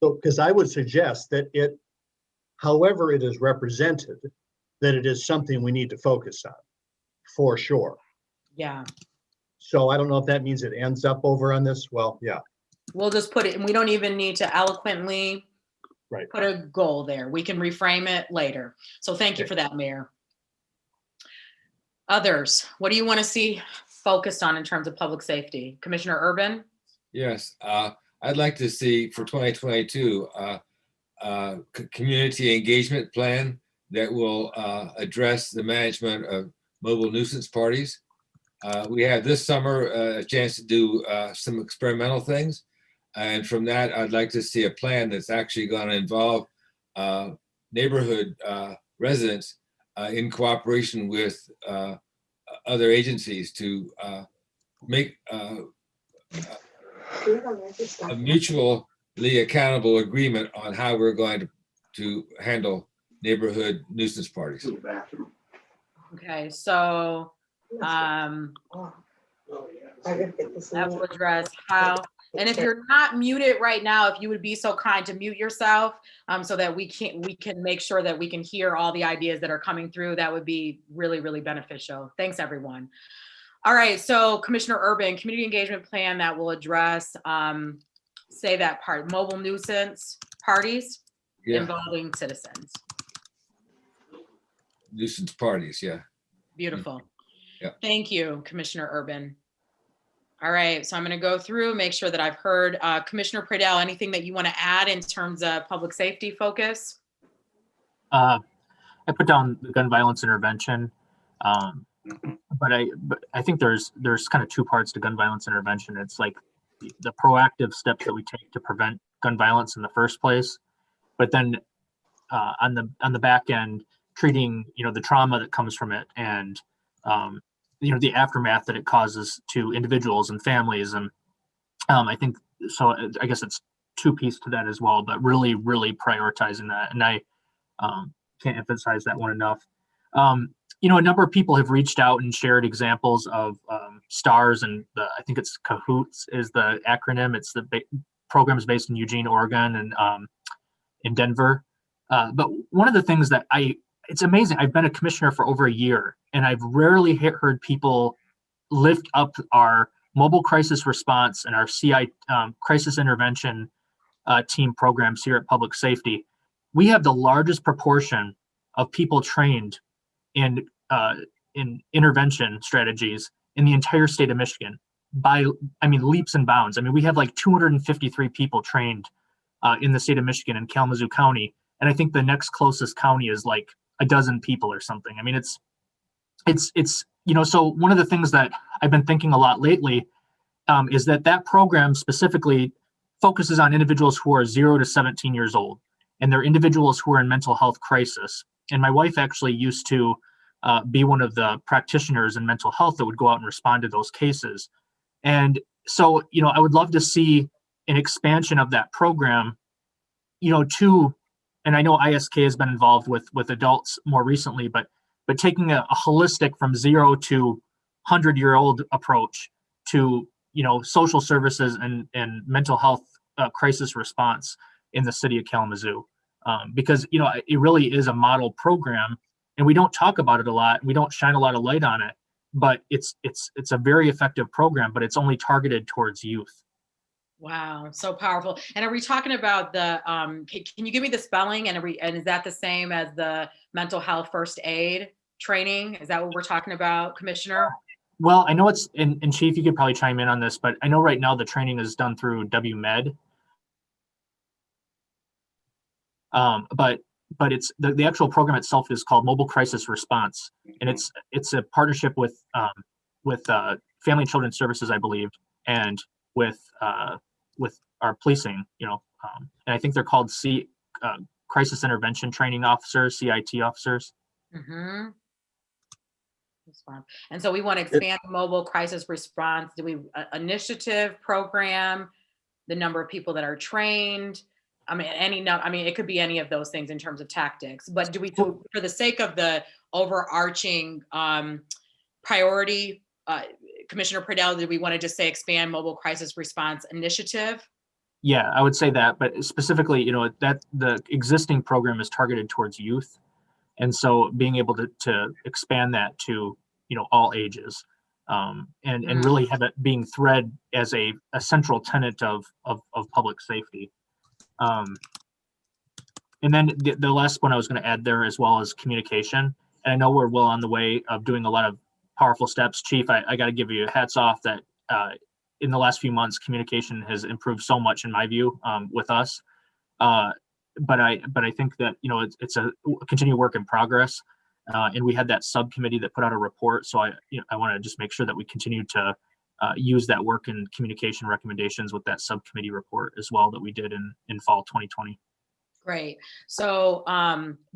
So, because I would suggest that however it is represented, that it is something we need to focus on, for sure. Yeah. So I don't know if that means it ends up over on this. Well, yeah. We'll just put it, and we don't even need to eloquently put a goal there. We can reframe it later. So thank you for that, Mayor. Others, what do you want to see focused on in terms of public safety? Commissioner Urban? Yes, I'd like to see for 2022 community engagement plan that will address the management of mobile nuisance parties. We had this summer a chance to do some experimental things. And from that, I'd like to see a plan that's actually going to involve neighborhood residents in cooperation with other agencies to make a mutually accountable agreement on how we're going to handle neighborhood nuisance parties. Okay, so that will address how, and if you're not muted right now, if you would be so kind to mute yourself so that we can make sure that we can hear all the ideas that are coming through, that would be really, really beneficial. Thanks, everyone. All right, so Commissioner Urban, community engagement plan that will address, say that part, mobile nuisance parties involving citizens. Nuisance parties, yeah. Beautiful. Yeah. Thank you, Commissioner Urban. All right, so I'm going to go through, make sure that I've heard. Commissioner Pradell, anything that you want to add in terms of public safety focus? I put down the gun violence intervention, but I think there's kind of two parts to gun violence intervention. It's like the proactive steps that we take to prevent gun violence in the first place, but then on the back end, treating the trauma that comes from it and the aftermath that it causes to individuals and families. And I think so. I guess it's two pieces to that as well, but really prioritizing that. And I can't emphasize that one enough. a number of people have reached out and shared examples of STARS, and I think it's CAHOOTS is the acronym. It's the programs based in Eugene, Oregon, and in Denver. But one of the things that it's amazing. I've been a commissioner for over a year, and I've rarely heard people lift up our mobile crisis response and our CI crisis intervention team programs here at Public Safety. We have the largest proportion of people trained in intervention strategies in the entire state of Michigan by, leaps and bounds. We have like 253 people trained in the state of Michigan in Kalamazoo County. And I think the next closest county is like a dozen people or something. It's so one of the things that I've been thinking a lot lately is that program specifically focuses on individuals who are 0 to 17 years old, and they're individuals who are in mental health crisis. And my wife actually used to be one of the practitioners in mental health that would go out and respond to those cases. And so, I would love to see an expansion of that program, and I know ISK has been involved with adults more recently, but taking a holistic from 0 to 100-year-old approach to, social services and mental health crisis response in the city of Kalamazoo. Because, it really is a model program, and we don't talk about it a lot. We don't shine a lot of light on it, but it's a very effective program, but it's only targeted towards youth. Wow, so powerful. And are we talking about the, can you give me the spelling, and is that the same as the mental health first aid training? Is that what we're talking about, Commissioner? Well, I know it's, and Chief, you could probably chime in on this, but I know right now the training is done through WMed. But it's the actual program itself is called Mobile Crisis Response, and it's a partnership with Family and Children's Services, I believe, and with our policing, and I think they're called Crisis Intervention Training Officers, CIT officers. Mm-hmm. And so we want to expand mobile crisis response. Do we initiative program, the number of people that are trained? It could be any of those things in terms of tactics, but do we, for the sake of the overarching priority, Commissioner Pradell, do we want to just say expand mobile crisis response initiative? Yeah, I would say that, but specifically, that the existing program is targeted towards youth. And so being able to expand that to, all ages, and really have it being thread as a central tenet of public safety. And then the last one I was going to add there as well as communication. And I know we're well on the way of doing a lot of powerful steps. Chief, I got to give you hats off that in the last few months, communication has improved so much in my view with us. But I think that, it's a continued work in progress. And we had that subcommittee that put out a report. So I want to just make sure that we continue to use that work and communication recommendations with that subcommittee report as well that we did in fall 2020. Great. So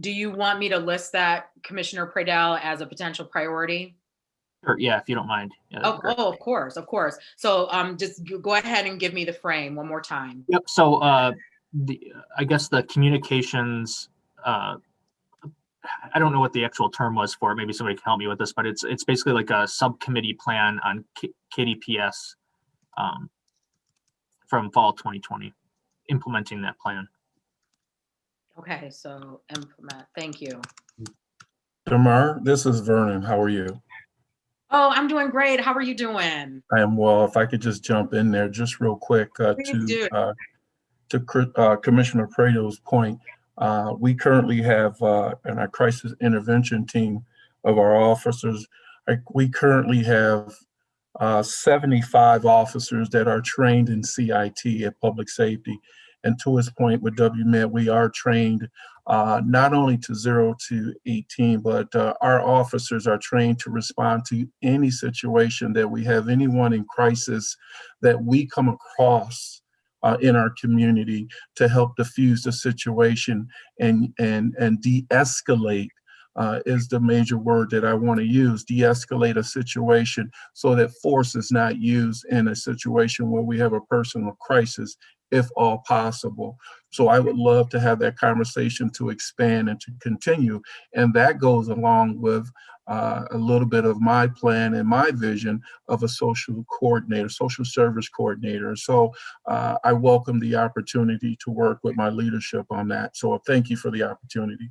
do you want me to list that, Commissioner Pradell, as a potential priority? Sure, yeah, if you don't mind. Yeah, of course. So just go ahead and give me the frame one more time. Yep. So I guess the communications, I don't know what the actual term was for it. Maybe somebody can help me with this, but it's basically like a subcommittee plan on KDPS from fall 2020, implementing that plan. Okay, so implement. Thank you. Damar, this is Vernon. How are you? Oh, I'm doing great. How are you doing? I am well. If I could just jump in there just real quick to Commissioner Pradell's point. We currently have in our crisis intervention team of our officers, we currently have 75 officers that are trained in CIT at Public Safety. And to his point with WMed, we are trained not only to 0 to 18, but our officers are trained to respond to any situation that we have anyone in crisis that we come across in our community to help diffuse the situation and de-escalate is the major word that I want to use, de-escalate a situation so that force is not used in a situation where we have a personal crisis if all possible. So I would love to have that conversation to expand and to continue. And that goes along with a little bit of my plan and my vision of a social coordinator, social service coordinator. So I welcome the opportunity to work with my leadership on that. So thank you for the opportunity.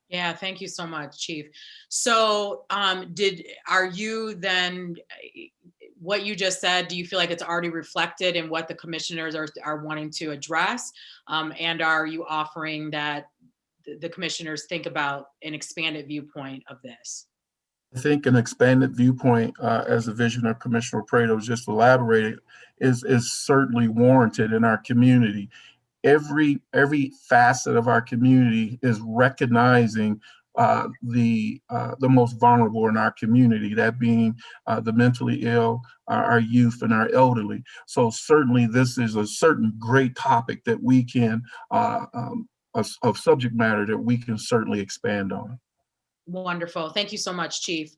Yeah, thank you so much, Chief. So are you then, what you just said, do you feel like it's already reflected in what the commissioners are wanting to address? And are you offering that the commissioners think about an expanded viewpoint of this? I think an expanded viewpoint, as the vision of Commissioner Prato just elaborated, is certainly warranted in our community. Every facet of our community is recognizing the most vulnerable in our community, that being the mentally ill, our youth, and our elderly. So certainly this is a certain great topic that we can, of subject matter that we can certainly expand on. Wonderful. Thank you so much, Chief.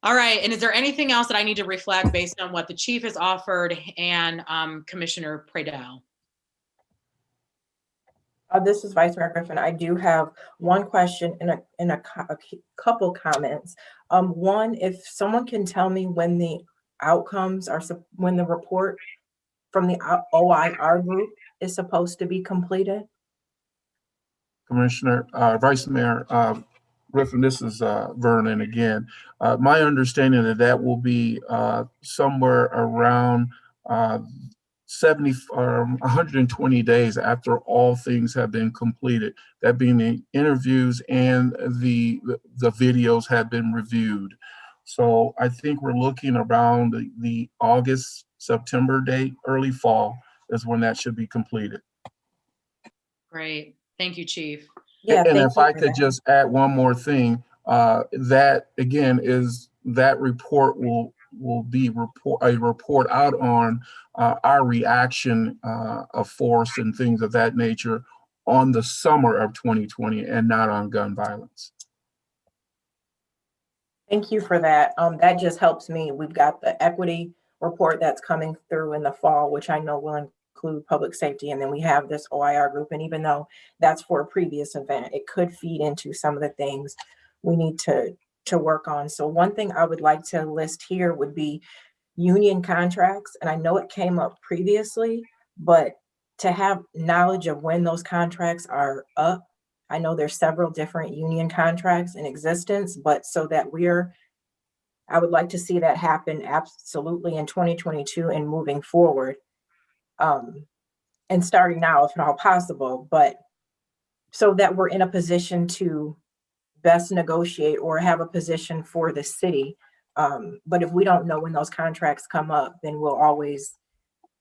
All right. And is there anything else that I need to reflect based on what the Chief has offered and Commissioner Prato? This is Vice Mayor Griffin. I do have one question and a couple comments. One, if someone can tell me when the outcomes are, when the report from the OIR group is supposed to be completed? Commissioner, Vice Mayor Griffin, this is Vernon again. My understanding that will be somewhere around 120 days after all things have been completed, that being the interviews and the videos have been reviewed. So I think we're looking around the August, September date, early fall is when that should be completed. Great. Thank you, Chief. Yeah, and if I could just add one more thing, that again is that report will be a report out on our reaction of force and things of that nature on the summer of 2020 and not on gun violence. Thank you for that. That just helps me. We've got the equity report that's coming through in the fall, which I know will include public safety. And then we have this OIR group. And even though that's for a previous event, it could feed into some of the things we need to work on. So one thing I would like to list here would be union contracts. And I know it came up previously, but to have knowledge of when those contracts are up. I know there's several different union contracts in existence, but so that I would like to see that happen absolutely in 2022 and moving forward. And starting now, if at all possible, but so that we're in a position to best negotiate or have a position for the city. But if we don't know when those contracts come up, then we'll always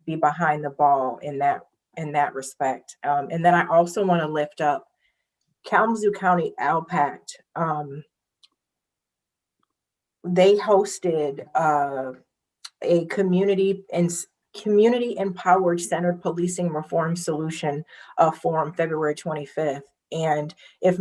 be behind the ball in that respect. And then I also want to lift up Kalamazoo County ALPACT. They hosted a community empowered centered policing reform solution forum February 25th. And if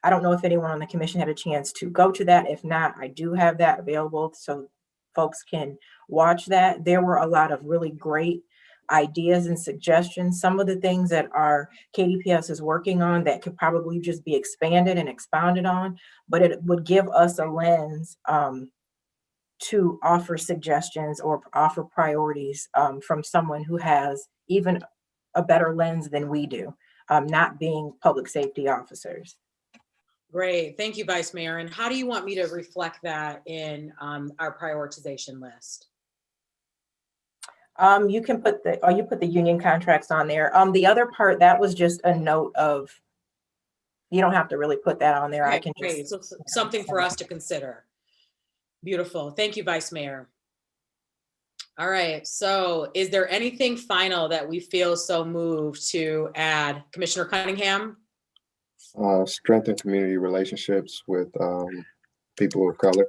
I don't know if anyone on the commission had a chance to go to that. If not, I do have that available so folks can watch that. There were a lot of really great ideas and suggestions. Some of the things that our KDPS is working on that could probably just be expanded and expounded on, but it would give us a lens to offer suggestions or offer priorities from someone who has even a better lens than we do, not being public safety officers. Great. Thank you, Vice Mayor. And how do you want me to reflect that in our prioritization list? You can put the union contracts on there. The other part, that was just a note of, you don't have to really put that on there. Okay, I can great. So something for us to consider. Beautiful. Thank you, Vice Mayor. All right. So is there anything final that we feel so moved to add? Commissioner Cunningham? Strengthen community relationships with people of color.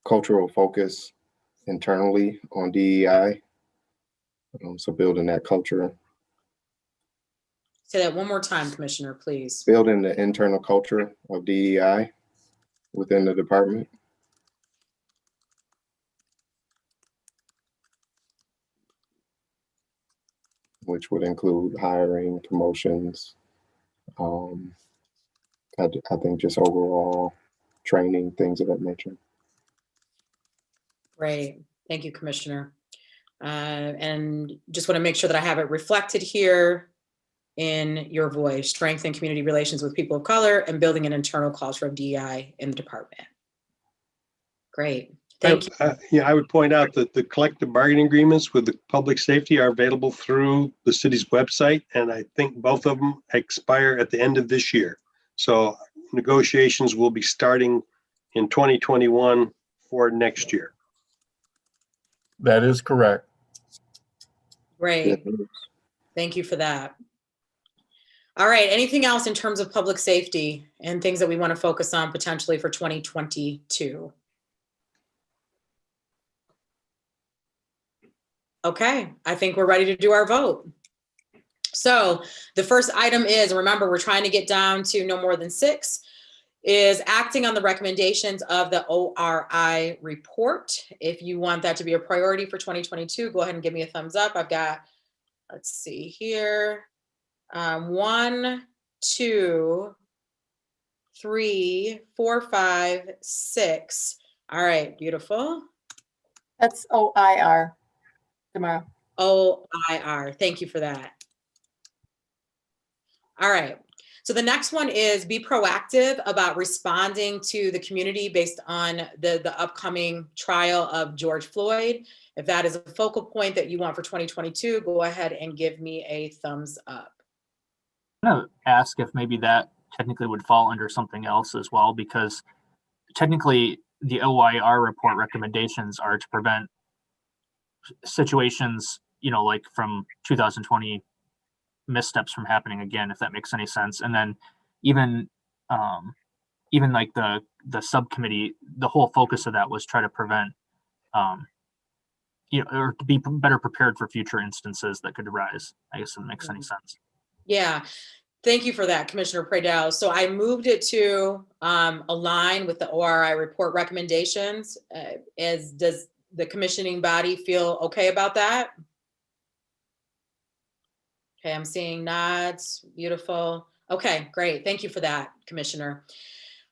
Cultural focus internally on DEI. So building that culture. Say that one more time, Commissioner, please. Building the internal culture of DEI. within the department. Which would include hiring, promotions, I think just overall training, things of that nature. Great. Thank you, Commissioner. And just want to make sure that I have it reflected here in your voice: strengthen community relations with people of color and building an internal culture of DEI in the department. Great. Thank you. Yeah, I would point out that the collective bargaining agreements with the public safety are available through the city's website, and I think both of them expire at the end of this year. So negotiations will be starting in 2021 for next year. That is correct. Great. Thank you for that. All right. Anything else in terms of public safety and things that we want to focus on potentially for 2022? Okay, I think we're ready to do our vote. So the first item is, remember, we're trying to get down to no more than 6, is acting on the recommendations of the ORI report. If you want that to be a priority for 2022, go ahead and give me a thumbs up. I've got, let's see here, 1, 2, 3, 4, 5, 6. All right, beautiful. That's OIR. Tomorrow. OIR. Thank you for that. All right. So the next one is be proactive about responding to the community based on the upcoming trial of George Floyd. If that is a focal point that you want for 2022, go ahead and give me a thumbs up. I'm gonna ask if maybe that technically would fall under something else as well, because technically the OIR report recommendations are to prevent situations, like from 2020 missteps from happening again, if that makes any sense. And then even like the subcommittee, the whole focus of that was try to prevent, or to be better prepared for future instances that could arise. I guess if it makes any sense. Yeah. Thank you for that, Commissioner Pradell. So I moved it to align with the ORI report recommendations. Does the commissioning body feel okay about that? Okay, I'm seeing nods. Beautiful. Okay, great. Thank you for that, Commissioner.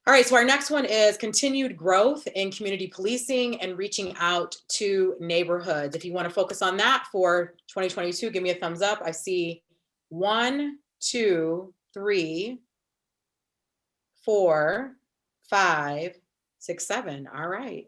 All right, so our next one is continued growth in community policing and reaching out to neighborhoods. If you want to focus on that for 2022, give me a thumbs up. I see 1, 2, 3, 4, 5, 6, 7. All right.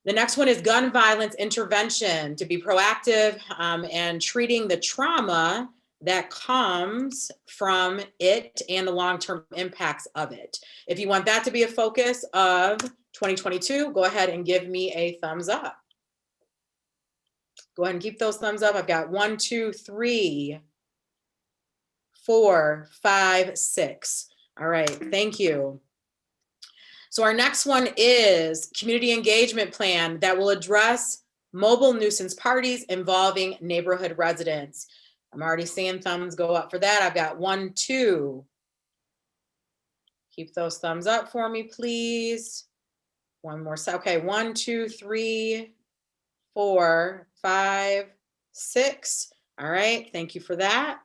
The next one is gun violence intervention, to be proactive and treating the trauma that comes from it and the long-term impacts of it. If you want that to be a focus of 2022, go ahead and give me a thumbs up. Go ahead and keep those thumbs up. I've got 1, 2, 3, 4, 5, 6. All right, thank you. So our next one is community engagement plan that will address mobile nuisance parties involving neighborhood residents. I'm already seeing thumbs go up for that. I've got 1, 2. Keep those thumbs up for me, please. One more. Okay, 1, 2, 3, 4, 5, 6. All right, thank you for that.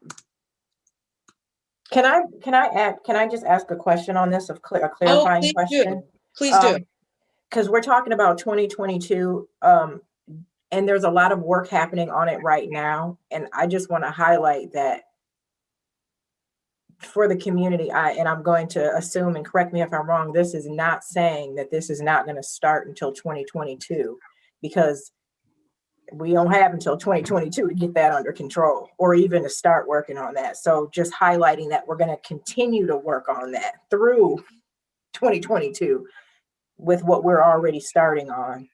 Can I just ask a question on this, a clarifying question? Please do. Because we're talking about 2022, and there's a lot of work happening on it right now. And I just want to highlight that for the community, and I'm going to assume, and correct me if I'm wrong, this is not saying that this is not going to start until 2022, because we don't have until 2022 to get that under control or even to start working on that. So just highlighting that we're going to continue to work on that through 2022 with what we're already starting on.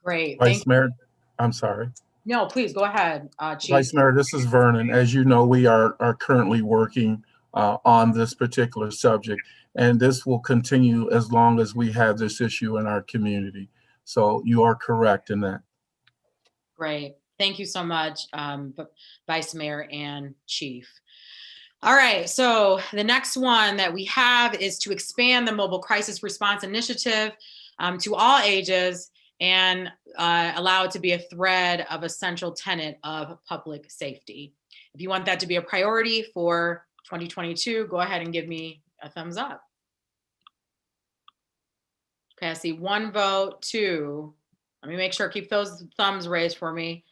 Great. Vice Mayor, I'm sorry. No, please go ahead, Chief. Vice Mayor, this is Vernon. As you know, we are currently working on this particular subject, and this will continue as long as we have this issue in our community. So you are correct in that. Great. Thank you so much, Vice Mayor and Chief. All right, so the next one that we have is to expand the mobile crisis response initiative to all ages and allow it to be a thread of a central tenet of public safety. If you want that to be a priority for 2022, go ahead and give me a thumbs up. Okay, I see 1 vote, 2. Let me make sure, keep those thumbs raised for me.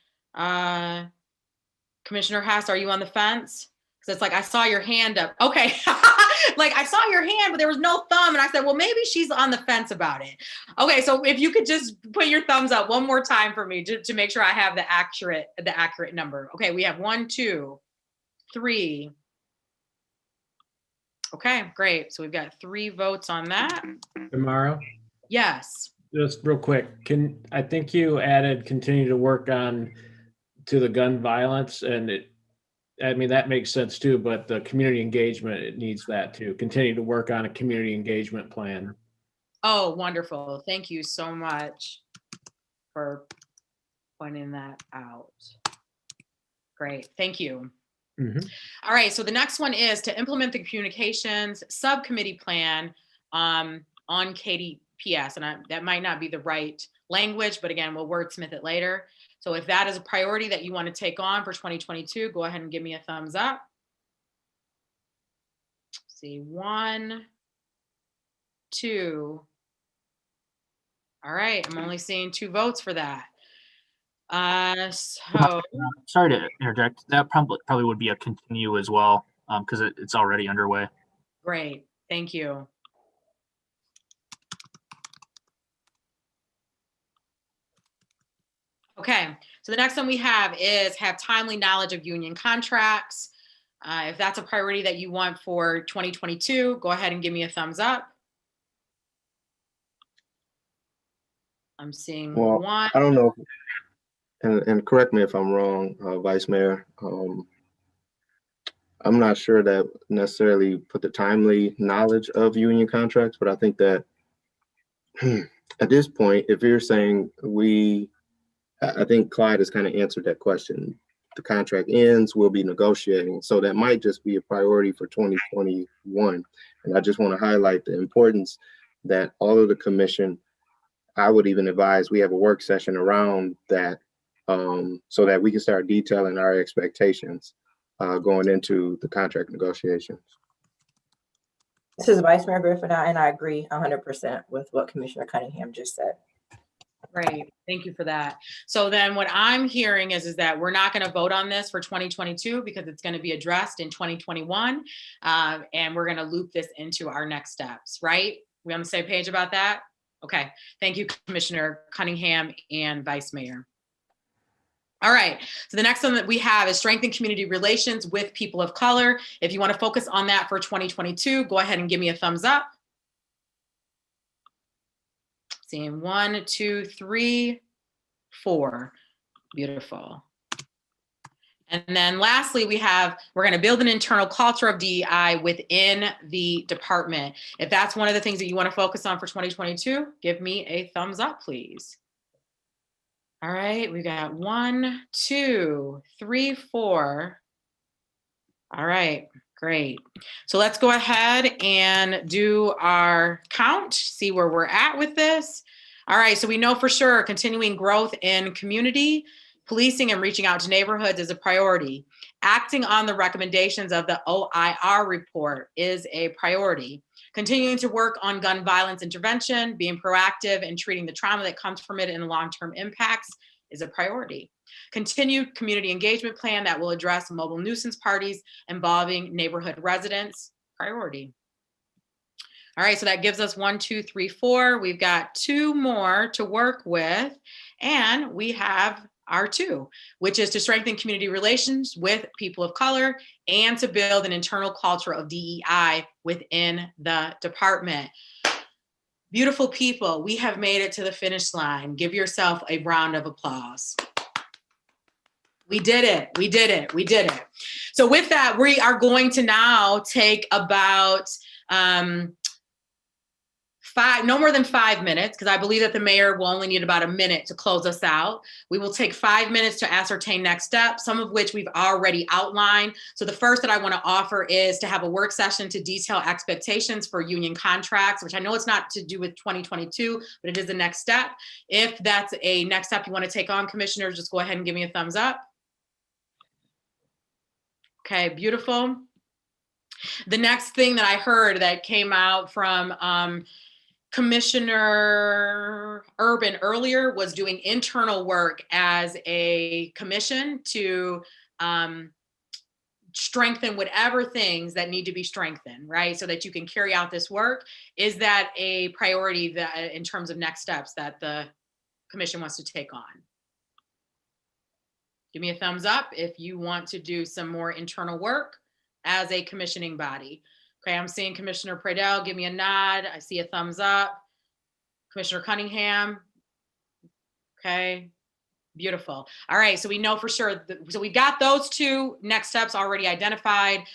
Commissioner Hess, are you on the fence? Because it's like, I saw your hand up. Okay, like I saw your hand, but there was no thumb. And I said, well, maybe she's on the fence about it. Okay, so if you could just put your thumbs up one more time for me to make sure I have the accurate number. Okay, we have 1, 2, 3. Okay, great. So we've got 3 votes on that. Tamara, Yes. just real quick, I think you added continue to work on to the gun violence, and that makes sense too, but the community engagement, it needs that too. Continue to work on a community engagement plan. Oh, wonderful. Thank you so much for pointing that out. Great, thank you. All right, so the next one is to implement the communications subcommittee plan on KDPS. And that might not be the right language, but again, we'll wordsmith it later. So if that is a priority that you want to take on for 2022, go ahead and give me a thumbs up. See, 1, 2. All right, I'm only seeing 2 votes for that. Sorry to interject. That probably would be a continue as well, because it's already underway. Great, thank you. Okay, so the next one we have is have timely knowledge of union contracts. If that's a priority that you want for 2022, go ahead and give me a thumbs up. I'm seeing 1. I don't know, and correct me if I'm wrong, Vice Mayor. I'm not sure that necessarily put the timely knowledge of union contracts, but I think that at this point, if you're saying I think Clyde has kind of answered that question. The contract ends, we'll be negotiating. So that might just be a priority for 2021. And I just want to highlight the importance that all of the commission, I would even advise we have a work session around that so that we can start detailing our expectations going into the contract negotiations. This is Vice Mayor Griffin, and I agree 100% with what Commissioner Cunningham just said. Great, thank you for that. So then what I'm hearing is that we're not going to vote on this for 2022 because it's going to be addressed in 2021, and we're going to loop this into our next steps, right? We on the same page about that? Okay, thank you, Commissioner Cunningham and Vice Mayor. All right, so the next one that we have is strengthen community relations with people of color. If you want to focus on that for 2022, go ahead and give me a thumbs up. Seeing 1, 2, 3, 4. Beautiful. And then lastly, we're going to build an internal culture of DEI within the department. If that's one of the things that you want to focus on for 2022, give me a thumbs up, please. All right, we got 1, 2, 3, 4. All right, great. So let's go ahead and do our count, see where we're at with this. All right, so we know for sure continuing growth in community, policing and reaching out to neighborhoods is a priority. Acting on the recommendations of the OIR report is a priority. Continuing to work on gun violence intervention, being proactive and treating the trauma that comes from it and long-term impacts is a priority. Continued community engagement plan that will address mobile nuisance parties involving neighborhood residents, priority. All right, so that gives us 1, 2, 3, 4. We've got 2 more to work with, and we have our 2, which is to strengthen community relations with people of color and to build an internal culture of DEI within the department. Beautiful people, we have made it to the finish line. Give yourself a round of applause. We did it, we did it, we did it. So with that, we are going to now take about no more than 5 minutes, because I believe that the mayor will only need about a minute to close us out. We will take 5 minutes to ascertain next steps, some of which we've already outlined. So the first that I want to offer is to have a work session to detail expectations for union contracts, which I know it's not to do with 2022, but it is the next step. If that's a next step you want to take on, commissioners, just go ahead and give me a thumbs up. Okay, beautiful. The next thing that I heard that came out from Commissioner Urban earlier was doing internal work as a commission to strengthen whatever things that need to be strengthened, right? So that you can carry out this work. Is that a priority that in terms of next steps that the commission wants to take on? Give me a thumbs up if you want to do some more internal work as a commissioning body. Okay, I'm seeing Commissioner Pradell, give me a nod. I see a thumbs up. Commissioner Cunningham. Okay, beautiful. All right, so we know for sure, so we got those two next steps already identified.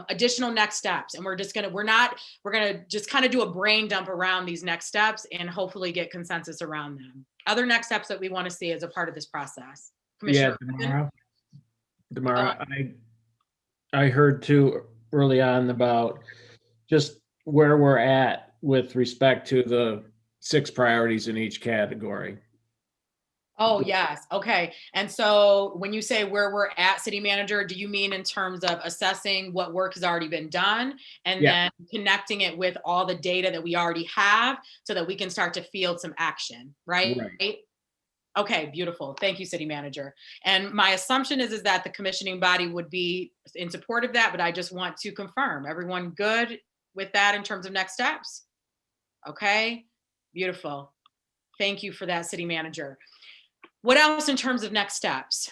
Additional next steps, and we're gonna just kind of do a brain dump around these next steps and hopefully get consensus around them. Other next steps that we want to see as a part of this process. Yeah, Commissioner Damara, I heard too early on about just where we're at with respect to the 6 priorities in each category. Oh, yes. Okay. And so when you say where we're at, city manager, do you mean in terms of assessing what work has already been done and then connecting it with all the data that we already have so that we can start to field some action, right? Okay, beautiful. Thank you, city manager. And my assumption is that the commissioning body would be in support of that, but I just want to confirm. Everyone good with that in terms of next steps? Okay, beautiful. Thank you for that, city manager. What else in terms of next steps?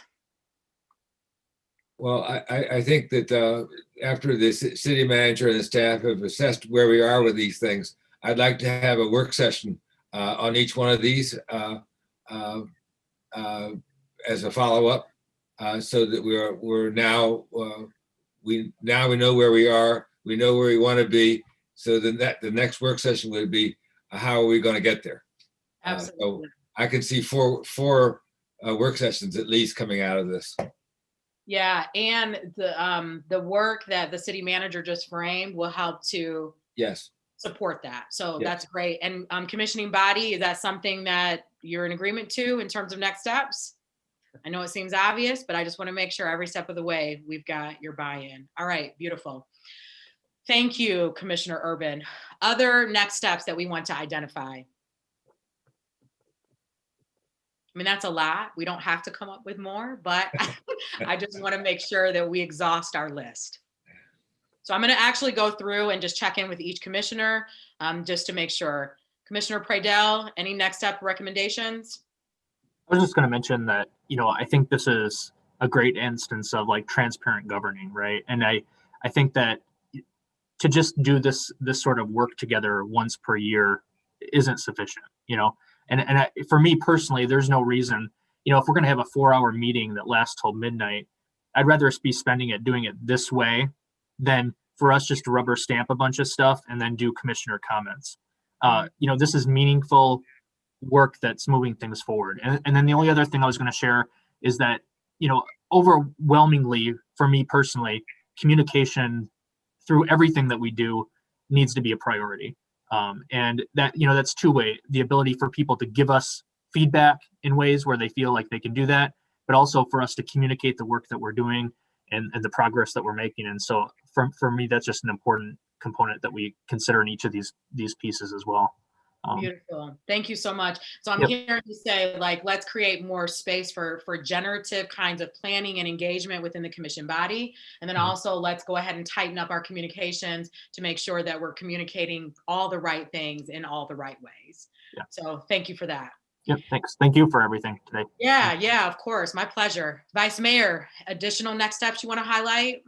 Well, I think that after the city manager and the staff have assessed where we are with these things, I'd like to have a work session on each one of these as a follow-up, so that we're now we know where we are, we know where we want to be. So then the next work session would be how are we going to get there? Absolutely. So I can see four work sessions at least coming out of this. Yeah, and the work that the city manager just framed will help to support that. So that's great. And commissioning body, is that something that you're in agreement to in terms of next steps? I know it seems obvious, but I just want to make sure every step of the way we've got your buy-in. All right, beautiful. Thank you, Commissioner Urban. Other next steps that we want to identify? I mean, that's a lot. We don't have to come up with more, but I just want to make sure that we exhaust our list. So I'm going to actually go through and just check in with each commissioner just to make sure. Commissioner Pradell, any next step recommendations? I was just going to mention that, I think this is a great instance of like transparent governing, right? And I think that to just do this sort of work together once per year isn't sufficient, And for me personally, there's no reason, if we're going to have a 4-hour meeting that lasts till midnight, I'd rather us be spending it doing it this way than for us just to rubber stamp a bunch of stuff and then do commissioner comments. This is meaningful work that's moving things forward. And then the only other thing I was going to share is that, overwhelmingly for me personally, communication through everything that we do needs to be a priority. And that, that's two-way, the ability for people to give us feedback in ways where they feel like they can do that, but also for us to communicate the work that we're doing and the progress that we're making. And so for me, that's just an important component that we consider in each of these pieces as well. Beautiful. Thank you so much. So I'm hearing you say, like, let's create more space for generative kinds of planning and engagement within the commission body. And then also let's go ahead and tighten up our communications to make sure that we're communicating all the right things in all the right ways. So thank you for that. Yep, thanks. Thank you for everything today. Yeah, of course. My pleasure. Vice Mayor, additional next steps you want to highlight?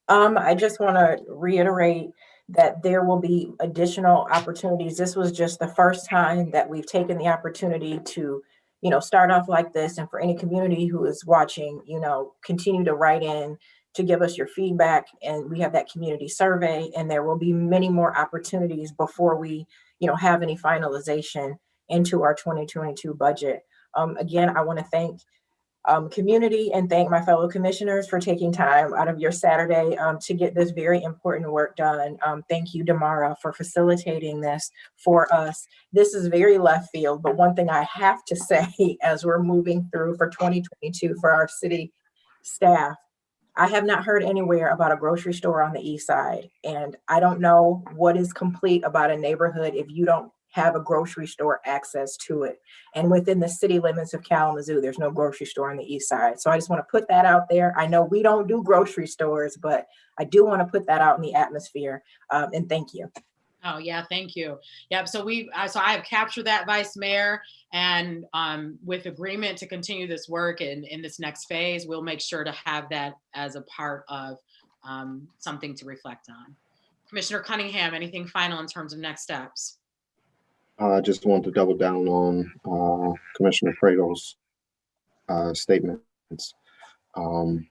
I just want to reiterate that there will be additional opportunities. This was just the first time that we've taken the opportunity to, start off like this. And for any community who is watching, continue to write in to give us your feedback. And we have that community survey, and there will be many more opportunities before we, have any finalization into our 2022 budget. Again, I want to thank community and thank my fellow commissioners for taking time out of your Saturday to get this very important work done. Thank you, Damara, for facilitating this for us. This is very left field, but one thing I have to say as we're moving through for 2022 for our city staff, I have not heard anywhere about a grocery store on the east side. And I don't know what is complete about a neighborhood if you don't have a grocery store access to it. And within the city limits of Kalamazoo, there's no grocery store on the east side. So I just want to put that out there. I know we don't do grocery stores, but I do want to put that out in the atmosphere. And thank you. Oh yeah, thank you. Yep. So I have captured that, Vice Mayor, and with agreement to continue this work in this next phase, we'll make sure to have that as a part of something to reflect on. Commissioner Cunningham, anything final in terms of next steps? I just want to double down on Commissioner Prado's statements in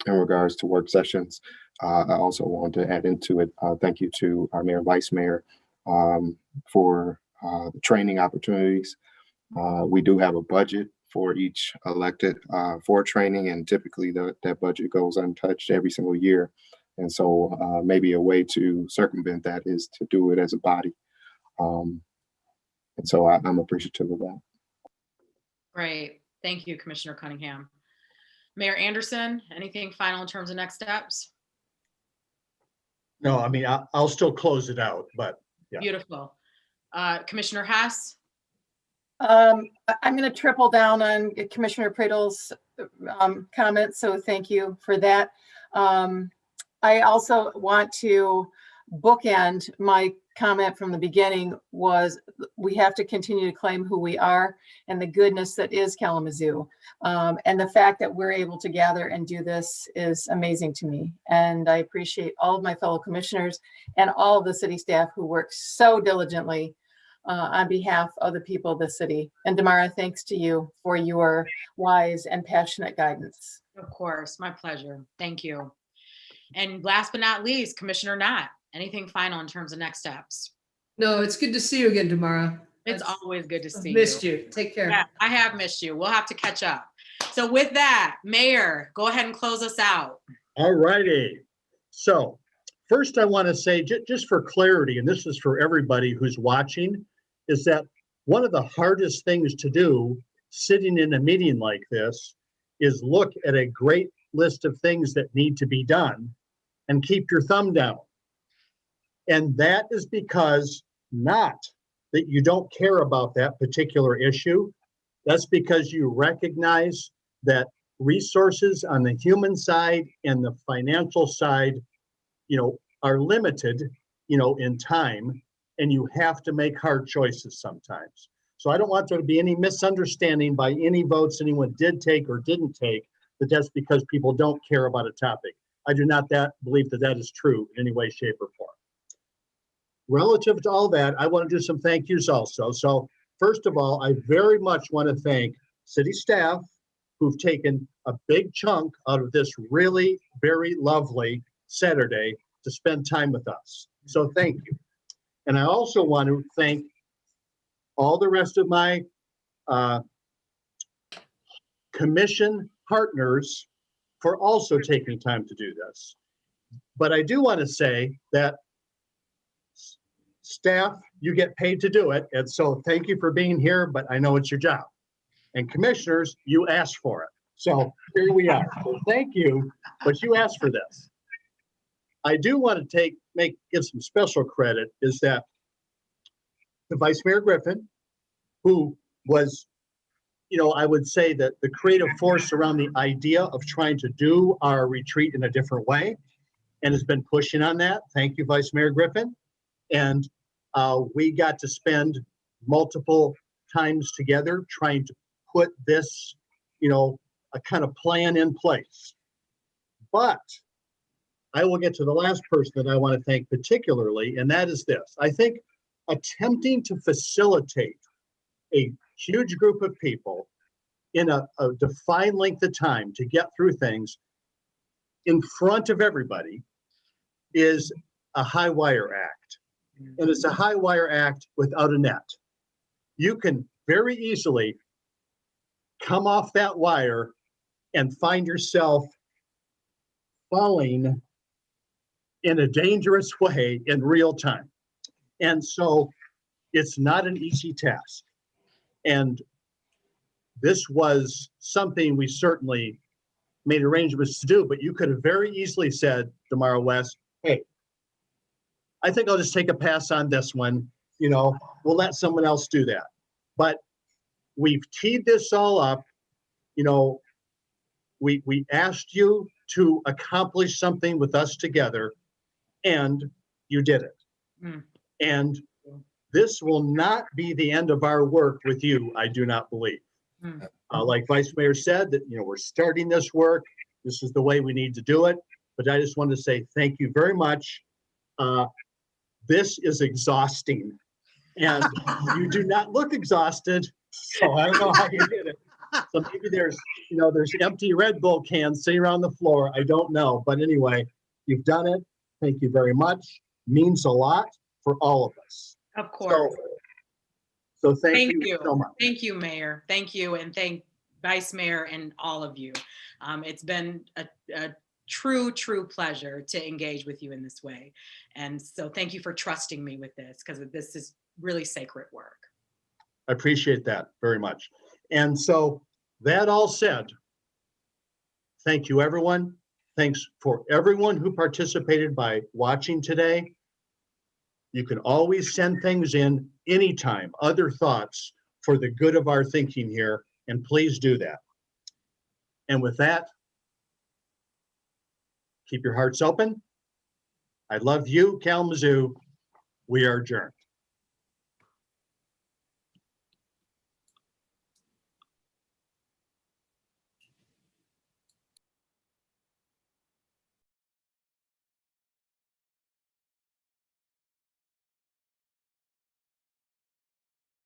regards to work sessions. I also want to add into it, thank you to our mayor, vice mayor, for the training opportunities. We do have a budget for each elected for training, and typically that budget goes untouched every single year. And so maybe a way to circumvent that is to do it as a body. And so I'm appreciative of that. Great. Thank you, Commissioner Cunningham. Mayor Anderson, anything final in terms of next steps? No, I mean, I'll still close it out, but yeah. Beautiful. Commissioner Hess? I'm going to triple down on Commissioner Prado's comments, so thank you for that. I also want to bookend my comment from the beginning was we have to continue to claim who we are and the goodness that is Kalamazoo. And the fact that we're able to gather and do this is amazing to me. And I appreciate all of my fellow commissioners and all of the city staff who work so diligently on behalf of the people of the city. And Damara, thanks to you for your wise and passionate guidance. Of course, my pleasure. Thank you. And last but not least, Commissioner Knott, anything final in terms of next steps? No, it's good to see you again, Damara. It's always good to see you. Missed you. Take care. Yeah, I have missed you. We'll have to catch up. So with that, Mayor, go ahead and close us out. All righty. So first I want to say, just for clarity, and this is for everybody who's watching, is that one of the hardest things to do sitting in a meeting like this is look at a great list of things that need to be done and keep your thumb down. And that is because not that you don't care about that particular issue. That's because you recognize that resources on the human side and the financial side, are limited, in time, and you have to make hard choices sometimes. So I don't want there to be any misunderstanding by any votes anyone did take or didn't take, that that's because people don't care about a topic. I do not believe that is true in any way, shape, or form. Relative to all that, I want to do some thank yous also. So first of all, I very much want to thank city staff who've taken a big chunk out of this really very lovely Saturday to spend time with us. So thank you. And I also want to thank all the rest of my commission partners for also taking time to do this. But I do want to say that staff, you get paid to do it. And so thank you for being here, but I know it's your job. And commissioners, you asked for it. So here we are. So thank you, but you asked for this. I do want to give some special credit is that the Vice Mayor Griffin, who was, I would say that the creative force around the idea of trying to do our retreat in a different way and has been pushing on that. Thank you, Vice Mayor Griffin. And we got to spend multiple times together trying to put this, a kind of plan in place. But I will get to the last person that I want to thank particularly, and that is this. I think attempting to facilitate a huge group of people in a defined length of time to get through things in front of everybody is a high wire act. and it's a high wire act without a net. You can very easily come off that wire and find yourself falling in a dangerous way in real time. And so it's not an easy task. And this was something we certainly made arrangements to do, but you could have very easily said, Damara West, hey, I think I'll just take a pass on this one. You know, we'll let someone else do that. But we've teed this all up. You know, we asked you to accomplish something with us together, and you did it. And this will not be the end of our work with you, I do not believe. Like Vice Mayor said, that, you know, we're starting this work. This is the way we need to do it. But I just wanted to say thank you very much. This is exhausting, and you do not look exhausted. So I don't know how you did it. So maybe there's empty Red Bull cans sitting around the floor. I don't know. But anyway, you've done it. Thank you very much. Means a lot for all of us. Of course. So thank you so much. Thank you, Mayor. Thank you, and thank Vice Mayor and all of you. It's been a true pleasure to engage with you in this way. And so thank you for trusting me with this, because this is really sacred work. I appreciate that very much. And so that all said, thank you, everyone. Thanks for everyone who participated by watching today. You can always send things in anytime, other thoughts for the good of our thinking here, and please do that. And with that, keep your hearts open. I love you, Kalamazoo. We are adjourned.